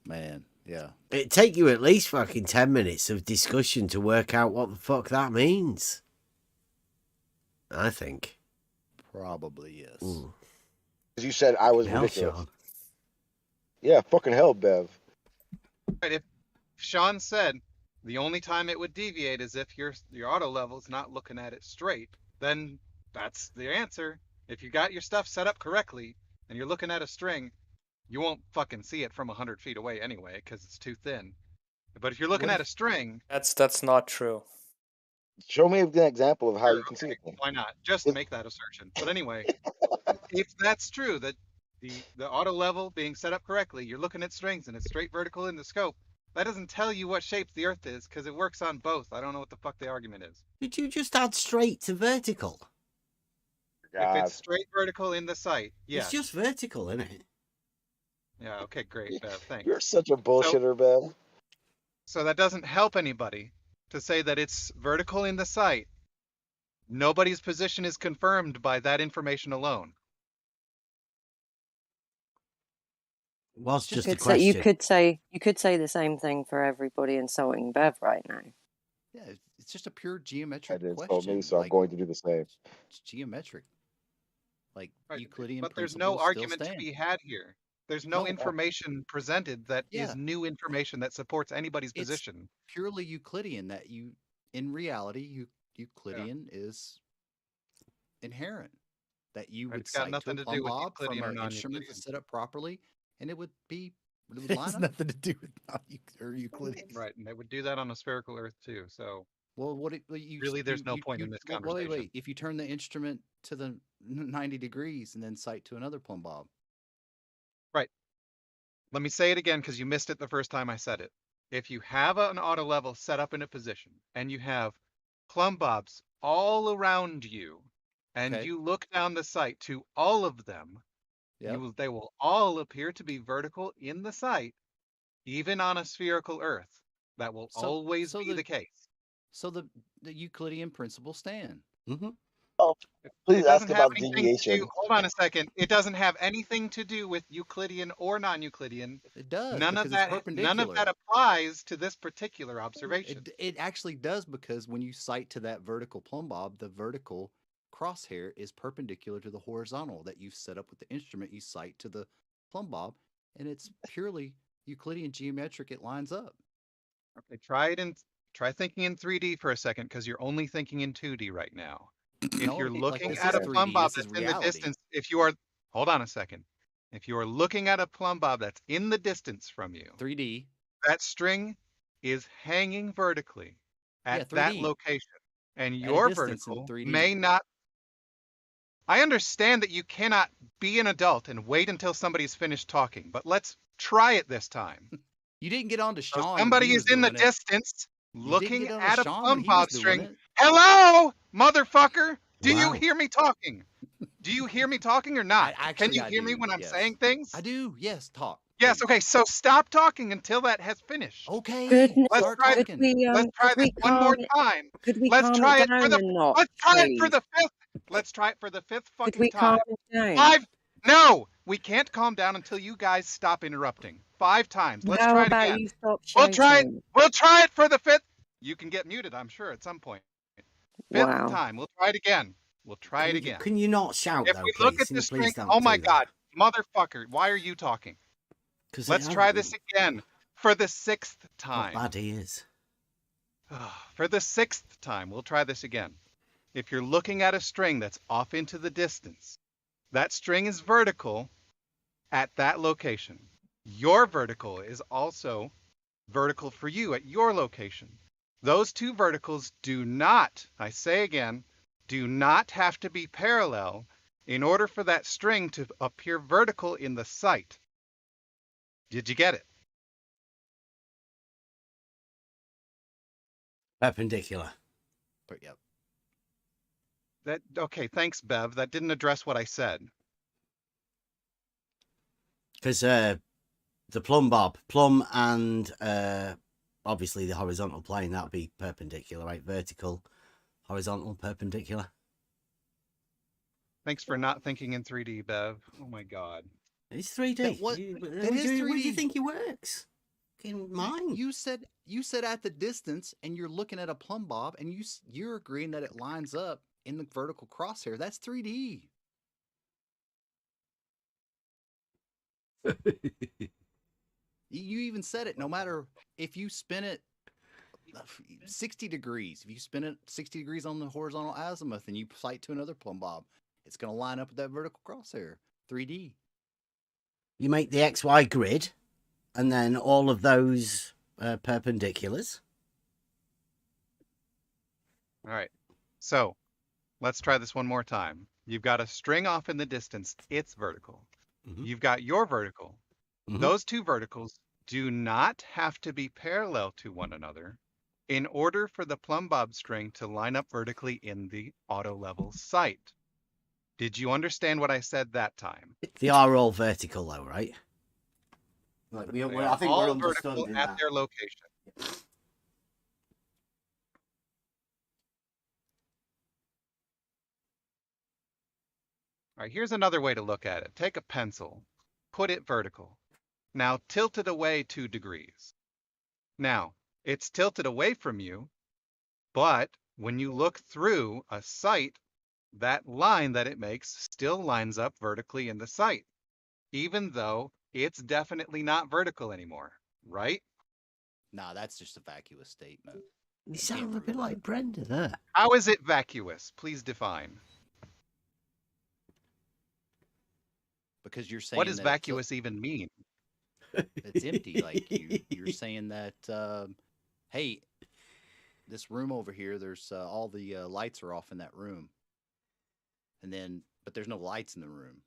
Man, yeah. It'd take you at least fucking 10 minutes of discussion to work out what the fuck that means. I think. Probably, yes. As you said, I was ridiculous. Sean. Yeah, fucking hell, Bev. Right, if Sean said the only time it would deviate is if your auto level's not looking at it straight, then that's the answer. If you got your stuff set up correctly and you're looking at a string, you won't fucking see it from 100 feet away anyway because it's too thin. But if you're looking at a string, That's not true. Show me an example of how you can see it. why not? Just make that assertion. But anyway, if that's true, that the auto level being set up correctly, you're looking at strings and it's straight vertical in the scope. That doesn't tell you what shape the Earth is because it works on both. I don't know what the fuck the argument is. Did you just add straight to vertical? If it's straight vertical in the sight, yes. It's just vertical, isn't it? Yeah, okay, great, Bev, thanks. You're such a bullshitter, Bev. So that doesn't help anybody to say that it's vertical in the sight. Nobody's position is confirmed by that information alone. Was just a So question. you could say the same thing for everybody insulting Bev right now. Yeah, it's just a pure geometric Told question. me, so I'm going to do the same. It's geometric. Like Right, Euclidean but there's principles no still argument to stand. be had here. There's no information presented that is Yeah. new information that supports anybody's It's position. purely Euclidean that in reality, Euclidean is inherent. That you would It's got cite nothing to to a do with plumb bob from Euclidean or our instrument non-Euclidean. that's set up properly, and it would It line has up. nothing to do with Euclidean. Right, and they would do that on a spherical Earth too. So Well, you really, there's no point in this well, conversation. wait. If you turn the instrument to the 90 degrees and then cite to another plumb bob. Right. Let me say it again because you missed it the first time I said it. If you have an auto level set up in a position and you have plumb bobs all around you, and Okay. you look down the sight to all of them, Yep. they will all appear to be vertical in the sight, even on a spherical Earth. That will always be the case. So the Euclidean principles stand. Mm-hmm. Oh, please It ask doesn't have about anything to deviation. do. Hold on a second. It doesn't have anything to do with Euclidean or non-Euclidean. It does None of because it's that. perpendicular. None of that applies to this particular observation. It actually does because when you cite to that vertical plumb bob, the vertical crosshair is perpendicular to the horizontal that you set up with the instrument you cite to the plumb bob, and it's purely Euclidean geometric. It lines up. Okay, try thinking in 3D for a second because you're only thinking in 2D right now. If No, you're like, looking this at a is plumb 3D, bob this is that's in the reality. distance, hold on a second. If you are looking at a plumb bob that's in the distance from you, 3D, that string is hanging vertically at that 3D. location, and At a your distance in vertical 3D. may not. I understand that you cannot be an adult and wait until somebody's finished talking, but let's try it this time. You didn't get on to So Sean. when somebody he is was in the doing it. distance You didn't looking get on at to a Sean plumb when he was bob doing string. it. Hello, motherfucker! Do you Wow. hear me talking? Do you hear me talking or not? Can you I hear me do, when I'm yes. saying things? I do. Yes, talk. Yes. Okay. So stop talking until that has finished. Okay. Goodness, Let's Start try. talking. Let's try this one more time. Could we Let's calm try it it for down the. and not, Let's try it for please? the fifth. Let's try it for the fifth Could fucking we calm time. it down? 5. No, we can't calm down until you guys stop interrupting. 5 times. Let's How try it about again. you stop We'll try it. shouting? We'll try it for the 5th. You can get muted, I'm sure, at some point. 5th Wow. time. We'll try it again. We'll try it again. Can you not shout If though, we please? look at Can the you please string, don't oh my do God, motherfucker, why are you talking? Let's try this again for the 6th time. What bad he is. For the 6th time, we'll try this again. If you're looking at a string that's off into the distance, that string is vertical at that location. Your vertical is also vertical for you at your location. Those two verticals do not, I say again, do not have to be parallel in order for that string to appear vertical in the sight. Did you get it? Perpendicular. But yep. Okay, thanks, Bev. That didn't address what I said. Because the plumb and obviously the horizontal plane, that would be perpendicular, right? Vertical, horizontal, perpendicular. Thanks for not thinking in 3D, Bev. Oh my God. It's 3D. That is Where 3D. do you think it works? In mine. You said at the distance, and you're looking at a plumb bob, and you're agreeing that it lines up in the vertical crosshair. That's 3D. You even said it. No matter if you spin it 60 degrees, if you spin it 60 degrees on the horizontal azimuth, and you sight to another plumb bob, it's going to line up with that vertical crosshair. 3D. You make the XY grid, and then all of those perpendiculars. All right. So let's try this one more time. You've got a string off in the distance. It's vertical. You've got your vertical. Those two verticals do not have to be parallel to one another in order for the plumb bob string to line up vertically in the auto level sight. Did you understand what I said that time? They are all vertical, though, right? Like They I are think all we're understood vertical in at that. their location. All right, here's another way to look at it. Take a pencil, put it vertical. Now tilt it away 2 degrees. Now, it's tilted away from you, but when you look through a sight, that line that it makes still lines up vertically in the sight, even though it's definitely not vertical anymore, right? Nah, that's just a vacuous statement. You sound a bit like Brenda there. How is it vacuous? Please define. Because you're saying What does that vacuous even mean? it's empty. Like you're saying that, hey, this room over here, there's all the lights are off in that room. And then, but there's no lights in the room.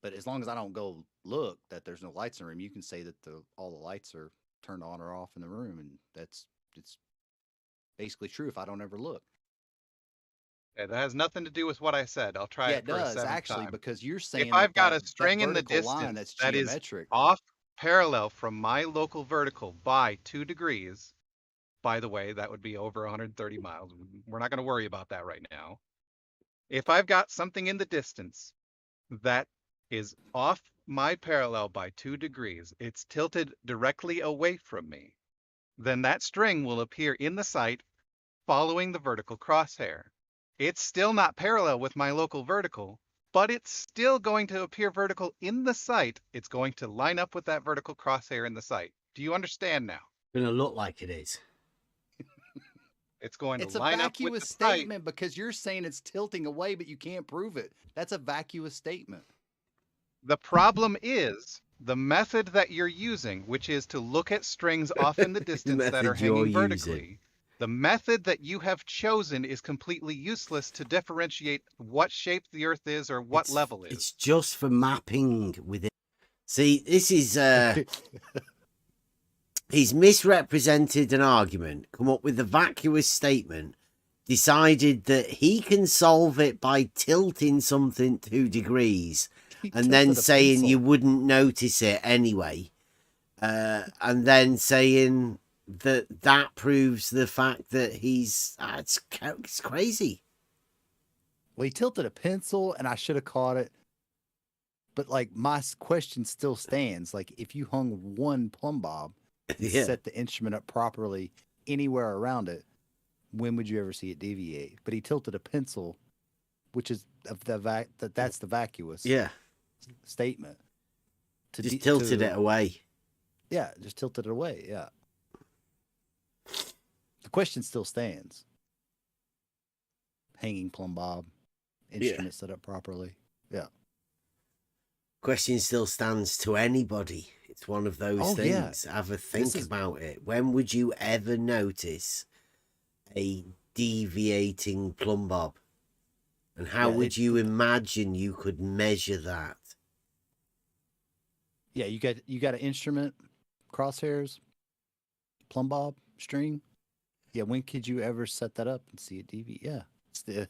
But as long as I don't go look that there's no lights in the room, you can say that all the lights are turned on or off in the room, and it's basically true if I don't ever look. Yeah, that has nothing to do with what I said. I'll try it for a seventh actually, time. because you're saying If I've got that a string in the vertical line distance that's that is geometric. off parallel from my local vertical by 2 degrees, by the way, that would be over 130 miles. We're not going to worry about that right now. If I've got something in the distance that is off my parallel by 2 degrees, it's tilted directly away from me, then that string will appear in the sight following the vertical crosshair. It's still not parallel with my local vertical, but it's still going to appear vertical in the sight. It's going to line up with that vertical crosshair in the sight. Do you understand now? It's going to look like it is. It's going to It's a line up with vacuous the sight. statement because you're saying it's tilting away, but you can't prove it. That's a vacuous statement. The problem is the method that you're using, which is to look at strings off in the distance that are hanging vertically. The method that you have chosen is completely useless to differentiate what shape the Earth is or what level is. It's just for mapping within. See, this is he's misrepresented an argument, come up with a vacuous statement, decided that he can solve it by tilting something 2 degrees, and then saying you wouldn't notice it anyway, and then saying that proves the fact that he's it's crazy. Well, he tilted a pencil, and I should have caught it. But like my question still stands. Like if you hung one plumb bob and set the instrument up properly anywhere around it, when would you ever see it deviate? But he tilted a pencil, which is that's the vacuous statement. Just tilted it away. Yeah, just tilted it away. Yeah. The question still stands. Hanging plumb bob, instrument set up properly. Yeah. Question still stands to anybody. It's one of those things. Have a think about it. When would you ever notice a deviating plumb bob? And how would you imagine you could measure that? Yeah, you got an instrument, crosshairs, plumb bob, string. Yeah, when could you ever set that up and see it deviate? Yeah.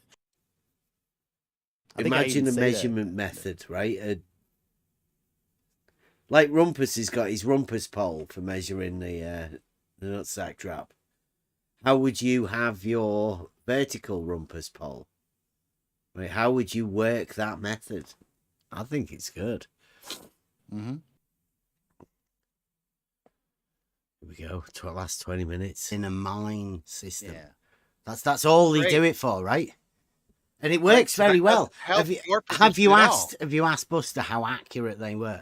Imagine a measurement method, right? Like Rumpus has got his Rumpus pole for measuring the nutsack drop. How would you have your vertical Rumpus pole? Right? How would you work that method? I think it's good. Mm-hmm. Here we go. To our last 20 minutes in a mine system. Yeah. That's all they do it for, right? And it works very well. Have you asked Buster how accurate they were?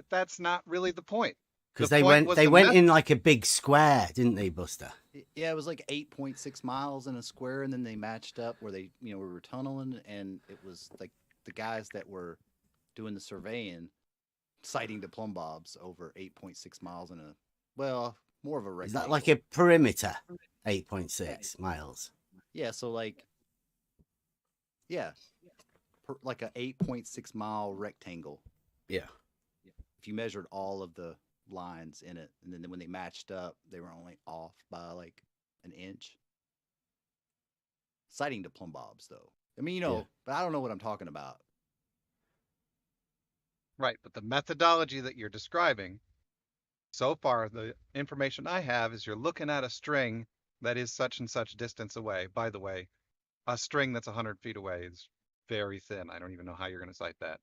That's not really the point. Because they went in like a big square, didn't they, Buster? Yeah, it was like 8.6 miles in a square, and then they matched up where they, we were tunneling, and it was like the guys that were doing the surveying, citing the plumb bobs over 8.6 miles in a, well, more of a rectangle. Is that like a perimeter? 8.6 miles. Yeah, so like, yeah, like a 8.6 mile rectangle. Yeah. If you measured all of the lines in it, and then when they matched up, they were only off by like an inch. Citing the plumb bobs, though. I mean, but I don't know what I'm talking about. Right, but the methodology that you're describing, so far, the information I have is you're looking at a string that is such and such distance away. By the way, a string that's 100 feet away is very thin. I don't even know how you're going to cite that.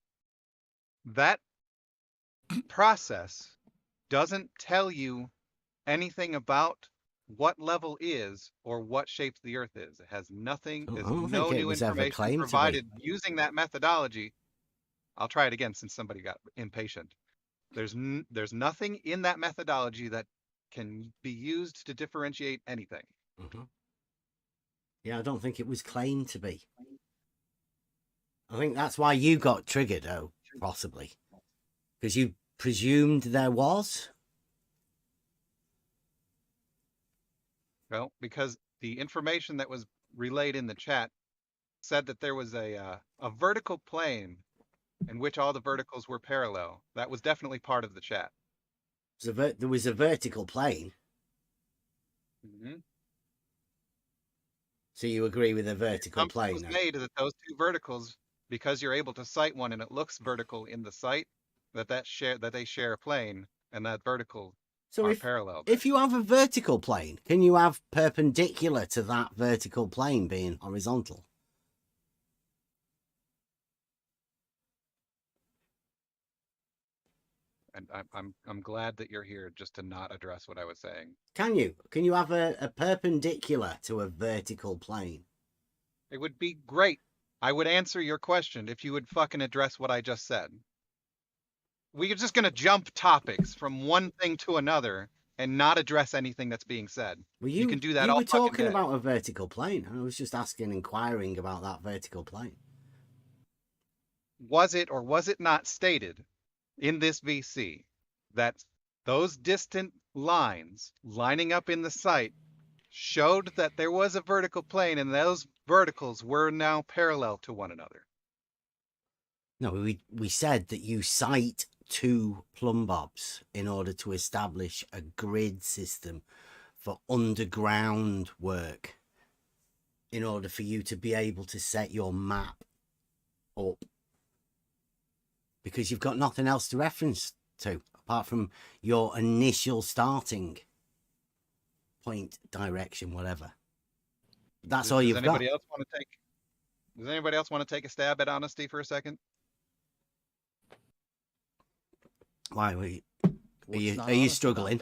That process doesn't tell you anything about what level is or what shape the Earth is. It has nothing. There's no new information provided using that methodology. I'll try it again since somebody got impatient. There's nothing in that methodology that can be used to differentiate anything. Mm-hmm. Yeah, I don't think it was claimed to be. I think that's why you got triggered, possibly. Because you presumed there was? Well, because the information that was relayed in the chat said that there was a vertical plane in which all the verticals were parallel. That was definitely part of the chat. So there was a vertical plane. Mm-hmm. So you agree with a vertical plane? Was made that those two verticals, because you're able to cite one and it looks vertical in the site, that they share a plane, and that vertical are parallel. If you have a vertical plane, can you have perpendicular to that vertical plane being horizontal? And I'm glad that you're here just to not address what I was saying. Can you? Can you have a perpendicular to a vertical plane? It would be great. I would answer your question if you would fucking address what I just said. We're just gonna jump topics from one thing to another and not address anything that's being said. Well, you can do that all You were talking day. about a vertical plane. I was just inquiring about that vertical plane. Was it or was it not stated in this VC that those distant lines lining up in the site showed that there was a vertical plane and those verticals were now parallel to one another? No, we said that you cite two plumb bobs in order to establish a grid system for underground work, in order for you to be able to set your map up, because you've got nothing else to reference to apart from your initial starting point, direction, whatever. That's all you've got. Does anybody else want to take a stab at honesty for a second? Why are you struggling?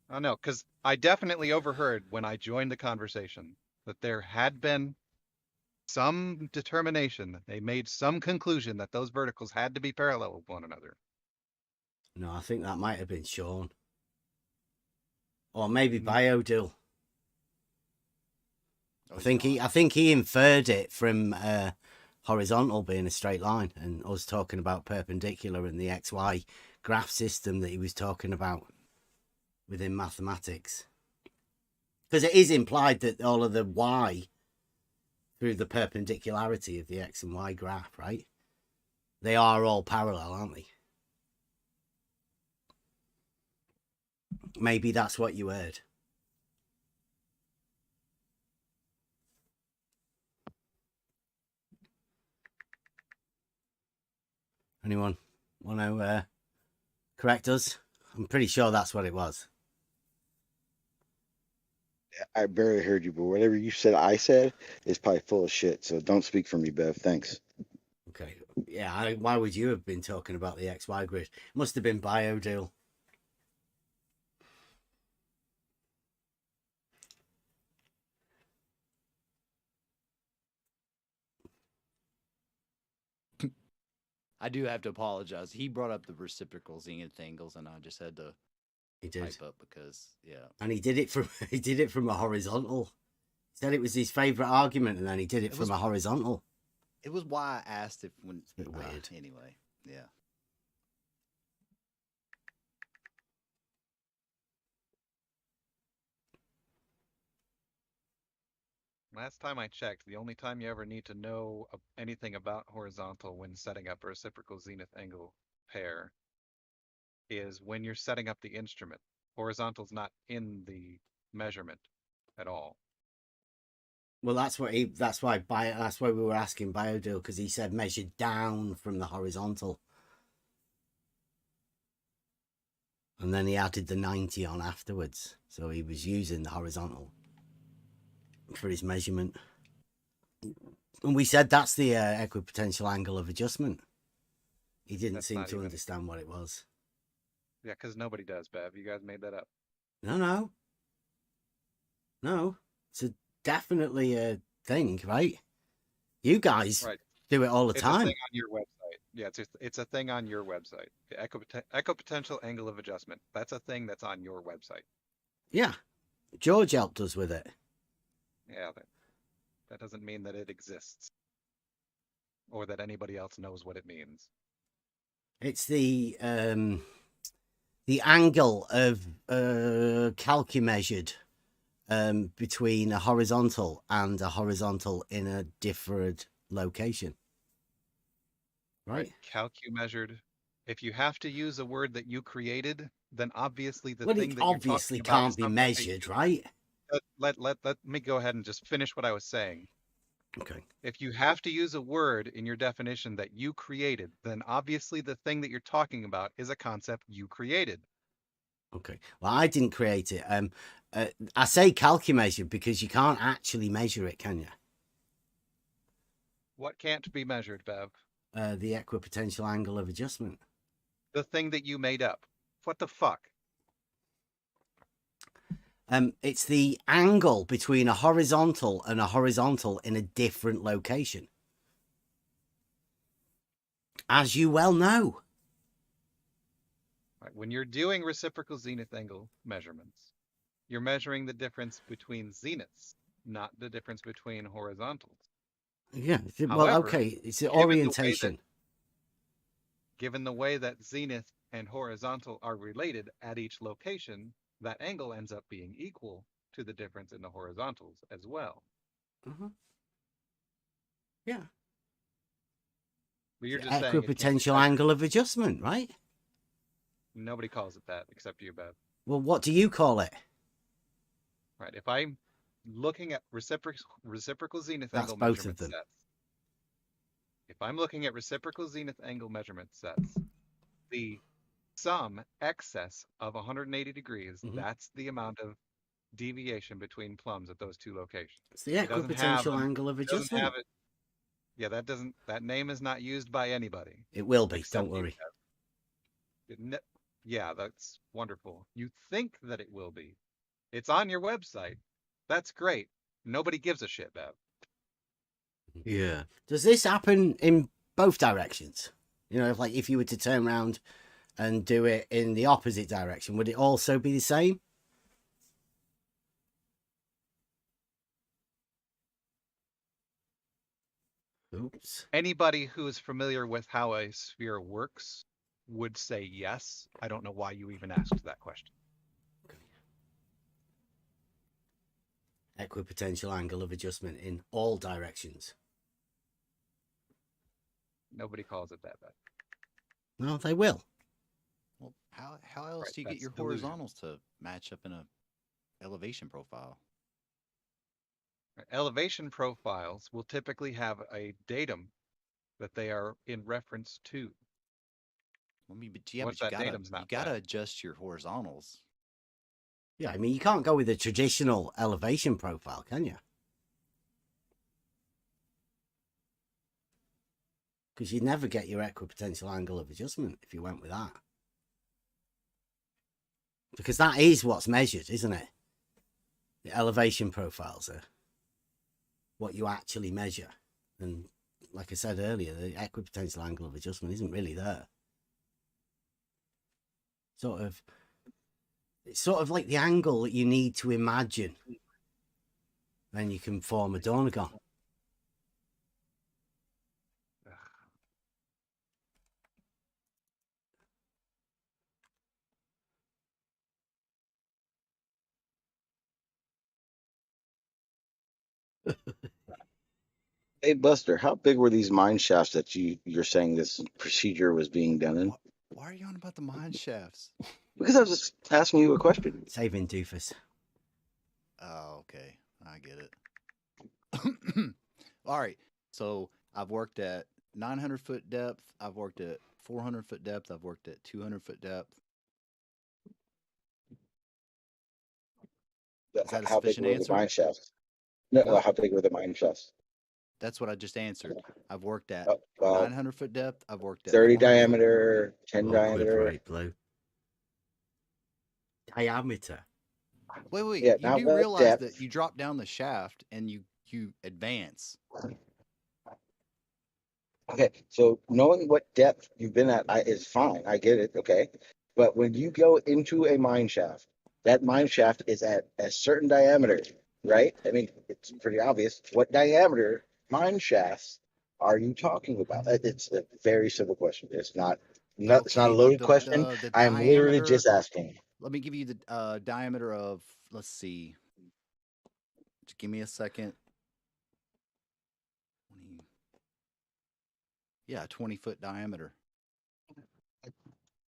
Oh no, because I definitely overheard when I joined the conversation that there had been some determination. They made some conclusion that those verticals had to be parallel with one another. No, I think that might have been Sean, or maybe Biodil. I think he inferred it from horizontal being a straight line, and us talking about perpendicular and the XY graph system that he was talking about within mathematics. Because it is implied that all of the Y through the perpendicularity of the X and Y graph, right? They are all parallel, aren't they? Maybe that's what you heard. Anyone want to correct us? I'm pretty sure that's what it was. I barely heard you, but whatever you said I said is probably full of shit. So don't speak for me, Bev. Thanks. Okay. Yeah, why would you have been talking about the XY grid? It must have been Biodil. I do have to apologize. He brought up the reciprocal zenith angles, and I just had to He did. type up because And he did it from a horizontal. He said it was his favorite argument, and then he did it from a horizontal. It was why I asked if when It's a bit weird. Anyway, yeah. Last time I checked, the only time you ever need to know anything about horizontal when setting up a reciprocal zenith angle pair is when you're setting up the instrument. Horizontal's not in the measurement at all. Well, that's why we were asking Biodil, because he said measure down from the horizontal. And then he added the 90 on afterwards. So he was using the horizontal for his measurement. And we said that's the equipotential angle of adjustment. He didn't seem to understand what it was. Yeah, because nobody does, Bev. You guys made that up. No. It's definitely a thing, right? You guys do it all the time. It's a thing on your website. Yeah, it's a thing on your website. Equipotential angle of adjustment. That's a thing that's on your website. Yeah. George helped us with it. Yeah, that doesn't mean that it exists or that anybody else knows what it means. It's the angle of calcumeasured between a horizontal and a horizontal in a different location. Right? Calcumeasured. If you have to use a word that you created, then obviously the well, thing it that obviously can't be measured, right? Let me go ahead and just finish what I was saying. Okay. If you have to use a word in your definition that you created, then obviously the thing that you're talking about is a concept you created. Okay. Well, I didn't create it. I say calcumeasured because you can't actually measure it, can you? What can't be measured, Bev? The equipotential angle of adjustment. The thing that you made up. What the fuck? It's the angle between a horizontal and a horizontal in a different location. As you well know. Right. When you're doing reciprocal zenith angle measurements, you're measuring the difference between zeniths, not the difference between horizontals. Yeah. Well, However, okay. It's the orientation. Given the way that zenith and horizontal are related at each location, that angle ends up being equal to the difference in the horizontals as well. Mm-hmm. Yeah. But you're just equipotential angle of adjustment, right? Nobody calls it that except you, Bev. Well, what do you call it? Right. If I'm looking at reciprocal zenith That's angle both measurement of them. sets, if I'm looking at reciprocal zenith angle measurement sets, the sum excess of 180 degrees, that's the amount of deviation between plumbs at those two locations. It's the equipotential angle of adjustment. Yeah, that name is not used by anybody. It will be, don't worry. Yeah, that's wonderful. You think that it will be. It's on your website. That's great. Nobody gives a shit, Bev. Yeah. Does this happen in both directions? You know, if you were to turn around and do it in the opposite direction, would it also be the same? Oops. Anybody who is familiar with how a sphere works would say yes. I don't know why you even asked that question. Equipotential angle of adjustment in all directions. Nobody calls it that, Bev. No, they will. Well, how else do you get your horizontals to match up in a elevation profile? Elevation profiles will typically have a datum that they are in reference to. I mean, but you gotta adjust your horizontals. Yeah, I mean, you can't go with a traditional elevation profile, can you? Because you'd never get your equipotential angle of adjustment if you went with that. Because that is what's measured, isn't it? The elevation profiles are what you actually measure. And like I said earlier, the equipotential angle of adjustment isn't really there. Sort of It's sort of like the angle that you need to imagine. Then you can form a donegon. Hey Buster, how big were these mine shafts that you're saying this procedure was being done in? Why are you on about the mine shafts? Because I was just asking you a question. Saving doofus. Oh, okay. I get it. All right. So I've worked at 900-foot depth. I've worked at 400-foot depth. I've worked at 200-foot depth. Is that a How big sufficient were the answer? mine shafts? No, What? how big were the mine shafts? That's what I just answered. I've worked at 900-foot depth. I've worked at 30 400 diameter, 10 Awkward diameter. right, Blue. Diameter. Wait. Yeah, You not do what realize depth. that you drop down the shaft and you advance. Okay, so knowing what depth you've been at is fine. I get it. Okay, but when you go into a mine shaft, that mine shaft is at a certain diameter, right? I mean, it's pretty obvious. What diameter mine shafts are you talking about? It's a very simple question. It's not it's not a loaded question. The I am literally diameter. just asking. Let me give you the diameter of. Let's see. Just give me a second. 20. Yeah, 20-foot diameter.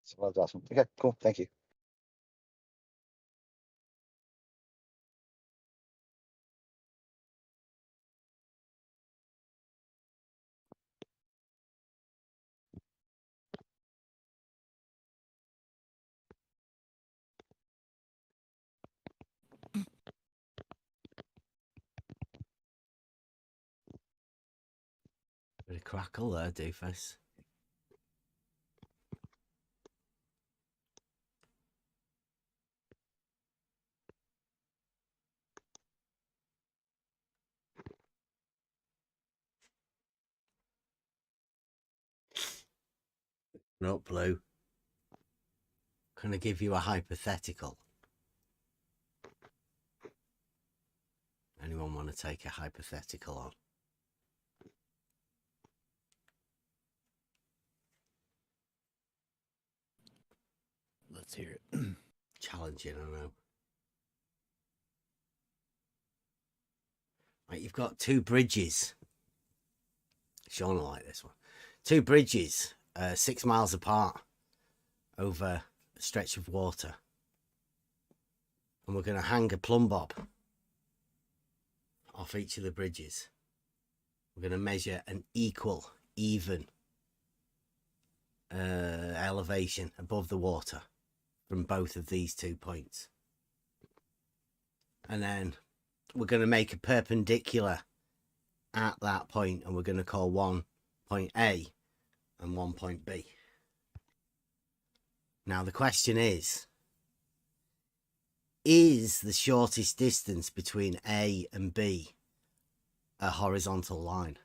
So that's awesome. Okay, cool. Thank you. Bit of crackle there, doofus. Not Blue. Can I give you a hypothetical? Anyone want to take a hypothetical on? Let's hear it. Challenging, I know. Right, you've got two bridges. Sean will like this one. Two bridges, 6 miles apart over a stretch of water. And we're going to hang a plumb bob off each of the bridges. We're going to measure an equal, even elevation above the water from both of these 2 points. And then we're going to make a perpendicular at that point, and we're going to call one point A and 1 point B. Now the question is the shortest distance between A and B a horizontal line?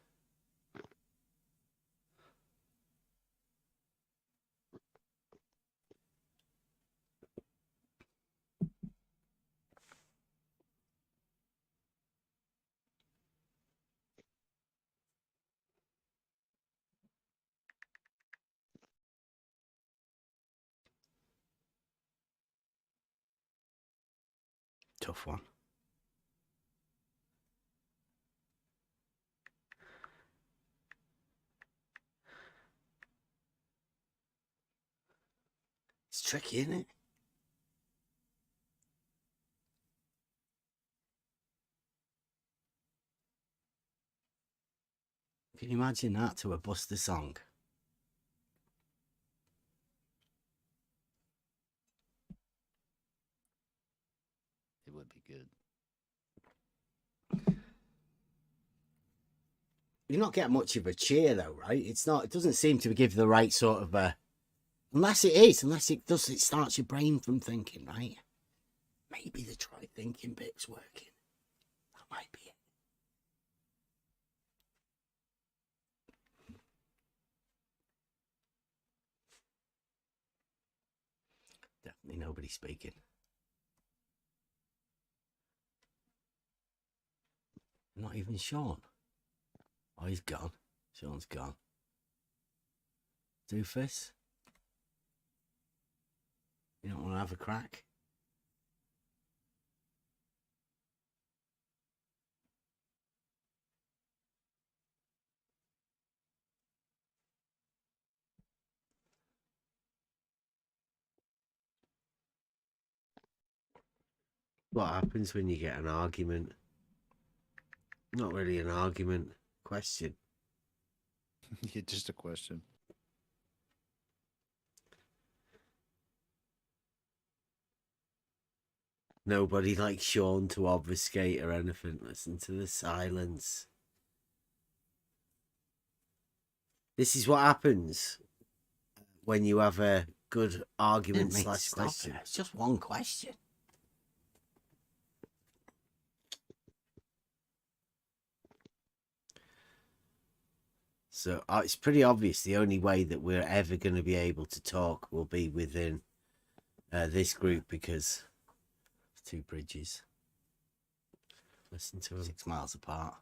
Tough one. It's tricky, isn't it? Can you imagine that to a Buster song? It would be good. You're not getting much of a cheer though, right? It's not. It doesn't seem to give the right sort of unless it does. It starts your brain from thinking, right? Maybe the try thinking bit's working. That might be it. Definitely nobody speaking. Not even Sean. Oh, he's gone. Sean's gone. Doofus? You don't want to have a crack? What happens when you get an argument? Not really an argument. Question. Yeah, just a question. Nobody likes Sean to obfuscate or anything. Listen to the silence. This is what happens when you have a good argument slash question. It's just one question. So it's pretty obvious the only way that we're ever going to be able to talk will be within this group, because two bridges. Listen to them. 6 miles apart.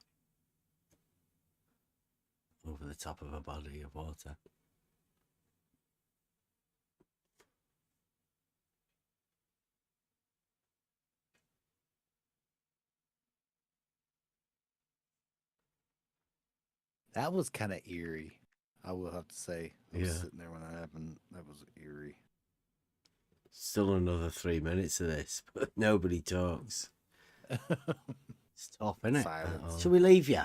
Over the top of a body of water. That was kind of eerie. I will have to say. I was Yeah. sitting there when that happened. That was eerie. Still another 3 minutes of this, but nobody talks. It's tough, isn't it? Silence. Shall we leave you?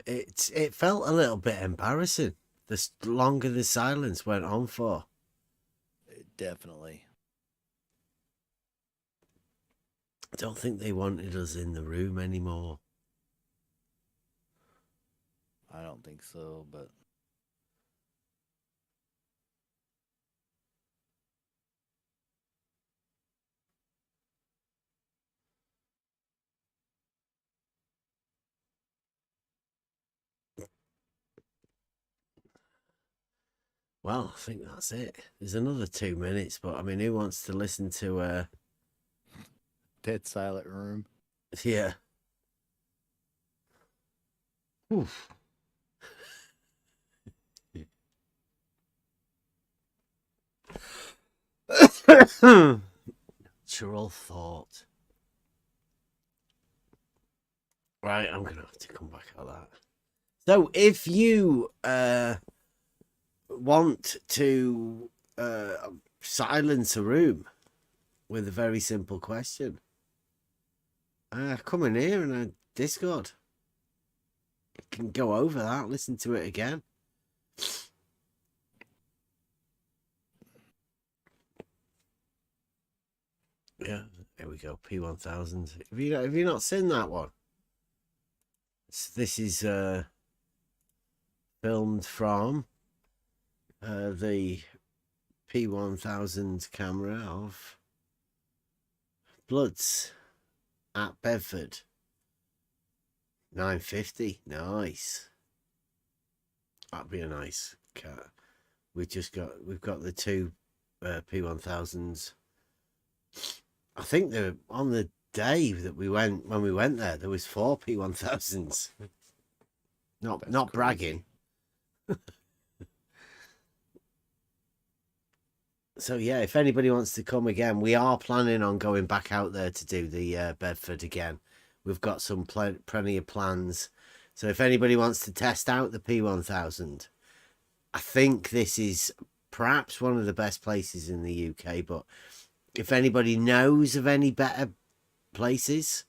It felt a little bit embarrassing the longer the silence went on for. Definitely. I don't think they wanted us in the room anymore. I don't think so, but Well, I think that's it. There's another 2 minutes, but I mean, who wants to listen to dead silent room. Yeah. Oof. Natural thought. Right, I'm gonna have to come back at that. So if you want to silence a room with a very simple question, come in here in a Discord. You can go over that, listen to it again. Yeah, there we go. P1000. Have you not seen that one? This is filmed from the P1000 camera of Bloods at Bedford. 950. Nice. That'd be a nice cat. We've got the two P1000s. I think they're on the day that when we went there was 4 P1000s. Not bragging. So yeah, if anybody wants to come again, we are planning on going back out there to do the Bedford again. We've got some plenty of plans. So if anybody wants to test out the P1000, I think this is perhaps one of the best places in the UK. But if anybody knows of any better places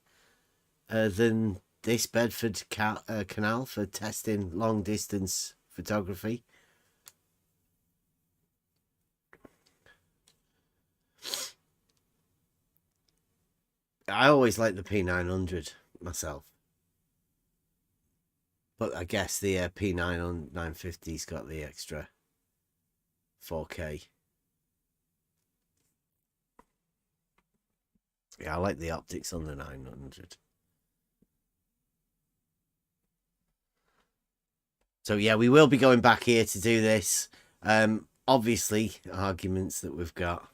than this Bedford canal for testing long distance photography, I always like the P900 myself, but I guess the P950's got the extra 4K. Yeah, I like the optics on the 900. So yeah, we will be going back here to do this. Obviously, arguments that we've got,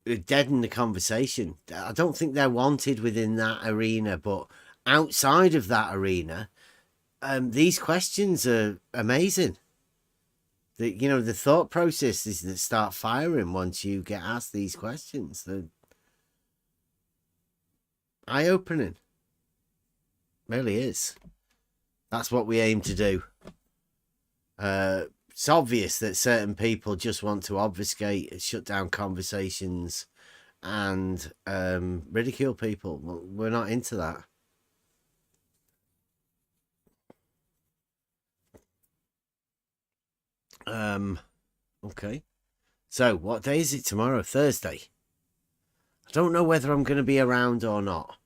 we're dead in the conversation. I don't think they're wanted within that arena, but outside of that arena, these questions are amazing. The thought processes that start firing once you get asked these questions, they're eye-opening. Really is. That's what we aim to do. It's obvious that certain people just want to obfuscate, shut down conversations, and ridicule people. We're not into that. Okay. So, what day is it tomorrow? Thursday. I don't know whether I'm going to be around or not.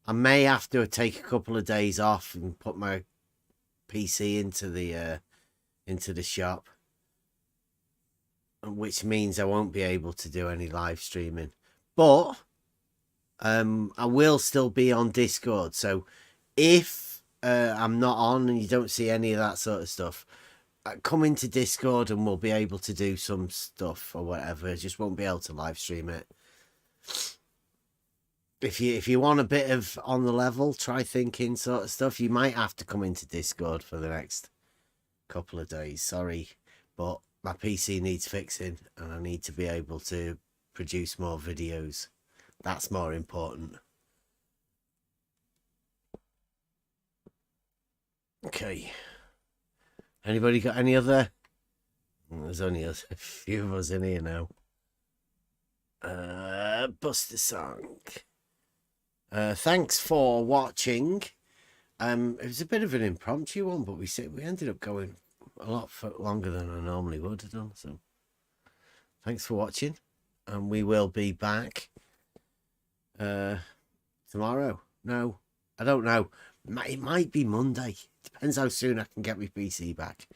I may have to take a couple of days off and put my PC into the shop, which means I won't be able to do any live streaming. But I will still be on Discord. So if I'm not on and you don't see any of that sort of stuff, come into Discord and we'll be able to do some stuff or whatever. I just won't be able to live stream it. If you want a bit of on the level, try thinking sort of stuff, you might have to come into Discord for the next couple of days. Sorry, but my PC needs fixing and I need to be able to produce more videos. That's more important. Okay. Anybody got any other? There's only a few of us in here now. Buster Song. Thanks for watching. It was a bit of an impromptu one, but we ended up going a lot longer than I normally would have done. So, thanks for watching, and we will be back tomorrow. No, I don't know. It might be Monday. Depends how soon I can get my PC back.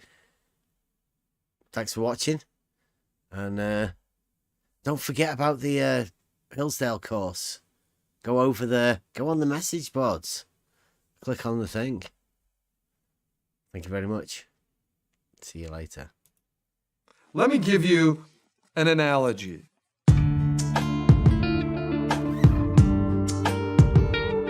Thanks for watching, and don't forget about the Hillsdale course. Go over there. Go on the message boards. Click on the thing. Thank you very much. See you later. Let me give you an analogy.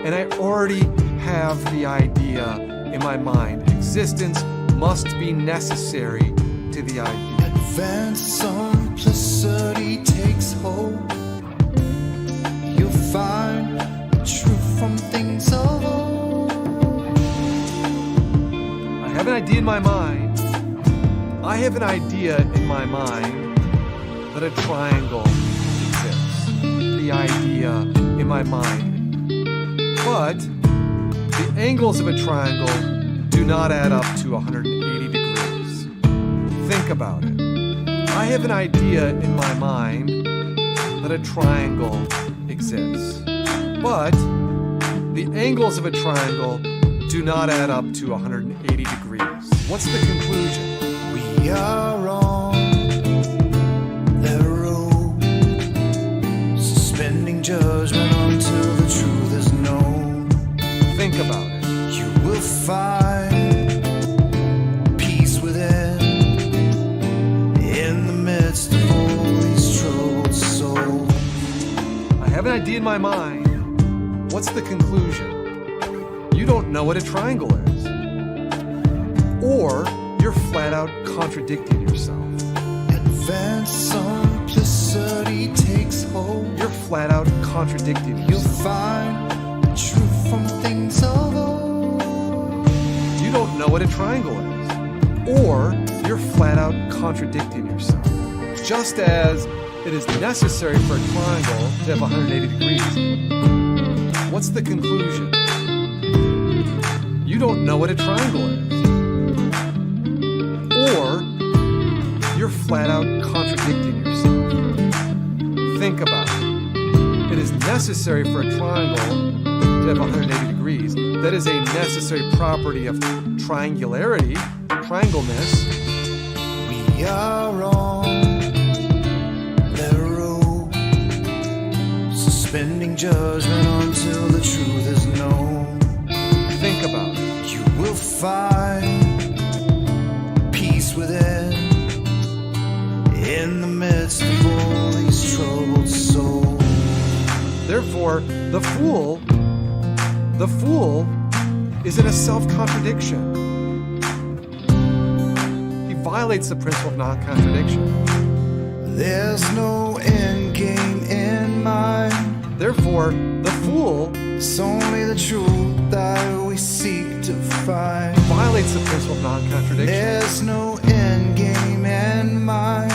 And I already have the idea in my mind. Existence must be necessary to the idea. Advanced simplicity takes hold. You'll find the truth from things of old. I have an idea in my mind. I have an idea in my mind that a triangle exists. The idea in my mind. But the angles of a triangle do not add up to 180 degrees. Think about it. I have an idea in my mind that a triangle exists. But the angles of a triangle do not add up to 180 degrees. What's the conclusion? We are on the road, suspending judgment until the truth is known. Think about it. You will find peace within, in the midst of all these troubled souls. I have an idea in my mind. What's the conclusion? You don't know what a triangle is. Or you're flat out contradicting yourself. Advanced simplicity takes hold. You're flat out contradicting yourself. You'll find the truth from things of old. You don't know what a triangle is. Or you're flat out contradicting yourself. Just as it is necessary for a triangle to have 180 degrees. What's the conclusion? You don't know what a triangle is. Or you're flat out contradicting yourself. Think about it. It is necessary for a triangle to have 180 degrees. That is a necessary property of triangularity, triangleness. We are on the road, suspending judgment until the truth is known. Think about it. You will find peace within, in the midst of all these troubled souls. Therefore, the fool is in a self-contradiction. He violates the principle of non-contradiction. There's no end game in mind. Therefore, the fool is only the truth that we seek to find. Violates the principle of non-contradiction. There's no end game in mind.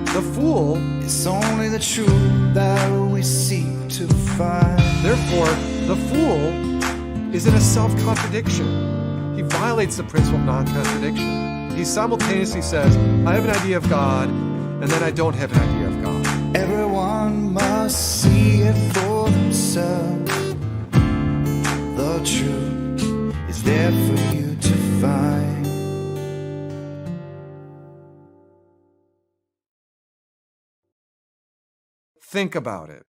The fool is only the truth that we seek to find. Therefore, the fool is in a self-contradiction. He violates the principle of non-contradiction. He simultaneously says, I have an idea of God, and then I don't have an idea of God. Everyone must see it for themselves. The truth is there for you to find. Think about it.